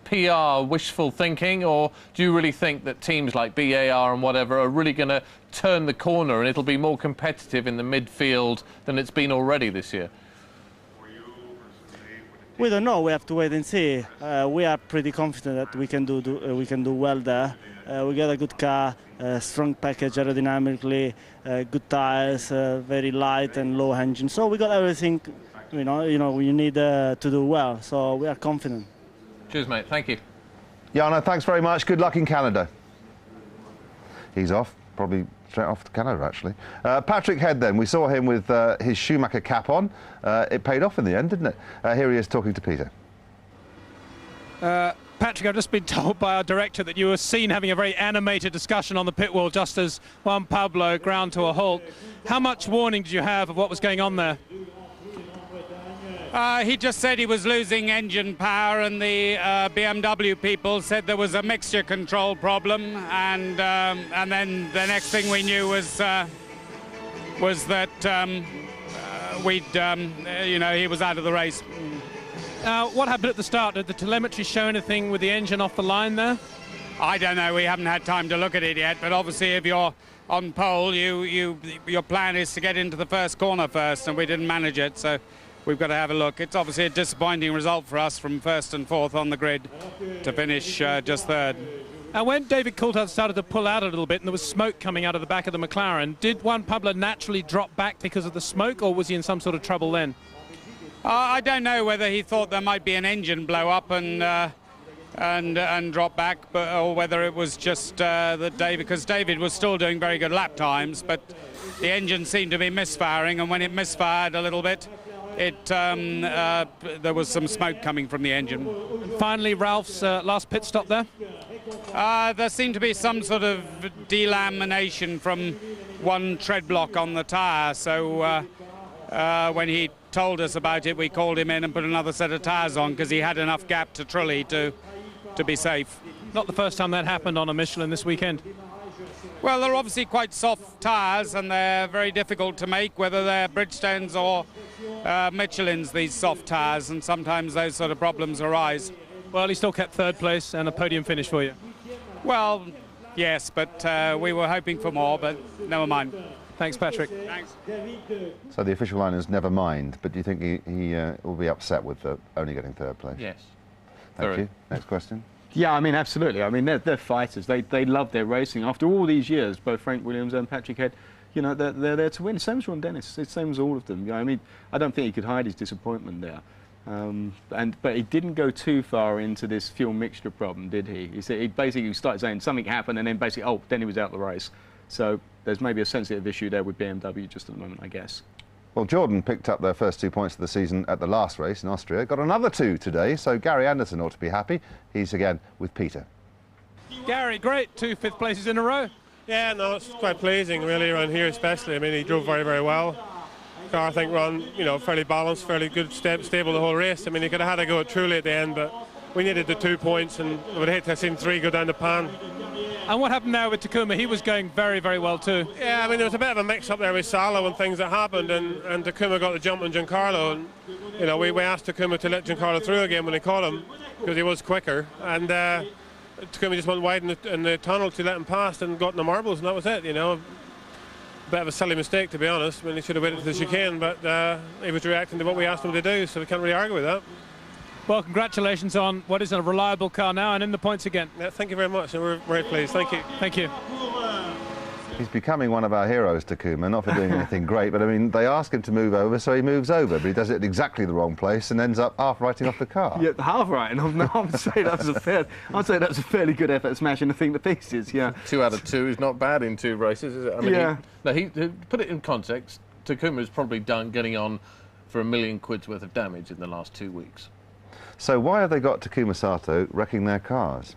S6: PR wishful thinking, or do you really think that teams like BAR and whatever are really going to turn the corner and it'll be more competitive in the midfield than it's been already this year?
S4: We don't know. We have to wait and see. We are pretty confident that we can do well there. We got a good car, strong package aerodynamically, good tires, very light and low engine. So we got everything, you know we need to do well. So we are confident.
S6: Cheers, mate. Thank you.
S1: Jarno, thanks very much. Good luck in Canada. He's off, probably straight off to Canada, actually. Patrick Head, then. We saw him with his Schumacher cap on. It paid off in the end, didn't it? Here he is talking to Peter.
S13: Patrick, I've just been told by our director that you were seen having a very animated discussion on the pit wall just as Juan Pablo ground to a halt. How much warning did you have of what was going on there?
S9: He just said he was losing engine power, and the BMW people said there was a mixture control problem, and then the next thing we knew was that he was out of the race.
S13: What happened at the start? Did the telemetry show anything with the engine off the line there?
S9: I don't know. We haven't had time to look at it yet. But obviously, if you're on pole, your plan is to get into the first corner first, and we didn't manage it. So we've got to have a look. It's obviously a disappointing result for us from 1st and 4th on the grid to finish just 3rd.
S13: And when David Coulthard started to pull out a little bit and there was smoke coming out of the back of the McLaren, did Juan Pablo naturally drop back because of the smoke, or was he in some sort of trouble then?
S9: I don't know whether he thought there might be an engine blow up and drop back, or whether it was just that because David was still doing very good lap times, but the engine seemed to be misfiring, and when it misfired a little bit, there was some smoke coming from the engine.
S13: And finally, Ralph's last pit stop there?
S9: There seemed to be some sort of delamination from one tread block on the tyre, so when he told us about it, we called him in and put another set of tyres on because he had enough gap to Trulli to be safe.
S13: Not the first time that happened on a Michelin this weekend.
S9: Well, they're obviously quite soft tyres and they're very difficult to make, whether they're Bridgestones or Michelin's, these soft tyres, and sometimes those sort of problems arise.
S13: Well, he still kept third place and a podium finish for you.
S9: Well, yes, but we were hoping for more, but never mind.
S13: Thanks, Patrick.
S9: Thanks.
S1: So the official line is never mind, but do you think he will be upset with only getting third place?
S6: Yes.
S1: Thank you. Next question.
S5: Yeah, I mean, absolutely. I mean, they're fighters. They love their racing. After all these years, both Frank Williams and Patrick Head, you know, they're there to win. Same as Ron Dennis. Same as all of them. You know, I mean, I don't think he could hide his disappointment there. But he didn't go too far into this fuel mixture problem, did he? He basically started saying something happened, and then basically, oh, then he was out of the race. So there's maybe a sensitive issue there with BMW just at the moment, I guess.
S1: Well, Jordan picked up their first 2 points of the season at the last race in Austria. Got another 2 today, so Gary Anderson ought to be happy. He's again with Peter.
S13: Gary, great. 2 fifth places in a row.
S19: Yeah, no, it's quite pleasing, really, around here especially. I mean, he drove very, very well. Car, I think, run, you know, fairly balanced, fairly good, stable the whole race. I mean, he could have had to go truly at the end, but we needed the 2 points, and I would hate to have seen 3 go down the pan.
S13: And what happened now with Takuma? He was going very, very well too.
S19: Yeah, I mean, there was a bit of a mix-up there with Salo and things that happened, and Takuma got the jump on Giancarlo, and, you know, we asked Takuma to let Giancarlo through again when he caught him, because he was quicker, and Takuma just went wide in the tunnel to let him pass and got in the marbles, and that was it, you know. A bit of a silly mistake, to be honest. I mean, he should have waited to the chicane, but he was reacting to what we asked him to do, so we can't really argue with that.
S13: Well, congratulations on what is a reliable car now and in the points again.
S19: Yeah, thank you very much, and we're very pleased. Thank you.
S13: Thank you.
S1: He's becoming one of our heroes, Takuma, not for doing anything great, but I mean, they ask him to move over, so he moves over, but he does it in exactly the wrong place and ends up half writing off the car.
S5: Yeah, half writing off. No, I'd say that was a fairly good effort smashing the thing to pieces. Yeah.
S6: 2 out of 2 is not bad in 2 races, is it? I mean,
S5: yeah.
S6: He put it in context. Takuma's probably getting on for £1 million worth of damage in the last 2 weeks.
S1: So why have they got Takuma Sato wrecking their cars?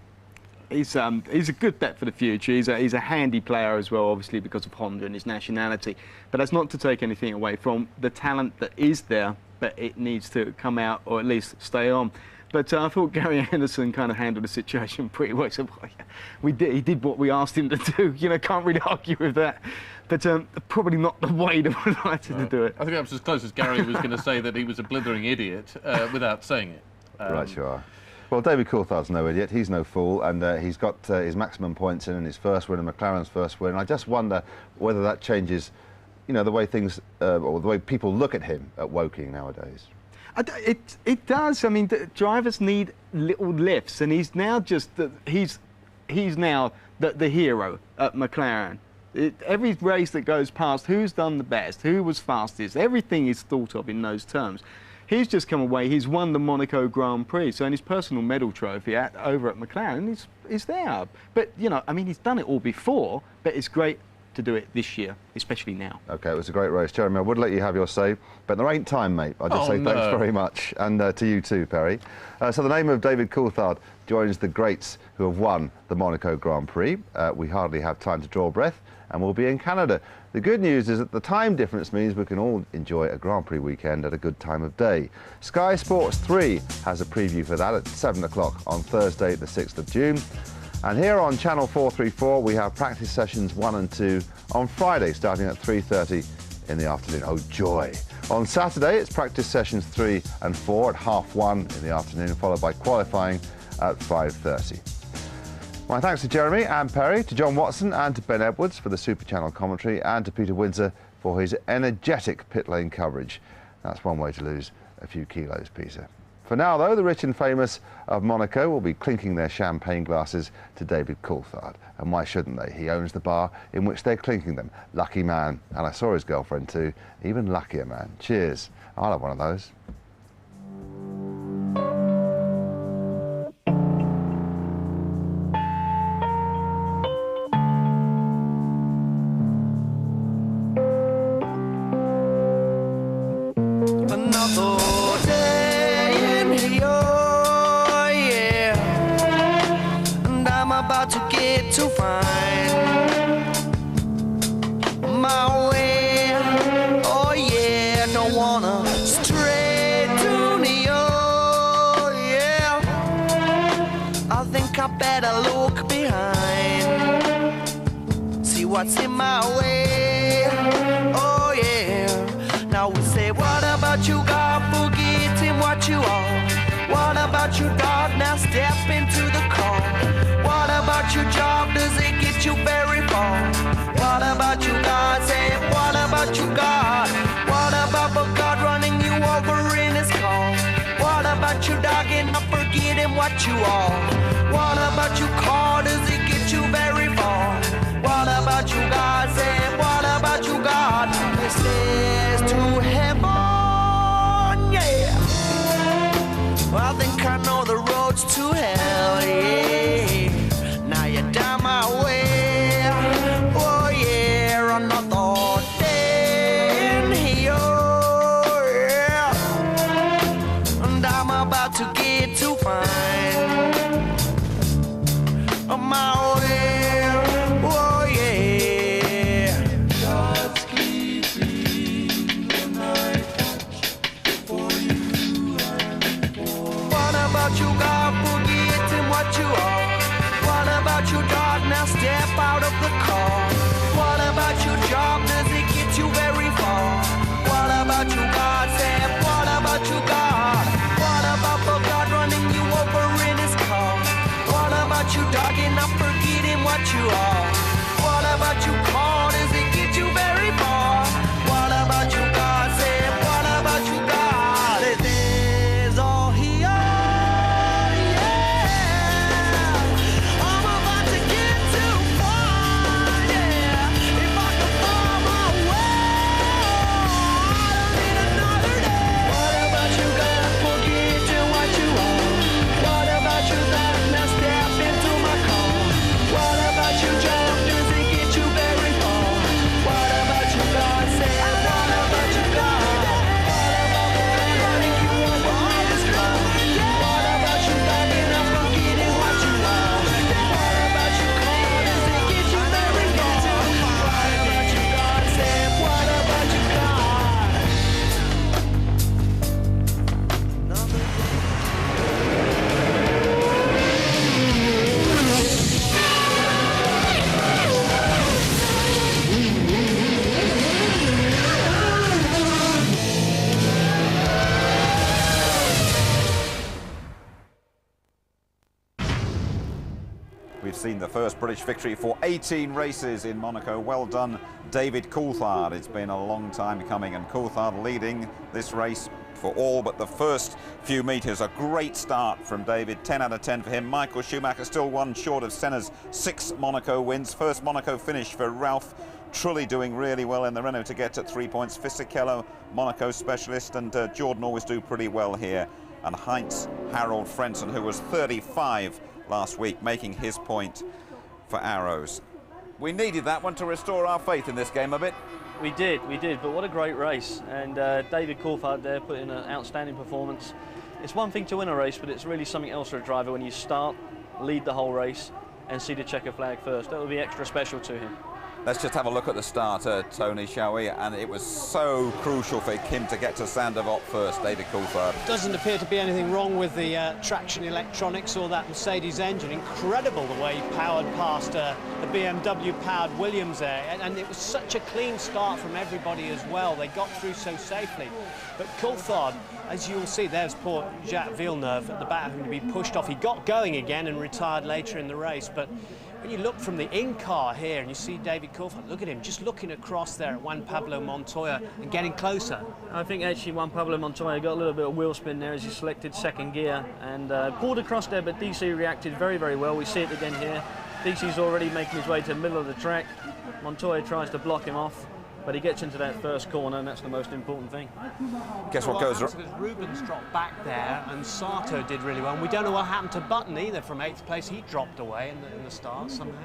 S5: He's a good bet for the future. He's a handy player as well, obviously because of Honda and his nationality. But that's not to take anything away from the talent that is there, but it needs to come out or at least stay on. But I thought Gary Anderson kind of handled the situation pretty well. So, he did what we asked him to do. You know, can't really argue with that. But probably not the way that we wanted to do it.
S6: I think that was as close as Gary was going to say that he was a blithering idiot without saying it.
S1: Right, you are. Well, David Coulthard's no idiot. He's no fool, and he's got his maximum points in his first win and McLaren's first win. I just wonder whether that changes, you know, the way things or the way people look at him at Woking nowadays.
S5: It does. I mean, drivers need little lifts, and he's now just he's now the hero at McLaren. Every race that goes past, who's done the best, who was fastest, everything is thought of in those terms. He's just come away, he's won the Monaco Grand Prix, so in his personal medal trophy over at McLaren, he's there. But, you know, I mean, he's done it all before, but it's great to do it this year, especially now. OK,
S1: it was a great race. Jeremy, I would let you have your say, but there ain't time, mate. I'll just say thanks very much, and to you too, Perry. So the name of David Coulthard joins the greats who have won the Monaco Grand Prix. We hardly have time to draw breath, and we'll be in Canada. The good news is that the time difference means we can all enjoy a Grand Prix weekend at a good time of day. Sky Sports 3 has a preview for that at 7 o'clock on Thursday, the 6th of June. And here on Channel 434, we have practice sessions 1 and 2 on Friday, starting at 3:30 in the afternoon. Oh, joy. On Saturday, it's practice sessions 3 and 4 at 1:30 in the afternoon, followed by qualifying at 5:30. My thanks to Jeremy and Perry, to John Watson and to Ben Edwards for the Super Channel commentary, and to Peter Windsor for his energetic pit lane coverage. That's one way to lose a few kilos, Peter. For now, though, the rich and famous of Monaco will be clinking their champagne glasses to David Coulthard. And why shouldn't they? He owns the bar in which they're clinking them. Lucky man. And I saw his girlfriend too. Even luckier man. Cheers. I'll have one of those.
S20: To find my way, oh yeah, don't wanna stray to New York, yeah. I think I better look behind, see what's in my way. Oh yeah. Now we say, what about you, God? Forgetting what you are. What about you, dog? Now step into the car. What about your job? Does it get you very far? What about you, God? Say, what about you, God? What about God running you over in his car? What about you, dog? And not forgetting what you are? What about you, car? Does it get you very far? What about you, God? Say, what about you, God? It says to heaven, yeah. Well, I think I know the roads to hell, yeah. Now you're down my way, oh yeah, another day in here, yeah. And I'm about to get to find my way, oh yeah. God's keeping the night for you and for. What about you, God, forgetting what you are? What about you, dog? Now step out of the car. What about your job? Does it get you very far? What about you, God? Say, what about you, God? What about God running you over in his car? What about you, dog? And not forgetting what you are? What about you, car? Does it get you very far? What about you, God? Say, what about you, God? It is all here, yeah. I'm about to get too far, yeah. If I can find my way, I don't need another day. What about you, God? Forgetting what you are? What about you, God? Now step into my car. What about you, job? Does it get you very far? What about you, God? Say, what about you, God? What about the God running you over in his car? What about you, God? And I'm forgetting what you are? What about you, car? Does it get you very far? What about you, God? Say, what about you, God?
S10: We've seen the first British victory for 18 races in Monaco. Well done, David Coulthard. It's been a long time coming, and Coulthard leading this race for all but the first few metres. A great start from David, 10 out of 10 for him. Michael Schumacher still one short of Senna's 6 Monaco wins. First Monaco finish for Ralph. Trulli doing really well in the Renault to get at 3 points. Fisichella, Monaco specialist, and Jordan always do pretty well here. And Heinz Harold Frentzen, who was 35 last week, making his point for Arrows. We needed that one to restore our faith in this game a bit.
S21: We did, but what a great race. And David Coulthard there put in an outstanding performance. It's one thing to win a race, but it's really something else for a driver when you start, lead the whole race, and see the checker flag first. That would be extra special to him.
S10: Let's just have a look at the start, Tony, shall we? And it was so crucial for him to get to Sandoval first, David Coulthard.
S22: Doesn't appear to be anything wrong with the traction electronics or that Mercedes engine. Incredible the way he powered past the BMW-powered Williams there. And it was such a clean start from everybody as well. They got through so safely. But Coulthard, as you'll see, there's poor Jacques Villeneuve at the back who had been pushed off. He got going again and retired later in the race. But when you look from the in-car here and you see David Coulthard, look at him just looking across there at Juan Pablo Montoya and getting closer.
S21: I think actually Juan Pablo Montoya got a little bit of wheel spin there as he selected second gear and pulled across there, but DC reacted very, very well. We see it again here. DC's already making his way to the middle of the track. Montoya tries to block him off, but he gets into that first corner, and that's the most important thing.
S10: Guess what goes
S22: on? Because Rubens dropped back there, and Sato did really well. And we don't know what happened to Button either from 8th place. He dropped away in the start somehow.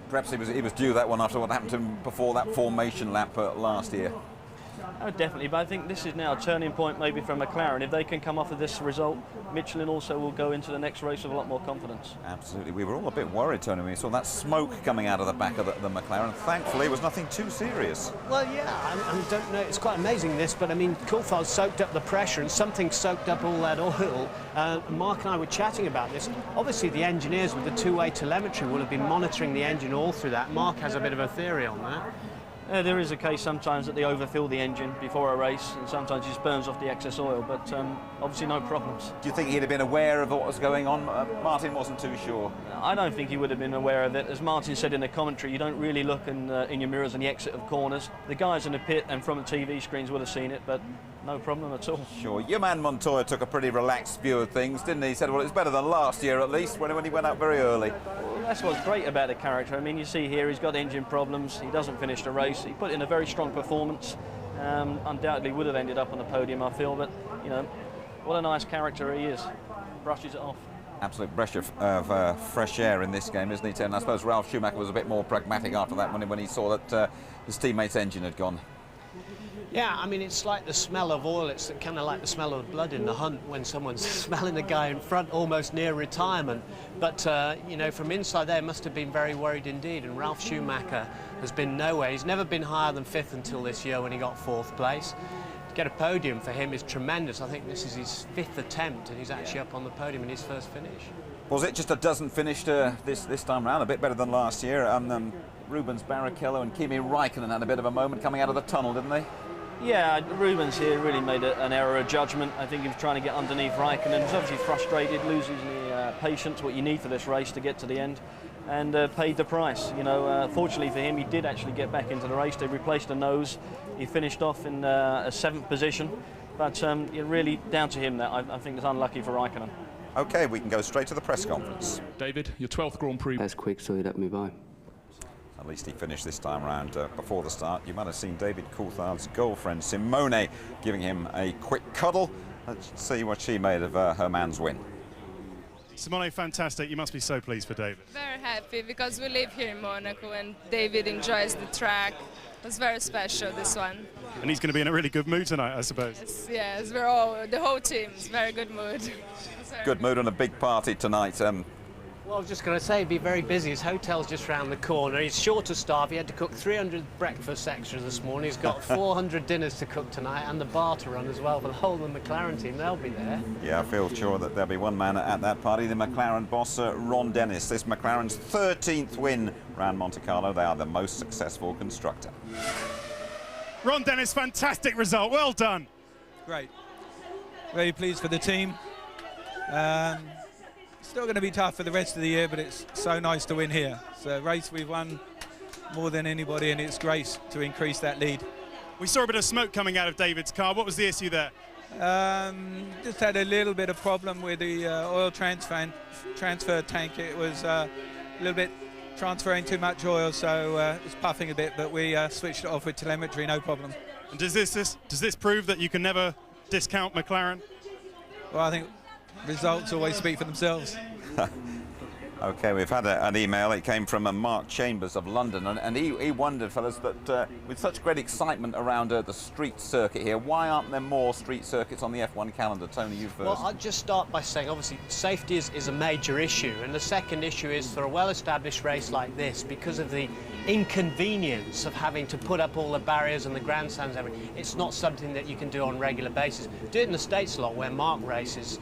S10: Perhaps he was due that one after what happened to him before that formation lap last year.
S21: Oh, definitely, but I think this is now a turning point maybe for McLaren. If they can come off of this result, Michelin also will go into the next race with a lot more confidence.
S10: Absolutely. We were all a bit worried, Tony, when we saw that smoke coming out of the back of the McLaren. Thankfully, it was nothing too serious.
S22: Well, yeah, I don't know. It's quite amazing, this, but I mean, Coulthard soaked up the pressure and something soaked up all that oil. Mark and I were chatting about this. Obviously, the engineers with the two-way telemetry will have been monitoring the engine all through that. Mark has a bit of a theory on that.
S21: There is a case sometimes that they overfill the engine before a race, and sometimes it just burns off the excess oil, but obviously no problems.
S10: Do you think he'd have been aware of what was going on? Martin wasn't too sure.
S21: I don't think he would have been aware of it. As Martin said in the commentary, you don't really look in your mirrors on the exit of corners. The guys in the pit and from the TV screens would have seen it, but no problem at all.
S10: Sure. Your man Montoya took a pretty relaxed view of things, didn't he? He said, well, it's better than last year at least, when he went out very early.
S21: Well, that's what's great about the character. I mean, you see here, he's got engine problems. He doesn't finish the race. He put in a very strong performance. Undoubtedly would have ended up on the podium, I feel, but, you know, what a nice character he is. Brushes it off.
S10: Absolute breath of fresh air in this game, isn't he, Tim? I suppose Ralf Schumacher was a bit more pragmatic after that when he saw that his teammate's engine had gone.
S22: Yeah, I mean, it's like the smell of oil. It's kind of like the smell of blood in the hunt when someone's smelling a guy in front almost near retirement. But, you know, from inside there, must have been very worried indeed. And Ralf Schumacher has been nowhere. He's never been higher than 5th until this year when he got 4th place. To get a podium for him is tremendous. I think this is his 5th attempt, and he's actually up on the podium in his first finish.
S10: Was it just a dozen finished this time round? A bit better than last year. Rubens Barrichello and Kimi Räikkönen had a bit of a moment coming out of the tunnel, didn't they?
S21: Yeah, Rubens here really made an error of judgment. I think he was trying to get underneath Räikkönen. He was obviously frustrated, loses the patience, what you need for this race to get to the end, and paid the price. You know, fortunately for him, he did actually get back into the race. They replaced the nose. He finished off in a 7th position, but really down to him that I think it's unlucky for Räikkönen.
S10: OK, we can go straight to the press conference.
S2: David, your 12th Grand Prix.
S14: That's quick, so he let me by.
S10: At least he finished this time round before the start. You might have seen David Coulthard's girlfriend Simone giving him a quick cuddle. Let's see what she made of her man's win.
S11: Simone, fantastic. You must be so pleased for David.
S12: Very happy because we live here in Monaco and David enjoys the track. It was very special, this one.
S11: And he's going to be in a really good mood tonight, I suppose.
S12: Yes, the whole team is very good mood.
S10: Good mood and a big party tonight.
S22: Well, I was just going to say, he'd be very busy. His hotel's just round the corner. He's short of staff. He had to cook 300 breakfast extras this morning. He's got 400 dinners to cook tonight and the bar to run as well for the whole of the McLaren team. They'll be there.
S10: Yeah, I feel sure that there'll be one man at that party, the McLaren boss, Ron Dennis. This McLaren's 13th win round Monte Carlo. They are the most successful constructor.
S11: Ron Dennis, fantastic result. Well done.
S23: Great. Very pleased for the team. Still going to be tough for the rest of the year, but it's so nice to win here. It's a race we've won more than anybody, and it's great to increase that lead.
S11: We saw a bit of smoke coming out of David's car. What was the issue there?
S23: Just had a little bit of problem with the oil transfer tank. It was a little bit transferring too much oil, so it was puffing a bit, but we switched it off with telemetry, no problem.
S11: And does this prove that you can never discount McLaren?
S23: Well, I think results always speak for themselves.
S10: OK, we've had an email. It came from Mark Chambers of London, and he wondered, fellas, that with such great excitement around the street circuit here, why aren't there more street circuits on the F1 calendar? Tony, you first.
S22: Well, I'll just start by saying, obviously, safety is a major issue, and the second issue is for a well-established race like this, because of the inconvenience of having to put up all the barriers and the grandstands and everything, it's not something that you can do on a regular basis. Do it in the States a lot, where Mark races,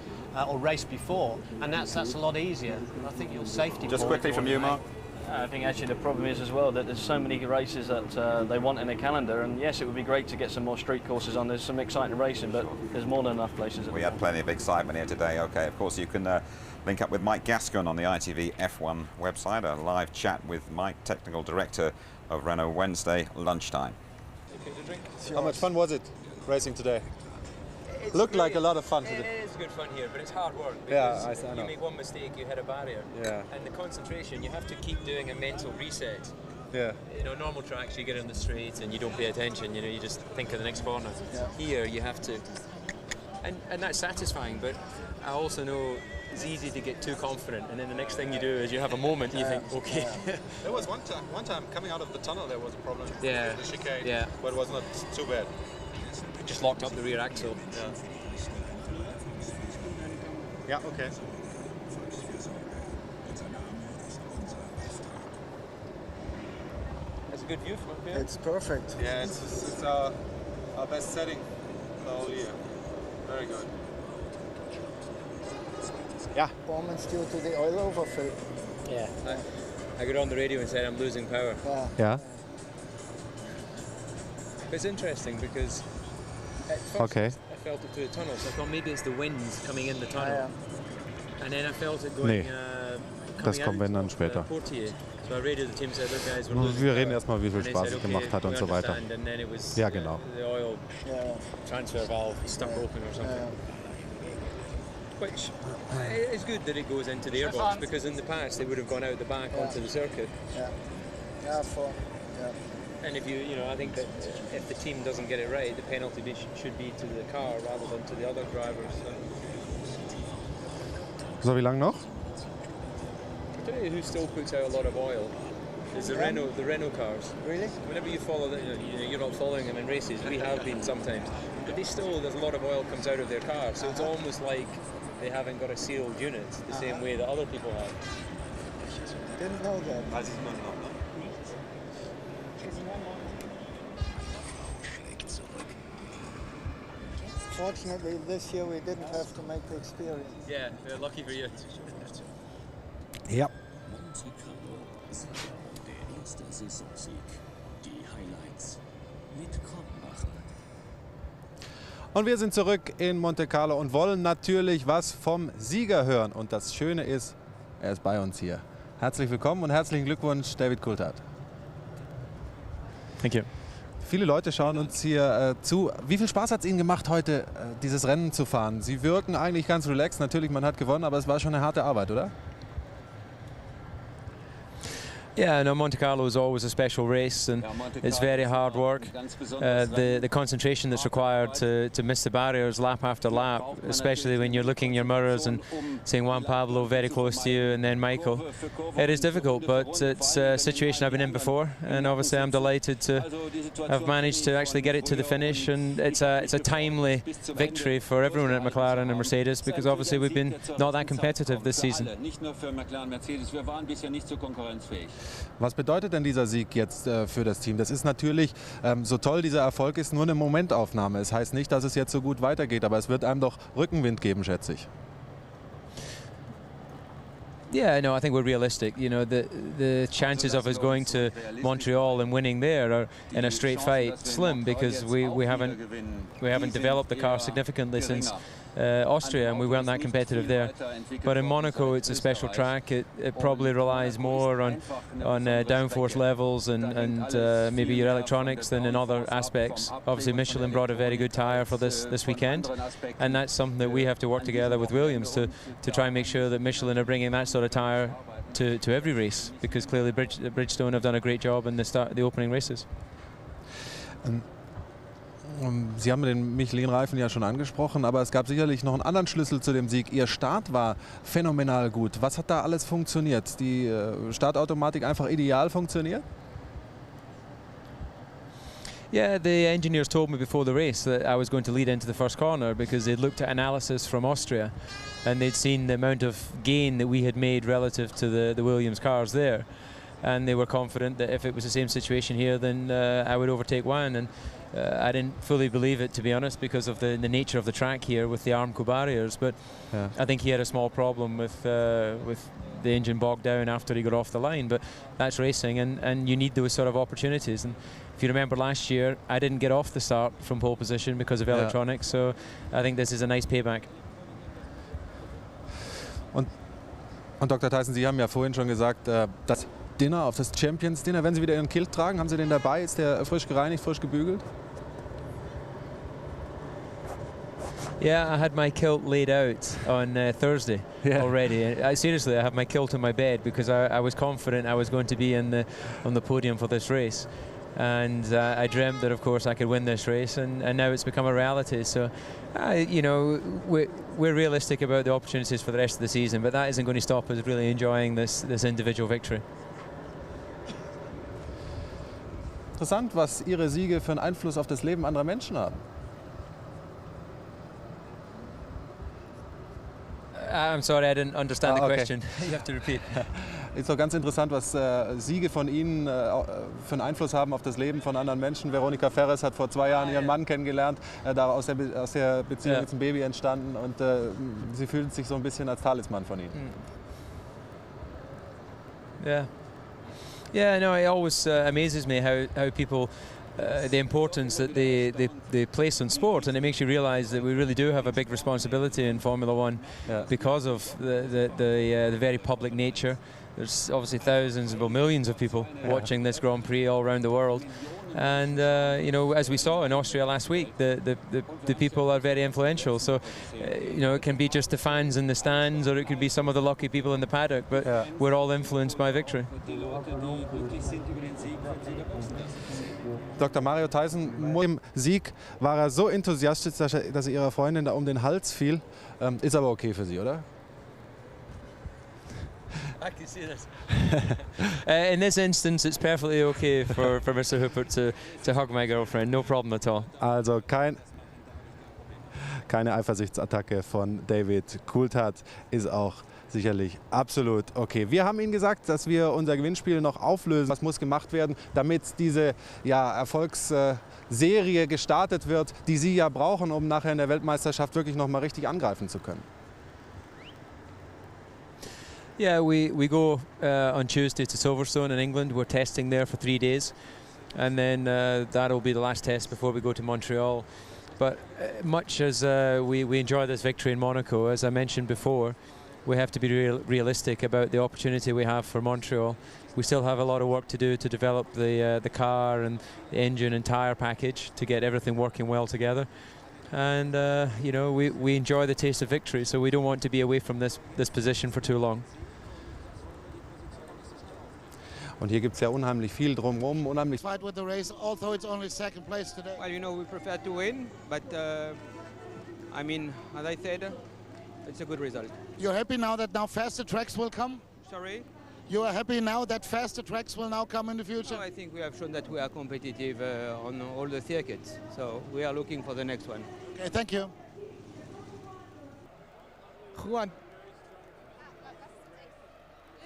S22: or raced before, and that's a lot easier. I think your safety.
S10: Just quickly from you, Mark.
S21: I think actually the problem is as well that there's so many races that they want in a calendar, and yes, it would be great to get some more street courses on. There's some exciting racing, but there's more than enough places.
S10: We had plenty of excitement here today. OK, of course, you can link up with Mike Gascoigne on the ITV F1 website, a live chat with Mike, technical director of Renault, Wednesday lunchtime.
S24: How much fun was it racing today? Looked like a lot of fun today.
S25: It is good fun here, but it's hard work.
S24: Yeah, I know.
S25: You make one mistake, you hit a barrier.
S24: Yeah.
S25: And the concentration, you have to keep doing a mental reset.
S24: Yeah.
S25: You know, normal tracks, you get on the straight and you don't pay attention, you know, you just think of the next corner. Yeah. Here, you have to... And that's satisfying, but I also know it's easy to get too confident, and then the next thing you do is you have a moment and you think, okay.
S24: Yeah. There was one time coming out of the tunnel there was a problem.
S25: Yeah.
S24: The chicane,
S25: yeah.
S24: but it was not too bad.
S25: just locked up the rear axle.
S24: Yeah, okay.
S25: That's a good view from up here.
S24: It's perfect. Yeah, it's our best setting the whole year. Very good.
S17: Yeah. Performance due to the oil overfill.
S25: Yeah. I got on the radio and said I'm losing power.
S24: Yeah.
S25: It's interesting because at first
S24: Okay.
S25: I felt it through the tunnel, so I thought maybe it's the winds coming in the tunnel. And then I felt it going
S24: das kommen wir dann später.
S25: Portier. So I radioed the team, said, look guys, we're losing
S24: Wir
S25: power.
S24: reden erstmal, wie viel
S25: And they
S24: Spaß
S25: said,
S24: es gemacht hat
S25: we
S24: und so weiter.
S25: understand. And then it was
S24: Ja, genau.
S25: the oil transfer valve stuck open or something. Which is good that it goes into the airbox, because in the past they would have gone out the back onto the circuit. And if you know, I think that if the team doesn't get it right, the penalty should be to the car rather than to the other drivers.
S24: So, wie lange noch?
S25: I tell you who still puts out a lot of oil is the Renault cars.
S17: Really?
S25: Whenever you follow them, you're not following them in races. We have been sometimes, but there's a lot of oil comes out of their car, so it's almost like they haven't got a sealed unit the same way that other people have.
S17: Didn't know that. Fortunately, this year we didn't have to make the experience.
S25: Yeah, lucky for you.
S24: Ja.
S3: Der erste Saisonsieg. Die Highlights mit Kottmacher.
S24: Und wir sind zurück in Monte Carlo und wollen natürlich was vom Sieger hören. Und das Schöne ist, er ist bei uns hier. Herzlich willkommen und herzlichen Glückwunsch, David Coulthard.
S8: Thank you.
S24: Viele Leute schauen uns hier zu. Wie viel Spaß hat es Ihnen gemacht, heute dieses Rennen zu fahren? Sie wirken eigentlich ganz relaxed. Natürlich, man hat gewonnen, aber es war schon eine harte Arbeit, oder?
S8: Yeah, no, Monte Carlo is always a special race, and it's very hard work. The concentration that's required to miss the barriers lap after lap, especially when you're looking in your mirrors and seeing Juan Pablo very close to you and then Michael. It is difficult, but it's a situation I've been in before, and obviously I'm delighted to have managed to actually get it to the finish, and it's a timely victory for everyone at McLaren and Mercedes, because obviously we've been not that competitive this season.
S24: Was bedeutet denn dieser Sieg jetzt für das Team? Das ist natürlich, so toll dieser Erfolg ist, nur eine Momentaufnahme. Es heißt nicht, dass es jetzt so gut weitergeht, aber es wird einem doch Rückenwind geben, schätze ich.
S8: Yeah, no, I think we're realistic. You know, the chances of us going to Montreal and winning there are in a straight fight slim, because we haven't developed the car significantly since Austria, and we weren't that competitive there. But in Monaco, it's a special track. It probably relies more on downforce levels and maybe your electronics than in other aspects. Obviously, Michelin brought a very good tyre for this weekend, and that's something that we have to work together with Williams to try and make sure that Michelin are bringing that sort of tyre to every race, because clearly Bridgestone have done a great job in the opening races.
S24: Sie haben den Michelin-Reifen ja schon angesprochen, aber es gab sicherlich noch einen anderen Schlüssel zu dem Sieg. Ihr Start war phänomenal gut. Was hat da alles funktioniert? Die Startautomatik einfach ideal funktioniert?
S8: Yeah, the engineers told me before the race that I was going to lead into the first corner, because they'd looked at analysis from Austria and they'd seen the amount of gain that we had made relative to the Williams cars there. And they were confident that if it was the same situation here, then I would overtake Juan. And I didn't fully believe it, to be honest, because of the nature of the track here with the Armco barriers. But
S24: yeah.
S8: I think he had a small problem with the engine bogged down after he got off the line. But that's racing, and you need those sort of opportunities. And if you remember last year, I didn't get off the start from pole position because of electronics. So I think this is a nice payback.
S24: Und Dr. Tyson, Sie haben ja vorhin schon gesagt, das Dinner, auf das Champions Dinner, wenn Sie wieder Ihren Kilt tragen, haben Sie den dabei? Ist der frisch gereinigt, frisch gebügelt?
S8: Yeah, I had my kilt laid out on Thursday already. Seriously, I have my kilt in my bed because I was confident I was going to be on the podium for this race. And I dreamt that, of course, I could win this race, and now it's become a reality. So, you know, we're realistic about the opportunities for the rest of the season, but that isn't going to stop us really enjoying this individual victory.
S24: Interessant, was Ihre Siege für einen Einfluss auf das Leben anderer Menschen haben.
S8: I'm sorry, I didn't understand the
S24: okay.
S8: question. You have to repeat.
S24: Ist doch ganz interessant, was Siege von Ihnen für einen Einfluss haben auf das Leben von anderen Menschen. Veronika Ferres hat vor 2 Jahren ihren Mann kennengelernt, aus der Beziehung ist ein Baby entstanden und sie fühlt sich so ein bisschen als Talisman von Ihnen.
S8: Yeah, no, it always amazes me how people, the importance that they place on sport, and it makes you realise that we really do have a big responsibility in Formula One because of the very public nature. There's obviously thousands, well, millions of people watching this Grand Prix all around the world. And you know, as we saw in Austria last week, the people are very influential. So you know, it can be just the fans in the stands, or it could be some of the lucky people in the paddock. But we're all influenced by victory.
S24: Dr. Mario Tyson, im Sieg war er so enthusiastisch, dass er ihrer Freundin da um den Hals fiel. Ist aber okay für Sie, oder?
S8: I can see this. In this instance, it's perfectly okay for Mr. Hooper to hug my girlfriend. No problem at all.
S24: Also keine Eifersuchtsattacke von David Coulthard ist auch sicherlich absolut okay. Wir haben Ihnen gesagt, dass wir unser Gewinnspiel noch auflösen. Was muss gemacht werden, damit diese Erfolgsserie gestartet wird, die Sie ja brauchen, um nachher in der Weltmeisterschaft wirklich noch mal richtig angreifen zu können?
S8: Yeah, we go on Tuesday to Silverstone in England. We're testing there for 3 days, and then that'll be the last test before we go to Montreal. But much as we enjoy this victory in Monaco, as I mentioned before, we have to be realistic about the opportunity we have for Montreal. We still have a lot of work to do to develop the car and the engine and tyre package to get everything working well together. And you know, we enjoy the taste of victory, so we don't want to be away from this position for too long.
S24: Und hier gibt es ja unheimlich viel drumherum, unheimlich.
S4: Fight with the race, although it's only second place today.
S7: Well, you know, we prefer to win, but I mean, as I said, it's a good result.
S4: You're happy now that faster tracks will come?
S7: Sorry?
S4: You are happy now that faster tracks will now come in the future?
S7: Well, I think we have shown that we are competitive on all the circuits, so we are looking for the next one.
S4: Okay, thank you.
S7: Juan.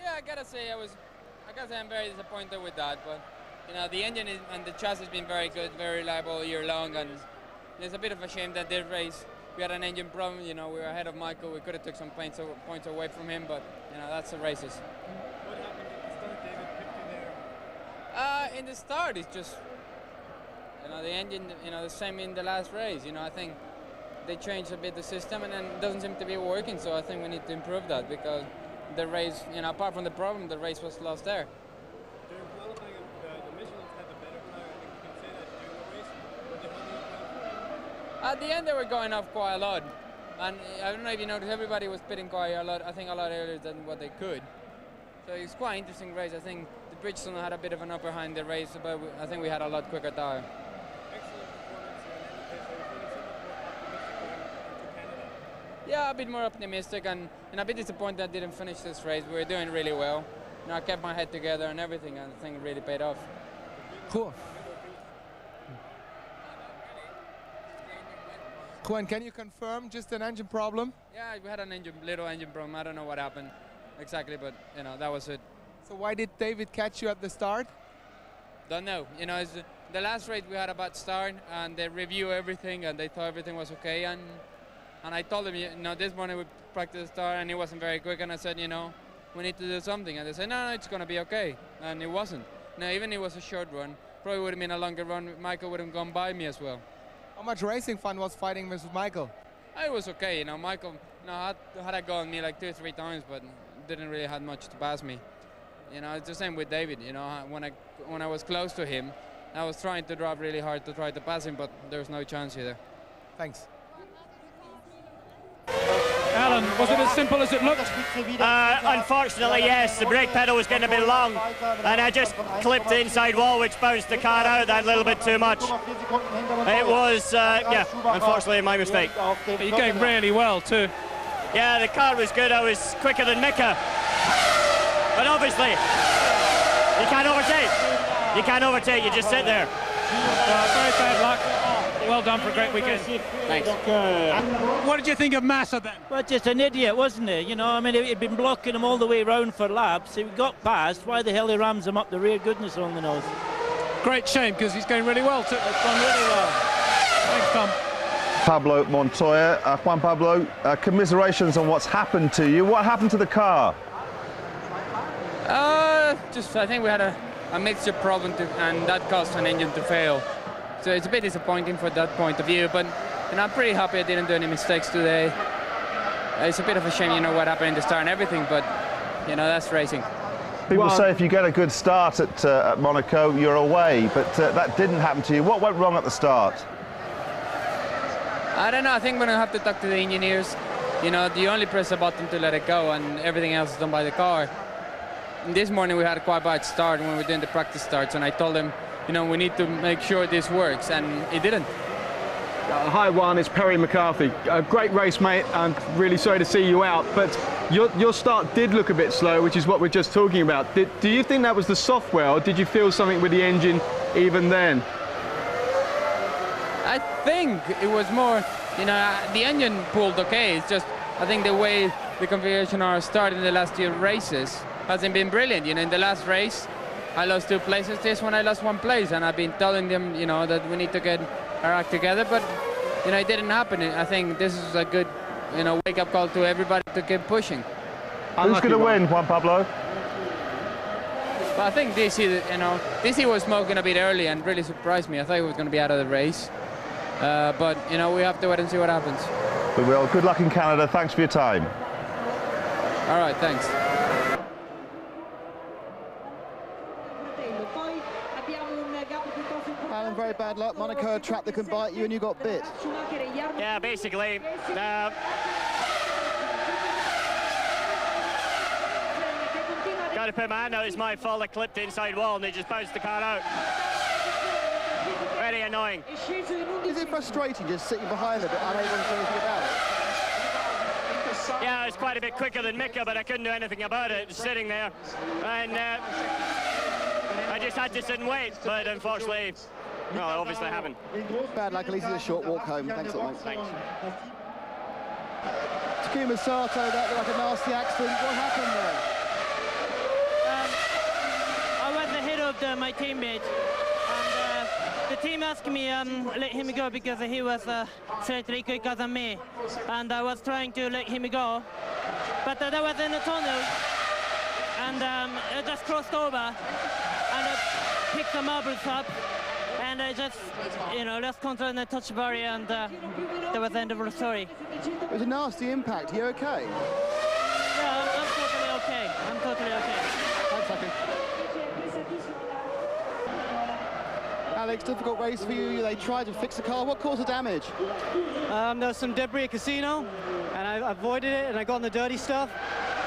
S15: Yeah, I gotta say I'm very disappointed with that, but you know, the engine and the chassis has been very good, very reliable all year long, and it's a bit of a shame that this race we had an engine problem. You know, we were ahead of Michael. We could have took some points away from him, but you know, that's the races.
S11: What happened at the start, David? Picked you there?
S15: In the start, it's just, you know, the engine, you know, the same in the last race. You know, I think they changed a bit the system, and then it doesn't seem to be working. So I think we need to improve that, because the race, you know, apart from the problem, the race was lost there.
S11: During qualifying, the Michelins had the better car. I think you can say that during the race. But they held you up.
S15: At the end, they were going off quite a lot, and I don't know if you noticed, everybody was pitting quite a lot. I think a lot earlier than what they could. So it's quite an interesting race. I think the Bridgestone had a bit of an upper hand in the race, but I think we had a lot quicker tire. Yeah, a bit more optimistic, and a bit disappointed I didn't finish this race. We were doing really well. You know, I kept my head together and everything, and I think it really paid off.
S24: Cool.
S16: Juan, can you confirm just an engine problem?
S15: Yeah, we had a little engine problem. I don't know what happened exactly, but you know, that was it.
S16: So why did David catch you at the start?
S15: Don't know. You know, the last race we had a bad start, and they review everything, and they thought everything was okay, and I told them, you know, this morning we practiced the start and it wasn't very quick, and I said, you know, we need to do something. And they said, no, it's going to be okay. And it wasn't. Now, even if it was a short run, probably would have been a longer run, Michael would have gone by me as well.
S16: How much racing fun was fighting with Michael?
S15: It was okay, you know, Michael, you know, had a go on me like 2 or 3 times, but didn't really have much to pass me. You know, it's the same with David, you know, when I was close to him, I was trying to drive really hard to try to pass him, but there was no chance either.
S16: Thanks.
S13: Alan, was it as simple as it looked?
S18: Unfortunately, yes. The brake pedal was getting a bit long, and I just clipped the inside wall, which bounced the car out that little bit too much. It was, yeah, unfortunately my mistake.
S13: But you're going really well too.
S18: Yeah, the car was good. I was quicker than Mika, but obviously you can't overtake. You can't overtake, you just sit there.
S13: Very bad luck. Well done for a great weekend.
S18: Thanks.
S13: What did you think of Massa then?
S1: Well, just an idiot, wasn't he? You know, I mean, he'd been blocking him all the way round for laps. He got past. Why the hell he rams him up the rear? Goodness only knows.
S13: Great shame, because he's going really well too.
S1: It's gone really well.
S13: Thanks, Tom.
S5: Pablo Montoya. Juan Pablo, commiserations on what's happened to you. What happened to the car?
S15: I think we had a mixture problem and that caused an engine to fail. So it's a bit disappointing for that point of view, but I'm pretty happy I didn't do any mistakes today. It's a bit of a shame, you know, what happened in the start and everything, but, you know, that's racing.
S5: People say if you get a good start at Monaco, you're away, but that didn't happen to you. What went wrong at the start?
S15: I don't know, I think we're going to have to talk to the engineers. You know, you only press a button to let it go and everything else is done by the car. And this morning we had a quite bad start when we were doing the practice starts, and I told them, you know, we need to make sure this works, and it didn't.
S6: Hi Juan, it's Perry McCarthy. Great race, mate. I'm really sorry to see you out, but your start did look a bit slow, which is what we're just talking about. Do you think that was the software, or did you feel something with the engine even then?
S15: I think it was more, you know, the engine pulled okay. It's just, I think the way the configuration are started in the last few races hasn't been brilliant. You know, in the last race, I lost 2 places. This one I lost 1 place, and I've been telling them, you know, that we need to get our act together, but, you know, it didn't happen. I think this is a good, you know, wake-up call to everybody to keep pushing.
S5: Who's going to win, Juan Pablo?
S15: But I think DC, you know, DC was smoking a bit early and really surprised me. I thought he was going to be out of the race. But, you know, we have to wait and see what happens.
S5: We will. Good luck in Canada. Thanks for your time.
S15: All right, thanks.
S17: Alan, very bad luck. Monaco, a trap that can bite you, and you got bit.
S18: Yeah, basically. Got to put my hand out. It's my fault. I clipped the inside wall and they just bounced the car out. Very annoying.
S17: Is it frustrating just sitting behind them, but unable to do anything about it?
S18: Yeah, it's quite a bit quicker than Mika, but I couldn't do anything about it. Just sitting there, and I just had to sit and wait. But unfortunately, no, I obviously haven't.
S17: Bad luck. At least it's a short walk home. Thanks a lot, mate.
S18: Thanks.
S17: Takuma Sato, that looked like a nasty accident. What happened there?
S1: I was ahead of my teammate, and the team asked me let him go because he was slightly quicker than me, and I was trying to let him go, but that was in a tunnel, and I just crossed over, and I picked the marbles up, and I just, you know, lost control and I touched the barrier, and that was the end of the story.
S17: It was a nasty impact. Are you okay?
S1: Yeah, I'm totally okay. I'm totally okay.
S17: Thanks, Lucky. Alex, difficult race for you. They tried to fix the car. What caused the damage?
S22: There was some debris at Casino, and I avoided it, and I got on the dirty stuff,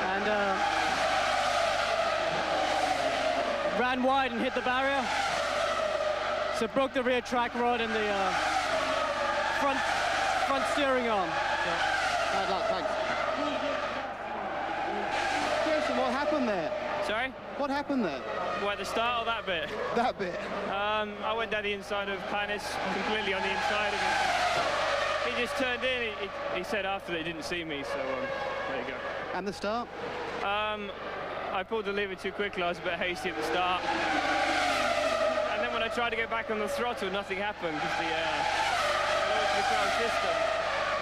S22: and ran wide and hit the barrier. So broke the rear track rod and the front steering arm.
S17: Bad luck, thanks. Jason, what happened there?
S9: Sorry?
S17: What happened there?
S9: What, the start or that bit?
S17: That bit.
S9: I went down the inside of Panis, completely on the inside of him. He just turned in. He said after that he didn't see me, so there you go.
S17: And the start?
S9: I pulled the lever too quickly. I was a bit hasty at the start. And then when I tried to get back on the throttle, nothing happened because the control system,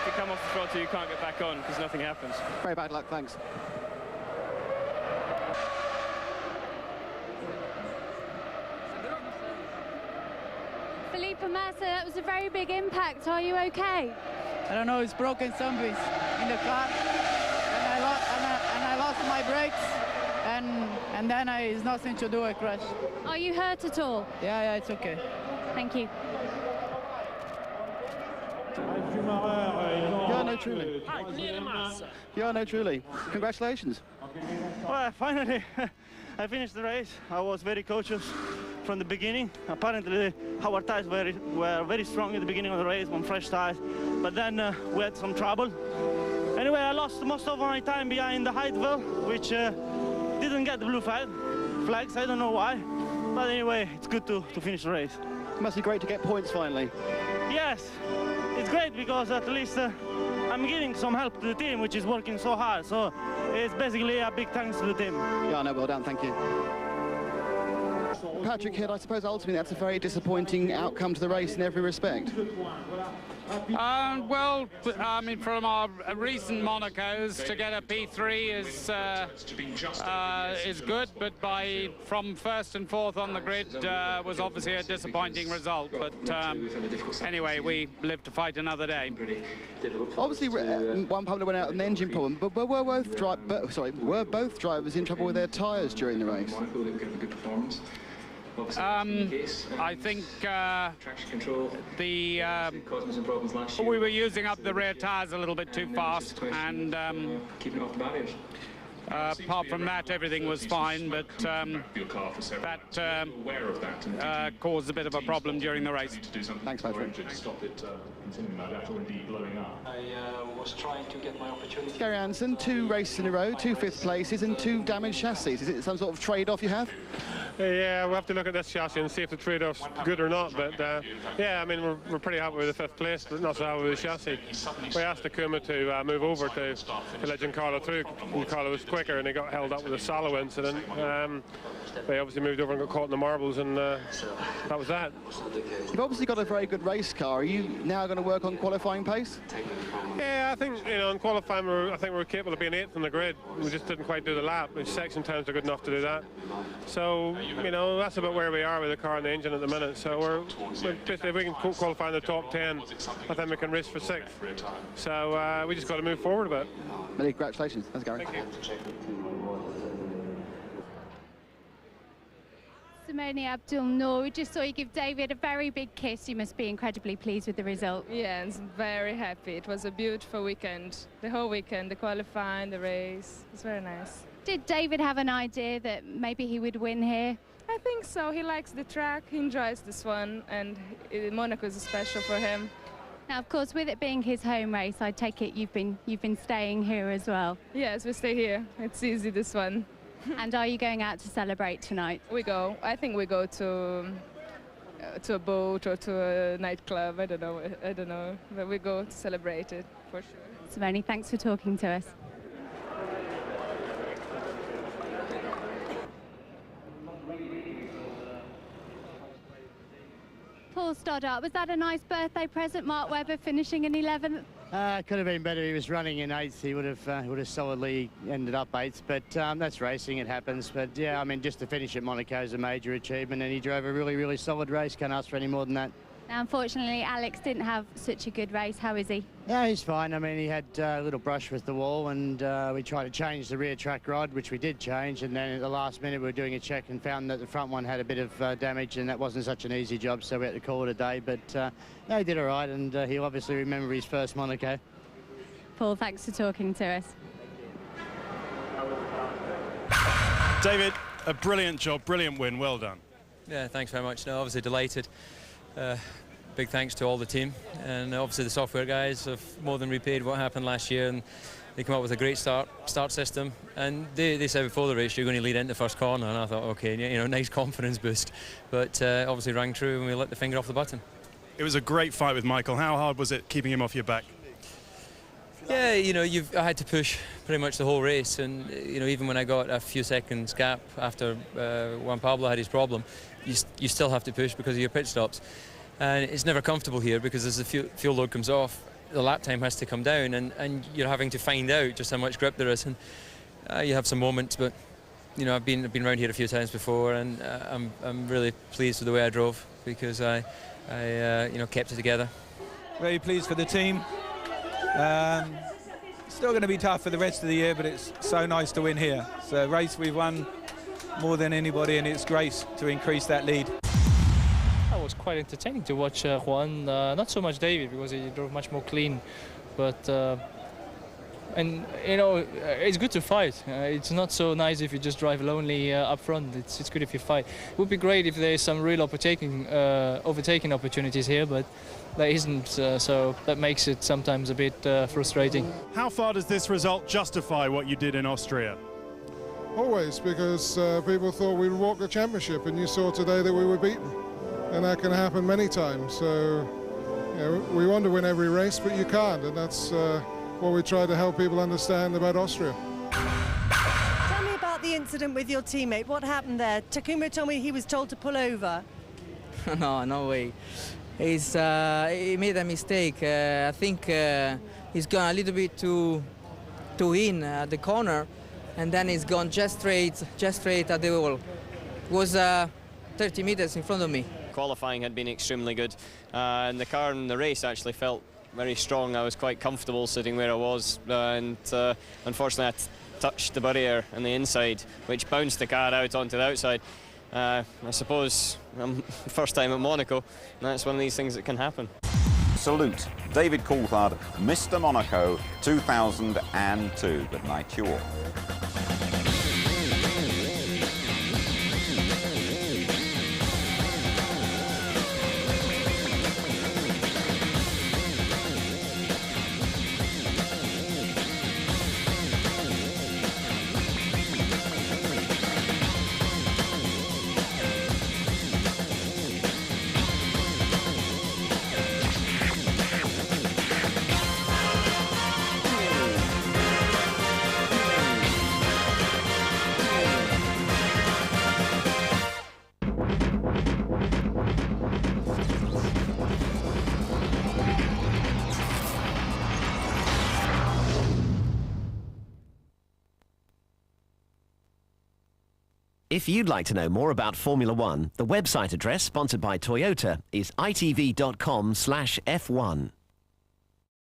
S9: if you come off the throttle, you can't get back on because nothing happens.
S17: Very bad luck, thanks.
S19: Felipe Massa, that was a very big impact. Are you okay?
S26: I don't know, it's broken something in the car, and I lost my brakes, and then it's nothing to do, I crashed.
S19: Are you hurt at all?
S26: Yeah, it's okay.
S19: Thank you.
S17: Yeah, no, truly. Yeah, no, truly. Congratulations.
S27: Well, finally, I finished the race. I was very cautious from the beginning. Apparently, our tires were very strong at the beginning of the race on fresh tires, but then we had some trouble. Anyway, I lost most of my time behind the Heideville, which didn't get the blue flags. I don't know why. But anyway, it's good to finish the race.
S17: It must be great to get points finally.
S27: Yes, it's great because at least I'm giving some help to the team, which is working so hard. So it's basically a big thanks to the team.
S17: Yeah, no, well done, thank you. Patrick Hill, I suppose ultimately that's a very disappointing outcome to the race in every respect.
S2: Well, I mean, from our recent Monacos, to get a P3 is good, but from first and fourth on the grid was obviously a disappointing result. But anyway, we live to fight another day.
S17: Obviously, one Pablo went out with an engine problem, but were both drivers in trouble with their tyres during the race?
S2: I think we were using up the rear tyres a little bit too fast, and apart from that, everything was fine, but that caused a bit of a problem during the race.
S17: Thanks, Patrick.
S10: I was trying to get my opportunity.
S17: Gary Anderson, 2 races in a row, 2 fifth places and 2 damaged chassis. Is it some sort of trade-off you have?
S11: Yeah, we'll have to look at this chassis and see if the trade-off's good or not. But yeah, I mean, we're pretty happy with the 5th place, but not so happy with the chassis. We asked Takuma to move over to let Giancarlo through. Giancarlo was quicker and he got held up with a Salo incident. They obviously moved over and got caught in the marbles, and that was that.
S17: You've obviously got a very good race car. Are you now going to work on qualifying pace?
S11: Yeah, I think, in qualifying, I think we're capable of being 8th on the grid. We just didn't quite do the lap. Section times are good enough to do that. So, that's about where we are with the car and the engine at the minute. So if we can qualify in the top 10, I think we can race for 6th. So we just got to move forward a bit.
S17: Many congratulations. Thanks, Gary.
S11: Thank you.
S19: Simone Abdul-Noor, we just saw you give David a very big kiss. You must be incredibly pleased with the result.
S12: Yeah, I'm very happy. It was a beautiful weekend. The whole weekend, the qualifying, the race. It was very nice.
S19: Did David have an idea that maybe he would win here?
S12: I think so. He likes the track, he enjoys this one, and Monaco is special for him.
S19: Now, of course, with it being his home race, I take it you've been staying here as well.
S12: Yes, we stay here. It's easy, this one.
S19: And are you going out to celebrate tonight?
S12: We go. I think we go to a boat or to a nightclub. I don't know. But we go to celebrate it for sure.
S19: Simone, thanks for talking to us. Paul Stoddart, was that a nice birthday present? Mark Webber finishing in 11th?
S14: Could have been better. He was running in 8th. He would have solidly ended up 8th. But that's racing. It happens. But yeah, I mean, just to finish at Monaco is a major achievement, and he drove a really, really solid race. Can't ask for any more than that.
S19: Now, unfortunately, Alex didn't have such a good race. How is he?
S14: Yeah, he's fine. I mean, he had a little brush with the wall, and we tried to change the rear track rod, which we did change, and then at the last minute we were doing a check and found that the front one had a bit of damage, and that wasn't such an easy job, so we had to call it a day. But no, he did all right, and he'll obviously remember his first Monaco.
S19: Paul, thanks for talking to us.
S20: David, a brilliant job, brilliant win, well done.
S8: Yeah, thanks very much. No, obviously delighted. Big thanks to all the team, and obviously the software guys have more than repaid what happened last year, and they came up with a great start system, and they said before the race you're going to lead into the first corner, and I thought, okay, nice confidence boost, but obviously rang true and we let the finger off the button.
S20: It was a great fight with Michael. How hard was it keeping him off your back?
S8: Yeah, I had to push pretty much the whole race, and even when I got a few seconds gap after Juan Pablo had his problem, you still have to push because of your pit stops. And it's never comfortable here because as the fuel load comes off, the lap time has to come down, and you're having to find out just how much grip there is. And you have some moments, but I've been around here a few times before, and I'm really pleased with the way I drove because I kept it together.
S21: Very pleased for the team. Still going to be tough for the rest of the year, but it's so nice to win here. It's a race we've won more than anybody, and it's great to increase that lead.
S23: It was quite entertaining to watch Juan, not so much David because he drove much more clean, but it's good to fight. It's not so nice if you just drive lonely up front. It's good if you fight. It would be great if there's some real overtaking opportunities here, but there isn't, so that makes it sometimes a bit frustrating.
S20: How far does this result justify what you did in Austria?
S3: always, because people thought we would walk the championship, and you saw today that we were beaten, and that can happen many times. So you know, we want to win every race, but you can't, and that's what we try to help people understand about Austria.
S4: Tell me about the incident with your teammate. What happened there? Takuma told me he was told to pull over.
S7: No way. He made a mistake. I think he's gone a little bit too in at the corner, and then he's gone just straight at the wall. It was 30 meters in front of me.
S13: Qualifying had been extremely good, and the car in the race actually felt very strong. I was quite comfortable sitting where I was, and unfortunately I touched the barrier on the inside, which bounced the car out onto the outside. I suppose first time at Monaco, and that's one of these things that can happen.
S16: Salute David Coulthard, Mr. Monaco 2002. Good night to you all.
S24: If you'd like to know more about Formula One, the website address sponsored by Toyota is itv.com/F1.